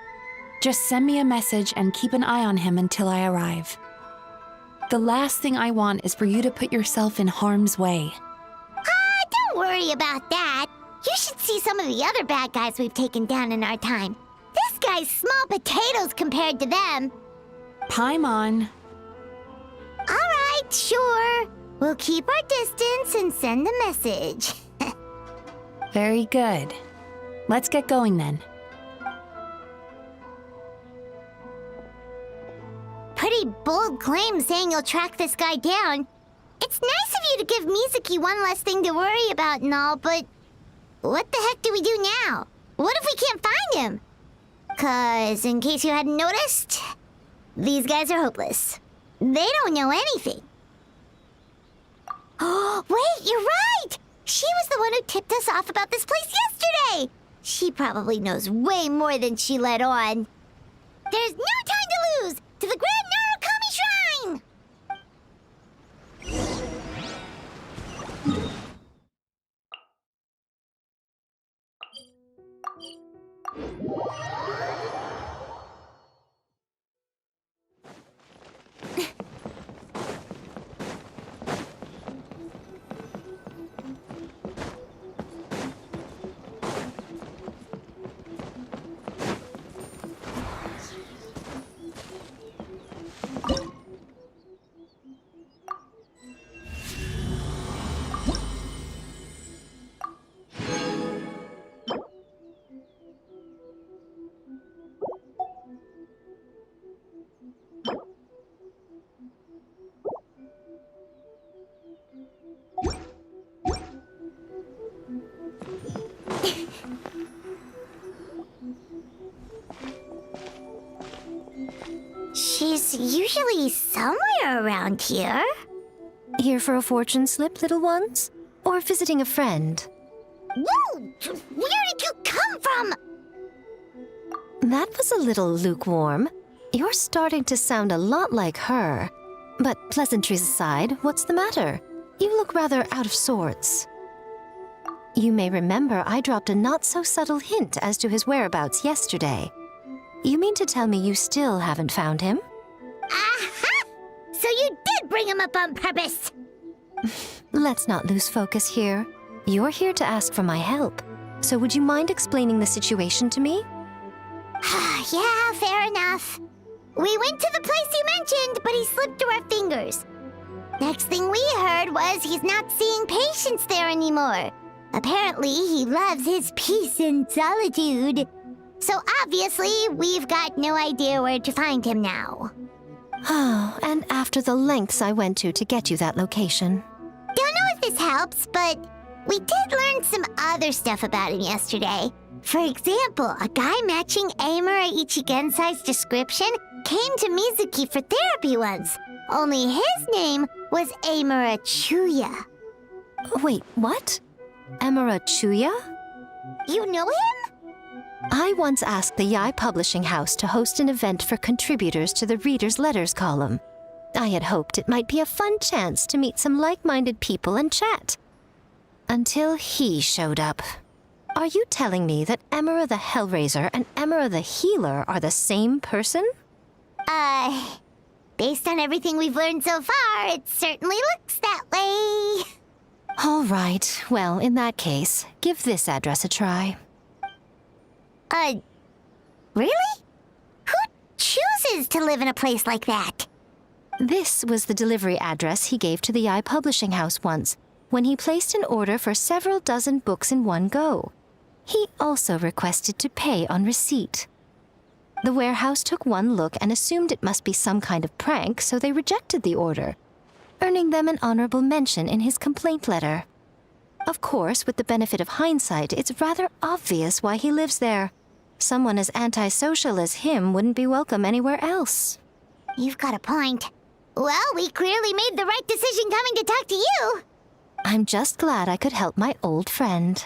Just send me a message and keep an eye on him until I arrive. The last thing I want is for you to put yourself in harm's way. Don't worry about that. You should see some of the other bad guys we've taken down in our time. This guy's small potatoes compared to them. Paimon. Alright, sure. We'll keep our distance and send a message. Very good. Let's get going then. Pretty bold claim saying you'll track this guy down. It's nice of you to give Mizuki one less thing to worry about and all, but what the heck do we do now? What if we can't find him? 'Cause, in case you hadn't noticed, these guys are hopeless. They don't know anything. Oh, wait, you're right! She was the one who tipped us off about this place yesterday! She probably knows way more than she let on. There's no time to lose! To the Grand Narukami Shrine! She's usually somewhere around here. Here for a fortune slip, little ones? Or visiting a friend? Whoa! Where did you come from? That was a little lukewarm. You're starting to sound a lot like her. But pleasantries aside, what's the matter? You look rather out of sorts. You may remember I dropped a not-so-subtle hint as to his whereabouts yesterday. You mean to tell me you still haven't found him? Aha! So you did bring him up on purpose! Let's not lose focus here. You're here to ask for my help. So would you mind explaining the situation to me? Yeah, fair enough. We went to the place you mentioned, but he slipped through our fingers. Next thing we heard was he's not seeing patients there anymore. Apparently, he loves his peace and solitude. So obviously, we've got no idea where to find him now. Oh, and after the lengths I went to get you that location. Don't know if this helps, but we did learn some other stuff about him yesterday. For example, a guy matching Amura Ichigensai's description came to Mizuki for therapy once. Only his name was Amura Chuya. Wait, what? Amura Chuya? You know him? I once asked the Yai Publishing House to host an event for contributors to the Reader's Letters column. I had hoped it might be a fun chance to meet some like-minded people and chat. Until he showed up. Are you telling me that Emura the Hellraiser and Emura the Healer are the same person? Based on everything we've learned so far, it certainly looks that way. All right. Well, in that case, give this address a try. Really? Who chooses to live in a place like that? This was the delivery address he gave to the iPublishing house once, when he placed an order for several dozen books in one go. He also requested to pay on receipt. The warehouse took one look and assumed it must be some kind of prank, so they rejected the order, earning them an honorable mention in his complaint letter. Of course, with the benefit of hindsight, it's rather obvious why he lives there. Someone as antisocial as him wouldn't be welcome anywhere else. You've got a point. Well, we clearly made the right decision coming to talk to you. I'm just glad I could help my old friend.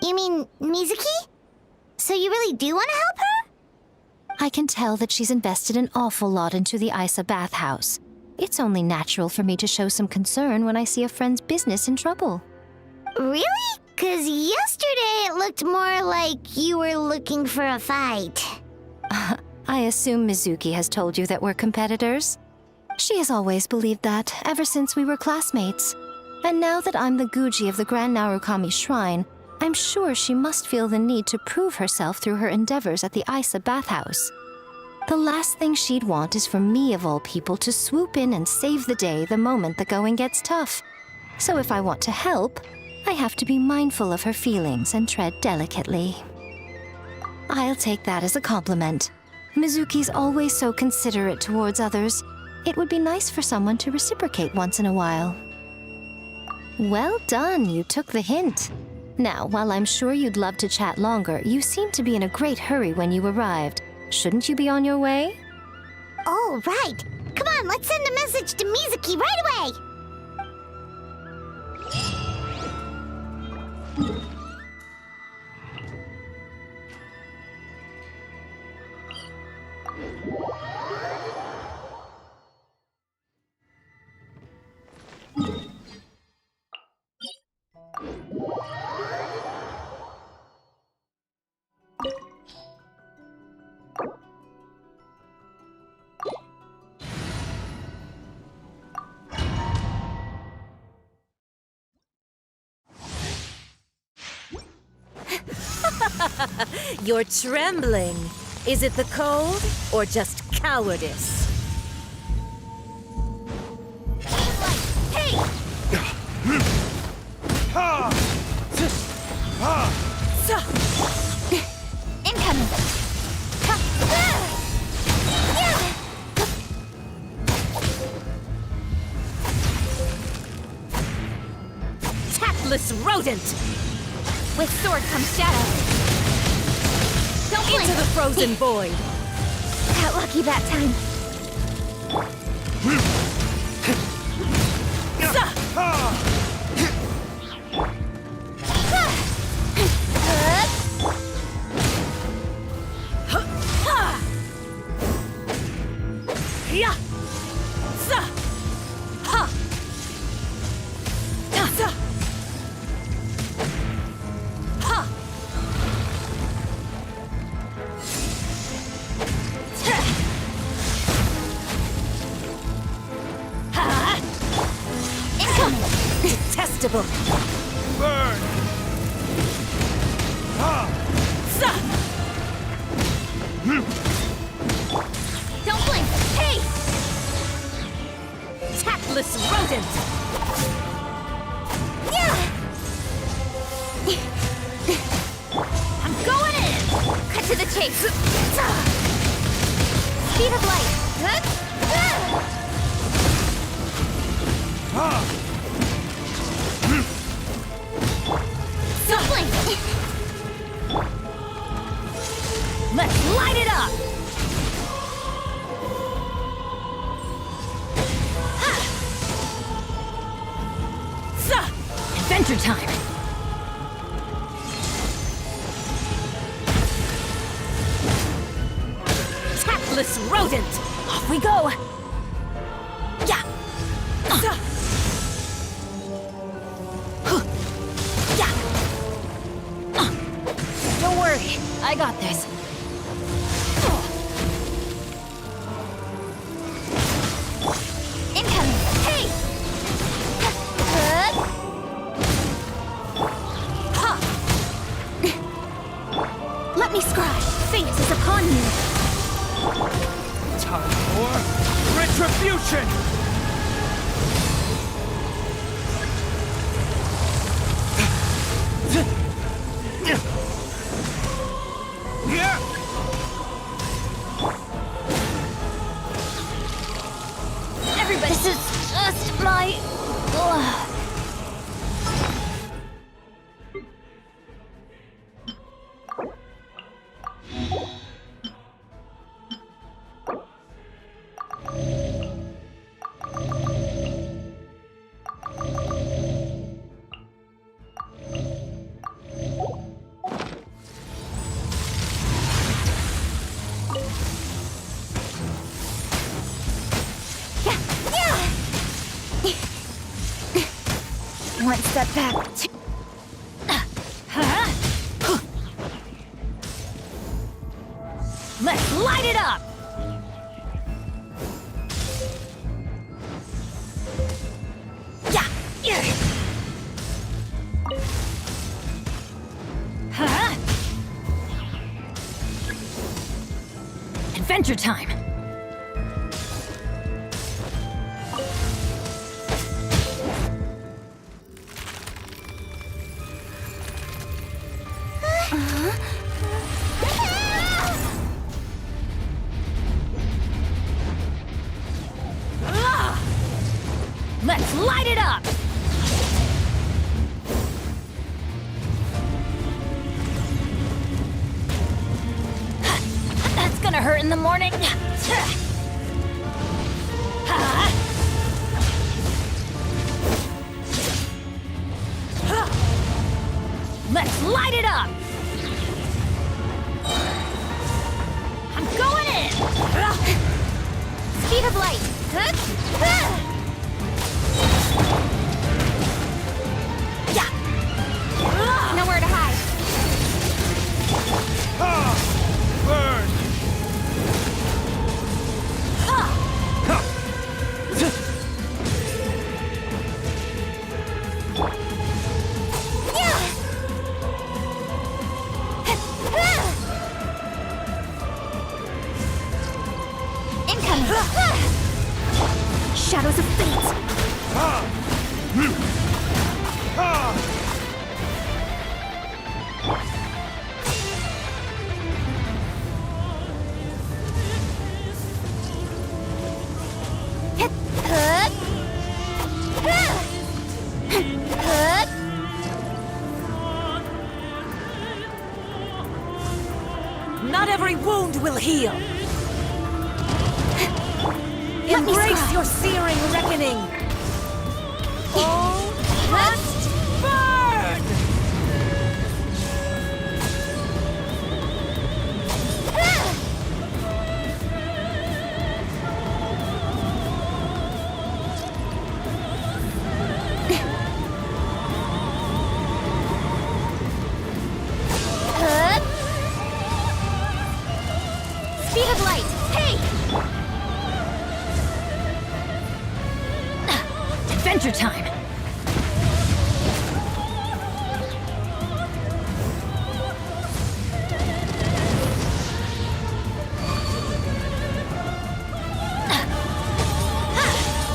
You mean Mizuki? So you really do want to help her? I can tell that she's invested an awful lot into the Isa bathhouse. It's only natural for me to show some concern when I see a friend's business in trouble. Really? 'Cause yesterday it looked more like you were looking for a fight. I assume Mizuki has told you that we're competitors. She has always believed that, ever since we were classmates. And now that I'm the Guji of the Grand Narukami Shrine, I'm sure she must feel the need to prove herself through her endeavors at the Isa bathhouse. The last thing she'd want is for me, of all people, to swoop in and save the day the moment the going gets tough. So if I want to help, I have to be mindful of her feelings and tread delicately. I'll take that as a compliment. Mizuki's always so considerate towards others. It would be nice for someone to reciprocate once in a while. Well done, you took the hint. Now, while I'm sure you'd love to chat longer, you seemed to be in a great hurry when you arrived. Shouldn't you be on your way? Oh, right. Come on, let's send a message to Mizuki right away. You're trembling. Is it the cold or just cowardice? Hey! Incoming! Tactless rodent! With sword comes shadow. Don't blink! Into the frozen void! Got lucky that time. Detestable! Burn! Don't blink! Hey! Tactless rodent! I'm going in! Cut to the chase! Speed of light! Don't blink! Let's light it up! Adventure time! Tactless rodent! Off we go! Yeah! Don't worry, I got this. me scry! Fate is upon you! Time for retribution! Everybody, this is just my... One step back. Let's light it up! Yeah! Adventure time! Let's light it up! That's gonna hurt in the morning. Let's light it up! I'm going in! Speed of light! Nowhere to hide. Burn! Incoming! Shadows of fate! Not every wound will heal. Embrace your searing reckoning. All must burn! Speed of light! Hey! Adventure time!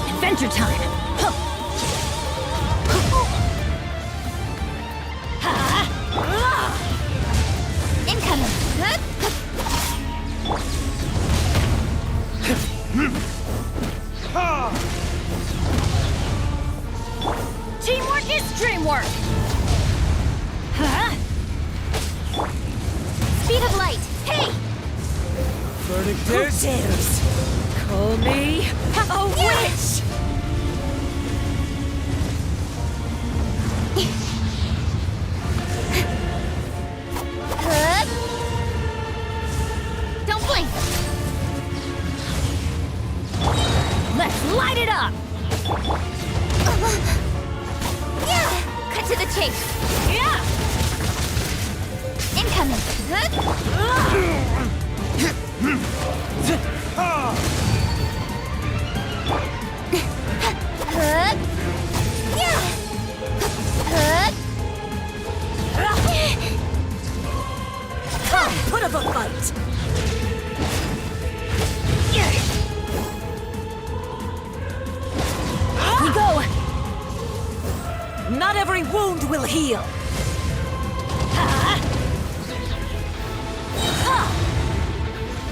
Adventure time! Incoming! Teamwork is dreamwork! Speed of light! Hey! Verdict Who is... dares call me a witch? Don't blink! Let's light it up! Cut to the chase! Incoming! Come, put lot of a fight! We go! Not every wound will heal!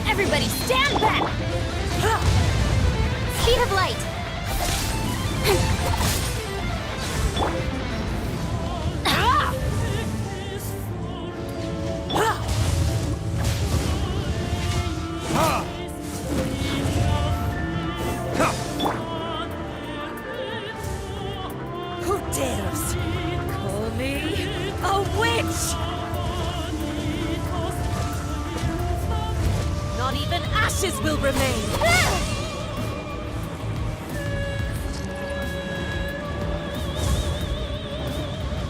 Everybody stand back! Speed of light! Who dares call me a witch? Not even ashes will remain!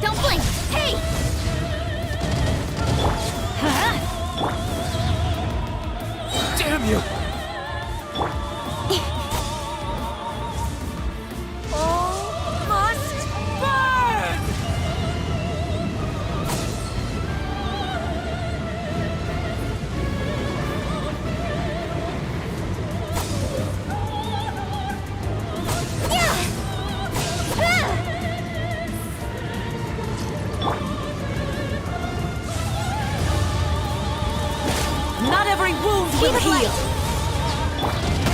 Don't blink! Hey! Damn you! All must burn! Not every wound will heal!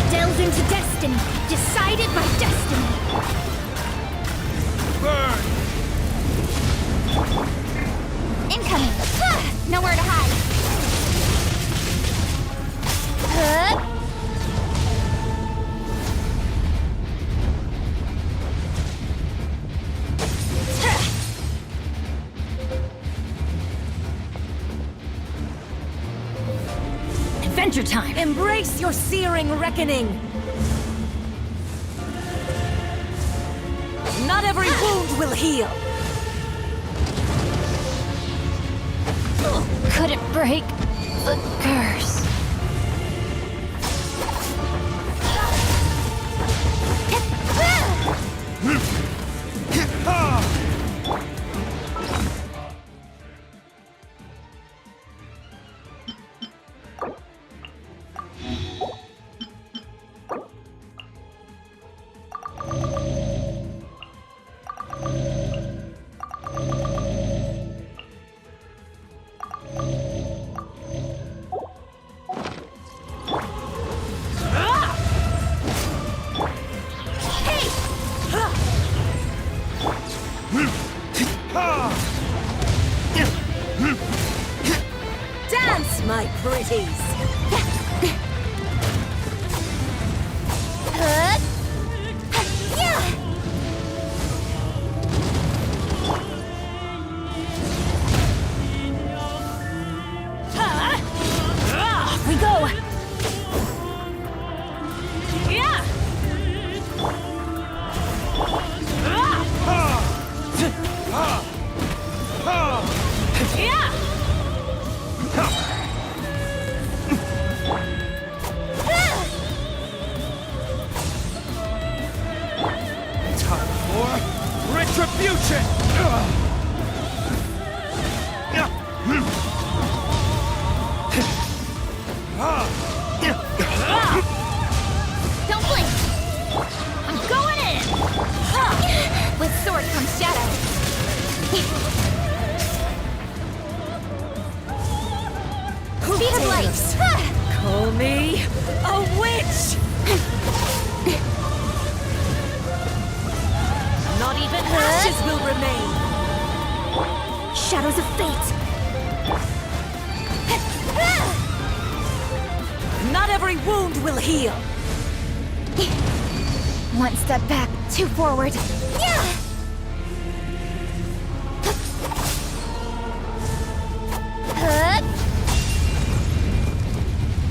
Delve into destiny, decided by destiny. Burn! Incoming! Nowhere to hide. Adventure time! Embrace your searing reckoning! Not every wound will heal! Couldn't break the curse. Dance, my pretties! We go! Yeah! Yeah! Time for retribution! Don't blink! I'm going in! With sword comes shadow. Speed of light! Call me a witch! Not even ashes will remain! Shadows of fate! Not every wound will heal! One step back, two forward.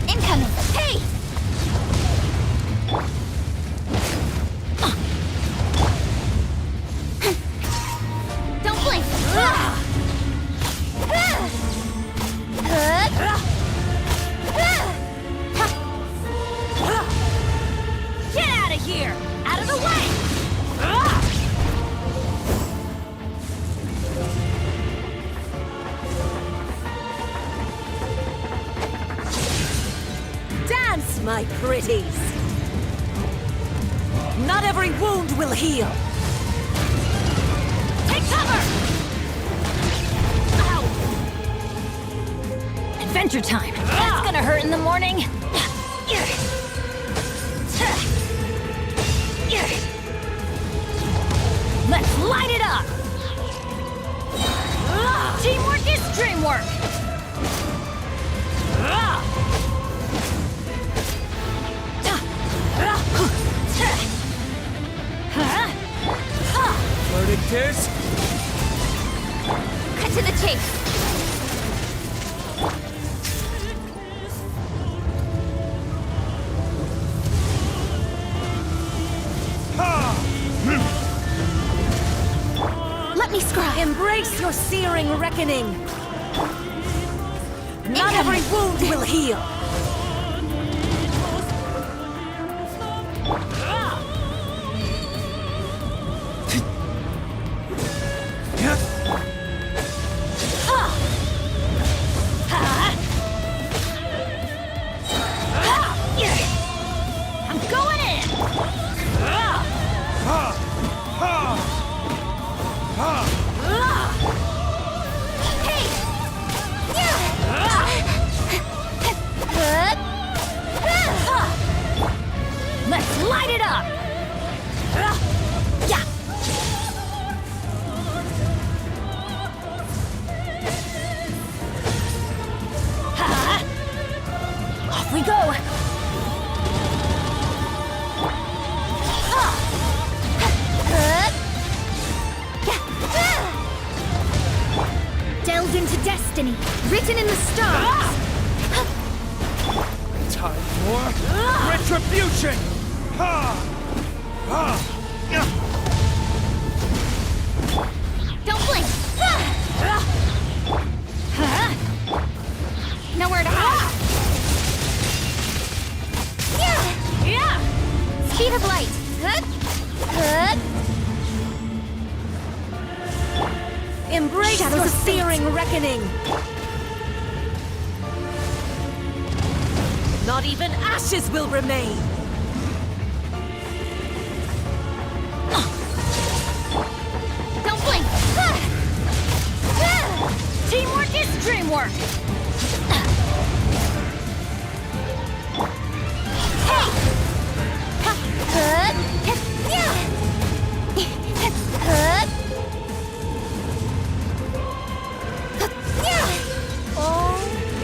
Incoming! Hey! Don't blink! Get out of here! Out of the way! my pretties. Not every wound will heal. Take cover! Ow! Adventure time. That's gonna hurt in the morning. Let's light it up! Teamwork is dreamwork! Verdict is... Cut to the chase! Let me scry! Embrace your searing reckoning! Not every wound will heal! I'm going in! Let's light it up! Yeah! Off we go! Delved into destiny, written in the stars! Time for retribution! Don't blink! Nowhere to hide! Yeah! Speed of light! Embrace Shadows your of fate. searing reckoning! Not even ashes will remain! Don't blink! Teamwork is dreamwork! All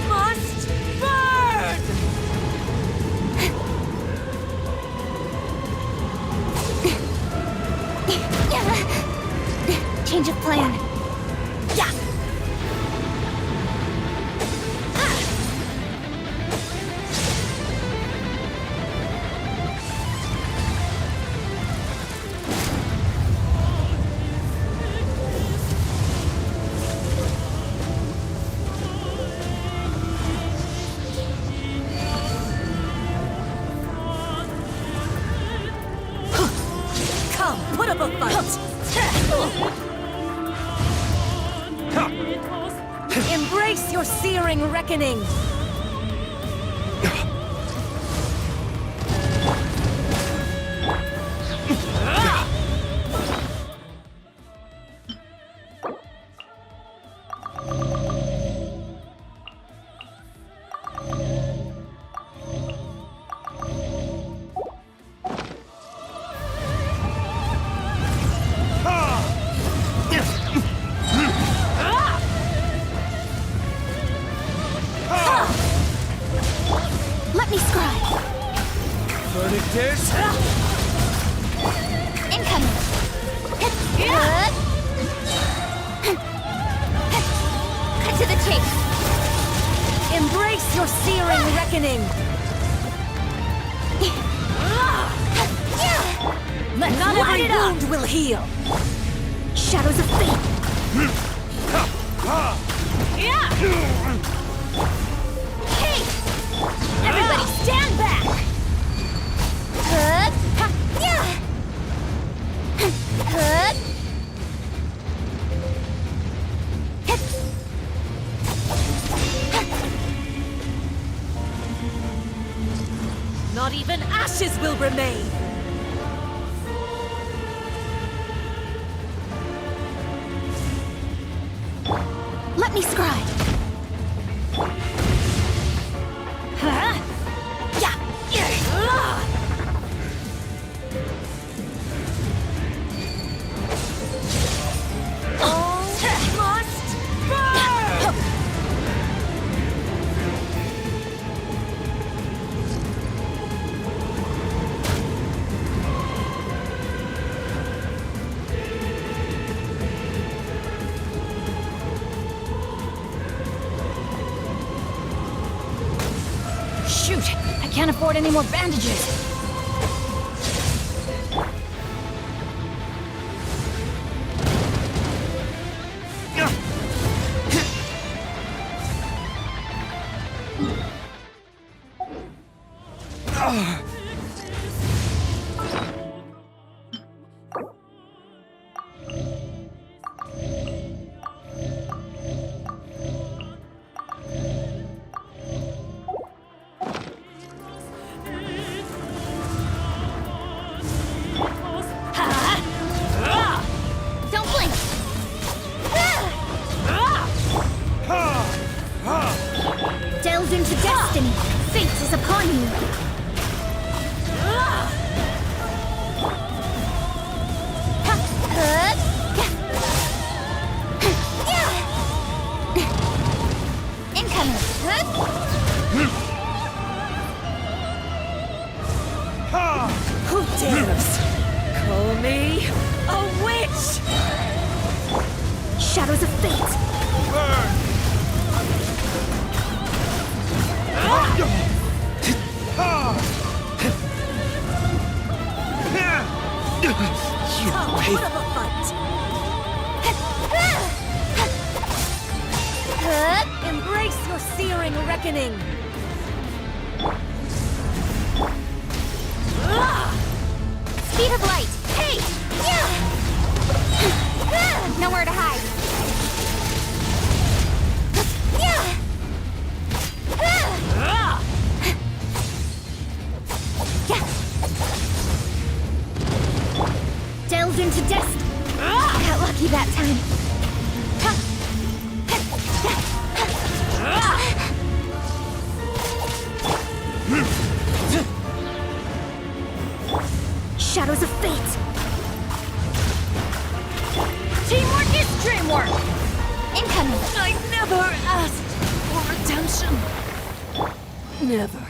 must burn! Change of plan. Yeah! Come, put up a fight! Embrace your searing reckoning! Let me scry! Verdict is... Incoming! Cut to the chase! Embrace your searing reckoning! Let's Not light every it up! wound will heal! Shadows of fate! Hey! Everybody stand back! Not even ashes will remain! Let me scribe. Huh? Yeah. All must burn! Shoot, I can't afford any more bandages. Don't blink! Delve into destiny! Fate is upon you! Incoming! Who dares call me a witch? Shadows of fate! What of a fight! Embrace your searing reckoning! Speed of light! Hey! Nowhere to hide! Delve into destiny! Got lucky that time. Shadows of fate! Teamwork is dreamwork! Incoming! I never asked for redemption. Never.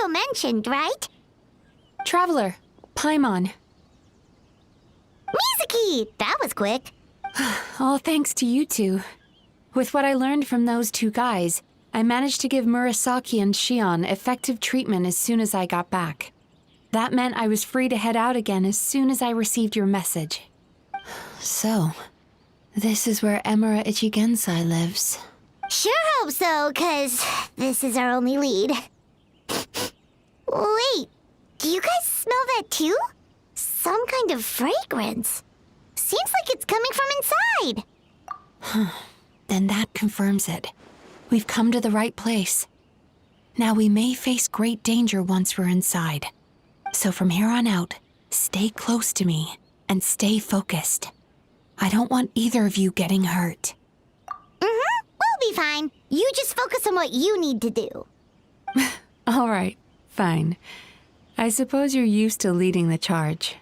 Mentioned, right? Traveler, Paimon. Mizuki! That was quick. All thanks to you two. With what I learned from those two guys, I managed to give Murasaki and Shion effective treatment as soon as I got back. That meant I was free to head out again as soon as I received your message. So, this is where Emura Ichigensai lives. Sure hope so, 'cause this is our only lead. Wait, do you guys smell that too? Some kind of fragrance. Seems like it's coming from inside. Then that confirms it. We've come to the right place. Now we may face great danger once we're inside. So from here on out, stay close to me and stay focused. I don't want either of you getting hurt. We'll be fine. You just focus on what you need to do. All right, fine. I suppose you're used to leading the charge.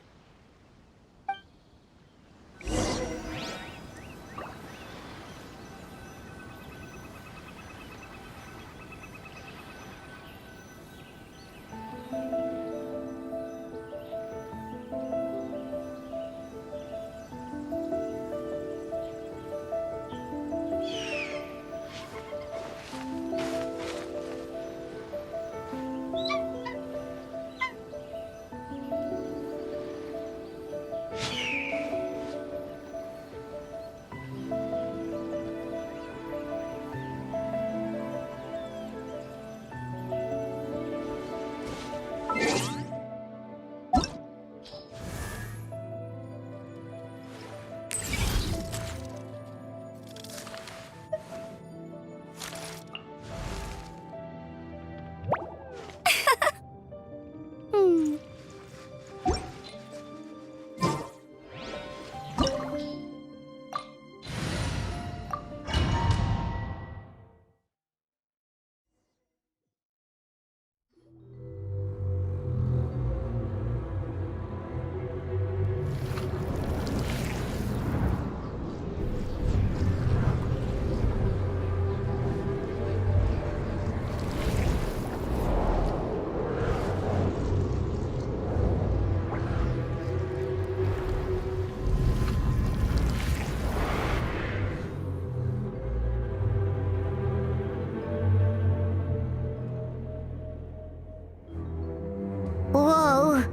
Whoa.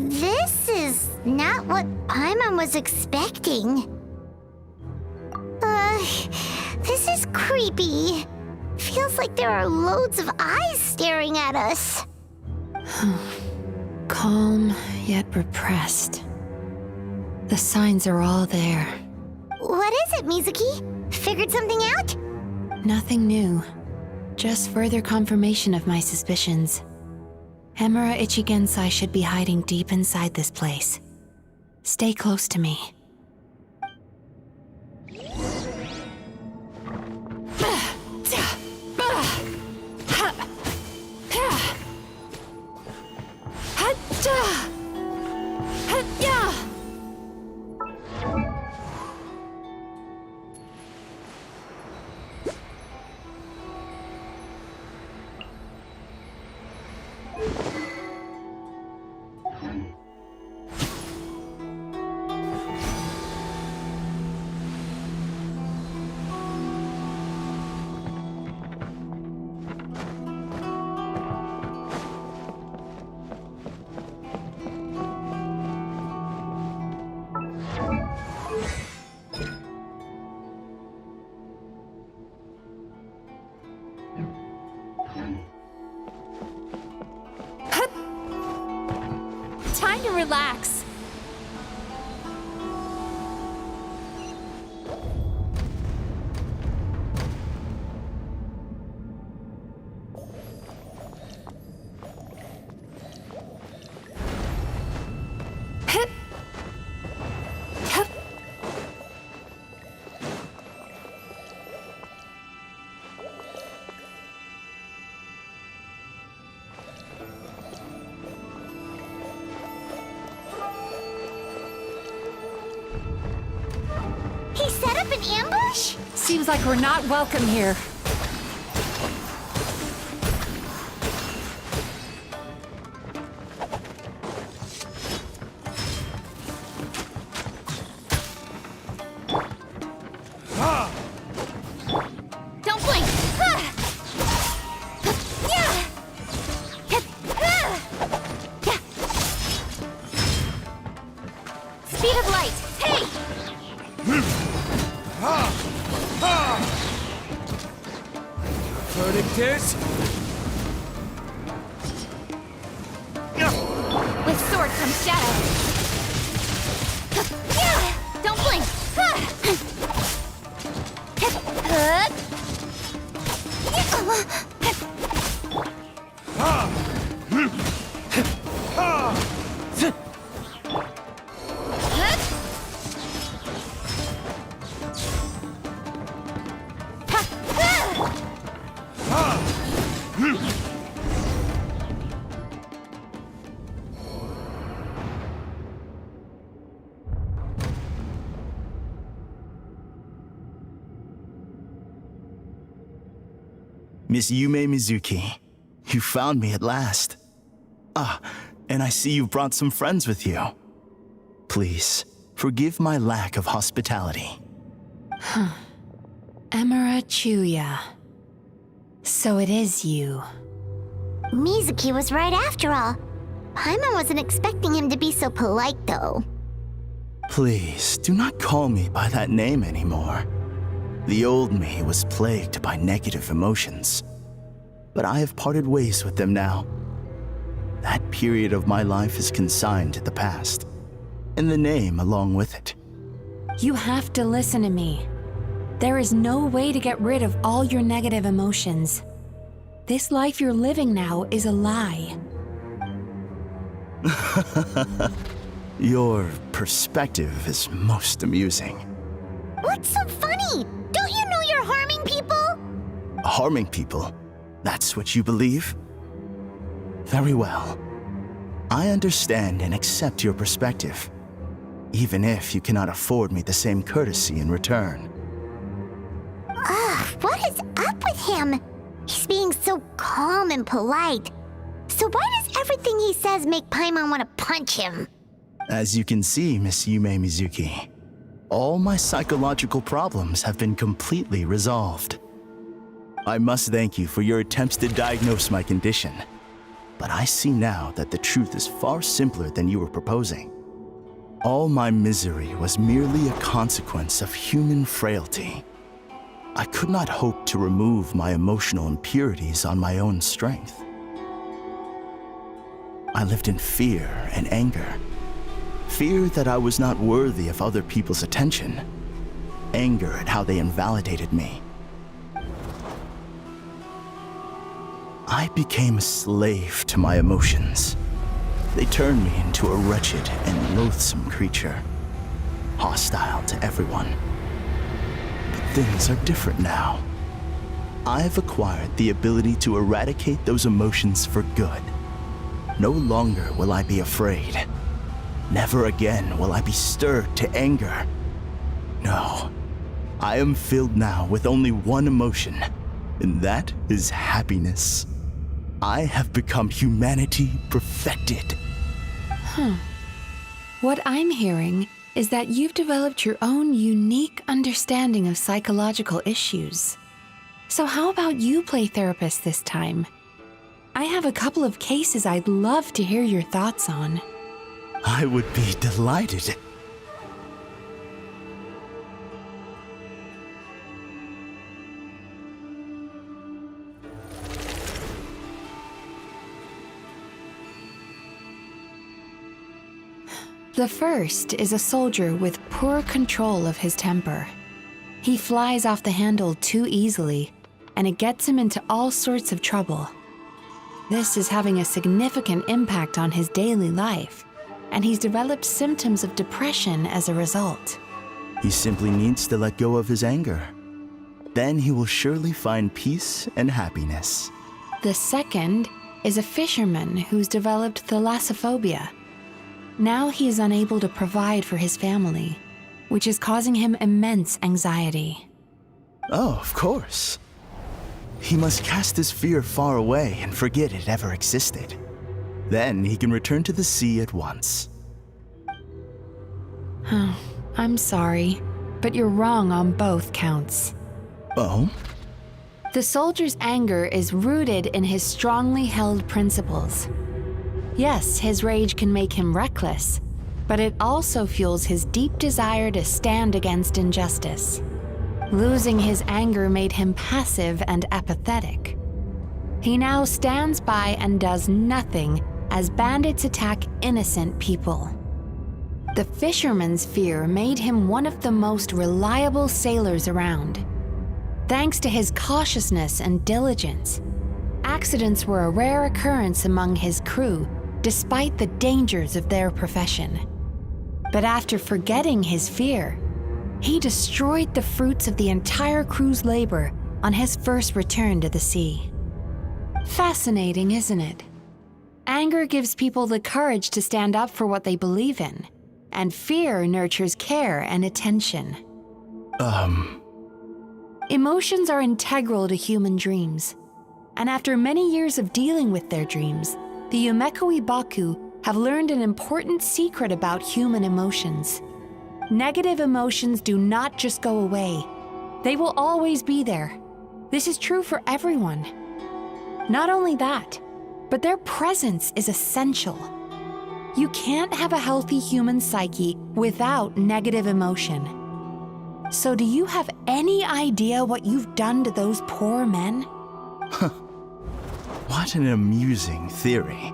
This is not what Paimon was expecting. This is creepy. Feels like there are loads of eyes staring at us. Calm, yet repressed. The signs are all there. What is it, Mizuki? Figured something out? Nothing new. Just further confirmation of my suspicions. Emura Ichigensai should be hiding deep inside this place. Stay close to me. Time to relax. He set up an ambush? Seems like we're not welcome here. speed of light! Hey! Verdict is... With sword comes shadow. Don't blink! Miss Yume Mizuki, you found me at last. Ah, and I see you've brought some friends with you. Please, forgive my lack of hospitality. Emira Chuya. So it is you. Mizuki was right after all. Paimon wasn't expecting him to be so polite, though. Please, do not call me by that name anymore. The old me was plagued by negative emotions, but I have parted ways with them now. That period of my life is consigned to the past, and the name along with it. You have to listen to me. There is no way to get rid of all your negative emotions. This life you're living now is a lie. Your perspective is most amusing. What's so funny? Don't you know you're harming people? Harming people? That's what you believe? Very well. I understand and accept your perspective, even if you cannot afford me the same courtesy in return. Ugh, what is up with him? He's being so calm and polite. So why does everything he says make Paimon want to punch him? As you can see, Miss Yume Mizuki, all my psychological problems have been completely resolved. I must thank you for your attempts to diagnose my condition, but I see now that the truth is far simpler than you were proposing. All my misery was merely a consequence of human frailty. I could not hope to remove my emotional impurities on my own strength. I lived in fear and anger. Fear that I was not worthy of other people's attention. Anger at how they invalidated me. I became a slave to my emotions. They turned me into a wretched and loathsome creature, hostile to everyone. But things are different now. I've acquired the ability to eradicate those emotions for good. No longer will I be afraid. Never again will I be stirred to anger. No, I am filled now with only one emotion, and that is happiness. I have become humanity perfected. What I'm hearing is that you've developed your own unique understanding of psychological issues. So how about you play therapist this time? I have a couple of cases I'd love to hear your thoughts on. I would be delighted. The first is a soldier with poor control of his temper. He flies off the handle too easily, and it gets him into all sorts of trouble. This is having a significant impact on his daily life, and he's developed symptoms of depression as a result. He simply needs to let go of his anger. Then he will surely find peace and happiness. The second is a fisherman who's developed thalassophobia. Now he is unable to provide for his family, which is causing him immense anxiety. Oh, of course. He must cast his fear far away and forget it ever existed. Then he can return to the sea at once. I'm sorry, but you're wrong on both counts. Oh? The soldier's anger is rooted in his strongly held principles. Yes, his rage can make him reckless, But it also fuels his deep desire to stand against injustice. Losing his anger made him passive and apathetic. He now stands by and does nothing as bandits attack innocent people. The fisherman's fear made him one of the most reliable sailors around. Thanks to his cautiousness and diligence, accidents were a rare occurrence among his crew, despite the dangers of their profession. But after forgetting his fear, he destroyed the fruits of the entire crew's labor on his first return to the sea. Fascinating, isn't it? Anger gives people the courage to stand up for what they believe in, and fear nurtures care and attention. Emotions are integral to human dreams, and after many years of dealing with their dreams, the Yumeko Baku have learned an important secret about human emotions. Negative emotions do not just go away. They will always be there. This is true for everyone. Not only that, but their presence is essential. You can't have a healthy human psyche without negative emotion. So do you have any idea what you've done to those poor men? What an amusing theory.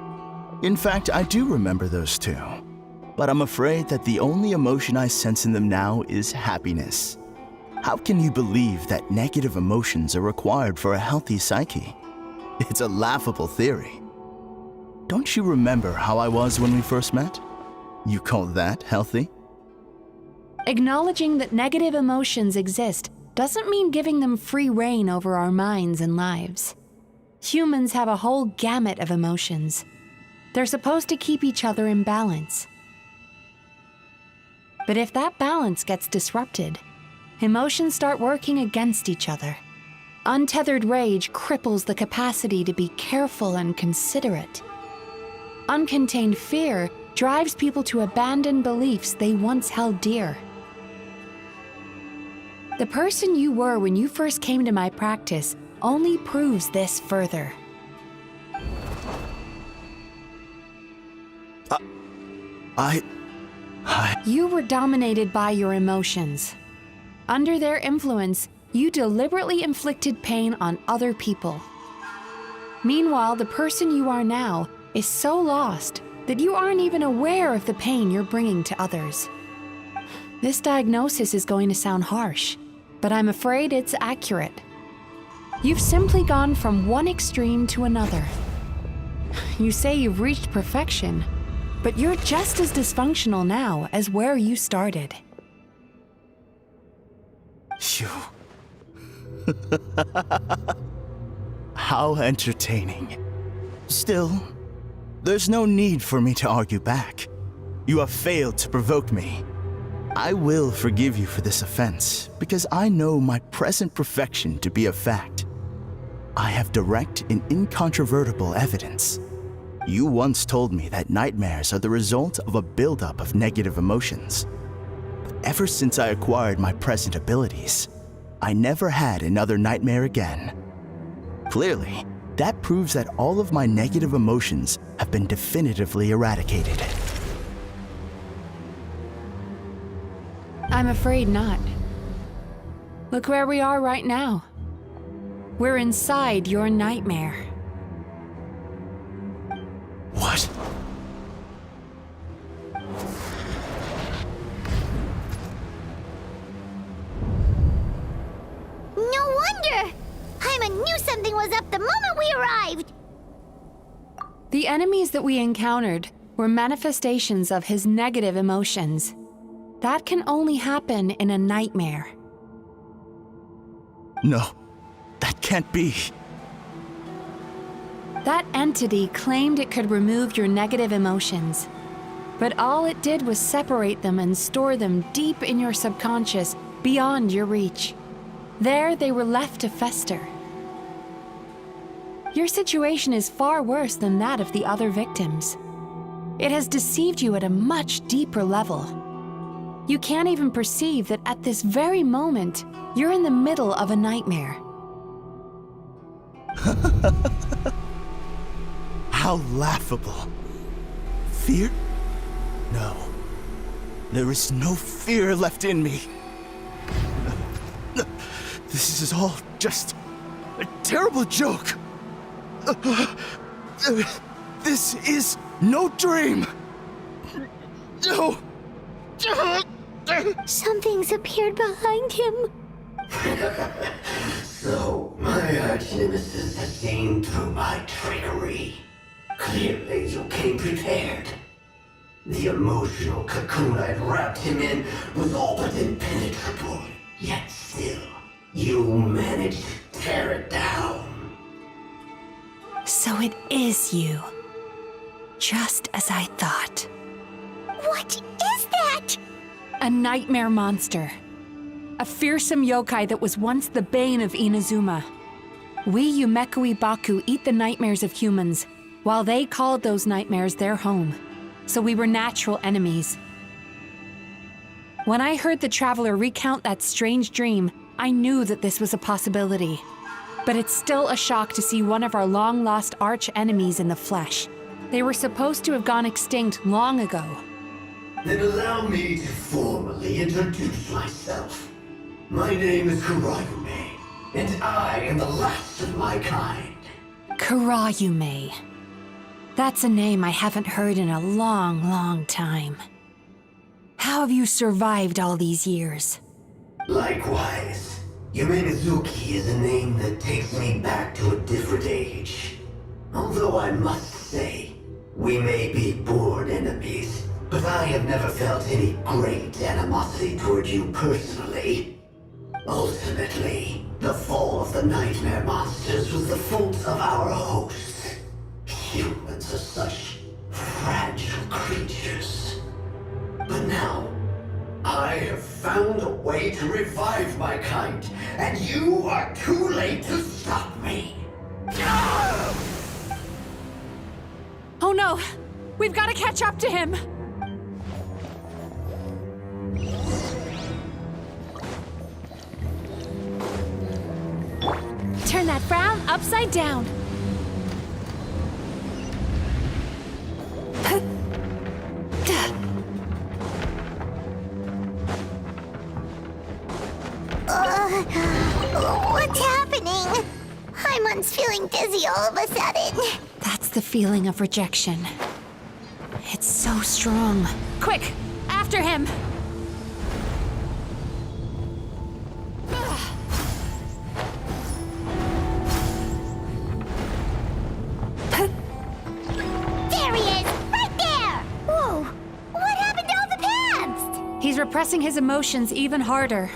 In fact, I do remember those two. But I'm afraid that the only emotion I sense in them now is happiness. How can you believe that negative emotions are required for a healthy psyche? It's a laughable theory. Don't you remember how I was when we first met? You call that healthy? Acknowledging that negative emotions exist doesn't mean giving them free rein over our minds and lives. Humans have a whole gamut of emotions. They're supposed to keep each other in balance. But if that balance gets disrupted, emotions start working against each other. Untethered rage cripples the capacity to be careful and considerate. Uncontained fear drives people to abandon beliefs they once held dear. The person you were when you first came to my practice only proves this further. You were dominated by your emotions. Under their influence, you deliberately inflicted pain on other people. Meanwhile, the person you are now is so lost that you aren't even aware of the pain you're bringing to others. This diagnosis is going to sound harsh, but I'm afraid it's accurate. You've simply gone from one extreme to another. You say you've reached perfection, but you're just as dysfunctional now as where you started. Phew. How entertaining. Still, there's no need for me to argue back. You have failed to provoke me. I will forgive you for this offense because I know my present perfection to be a fact. I have direct and incontrovertible evidence. You once told me that nightmares are the result of a buildup of negative emotions. But ever since I acquired my present abilities, I never had another nightmare again. Clearly, that proves that all of my negative emotions have been definitively eradicated. I'm afraid not. Look where we are right now. We're inside your nightmare. What? No wonder! Paimon knew something was up the moment we arrived! The enemies that we encountered were manifestations of his negative emotions. That can only happen in a nightmare. No, that can't be. That entity claimed it could remove your negative emotions, but all it did was separate them and store them deep in your subconscious, beyond your reach. There, they were left to fester. Your situation is far worse than that of the other victims. It has deceived you at a much deeper level. You can't even perceive that at this very moment, you're in the middle of a nightmare. How laughable. Fear? No. There is no fear left in me. This is all just a terrible joke. This is no dream. No. Something's appeared behind him. So, my arch-nemesis has seen through my trickery. Clearly, you came prepared. The emotional cocoon I'd wrapped him in was all but impenetrable. Yet still, you managed to tear it down. So it is you. Just as I thought. What is that? A nightmare monster. A fearsome yokai that was once the bane of Inazuma. We Yumekui Baku eat the nightmares of humans, while they called those nightmares their home. So we were natural enemies. When I heard the Traveler recount that strange dream, I knew that this was a possibility. But it's still a shock to see one of our long-lost arch-enemies in the flesh. They were supposed to have gone extinct long ago. Then allow me to formally introduce myself. My name is Kurayume, and I am the last of my kind. Kurayume. That's a name I haven't heard in a long, long time. How have you survived all these years? Likewise, Yume-Mizuki is a name that takes me back to a different age. Although I must say, we may be born enemies, but I have never felt any great animosity toward you personally. Ultimately, the fall of the nightmare monsters was the fault of our hosts. Humans are such fragile creatures. But now, I have found a way to revive my kind, and you are too late to stop me. Oh no! We've got to catch up to him! Turn that frown upside down. What's happening? Paimon's feeling dizzy all of a sudden. That's the feeling of rejection. It's so strong. Quick! After him! There he is! Right there! Whoa! What happened to all the pads? He's repressing his emotions even harder.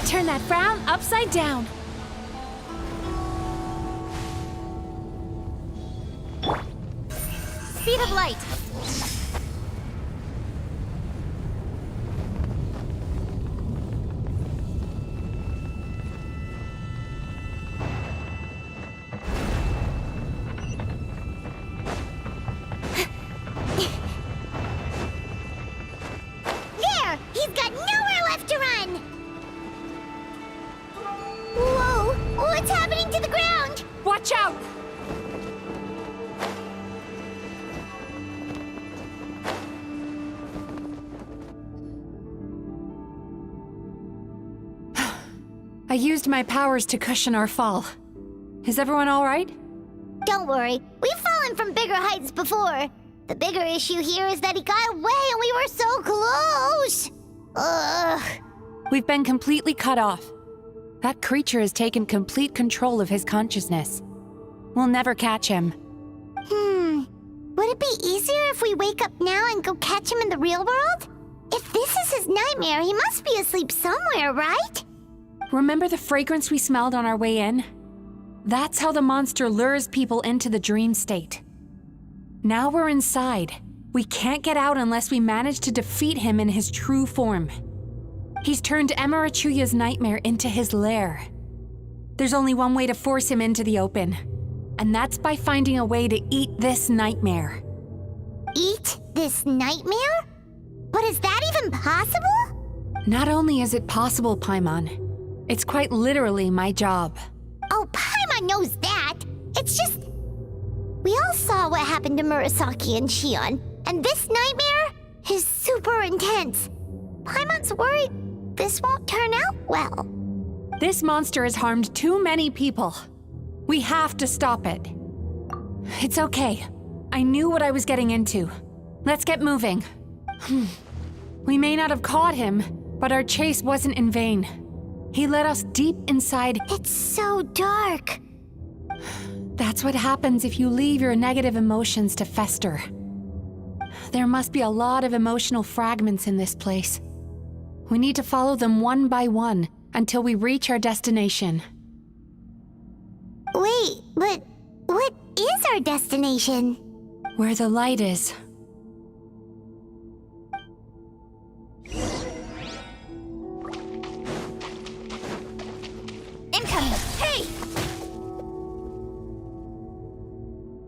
Turn that frown upside down. Speed of light. There! He's got nowhere left to run! Whoa! What's happening to the ground? Watch out! I used my powers to cushion our fall. Is everyone all right? Don't worry, we've fallen from bigger heights before. The bigger issue here is that he got away and we were so close! Ugh. We've been completely cut off. That creature has taken complete control of his consciousness. We'll never catch him. Would it be easier if we wake up now and go catch him in the real world? If this is his nightmare, he must be asleep somewhere, right? Remember the fragrance we smelled on our way in? That's how the monster lures people into the dream state. Now we're inside, We can't get out unless we manage to defeat him in his true form. He's turned Emarachuya's nightmare into his lair. There's only one way to force him into the open, and that's by finding a way to eat this nightmare. Eat this nightmare? But is that even possible? Not only is it possible, Paimon, it's quite literally my job. Oh, Paimon knows that. It's just... We all saw what happened to Murasaki and Shion, and this nightmare is super intense. Paimon's worried this won't turn out well. This monster has harmed too many people. We have to stop it. It's okay. I knew what I was getting into. Let's get moving. We may not have caught him, but our chase wasn't in vain. He led us deep inside. It's so dark. That's what happens if you leave your negative emotions to fester. There must be a lot of emotional fragments in this place. We need to follow them one by one until we reach our destination. Wait, but what is our destination? Where the light is. Incoming! Hey!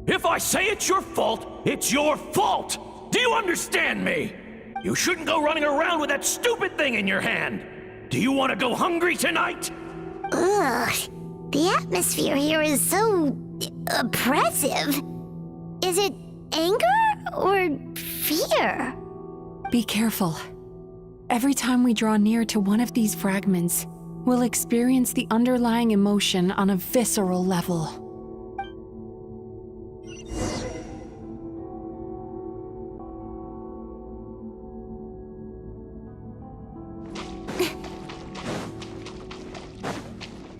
If I say it's your fault, it's your fault! Do you understand me? You shouldn't go running around with that stupid thing in your hand! Do you want to go hungry tonight? Ugh, the atmosphere here is so... oppressive. Is it anger or fear? Be careful. Every time we draw near to one of these fragments, we'll experience the underlying emotion on a visceral level.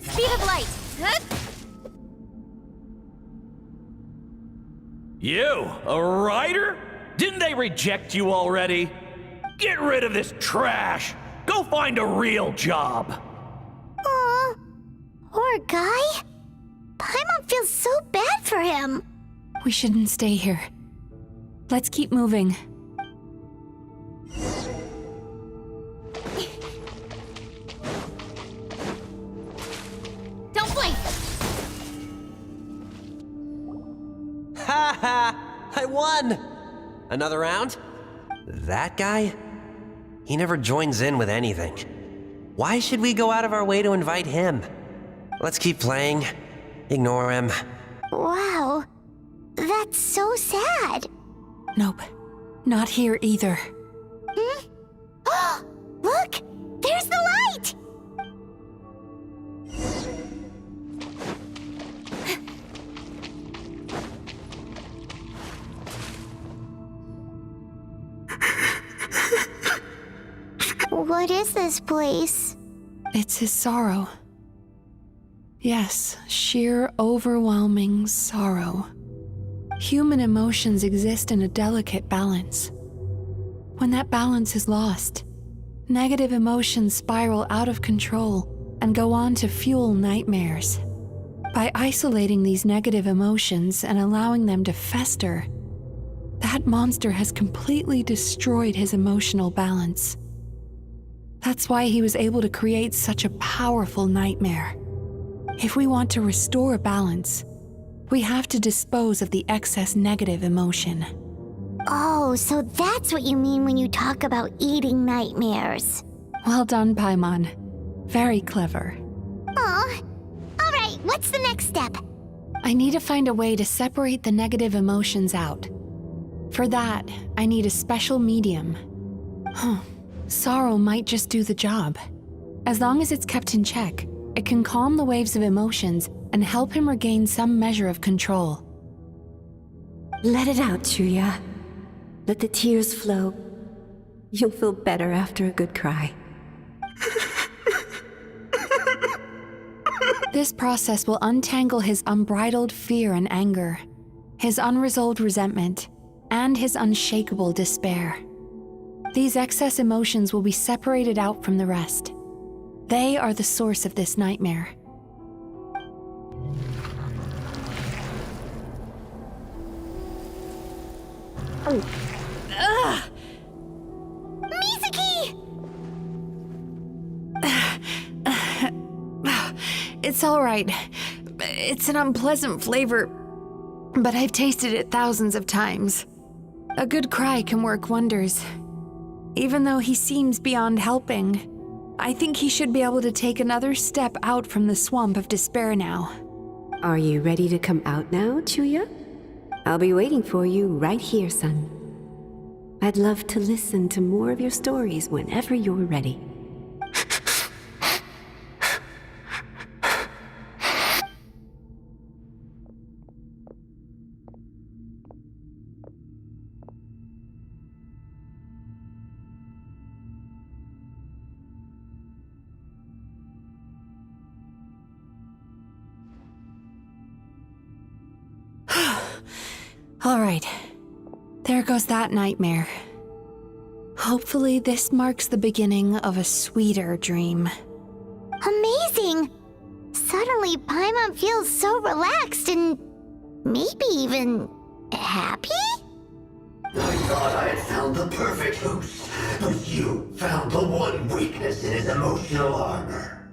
Speed of light! You, a writer? Didn't they reject you already? Get rid of this trash! Go find a real job! Aw, poor guy. Paimon feels so bad for him. We shouldn't stay here. Let's keep moving. Don't blink! Ha ha! I won! Another round? That guy? He never joins in with anything. Why should we go out of our way to invite him? Let's keep playing. Ignore him. Wow, that's so sad. Nope, not here either. Look, there's the light! What is this place? It's his sorrow. Yes, sheer, overwhelming sorrow. Human emotions exist in a delicate balance. When that balance is lost, negative emotions spiral out of control and go on to fuel nightmares. By isolating these negative emotions and allowing them to fester, that monster has completely destroyed his emotional balance. That's why he was able to create such a powerful nightmare. If we want to restore balance, we have to dispose of the excess negative emotion. Oh, so that's what you mean when you talk about eating nightmares. Well done, Paimon. Very clever. Aw. Alright, what's the next step? I need to find a way to separate the negative emotions out. For that, I need a special medium. Sorrow might just do the job. As long as it's kept in check, it can calm the waves of emotions and help him regain some measure of control. Let it out, Chuya. Let the tears flow. You'll feel better after a good cry. This process will untangle his unbridled fear and anger, his unresolved resentment, and his unshakable despair. These excess emotions will be separated out from the rest. They are the source of this nightmare. Mizuki! It's all right. It's an unpleasant flavor, but I've tasted it thousands of times. A good cry can work wonders. Even though he seems beyond helping, I think he should be able to take another step out from the swamp of despair now. Are you ready to come out now, Chuya? I'll be waiting for you right here, son. I'd love to listen to more of your stories whenever you're ready. All right. There goes that nightmare. Hopefully this marks the beginning of a sweeter dream. Amazing! Suddenly, Paimon feels so relaxed and maybe even happy? I thought I had found the perfect host, but you found the one weakness in his emotional armor.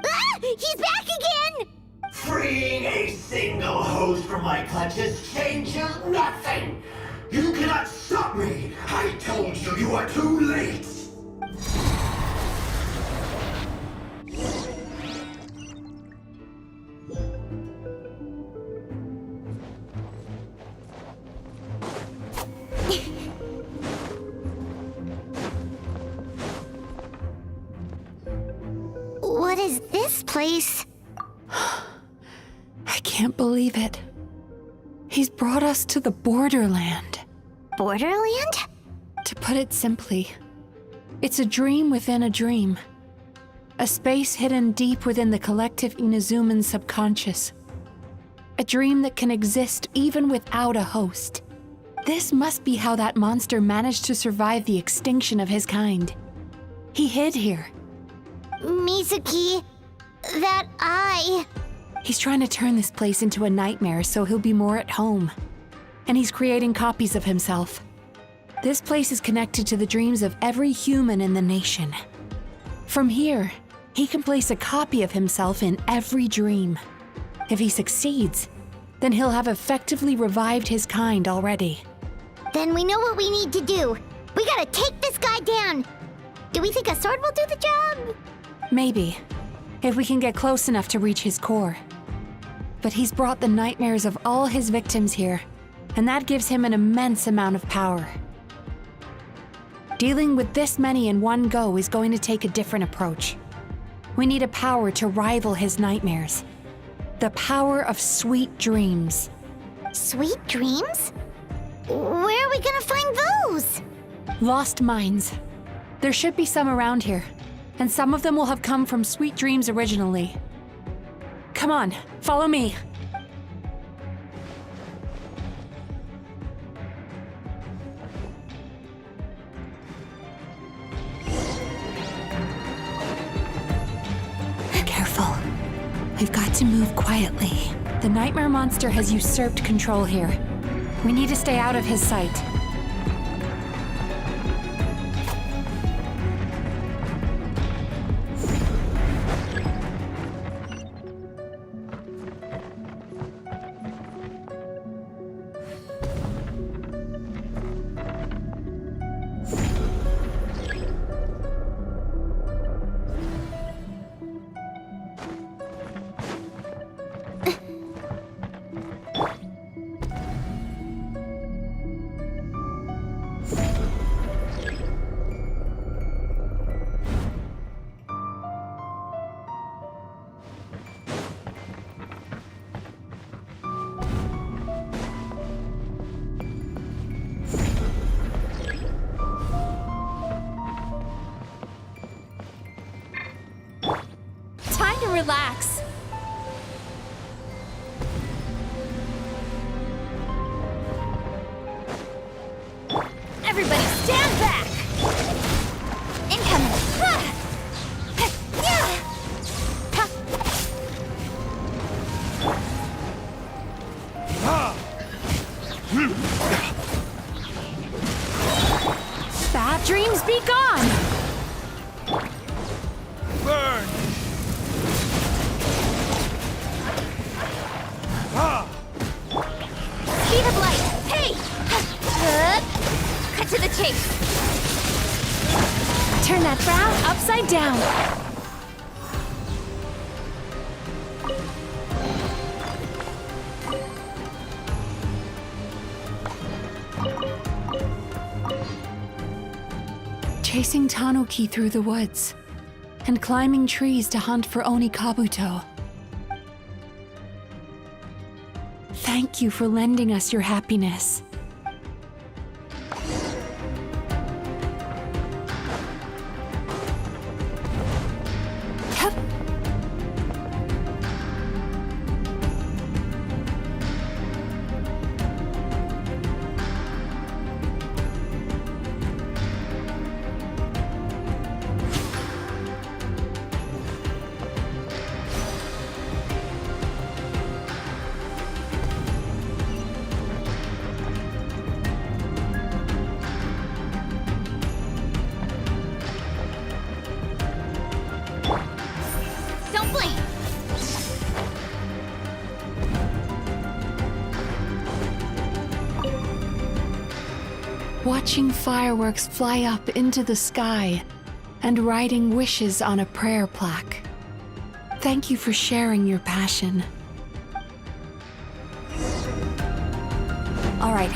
Ah! He's back again! Freeing a single host from my clutches changes nothing! You cannot stop me! I told you you are too late! What is this place? I can't believe it. He's brought us to the Borderland. Borderland? To put it simply, it's a dream within a dream. A space hidden deep within the collective Inazuman subconscious. A dream that can exist even without a host. This must be how that monster managed to survive the extinction of his kind. He hid here. Mizuki, that eye... He's trying to turn this place into a nightmare so he'll be more at home. And he's creating copies of himself. This place is connected to the dreams of every human in the nation. From here, he can place a copy of himself in every dream. If he succeeds, then he'll have effectively revived his kind already. Then we know what we need to do. We gotta take this guy down. Do we think a sword will do the job? Maybe, if we can get close enough to reach his core. But he's brought the nightmares of all his victims here, and that gives him an immense amount of power. Dealing with this many in one go is going to take a different approach. We need a power to rival his nightmares. The power of sweet dreams. Sweet dreams? Where are we gonna find those? Lost minds. There should be some around here, and some of them will have come from sweet dreams originally. Come on, follow me. Careful. We've got to move quietly. The nightmare monster has usurped control here. We need to stay out of his sight. Time to relax. Everybody stand back! Incoming! dreams be gone! Burn! Speed of light! Hey! Cut to the chase! Turn that frown upside down! Chasing Tanuki through the woods, and climbing trees to hunt for Oni Kabuto. Thank you for lending us your happiness. Hup. Don't blink! Watching fireworks fly up into the sky and writing wishes on a prayer plaque. Thank you for sharing your passion. All right,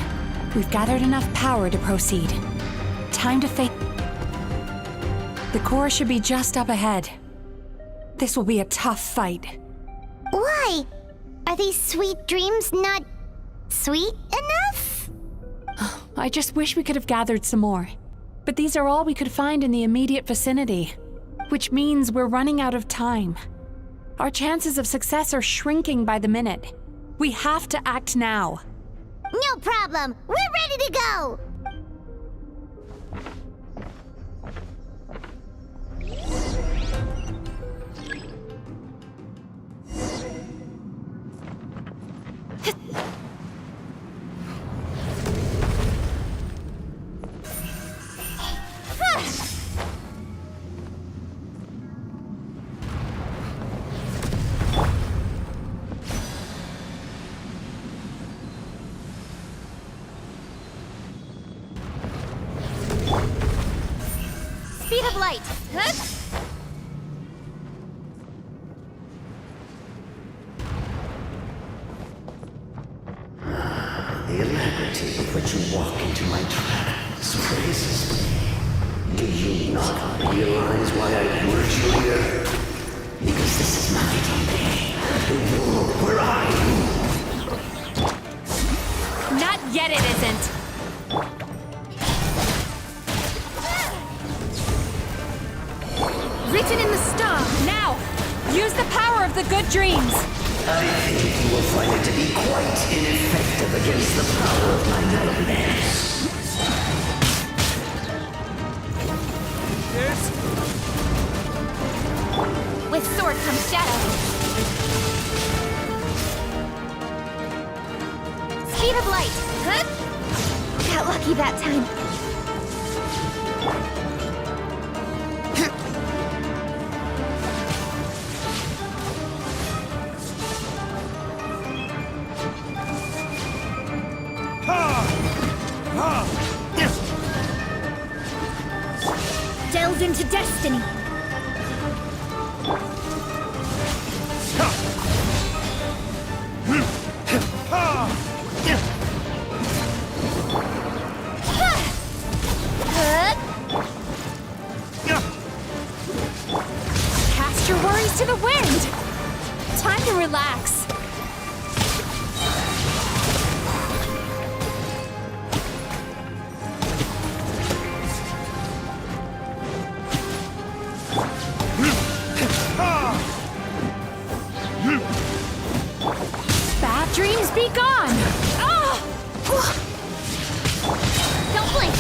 we've gathered enough power to proceed. Time to face. The core should be just up ahead. This will be a tough fight. Why? Are these sweet dreams not sweet enough? I just wish we could have gathered some more. But these are all we could find in the immediate vicinity, which means we're running out of time. Our chances of success are shrinking by the minute. We have to act now. No problem. We're ready to go. Speed of light! The alacrity with which you walk into my trap surprises me. Do you not realize why I lured you here? Because this is my domain. The world where I rule. Not yet, it isn't. Written in the star, now! Use the power of the good dreams! I think you will find it to be quite ineffective against the power of my nightmares. With sword comes shadow. Speed of light! Got lucky that time. Delve into destiny. Cast your worries to the wind! Time to relax. Bad dreams be gone! Don't blink!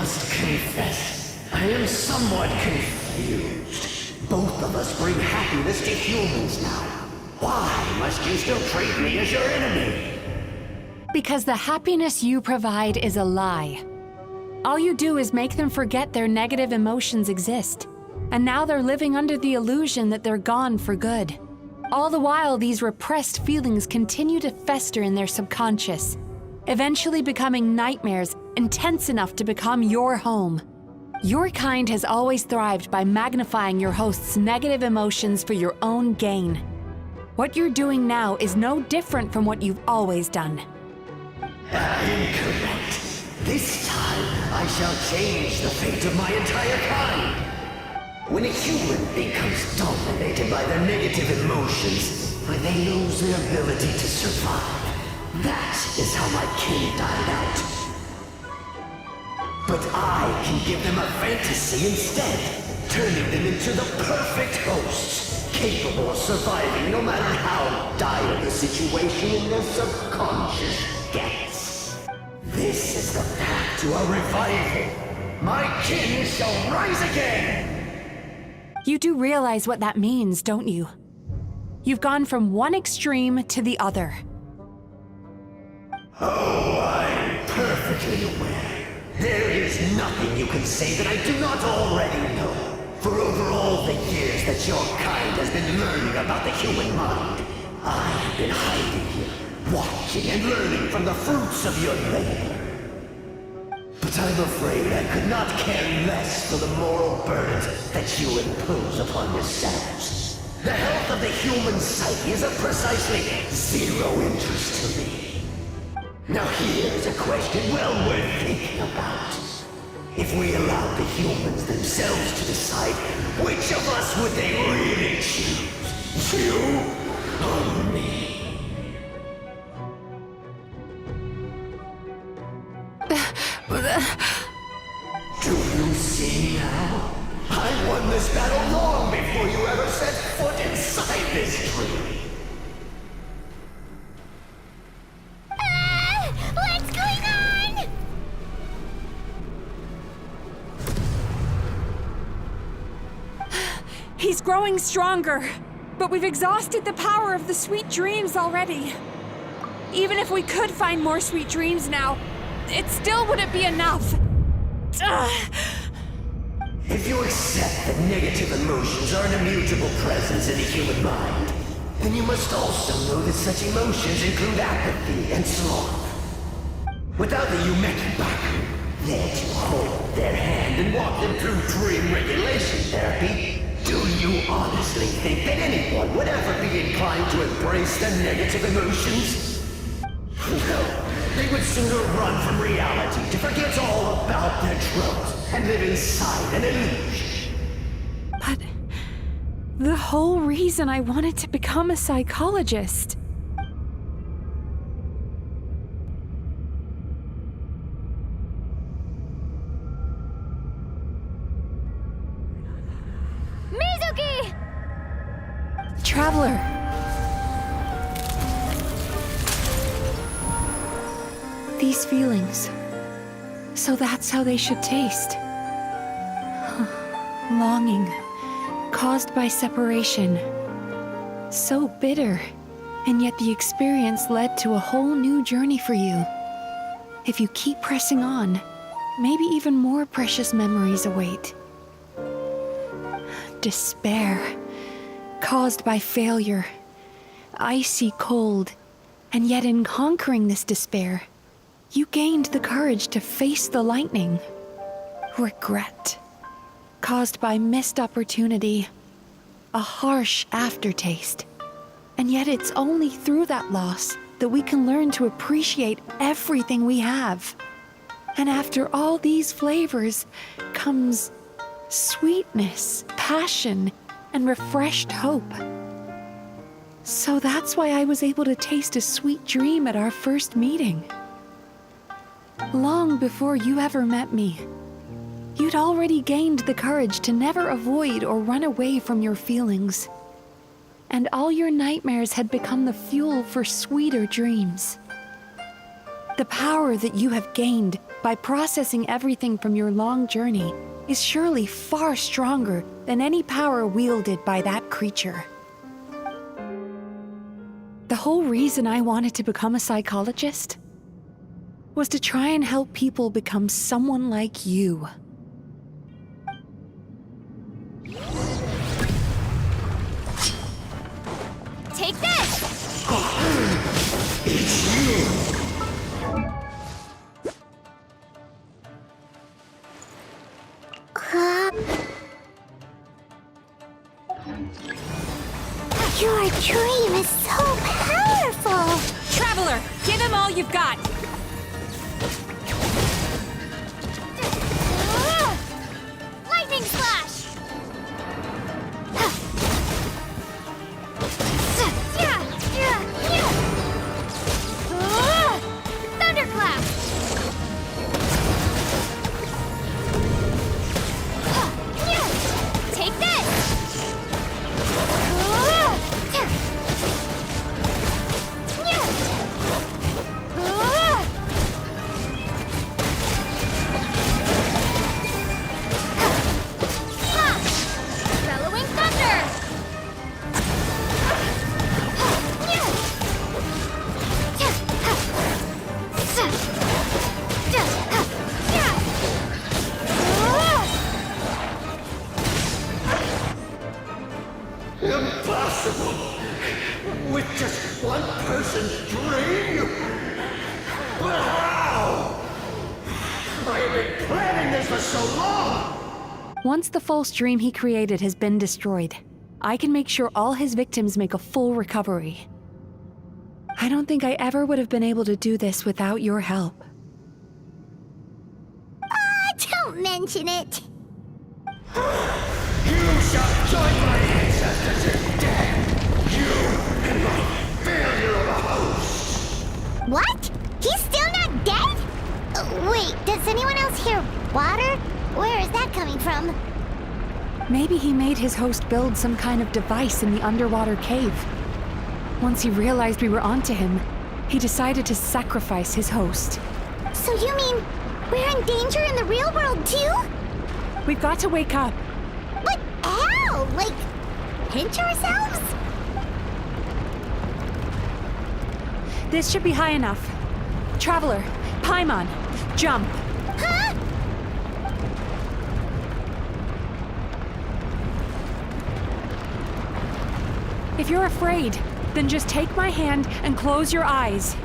must confess, I am somewhat confused. Both of us bring happiness to humans now. Why must you still treat me as your enemy? Because the happiness you provide is a lie. All you do is make them forget their negative emotions exist. And now they're living under the illusion that they're gone for good. All the while, these repressed feelings continue to fester in their subconscious, eventually becoming nightmares intense enough to become your home. Your kind has always thrived by magnifying your host's negative emotions for your own gain. What you're doing now is no different from what you've always done. Incorrect. This time, I shall change the fate of my entire kind. When a human becomes dominated by their negative emotions, they lose their ability to survive. That is how my kin died out. But I can give them a fantasy instead, turning them into the perfect hosts, capable of surviving no matter how dire the situation in their subconscious gets. This is the path to a revival. My kin shall rise again! You do realize what that means, don't you? You've gone from one extreme to the other. Oh, I'm perfectly aware. There is nothing you can say that I do not already know. For over all the years that your kind has been learning about the human mind, I have been hiding here, watching and learning from the fruits of your labor. But I'm afraid I could not care less for the moral burdens that you impose upon yourselves. The health of the human psyche is of precisely zero interest to me. Now here's a question well worth thinking about. If we allowed the humans themselves to decide, which of us would they really choose? You or me? Do you see now? I won this battle long before you ever set foot inside this tree. What's going on? He's growing stronger, but we've exhausted the power of the sweet dreams already. Even if we could find more sweet dreams now, it still wouldn't be enough. If you accept that negative emotions are an immutable presence in the human mind, then you must also know that such emotions include apathy and sloth. Without the Yumekibaku there to hold their hand and walk them through dream regulation therapy, do you honestly think that anyone would ever be inclined to embrace their negative emotions? No. They would sooner run from reality to forget all about their troubles and live inside an illusion. But the whole reason I wanted to become a psychologist. Mizuki! Traveler. These feelings. So that's how they should taste. Longing, caused by separation. So bitter, and yet the experience led to a whole new journey for you. If you keep pressing on, maybe even more precious memories await. Despair, caused by failure. Icy cold, and yet in conquering this despair, you gained the courage to face the lightning. Regret, caused by missed opportunity, a harsh aftertaste. And yet it's only through that loss that we can learn to appreciate everything we have. And after all these flavors comes sweetness, passion, and refreshed hope. So that's why I was able to taste a sweet dream at our first meeting. Long before you ever met me, you'd already gained the courage to never avoid or run away from your feelings. And all your nightmares had become the fuel for sweeter dreams. The power that you have gained by processing everything from your long journey is surely far stronger than any power wielded by that creature. The whole reason I wanted to become a psychologist was to try and help people become someone like you. Take this! It's you! Your dream is so powerful! Traveler, give him all you've got! Lightning slash! Thunderclap! Take this! Bellowing thunder! Impossible! With just one person's dream? But how? I have been planning this for so long! Once the false dream he created has been destroyed, I can make sure all his victims make a full recovery. I don't think I ever would have been able to do this without your help. Don't mention it. You shall join my ancestors in death! You and my failure of a host! What? He's still not dead? Wait, does anyone else hear water? Where is that coming from? Maybe he made his host build some kind of device in the underwater cave. Once he realized we were onto him, he decided to sacrifice his host. So you mean we're in danger in the real world too? We've got to wake up. But how? Like, pinch ourselves? This should be high enough. Traveler, Paimon, jump. Huh? If you're afraid, then just take my hand and close your eyes.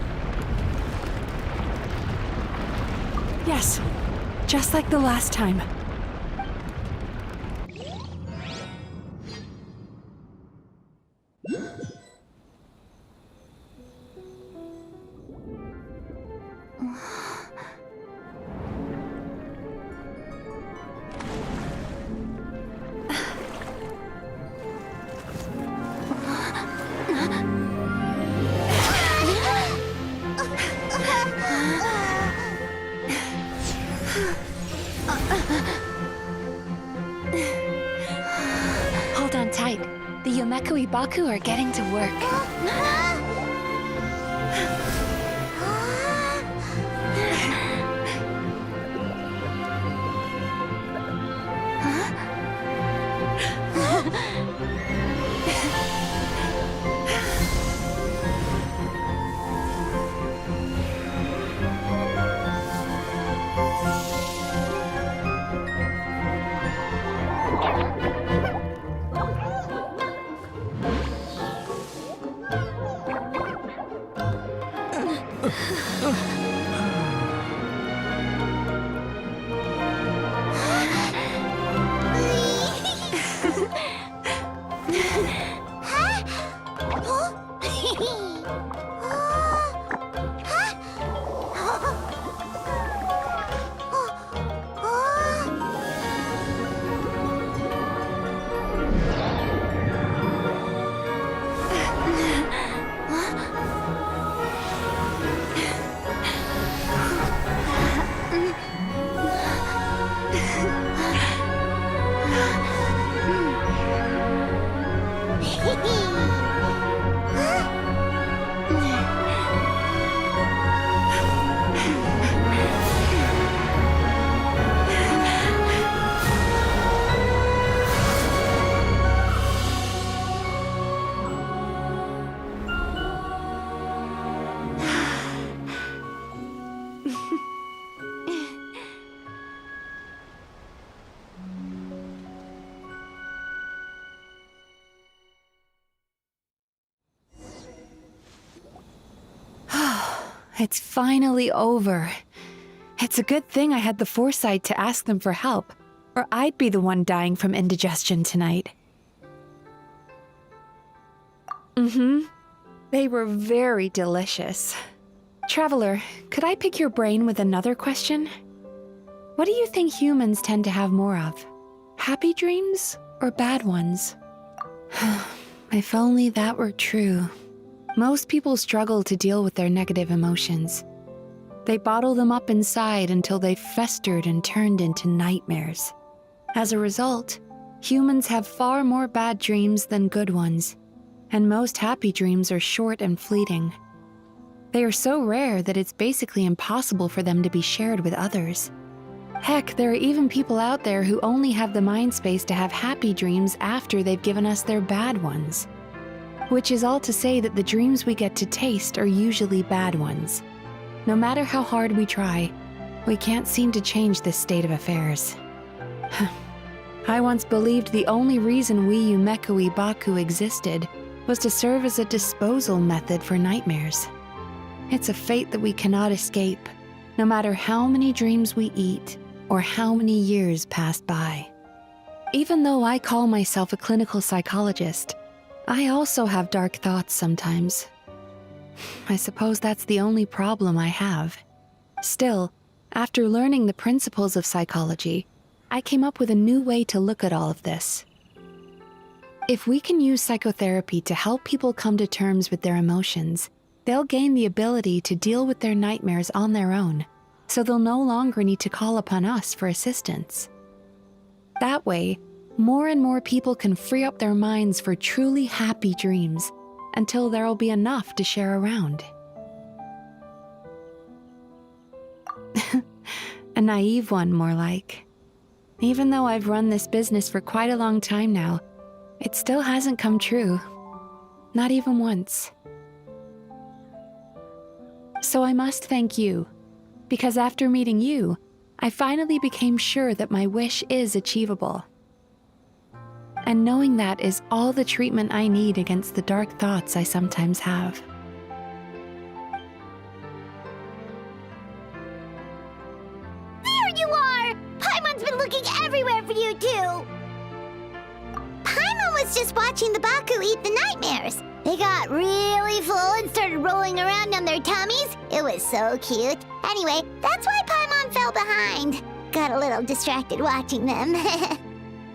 Yes, just like the last time. Hold on tight. The Yomeku Ibaku are getting to work. It's finally over. It's a good thing I had the foresight to ask them for help, or I'd be the one dying from indigestion tonight. They were very delicious. Traveler, could I pick your brain with another question? What do you think humans tend to have more of? Happy dreams or bad ones? If only that were true. Most people struggle to deal with their negative emotions. They bottle them up inside until they've festered and turned into nightmares. As a result, humans have far more bad dreams than good ones, and most happy dreams are short and fleeting. They are so rare that it's basically impossible for them to be shared with others. Heck, there are even people out there who only have the mind space to have happy dreams after they've given us their bad ones. Which is all to say that the dreams we get to taste are usually bad ones. No matter how hard we try, we can't seem to change this state of affairs. I once believed the only reason we Yumeku Baku existed was to serve as a disposal method for nightmares. It's a fate that we cannot escape, no matter how many dreams we eat or how many years pass by. Even though I call myself a clinical psychologist, I also have dark thoughts sometimes. I suppose that's the only problem I have. Still, after learning the principles of psychology, I came up with a new way to look at all of this. If we can use psychotherapy to help people come to terms with their emotions, they'll gain the ability to deal with their nightmares on their own, so they'll no longer need to call upon us for assistance. That way, more and more people can free up their minds for truly happy dreams until there'll be enough to share around. A naive one, more like. Even though I've run this business for quite a long time now, it still hasn't come true. Not even once. So I must thank you, because after meeting you, I finally became sure that my wish is achievable. And knowing that is all the treatment I need against the dark thoughts I sometimes have. There you are! Paimon's been looking everywhere for you, too! Paimon was just watching the Baku eat the nightmares. They got really full and started rolling around on their tummies. It was so cute. Anyway, that's why Paimon fell behind. Got a little distracted watching them.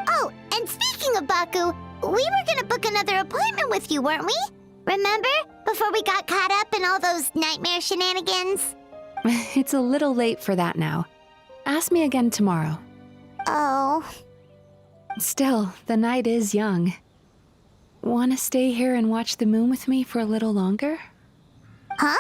Oh, and speaking of Baku, we were gonna book another appointment with you, weren't we? Remember? Before we got caught up in all those nightmare shenanigans? It's a little late for that now. Ask me again tomorrow. Oh. Still, the night is young. Want to stay here and watch the moon with me for a little longer? Huh?